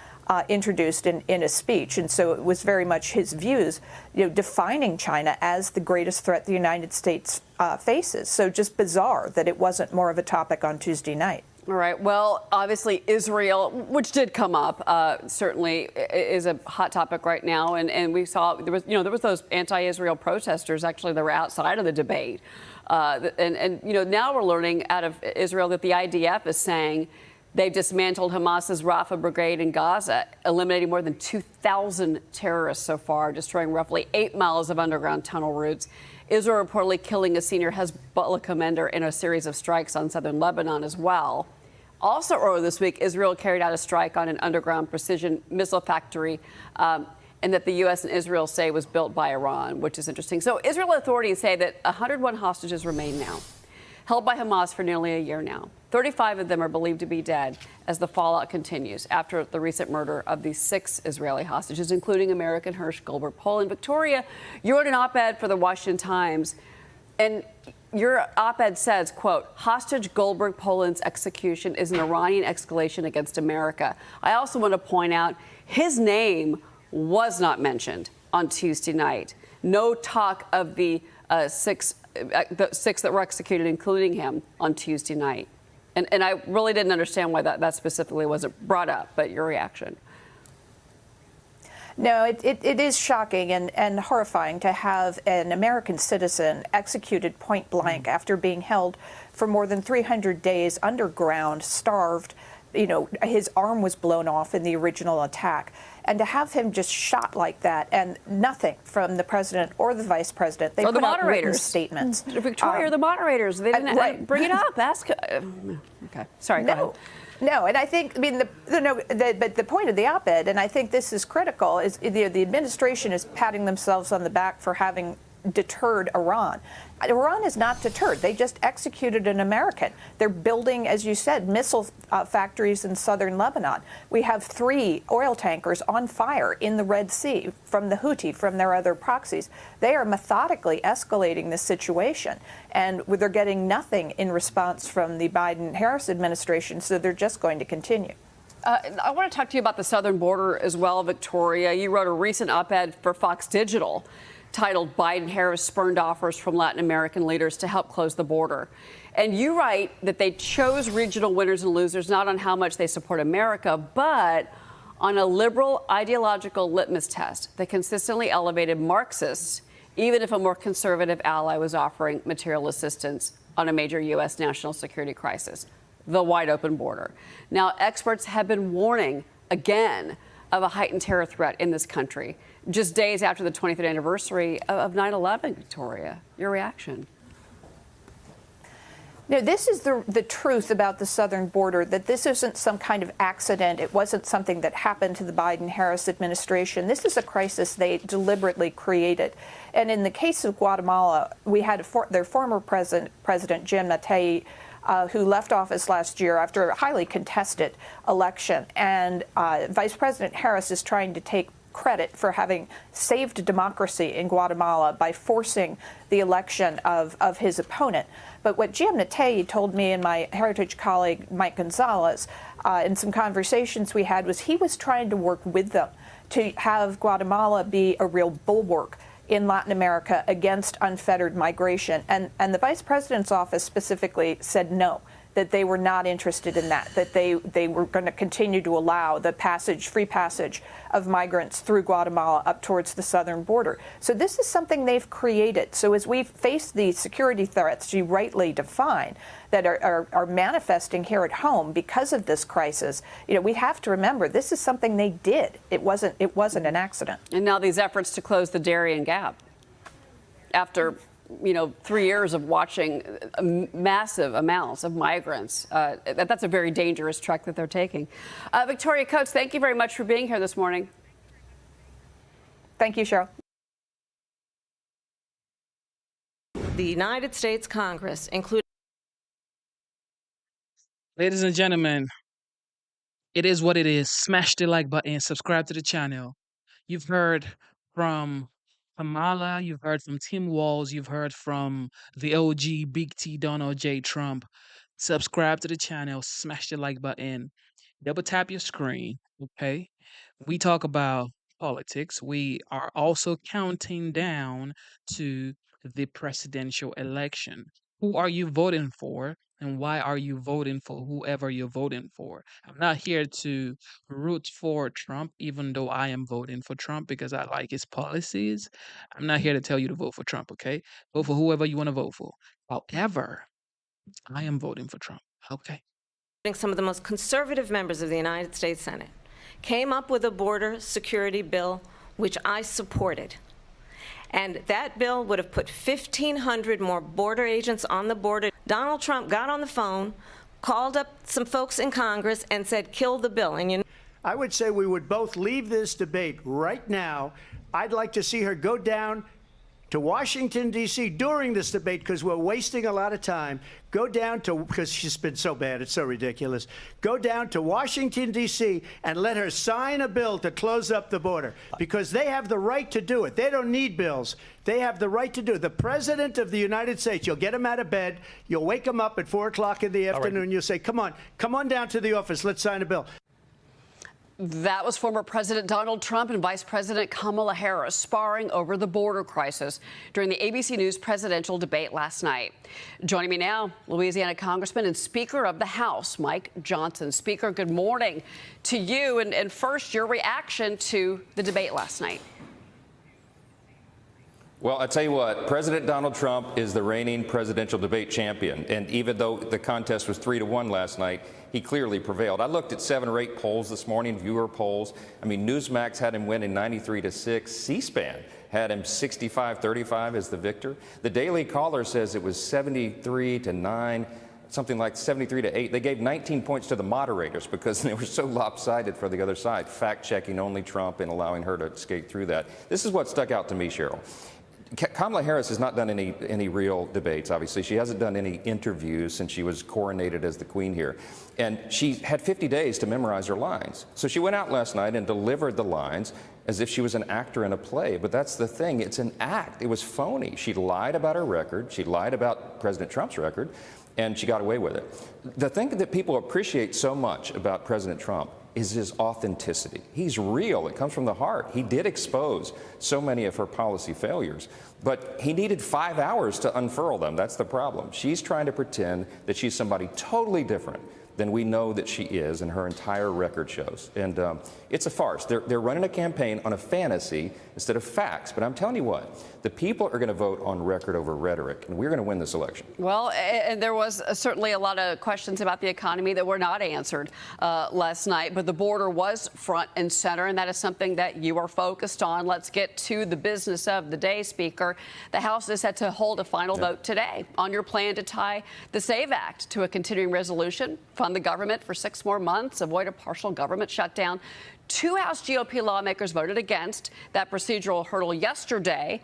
introduced in a speech. And so it was very much his views, defining China as the greatest threat the United States faces. So just bizarre that it wasn't more of a topic on Tuesday night. All right. Well, obviously, Israel, which did come up, certainly is a hot topic right now. And we saw there was those anti-Israel protesters actually that were outside of the debate. And now we're learning out of Israel that the IDF is saying They've dismantled Hamas's Rafah brigade in Gaza, eliminating more than 2,000 terrorists so far, destroying roughly 8 miles of underground tunnel routes. Israel reportedly killing a senior Hezbollah commander in a series of strikes on southern Lebanon as well. Also earlier this week, Israel carried out a strike on an underground precision missile factory, and that the U.S. and Israel say was built by Iran, which is interesting. So Israel authorities say that 101 hostages remain now, held by Hamas for nearly a year now. 35 of them are believed to be dead as the fallout continues after the recent murder of these 6 Israeli hostages, including American Hirsch Goldberg Poland. Victoria, you wrote an op-ed for the Washington Times, and your op-ed says, quote, hostage Goldberg Poland's execution is an Iranian escalation against America. I also want to point out his name was not mentioned on Tuesday night. No talk of the 6 that were executed, including him, on Tuesday night. And I really didn't understand why that specifically wasn't brought up, but your reaction. No, it is shocking and horrifying to have an American citizen executed point blank after being held for more than 300 days underground, starved. You know, his arm was blown off in the original attack. And to have him just shot like that and nothing from the president or the vice president. They or the put out written moderators. Statements. Victoria, or the moderators. They didn't right. bring it up. Ask. Okay. Sorry, go ahead. No, and I think, I mean, but the point of the op-ed, and I think this is critical, is the administration is patting themselves on the back for having deterred Iran. Iran is not deterred. They just executed an American. They're building, as you said, missile factories in southern Lebanon. We have 3 oil tankers on fire in the Red Sea from the Houthi, from their other proxies. They are methodically escalating this situation, and they're getting nothing in response from the Biden-Harris administration, so they're just going to continue. I want to talk to you about the southern border as well, Victoria. You wrote a recent op-ed for Fox Digital titled Biden-Harris Spurned Offers from Latin American Leaders to Help Close the Border. And you write that they chose regional winners and losers not on how much they support America, but on a liberal ideological litmus test that consistently elevated Marxists, even if a more conservative ally was offering material assistance on a major U.S. national security crisis, the wide open border. Now, experts have been warning again of a heightened terror threat in this country, just days after the 23rd anniversary of 9/11, Victoria. Your reaction? No, this is the truth about the southern border, that this isn't some kind of accident. It wasn't something that happened to the Biden-Harris administration. This is a crisis they deliberately created. And in the case of Guatemala, we had their former President Jim Matei, who left office last year after a highly contested election. And Vice President Harris is trying to take credit for having saved democracy in Guatemala by forcing the election of his opponent. But what Jim Matei told me and my Heritage colleague Mike Gonzalez in some conversations we had was he was trying to work with them to have Guatemala be a real bulwark in Latin America against unfettered migration. And the vice president's office specifically said no, that they were not interested in that, that they were going to continue to allow the free passage of migrants through Guatemala up towards the southern border. So this is something they've created. So as we face the security threats you rightly define that are manifesting here at home because of this crisis, you know, we have to remember this is something they did. It wasn't an accident. And now these efforts to close the Darien Gap after 3 years of watching massive amounts of migrants. That's a very dangerous trek that they're taking. Victoria Coates, thank you very much for being here this morning. Thank you, Cheryl. The United States Congress, including Ladies and gentlemen, it is what it is. Smash the like button, subscribe to the channel. You've heard from Kamala, you've heard from Tim Walz, you've heard from the OG Big T Donald J. Trump. Subscribe to the channel, smash the like button, double tap your screen, okay? We talk about politics. We are also counting down to the presidential election. Who are you voting for? And why are you voting for whoever you're voting for? I'm not here to root for Trump, even though I am voting for Trump because I like his policies. I'm not here to tell you to vote for Trump, okay? Vote for whoever you want to vote for. However, I am voting for Trump, okay? Some of the most conservative members of the United States Senate came up with a border security bill, which I supported. And that bill would have put 1,500 more border agents on the border. Donald Trump got on the phone, called up some folks in Congress, and said, kill the bill. And I would say we would both leave this debate right now. I'd like to see her go down to Washington, D.C. during this debate, because we're wasting a lot of time. Go down to, because she's been so bad, it's so ridiculous. Go down to Washington, D.C. and let her sign a bill to close up the border, because they have the right to do it. They don't need bills. They have the right to do it. The President of the United States, you'll get him out of bed, you'll wake him up at 4 o'clock in the afternoon, you'll say, come on down to the office, let's sign a bill. That was former President Donald Trump and Vice President Kamala Harris sparring over the border crisis during the ABC News presidential debate last night. Joining me now, Louisiana Congressman and Speaker of the House, Mike Johnson. Speaker, good morning to you. And first, your reaction to the debate last night. Well, I tell you what, President Donald Trump is the reigning presidential debate champion. And even though the contest was 3-1 last night, he clearly prevailed. I looked at 7 or 8 polls this morning, viewer polls. I mean, Newsmax had him winning 93-6. C-SPAN had him 65-35 as the victor. The Daily Caller says it was 73-9. Something like 73-8. They gave 19 points to the moderators because they were so lopsided for the other side, fact-checking only Trump and allowing her to skate through that. This is what stuck out to me, Cheryl. Kamala Harris has not done any real debates, obviously. She hasn't done any interviews since she was coronated as the queen here. And she had 50 days to memorize her lines. So she went out last night and delivered the lines as if she was an actor in a play. But that's the thing. It's an act. It was phony. She lied about her record. She lied about President Trump's record. And she got away with it. The thing that people appreciate so much about President Trump is his authenticity. He's real. It comes from the heart. He did expose so many of her policy failures, but he needed 5 hours to unfurl them. That's the problem. She's trying to pretend that she's somebody totally different than we know that she is, and her entire record shows. And it's a farce. They're running a campaign on a fantasy instead of facts. But I'm telling you what, the people are going to vote on record over rhetoric, and we're going to win this election. Well, and there was certainly a lot of questions about the economy that were not answered last night, but the border was front and center, and that is something that you are focused on. Let's get to the business of the day, Speaker. The House is set to hold a final vote today on your plan to tie the SAVE Act to a continuing resolution, fund the government for 6 more months, avoid a partial government shutdown. 2 House GOP lawmakers voted against that procedural hurdle yesterday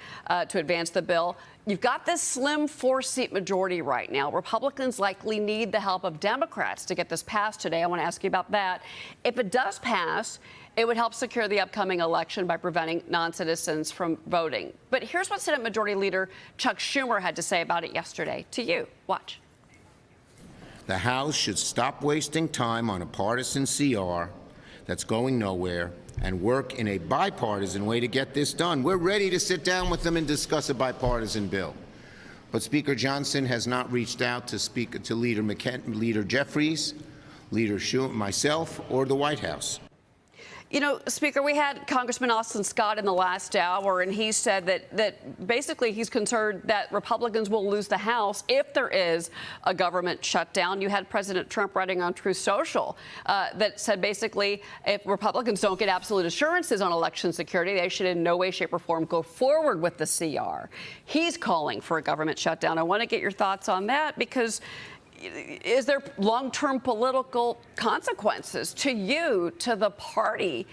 to advance the bill. You've got this slim 4-seat majority right now. Republicans likely need the help of Democrats to get this passed today. I want to ask you about that. If it does pass, it would help secure the upcoming election by preventing non-citizens from voting. But here's what Senate Majority Leader Chuck Schumer had to say about it yesterday. To you. Watch. The House should stop wasting time on a partisan CR that's going nowhere and work in a bipartisan way to get this done. We're ready to sit down with them and discuss a bipartisan bill. But Speaker Johnson has not reached out to Leader Jeffries, Leader Schumer, myself, or the White House. You know, Speaker, we had Congressman Austin Scott in the last hour, and he said that basically he's concerned that Republicans will lose the House if there is a government shutdown. You had President Trump writing on Truth Social that said basically if Republicans don't get absolute assurances on election security, they should in no way, shape, or form go forward with the CR. He's calling for a government shutdown. I want to get your thoughts on that because is there long-term political consequences to you, to the party,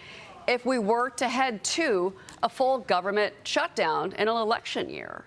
if we were to head to a full government shutdown in an election year?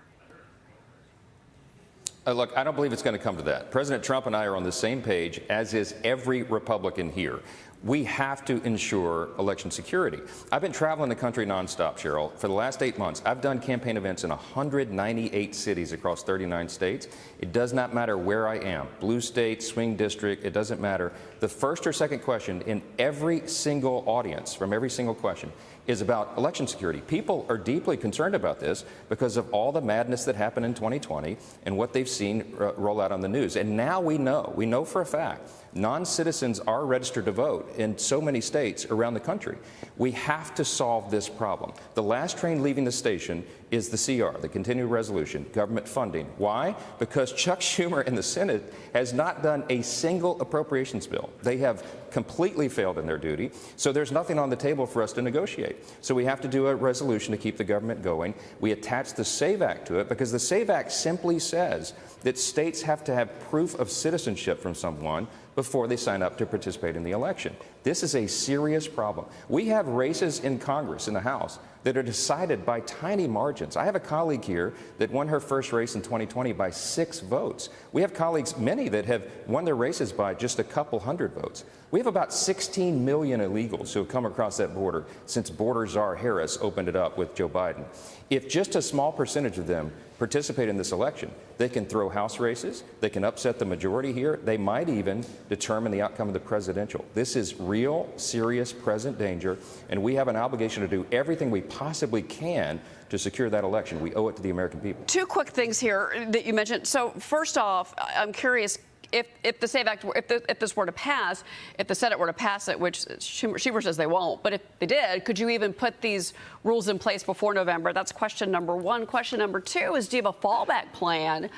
Look, I don't believe it's going to come to that. President Trump and I are on the same page, as is every Republican here. We have to ensure election security. I've been traveling the country nonstop, Cheryl. For the last 8 months, I've done campaign events in 198 cities across 39 states. It does not matter where I am, blue state, swing district, it doesn't matter. The first or second question in every single audience, from every single question, is about election security. People are deeply concerned about this because of all the madness that happened in 2020 and what they've seen roll out on the news. And now we know for a fact Non-citizens are registered to vote in so many states around the country. We have to solve this problem. The last train leaving the station is the CR, the continuing resolution, government funding. Why? Because Chuck Schumer in the Senate has not done a single appropriations bill. They have completely failed in their duty, so there's nothing on the table for us to negotiate. So we have to do a resolution to keep the government going. We attach the SAVE Act to it because the SAVE Act simply says that states have to have proof of citizenship from someone before they sign up to participate in the election. This is a serious problem. We have races in Congress, in the House, that are decided by tiny margins. I have a colleague here that won her first race in 2020 by 6 votes. We have colleagues, many that have won their races by just a couple hundred votes. We have about 16 million illegals who have come across that border since border czar Harris opened it up with Joe Biden. If just a small percentage of them participate in this election, they can throw House races, they can upset the majority here, they might even determine the outcome of the presidential. This is real, serious, present danger, and we have an obligation to do everything we possibly can to secure that election. We owe it to the American people. 2 quick things here that you mentioned. So first off, I'm curious, if the SAVE Act, if this were to pass, if the Senate were to pass it, which Schumer says they won't, but if they did, could you even put these rules in place before November? That's question number 1. Question number 2 is, do you have a fallback plan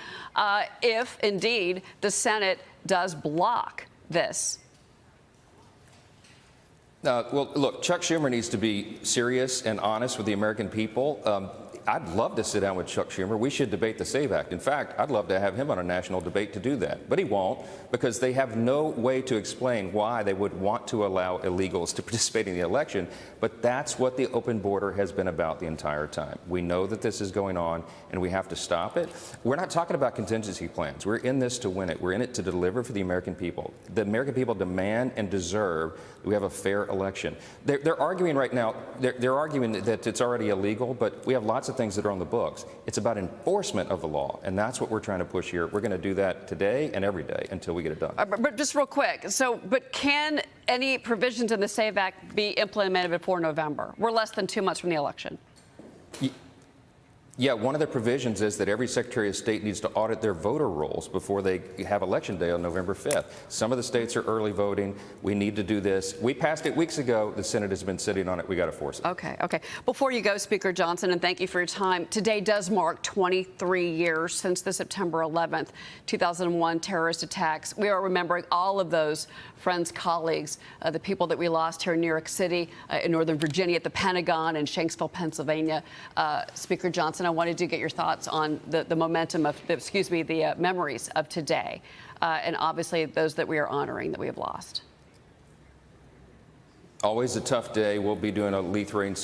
if indeed the Senate does block this? Well, look, Chuck Schumer needs to be serious and honest with the American people. I'd love to sit down with Chuck Schumer. We should debate the SAVE Act. In fact, I'd love to have him on a national debate to do that. But he won't, because they have no way to explain why they would want to allow illegals to participate in the election. But that's what the open border has been about the entire time. We know that this is going on, and we have to stop it. We're not talking about contingency plans. We're in this to win it. We're in it to deliver for the American people. The American people demand and deserve that we have a fair election. They're arguing right now, they're arguing that it's already illegal, but we have lots of things that are on the books. It's about enforcement of the law, and that's what we're trying to push here. We're going to do that today and every day until we get it done. But just real quick, but can any provisions in the SAVE Act be implemented before November? We're less than 2 months from the election. Yeah, one of the provisions is that every Secretary of State needs to audit their voter rolls before they have Election Day on November 5th. Some of the states are early voting. We need to do this. We passed it weeks ago. The Senate has been sitting on it. We got to force it. Okay. Before you go, Speaker Johnson, and thank you for your time. Today does mark 23 years since the September 11th, 2001 terrorist attacks. We are remembering all of those friends, colleagues, the people that we lost here in New York City, in Northern Virginia, at the Pentagon, in Shanksville, Pennsylvania. Speaker Johnson, I wanted to get your thoughts on the momentum of, the memories of today, and obviously those that we are honoring that we have lost. Always a tough day. We'll be doing a wreath-laying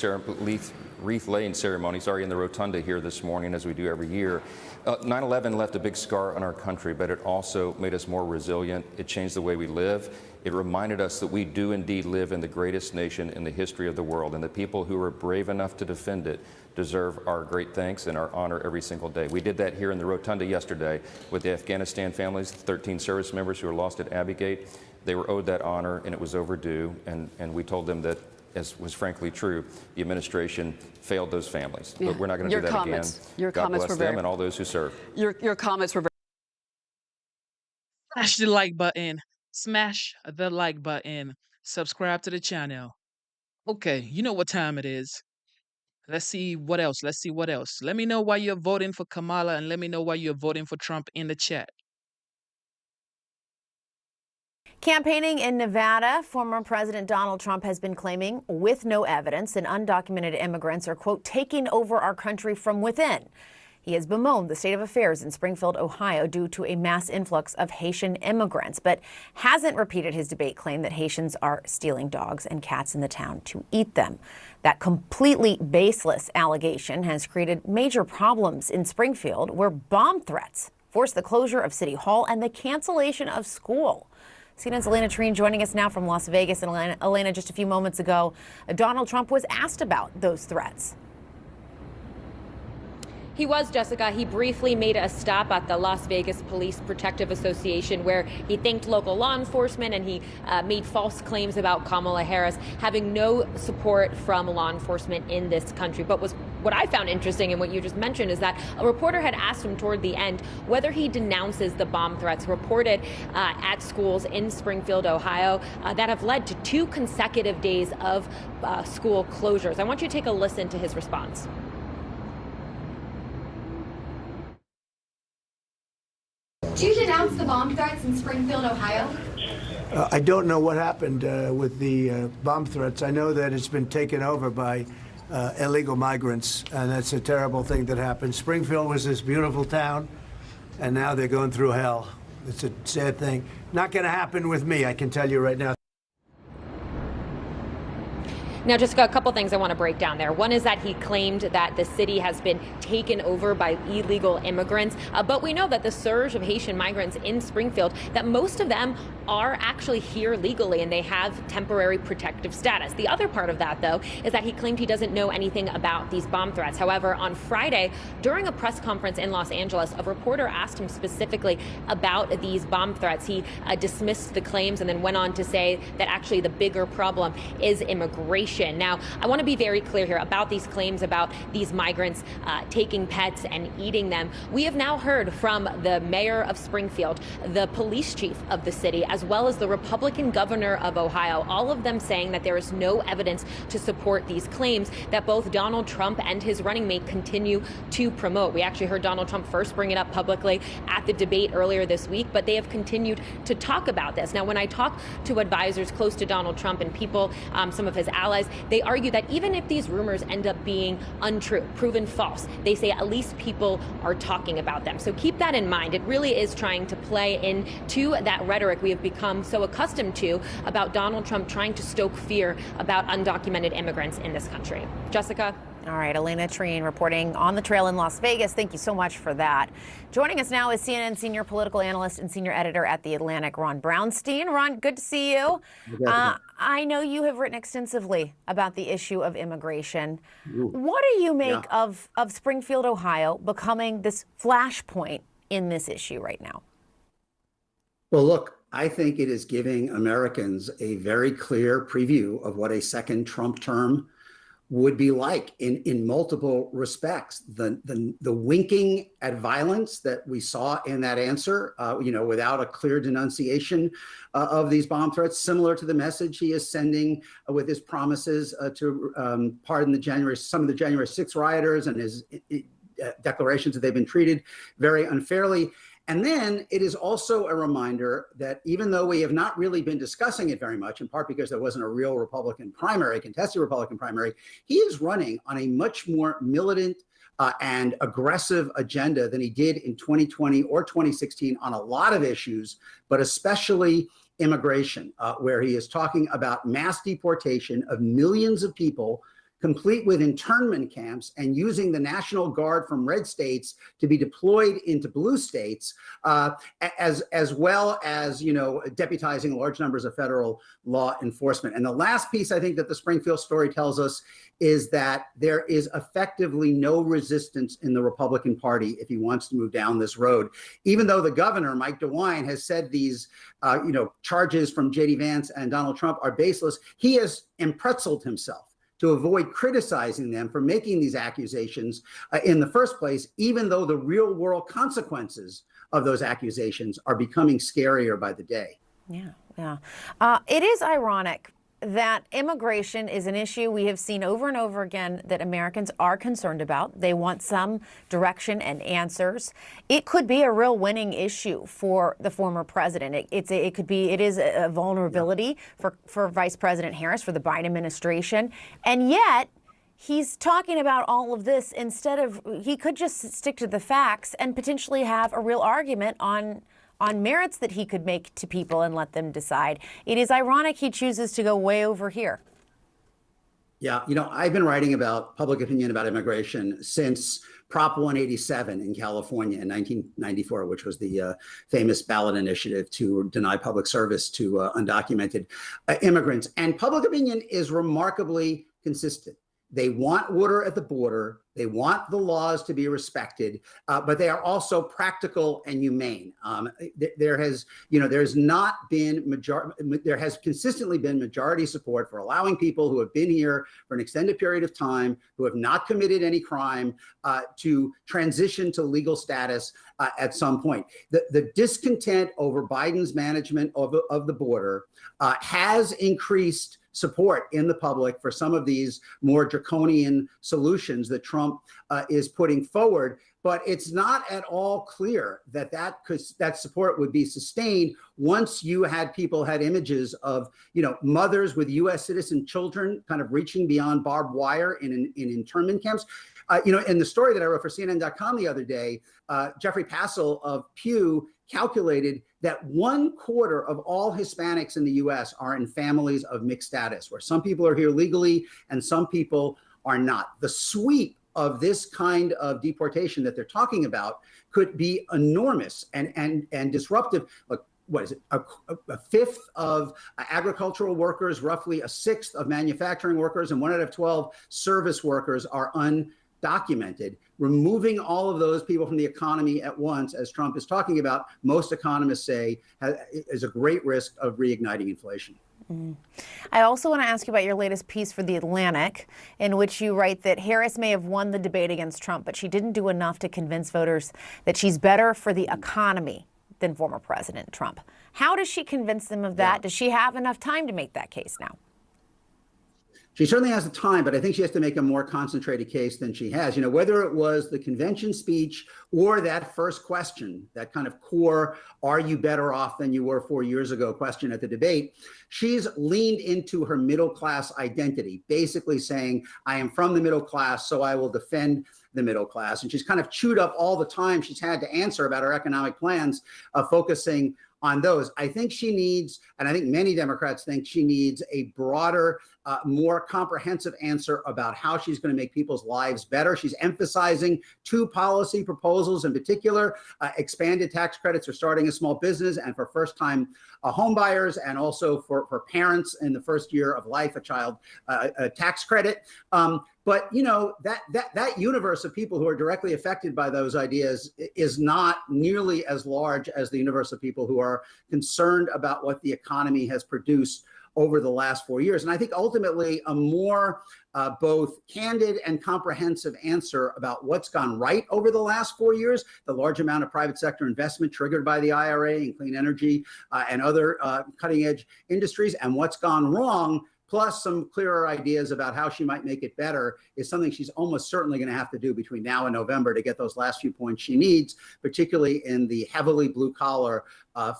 ceremony, in the Rotunda here this morning, as we do every year. 9/11 left a big scar on our country, but it also made us more resilient. It changed the way we live. It reminded us that we do indeed live in the greatest nation in the history of the world, and the people who were brave enough to defend it deserve our great thanks and our honor every single day. We did that here in the Rotunda yesterday with the Afghanistan families, 13 service members who were lost at Abbey Gate. They were owed that honor, and it was overdue, and we told them that, as was frankly true, the administration failed those families. Yeah. But we're not going to do that again. Your God comments bless were them and all those who serve. Your comments were very. Smash the like button. Smash the like button. Subscribe to the channel. Okay, you know what time it is. Let's see what else. Let me know why you're voting for Kamala, and let me know why you're voting for Trump in the chat. Campaigning in Nevada, former President Donald Trump has been claiming, with no evidence, that undocumented immigrants are, quote, taking over our country from within. He has bemoaned the state of affairs in Springfield, Ohio, due to a mass influx of Haitian immigrants, but hasn't repeated his debate claim that Haitians are stealing dogs and cats in the town to eat them. That completely baseless allegation has created major problems in Springfield, where bomb threats forced the closure of City Hall and the cancellation of school. CNN's Elena Treen joining us now from Las Vegas. And Elena, just a few moments ago, Donald Trump was asked about those threats. He was, Jessica. He briefly made a stop at the Las Vegas Police Protective Association where he thanked local law enforcement and he made false claims about Kamala Harris having no support from law enforcement in this country. But what I found interesting and what you just mentioned is that a reporter had asked him toward the end whether he denounces the bomb threats reported at schools in Springfield, Ohio, that have led to 2 consecutive days of school closures. I want you to take a listen to his response. Do you denounce the bomb threats in Springfield, Ohio? I don't know what happened with the bomb threats. I know that it's been taken over by illegal migrants, and that's a terrible thing that happened. Springfield was this beautiful town, and now they're going through hell. It's a sad thing. Not going to happen with me, I can tell you right now. Now, Jessica, a couple things I want to break down there. One is that he claimed that the city has been taken over by illegal immigrants, but we know that the surge of Haitian migrants in Springfield, that most of them are actually here legally and they have temporary protective status. The other part of that, though, is that he claimed he doesn't know anything about these bomb threats. However, on Friday, during a press conference in Los Angeles, a reporter asked him specifically about these bomb threats. He dismissed the claims and then went on to say that actually the bigger problem is immigration. Now, I want to be very clear here about these claims about these migrants taking pets and eating them. We have now heard from the mayor of Springfield, the police chief of the city, as well as the Republican governor of Ohio, all of them saying that there is no evidence to support these claims that both Donald Trump and his running mate continue to promote. We actually heard Donald Trump first bring it up publicly at the debate earlier this week, but they have continued to talk about this. Now, when I talk to advisors close to Donald Trump and people, some of his allies, they argue that even if these rumors end up being untrue, proven false, they say at least people are talking about them. So keep that in mind. It really is trying to play into that rhetoric we have become so accustomed to about Donald Trump trying to stoke fear about undocumented immigrants in this country. Jessica? All right, Elena Treen reporting on the trail in Las Vegas. Thank you so much for that. Joining us now is CNN senior political analyst and senior editor at The Atlantic, Ron Brownstein. Ron, good to see you. I know you have written extensively about the issue of immigration. What do you make of Springfield, Ohio, becoming this flashpoint in this issue right now? Well, look, I think it is giving Americans a very clear preview of what a second Trump term would be like in multiple respects. The winking at violence that we saw in that answer, without a clear denunciation of these bomb threats, similar to the message he is sending with his promises to pardon some of the January 6th rioters and his declarations that they've been treated very unfairly. And then it is also a reminder that even though we have not really been discussing it very much, in part because there wasn't a real Republican primary, contested Republican primary, he is running on a much more militant and aggressive agenda than he did in 2020 or 2016 on a lot of issues, but especially immigration, where he is talking about mass deportation of millions of people, complete with internment camps, and using the National Guard from red states to be deployed into blue states, as well as, deputizing large numbers of federal law enforcement. And the last piece I think that the Springfield story tells us is that there is effectively no resistance in the Republican Party if he wants to move down this road. Even though the governor, Mike DeWine, has said these, charges from JD Vance and Donald Trump are baseless, he has empretzeled himself to avoid criticizing them for making these accusations in the first place, even though the real world consequences of those accusations are becoming scarier by the day. Yeah. It is ironic that immigration is an issue we have seen over and over again that Americans are concerned about. They want some direction and answers. It could be a real winning issue for the former president. It is a vulnerability for Vice President Harris, for the Biden administration. And yet he's talking about all of this instead of, he could just stick to the facts and potentially have a real argument on merits that he could make to people and let them decide. It is ironic he chooses to go way over here. Yeah, I've been writing about public opinion about immigration since Prop 187 in California in 1994, which was the famous ballot initiative to deny public service to undocumented immigrants. And public opinion is remarkably consistent. They want order at the border. They want the laws to be respected, but they are also practical and humane. There has consistently been majority support for allowing people who have been here for an extended period of time, who have not committed any crime, to transition to legal status at some point. The discontent over Biden's management of the border has increased support in the public for some of these more draconian solutions that Trump is putting forward. But it's not at all clear that support would be sustained once you had images of, mothers with U.S. citizen children kind of reaching beyond barbed wire in internment camps. In the story that I wrote for CNN.com the other day, Jeffrey Passel of Pew calculated that 1/4 of all Hispanics in the U.S. are in families of mixed status, where some people are here legally and some people are not. The sweep of this kind of deportation that they're talking about could be enormous and disruptive. Look, what is it? A fifth of agricultural workers, roughly a sixth of manufacturing workers, and 1 out of 12 service workers are undocumented. Removing all of those people from the economy at once, as Trump is talking about, most economists say is a great risk of reigniting inflation. I also want to ask you about your latest piece for The Atlantic, in which you write that Harris may have won the debate against Trump, but she didn't do enough to convince voters that she's better for the economy than former President Trump. How does she convince them of that? Does she have enough time to make that case now? She certainly has the time, but I think she has to make a more concentrated case than she has. Whether it was the convention speech or that first question, that kind of core, are you better off than you were 4 years ago question at the debate, she's leaned into her middle class identity, basically saying, I am from the middle class, so I will defend the middle class. And she's kind of chewed up all the time she's had to answer about her economic plans, focusing on those. I think she needs, and I think many Democrats think she needs, a broader, more comprehensive answer about how she's going to make people's lives better. She's emphasizing 2 policy proposals in particular: expanded tax credits for starting a small business and for first-time home buyers, and also for parents in the first year of life, a tax credit. But that universe of people who are directly affected by those ideas is not nearly as large as the universe of people who are concerned about what the economy has produced over the last 4 years. And I think ultimately a more both candid and comprehensive answer about what's gone right over the last 4 years, the large amount of private sector investment triggered by the IRA in clean energy and other cutting edge industries, and what's gone wrong, plus some clearer ideas about how she might make it better, is something she's almost certainly going to have to do between now and November to get those last few points she needs, particularly in the heavily blue-collar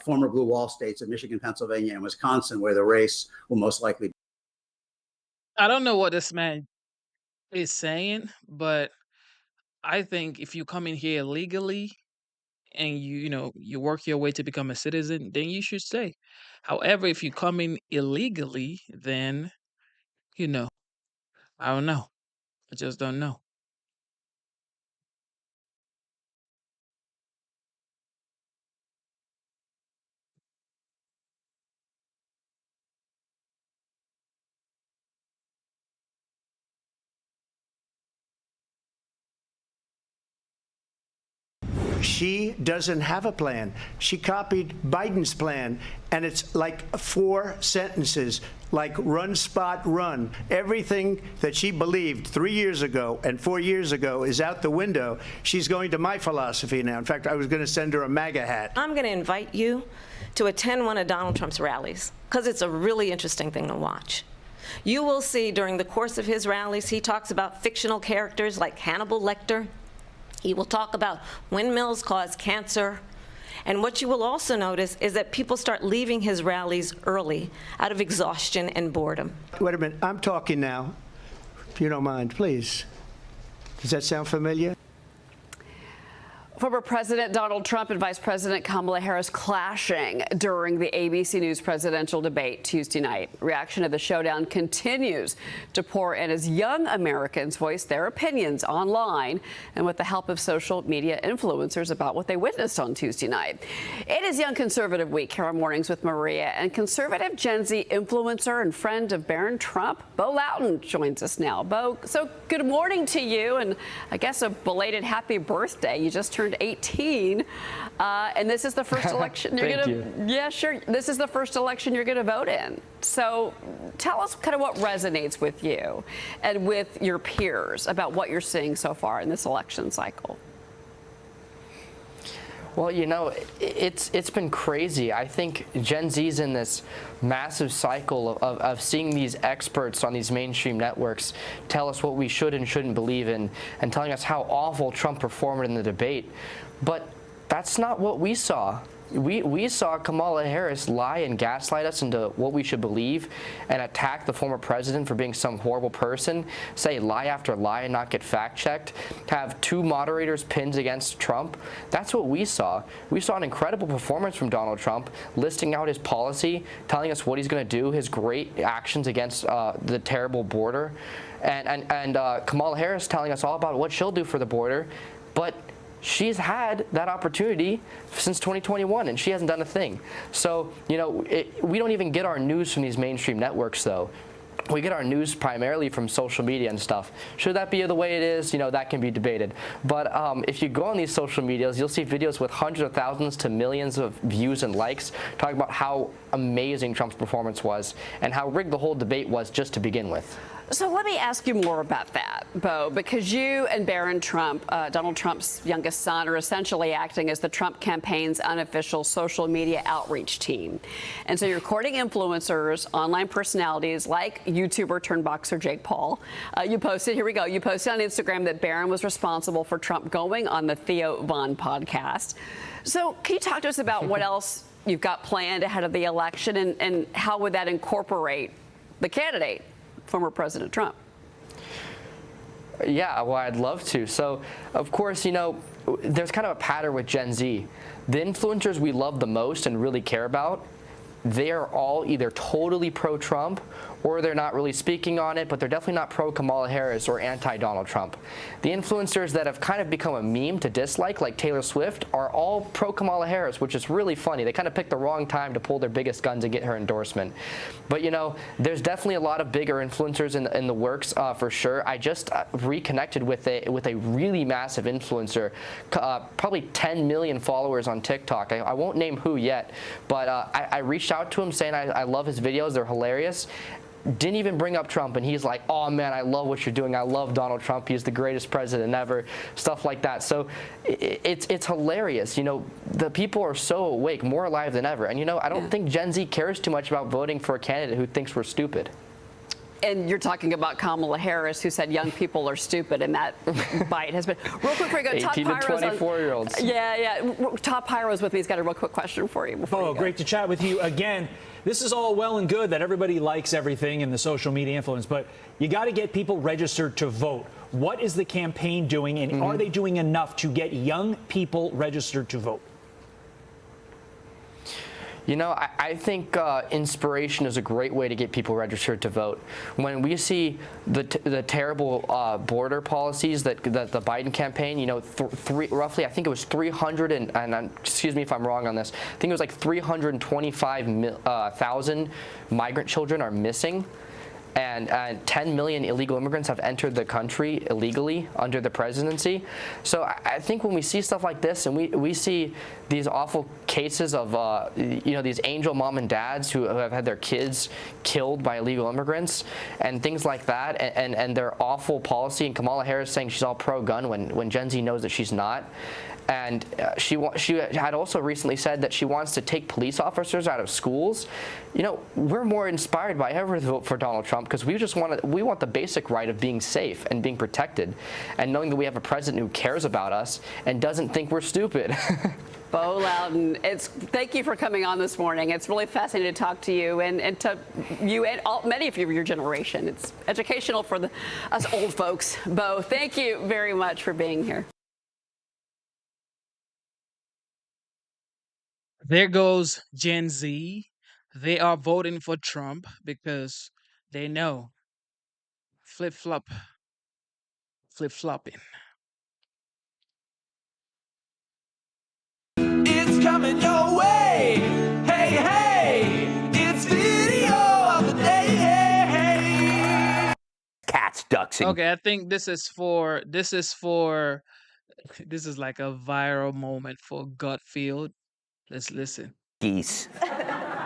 former blue wall states of Michigan, Pennsylvania, and Wisconsin, where the race will most likely be. I don't know what this man is saying, but I think if you come in here illegally and you work your way to become a citizen, then you should stay. However, if you come in illegally, then I don't know. I just don't know. She doesn't have a plan. She copied Biden's plan, and it's like 4 sentences, like run, spot, run. Everything that she believed 3 years ago and 4 years ago is out the window. She's going to my philosophy now. In fact, I was going to send her a MAGA hat. I'm going to invite you to attend one of Donald Trump's rallies, because it's a really interesting thing to watch. You will see during the course of his rallies, he talks about fictional characters like Hannibal Lecter. He will talk about windmills cause cancer. And what you will also notice is that people start leaving his rallies early out of exhaustion and boredom. Wait a minute. I'm talking now. If you don't mind, please. Does that sound familiar? Former President Donald Trump and Vice President Kamala Harris clashing during the ABC News presidential debate Tuesday night. Reaction to the showdown continues to pour in as young Americans voice their opinions online and with the help of social media influencers about what they witnessed on Tuesday night. It is Young Conservative Week here on Mornings with Maria, and conservative Gen Z influencer and friend of Barron Trump, Bo Loudon, joins us now. Bo, so good morning to you, and I guess a belated happy birthday. You just turned 18, and this is the first election you're gonna. Yeah, sure. This is the first election you're gonna vote in. So, tell us kind of what resonates with you and with your peers about what you're seeing so far in this election cycle. Well, you know, it's been crazy. I think Gen Z's in this massive cycle of seeing these experts on these mainstream networks tell us what we should and shouldn't believe in, and telling us how awful Trump performed in the debate. But that's not what we saw. We saw Kamala Harris lie and gaslight us into what we should believe and attack the former president for being some horrible person, say lie after lie and not get fact-checked, have two moderators pinned against Trump. That's what we saw. We saw an incredible performance from Donald Trump, listing out his policy, telling us what he's going to do, his great actions against the terrible border, and Kamala Harris telling us all about what she'll do for the border. But she's had that opportunity since 2021, and she hasn't done a thing. So, you know, we don't even get our news from these mainstream networks, though. We get our news primarily from social media and stuff. Should that be the way it is? You know, that can be debated. But if you go on these social medias, you'll see videos with hundreds of thousands to millions of views and likes talking about how amazing Trump's performance was and how rigged the whole debate was just to begin with. So let me ask you more about that, Bo, because you and Barron Trump, Donald Trump's youngest son, are essentially acting as the Trump campaign's unofficial social media outreach team. And so you're courting influencers, online personalities like YouTuber turned boxer Jake Paul. You posted on Instagram that Barron was responsible for Trump going on the Theo Von podcast. So can you talk to us about what else you've got planned ahead of the election, and how would that incorporate the candidate, former President Trump? Yeah, well, I'd love to. So, of course, you know, there's kind of a pattern with Gen Z. The influencers we love the most and really care about, they are all either totally pro-Trump or they're not really speaking on it, but they're definitely not pro-Kamala Harris or anti-Donald Trump. The influencers that have kind of become a meme to dislike, like Taylor Swift, are all pro-Kamala Harris, which is really funny. They kind of picked the wrong time to pull their biggest guns and get her endorsement. But, you know, there's definitely a lot of bigger influencers in the works for sure. I just reconnected with a really massive influencer, probably 10 million followers on TikTok. I won't name who yet, but I reached out to him saying I love his videos. They're hilarious. Didn't even bring up Trump, and he's like, oh man, I love what you're doing. I love Donald Trump. He's the greatest president ever, stuff like that. So it's hilarious. You know, the people are so awake, more alive than ever. And, you know, I don't think Gen Z cares too much about voting for a candidate who thinks we're stupid. And you're talking about Kamala Harris, who said young people are stupid, and that bite has been. Real quick, we go. 18 to 24-year-olds. Yeah. Todd Pyro's with me. He's got a real quick question for you. Oh, great to chat with you again. This is all well and good that everybody likes everything in the social media influence, but you got to get people registered to vote. What is the campaign doing, and are they doing enough to get young people registered to vote? You know, I think inspiration is a great way to get people registered to vote. When we see the terrible border policies that the Biden campaign, you know, roughly, I think it was 300 and excuse me if I'm wrong on this, I think it was like 325,000 migrant children are missing. And 10 million illegal immigrants have entered the country illegally under the presidency. So I think when we see stuff like this, and we see these awful cases of, you know, these angel mom and dads who have had their kids killed by illegal immigrants and things like that, and their awful policy, and Kamala Harris saying she's all pro-gun when Gen Z knows that she's not. And she had also recently said that she wants to take police officers out of schools. You know, we're more inspired by ever to vote for Donald Trump because we want the basic right of being safe and being protected, and knowing that we have a president who cares about us and doesn't think we're stupid. Bo Loudon, thank you for coming on this morning. It's really fascinating to talk to you and to you and many of your generation. It's educational for us old folks. Bo, thank you very much for being here. There goes Gen Z. They are voting for Trump because they know flip-flopping. It's coming your way. Hey, hey, it's video of the day. Cats, ducks, and Okay, I think this is like a viral moment for Gutfield. Let's listen. geese.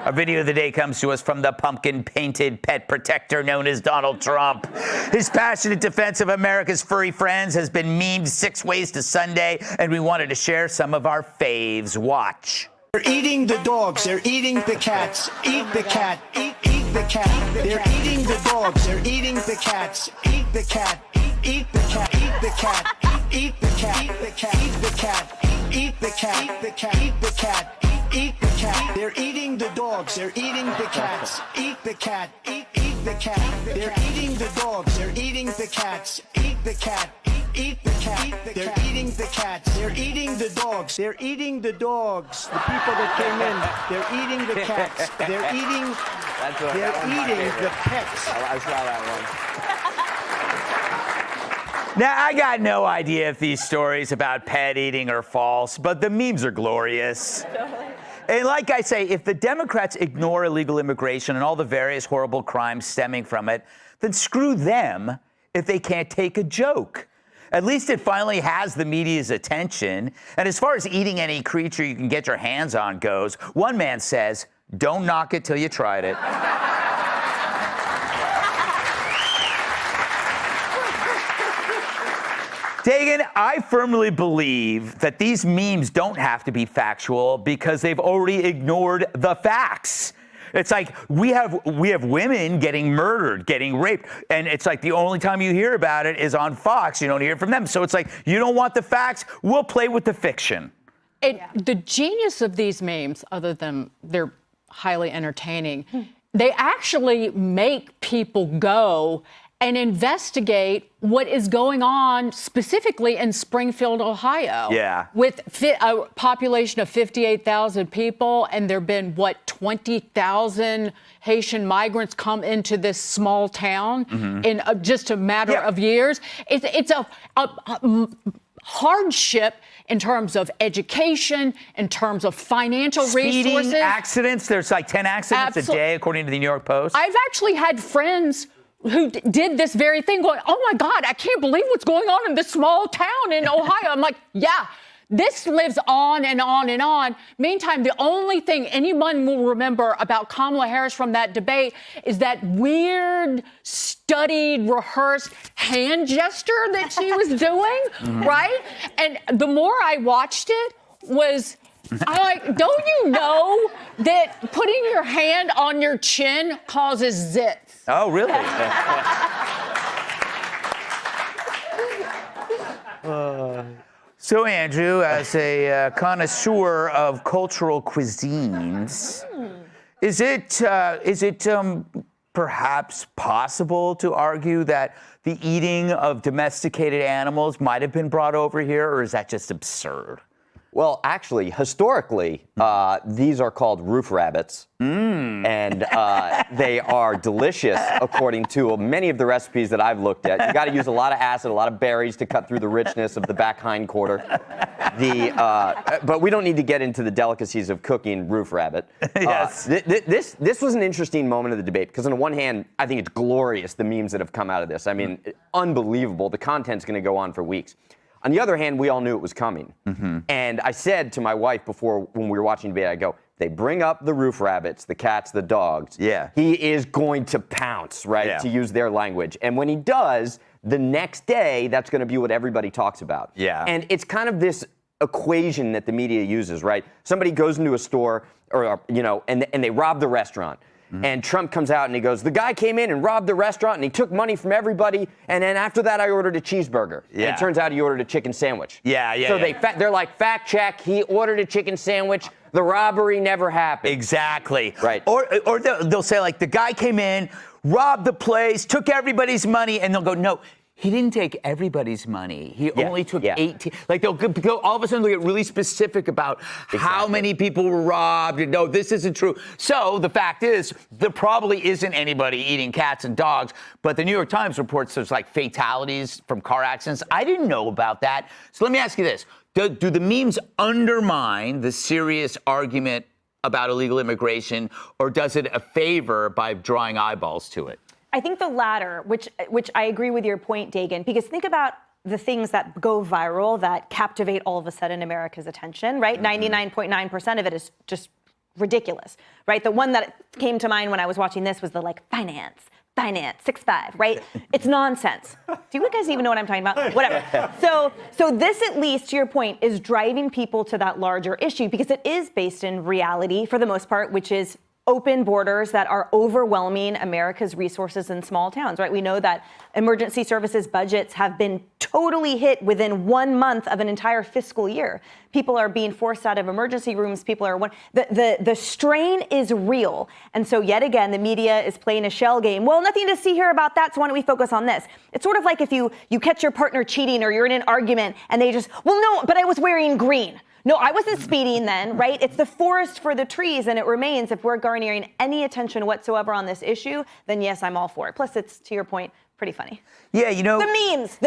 Our video of the day comes to us from the pumpkin-painted pet protector known as Donald Trump. His passionate defense of America's furry friends has been memed 6 ways to Sunday, and we wanted to share some of our faves. Watch. They're eating the dogs. They're eating the cats. Eat the cat. Eat the cat. They're eating the dogs. They're eating the cats. Eat the cat. Eat the cat. Eat the cat. Eat the cat. Eat the cat. Eat the cat. Eat the cat. Eat the cat. Eat the cat. Eat the cat. They're eating the dogs. They're eating the cats. Eat the cat. Eat the cat. They're eating the dogs. They're eating the cats. Eat the cat. Eat the cat. They're eating the cats. They're eating the dogs. They're eating the dogs. The people that came in, they're eating the cats. They're eating. They're eating the pets. I saw that one. Now, I got no idea if these stories about pet eating are false, but the memes are glorious. And like I say, if the Democrats ignore illegal immigration and all the various horrible crimes stemming from it, then screw them if they can't take a joke. At least it finally has the media's attention. And as far as eating any creature you can get your hands on goes, one man says, don't knock it till you tried it. Dagan, I firmly believe that these memes don't have to be factual because they've already ignored the facts. It's like we have women getting murdered, getting raped, and it's like the only time you hear about it is on Fox. You don't hear from them. So it's like, you don't want the facts, we'll play with the fiction. The genius of these memes, other than they're highly entertaining, they actually make people go and investigate what is going on specifically in Springfield, Ohio. Yeah. With a population of 58,000 people, and there have been, 20,000 Haitian migrants come into this small town in just a matter of years. It's a hardship in terms of education, in terms of financial resources. Speeding accidents, there's like 10 accidents a day, according to the New York Post. I've actually had friends who did this very thing going, oh my God, I can't believe what's going on in this small town in Ohio. I'm like, yeah, this lives on and on and on. Meantime, the only thing anyone will remember about Kamala Harris from that debate is that weird, studied, rehearsed hand gesture that she was doing, right? And the more I watched it was, I'm like, don't you know that putting your hand on your chin causes zits? Oh, really? So, Andrew, as a connoisseur of cultural cuisines, is it perhaps possible to argue that the eating of domesticated animals might have been brought over here, or is that just absurd? Well, actually, historically, these are called roof rabbits, and they are delicious according to many of the recipes that I've looked at. You got to use a lot of acid, a lot of berries to cut through the richness of the back hind quarter. But we don't need to get into the delicacies of cooking roof rabbit. Yes. This was an interesting moment of the debate because on the one hand, I think it's glorious, the memes that have come out of this. I mean, unbelievable. The content's going to go on for weeks. On the other hand, we all knew it was coming. And I said to my wife before, when we were watching debate, I go, they bring up the roof rabbits, the cats, the dogs. Yeah. He is going to pounce, right, Yeah. to use their language. And when he does, the next day, that's going to be what everybody talks about. Yeah. And it's kind of this equation that the media uses, right? Somebody goes into a store, or and they rob the restaurant. And Trump comes out and he goes, the guy came in and robbed the restaurant and he took money from everybody. And then after that, I ordered a cheeseburger. And Yeah. it turns out he ordered a chicken sandwich. Yeah. So they're like, fact check, he ordered a chicken sandwich. The robbery never happened. Exactly. Right. Or they'll say, like, the guy came in, robbed the place, took everybody's money, and they'll go, no, he didn't take everybody's money. He only took 18. Like they'll go all of a sudden they'll get really specific about how many people were robbed. And no, this isn't true. So the fact is, there probably isn't anybody eating cats and dogs. But the New York Times reports there's like fatalities from car accidents. I didn't know about that. So let me ask you this: do the memes undermine the serious argument about illegal immigration, or does it a favor by drawing eyeballs to it? I think the latter, which I agree with your point, Dagan, because think about the things that go viral that captivate all of a sudden America's attention, right? 99.9% of it is just ridiculous, right? The one that came to mind when I was watching this was the finance, 6'5", right? It's nonsense. Do you guys even know what I'm talking about? Whatever. So this, at least to your point, is driving people to that larger issue because it is based in reality for the most part, which is open borders that are overwhelming America's resources in small towns, right? We know that emergency services budgets have been totally hit within 1 month of an entire fiscal year. People are being forced out of emergency rooms. People are the strain is real. And so yet again, the media is playing a shell game. Well, nothing to see here about that, so why don't we focus on this? It's sort of like if you catch your partner cheating or you're in an argument and they just, well, no, but I was wearing green. No, I wasn't speeding then, right? It's the forest for the trees, and it remains, if we're garnering any attention whatsoever on this issue, then yes, I'm all for it. Plus, it's, to your point, pretty funny. Yeah, you know. The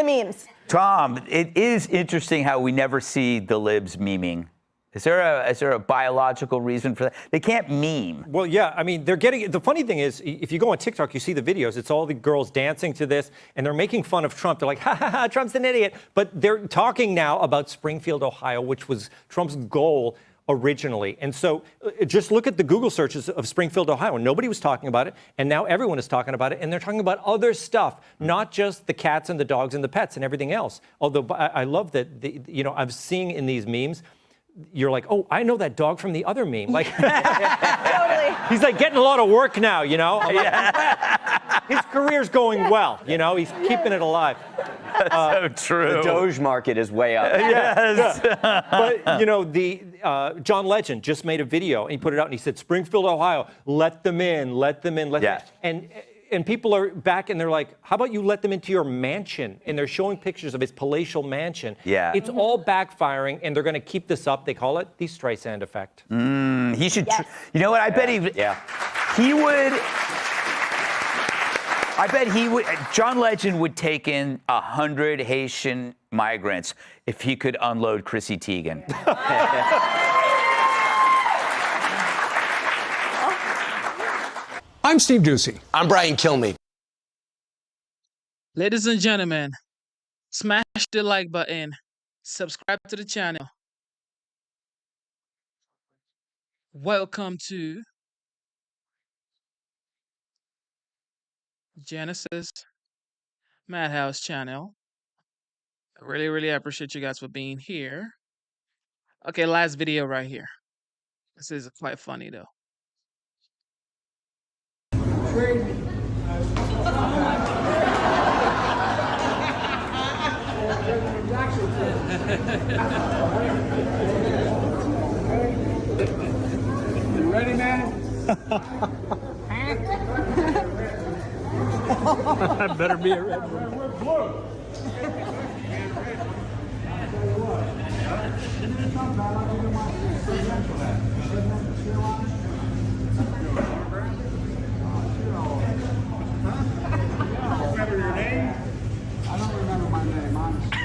memes. Tom, it is interesting how we never see the libs memeing. Is there a biological reason for that? They can't meme. Well, yeah, I mean, they're getting, the funny thing is, if you go on TikTok, you see the videos, it's all the girls dancing to this, and they're making fun of Trump. They're like, ha, ha, ha, Trump's an idiot. But they're talking now about Springfield, Ohio, which was Trump's goal originally. And so just look at the Google searches of Springfield, Ohio. Nobody was talking about it, and now everyone is talking about it, and they're talking about other stuff, not just the cats and the dogs and the pets and everything else. Although I love that, I'm seeing in these memes, you're like, oh, I know that dog from the other meme. Like, totally. He's like getting a lot of work now, you know? Like, his career's going well, you know? He's keeping it alive. That's so true. The Doge market is way up. Yes. But, John Legend just made a video, and he put it out, and he said, Springfield, Ohio, let them in, let them in, let them in. And people are back and they're like, how about you let them into your mansion? And they're showing pictures of his palatial mansion. Yeah. It's all backfiring, and they're going to keep this up. They call it the Streisand effect. He should, you know what? I bet he would, John Legend would take in 100 Haitian migrants if he could unload Chrissy Teigen. I'm Steve Ducey. I'm Brian Kilmeade. Ladies and gentlemen, smash the like button, subscribe to the channel. Welcome to Genesis Madhouse channel. I really appreciate you guys for being here. Okay, last video right here. This is quite funny though. You ready, man? I better be a red one. Remember your name? I don't remember my name, honestly.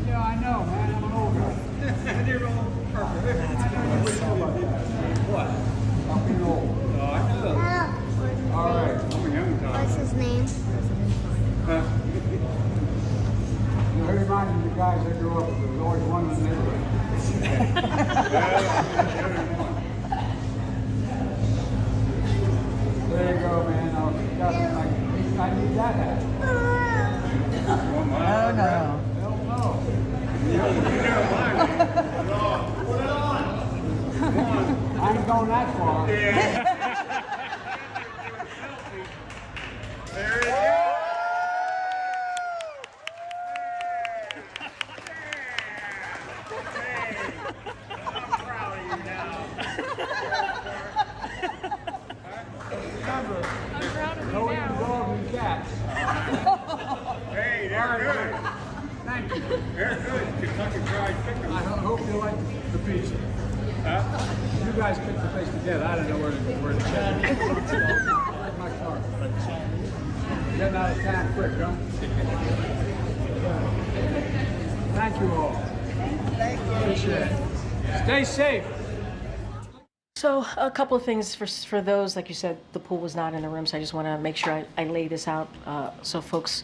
Yeah, I know, man. I'm an old guy. You're old. What? I'm being old. Oh, I know. All right. I'm a young guy. What's his name? You know, he reminded me of the guys that grew up with. There was always one in the neighborhood. There you go, man. I need that hat. Oh, no. Hell no. Put it on. Come on. I ain't going that far. Yeah. There it is. I'm proud of you now. I'm proud of you now. Thank you. Very good. Kentucky Fried Chicken. I hope you like the pizza. You guys picked the place together. I don't know where to check. Where's my car? Getting out of town quick, huh? Thank you all. Thank you. Appreciate it. Stay safe. So a couple of things for those, like you said, the pool was not in the room, so I just want to make sure I lay this out so folks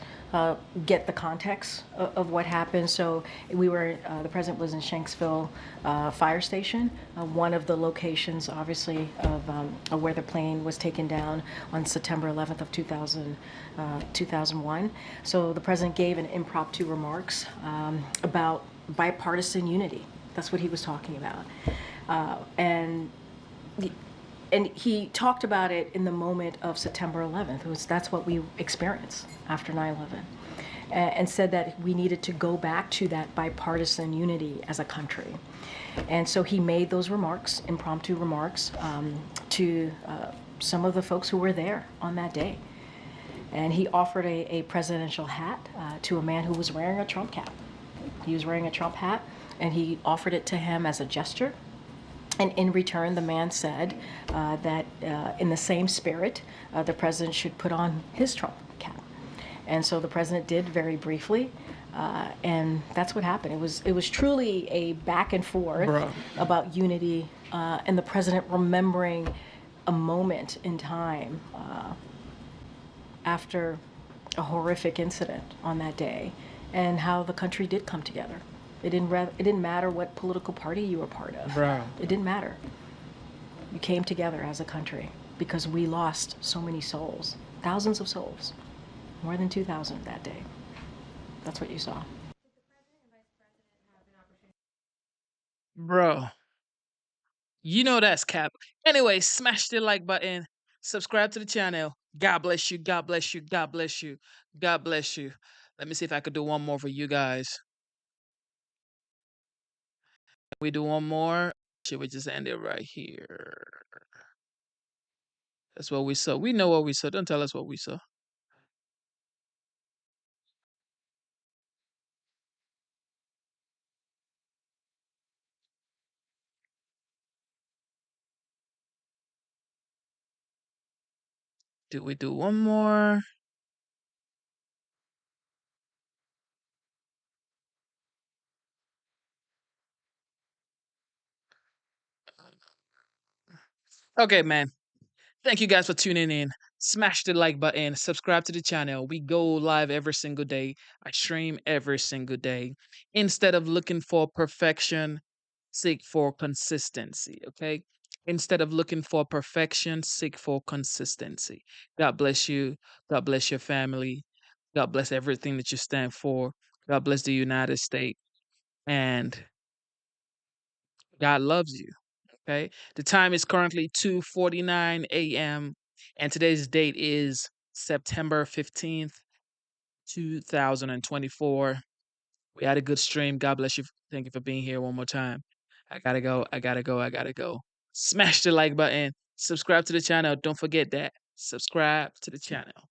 get the context of what happened. So we were, the president was in Shanksville Fire Station, one of the locations, obviously, of where the plane was taken down on September 11th of 2001. So the president gave an impromptu remarks about bipartisan unity. That's what he was talking about. And he talked about it in the moment of September 11th. That's what we experienced after 9/11, and said that we needed to go back to that bipartisan unity as a country. And so he made those remarks, impromptu remarks, to some of the folks who were there on that day. And he offered a presidential hat to a man who was wearing a Trump cap. He was wearing a Trump hat, and he offered it to him as a gesture. And in return, the man said that in the same spirit, the president should put on his Trump cap. And so the president did very briefly, and that's what happened. It was truly a back and forth about unity, and the president remembering a moment in time after a horrific incident on that day, and how the country did come together. It didn't matter what political party you were part of. It didn't matter. You came together as a country because we lost so many souls, thousands of souls, more than 2,000 that day. That's what you saw. Bro, you know that's cap. Anyway, smash the like button, subscribe to the channel. God bless you, God bless you, God bless you, God bless you. Let me see if I could do one more for you guys. We do one more. Should we just end it right here? That's what we saw. We know what we saw. Don't tell us what we saw. Do we do one more? Okay, man. Thank you guys for tuning in. Smash the like button, subscribe to the channel. We go live every single day. I stream every single day. Instead of looking for perfection, seek for consistency, okay? Instead of looking for perfection, seek for consistency. God bless you. God bless your family. God bless everything that you stand for. God bless the United States. And God loves you. Okay. The time is currently 2:49 a.m. and today's date is September 15th, 2024. We had a good stream. God bless you. Thank you for being here one more time. I gotta go. I gotta go. I gotta go. Smash the like button. Subscribe to the channel. Don't forget that. Subscribe to the channel.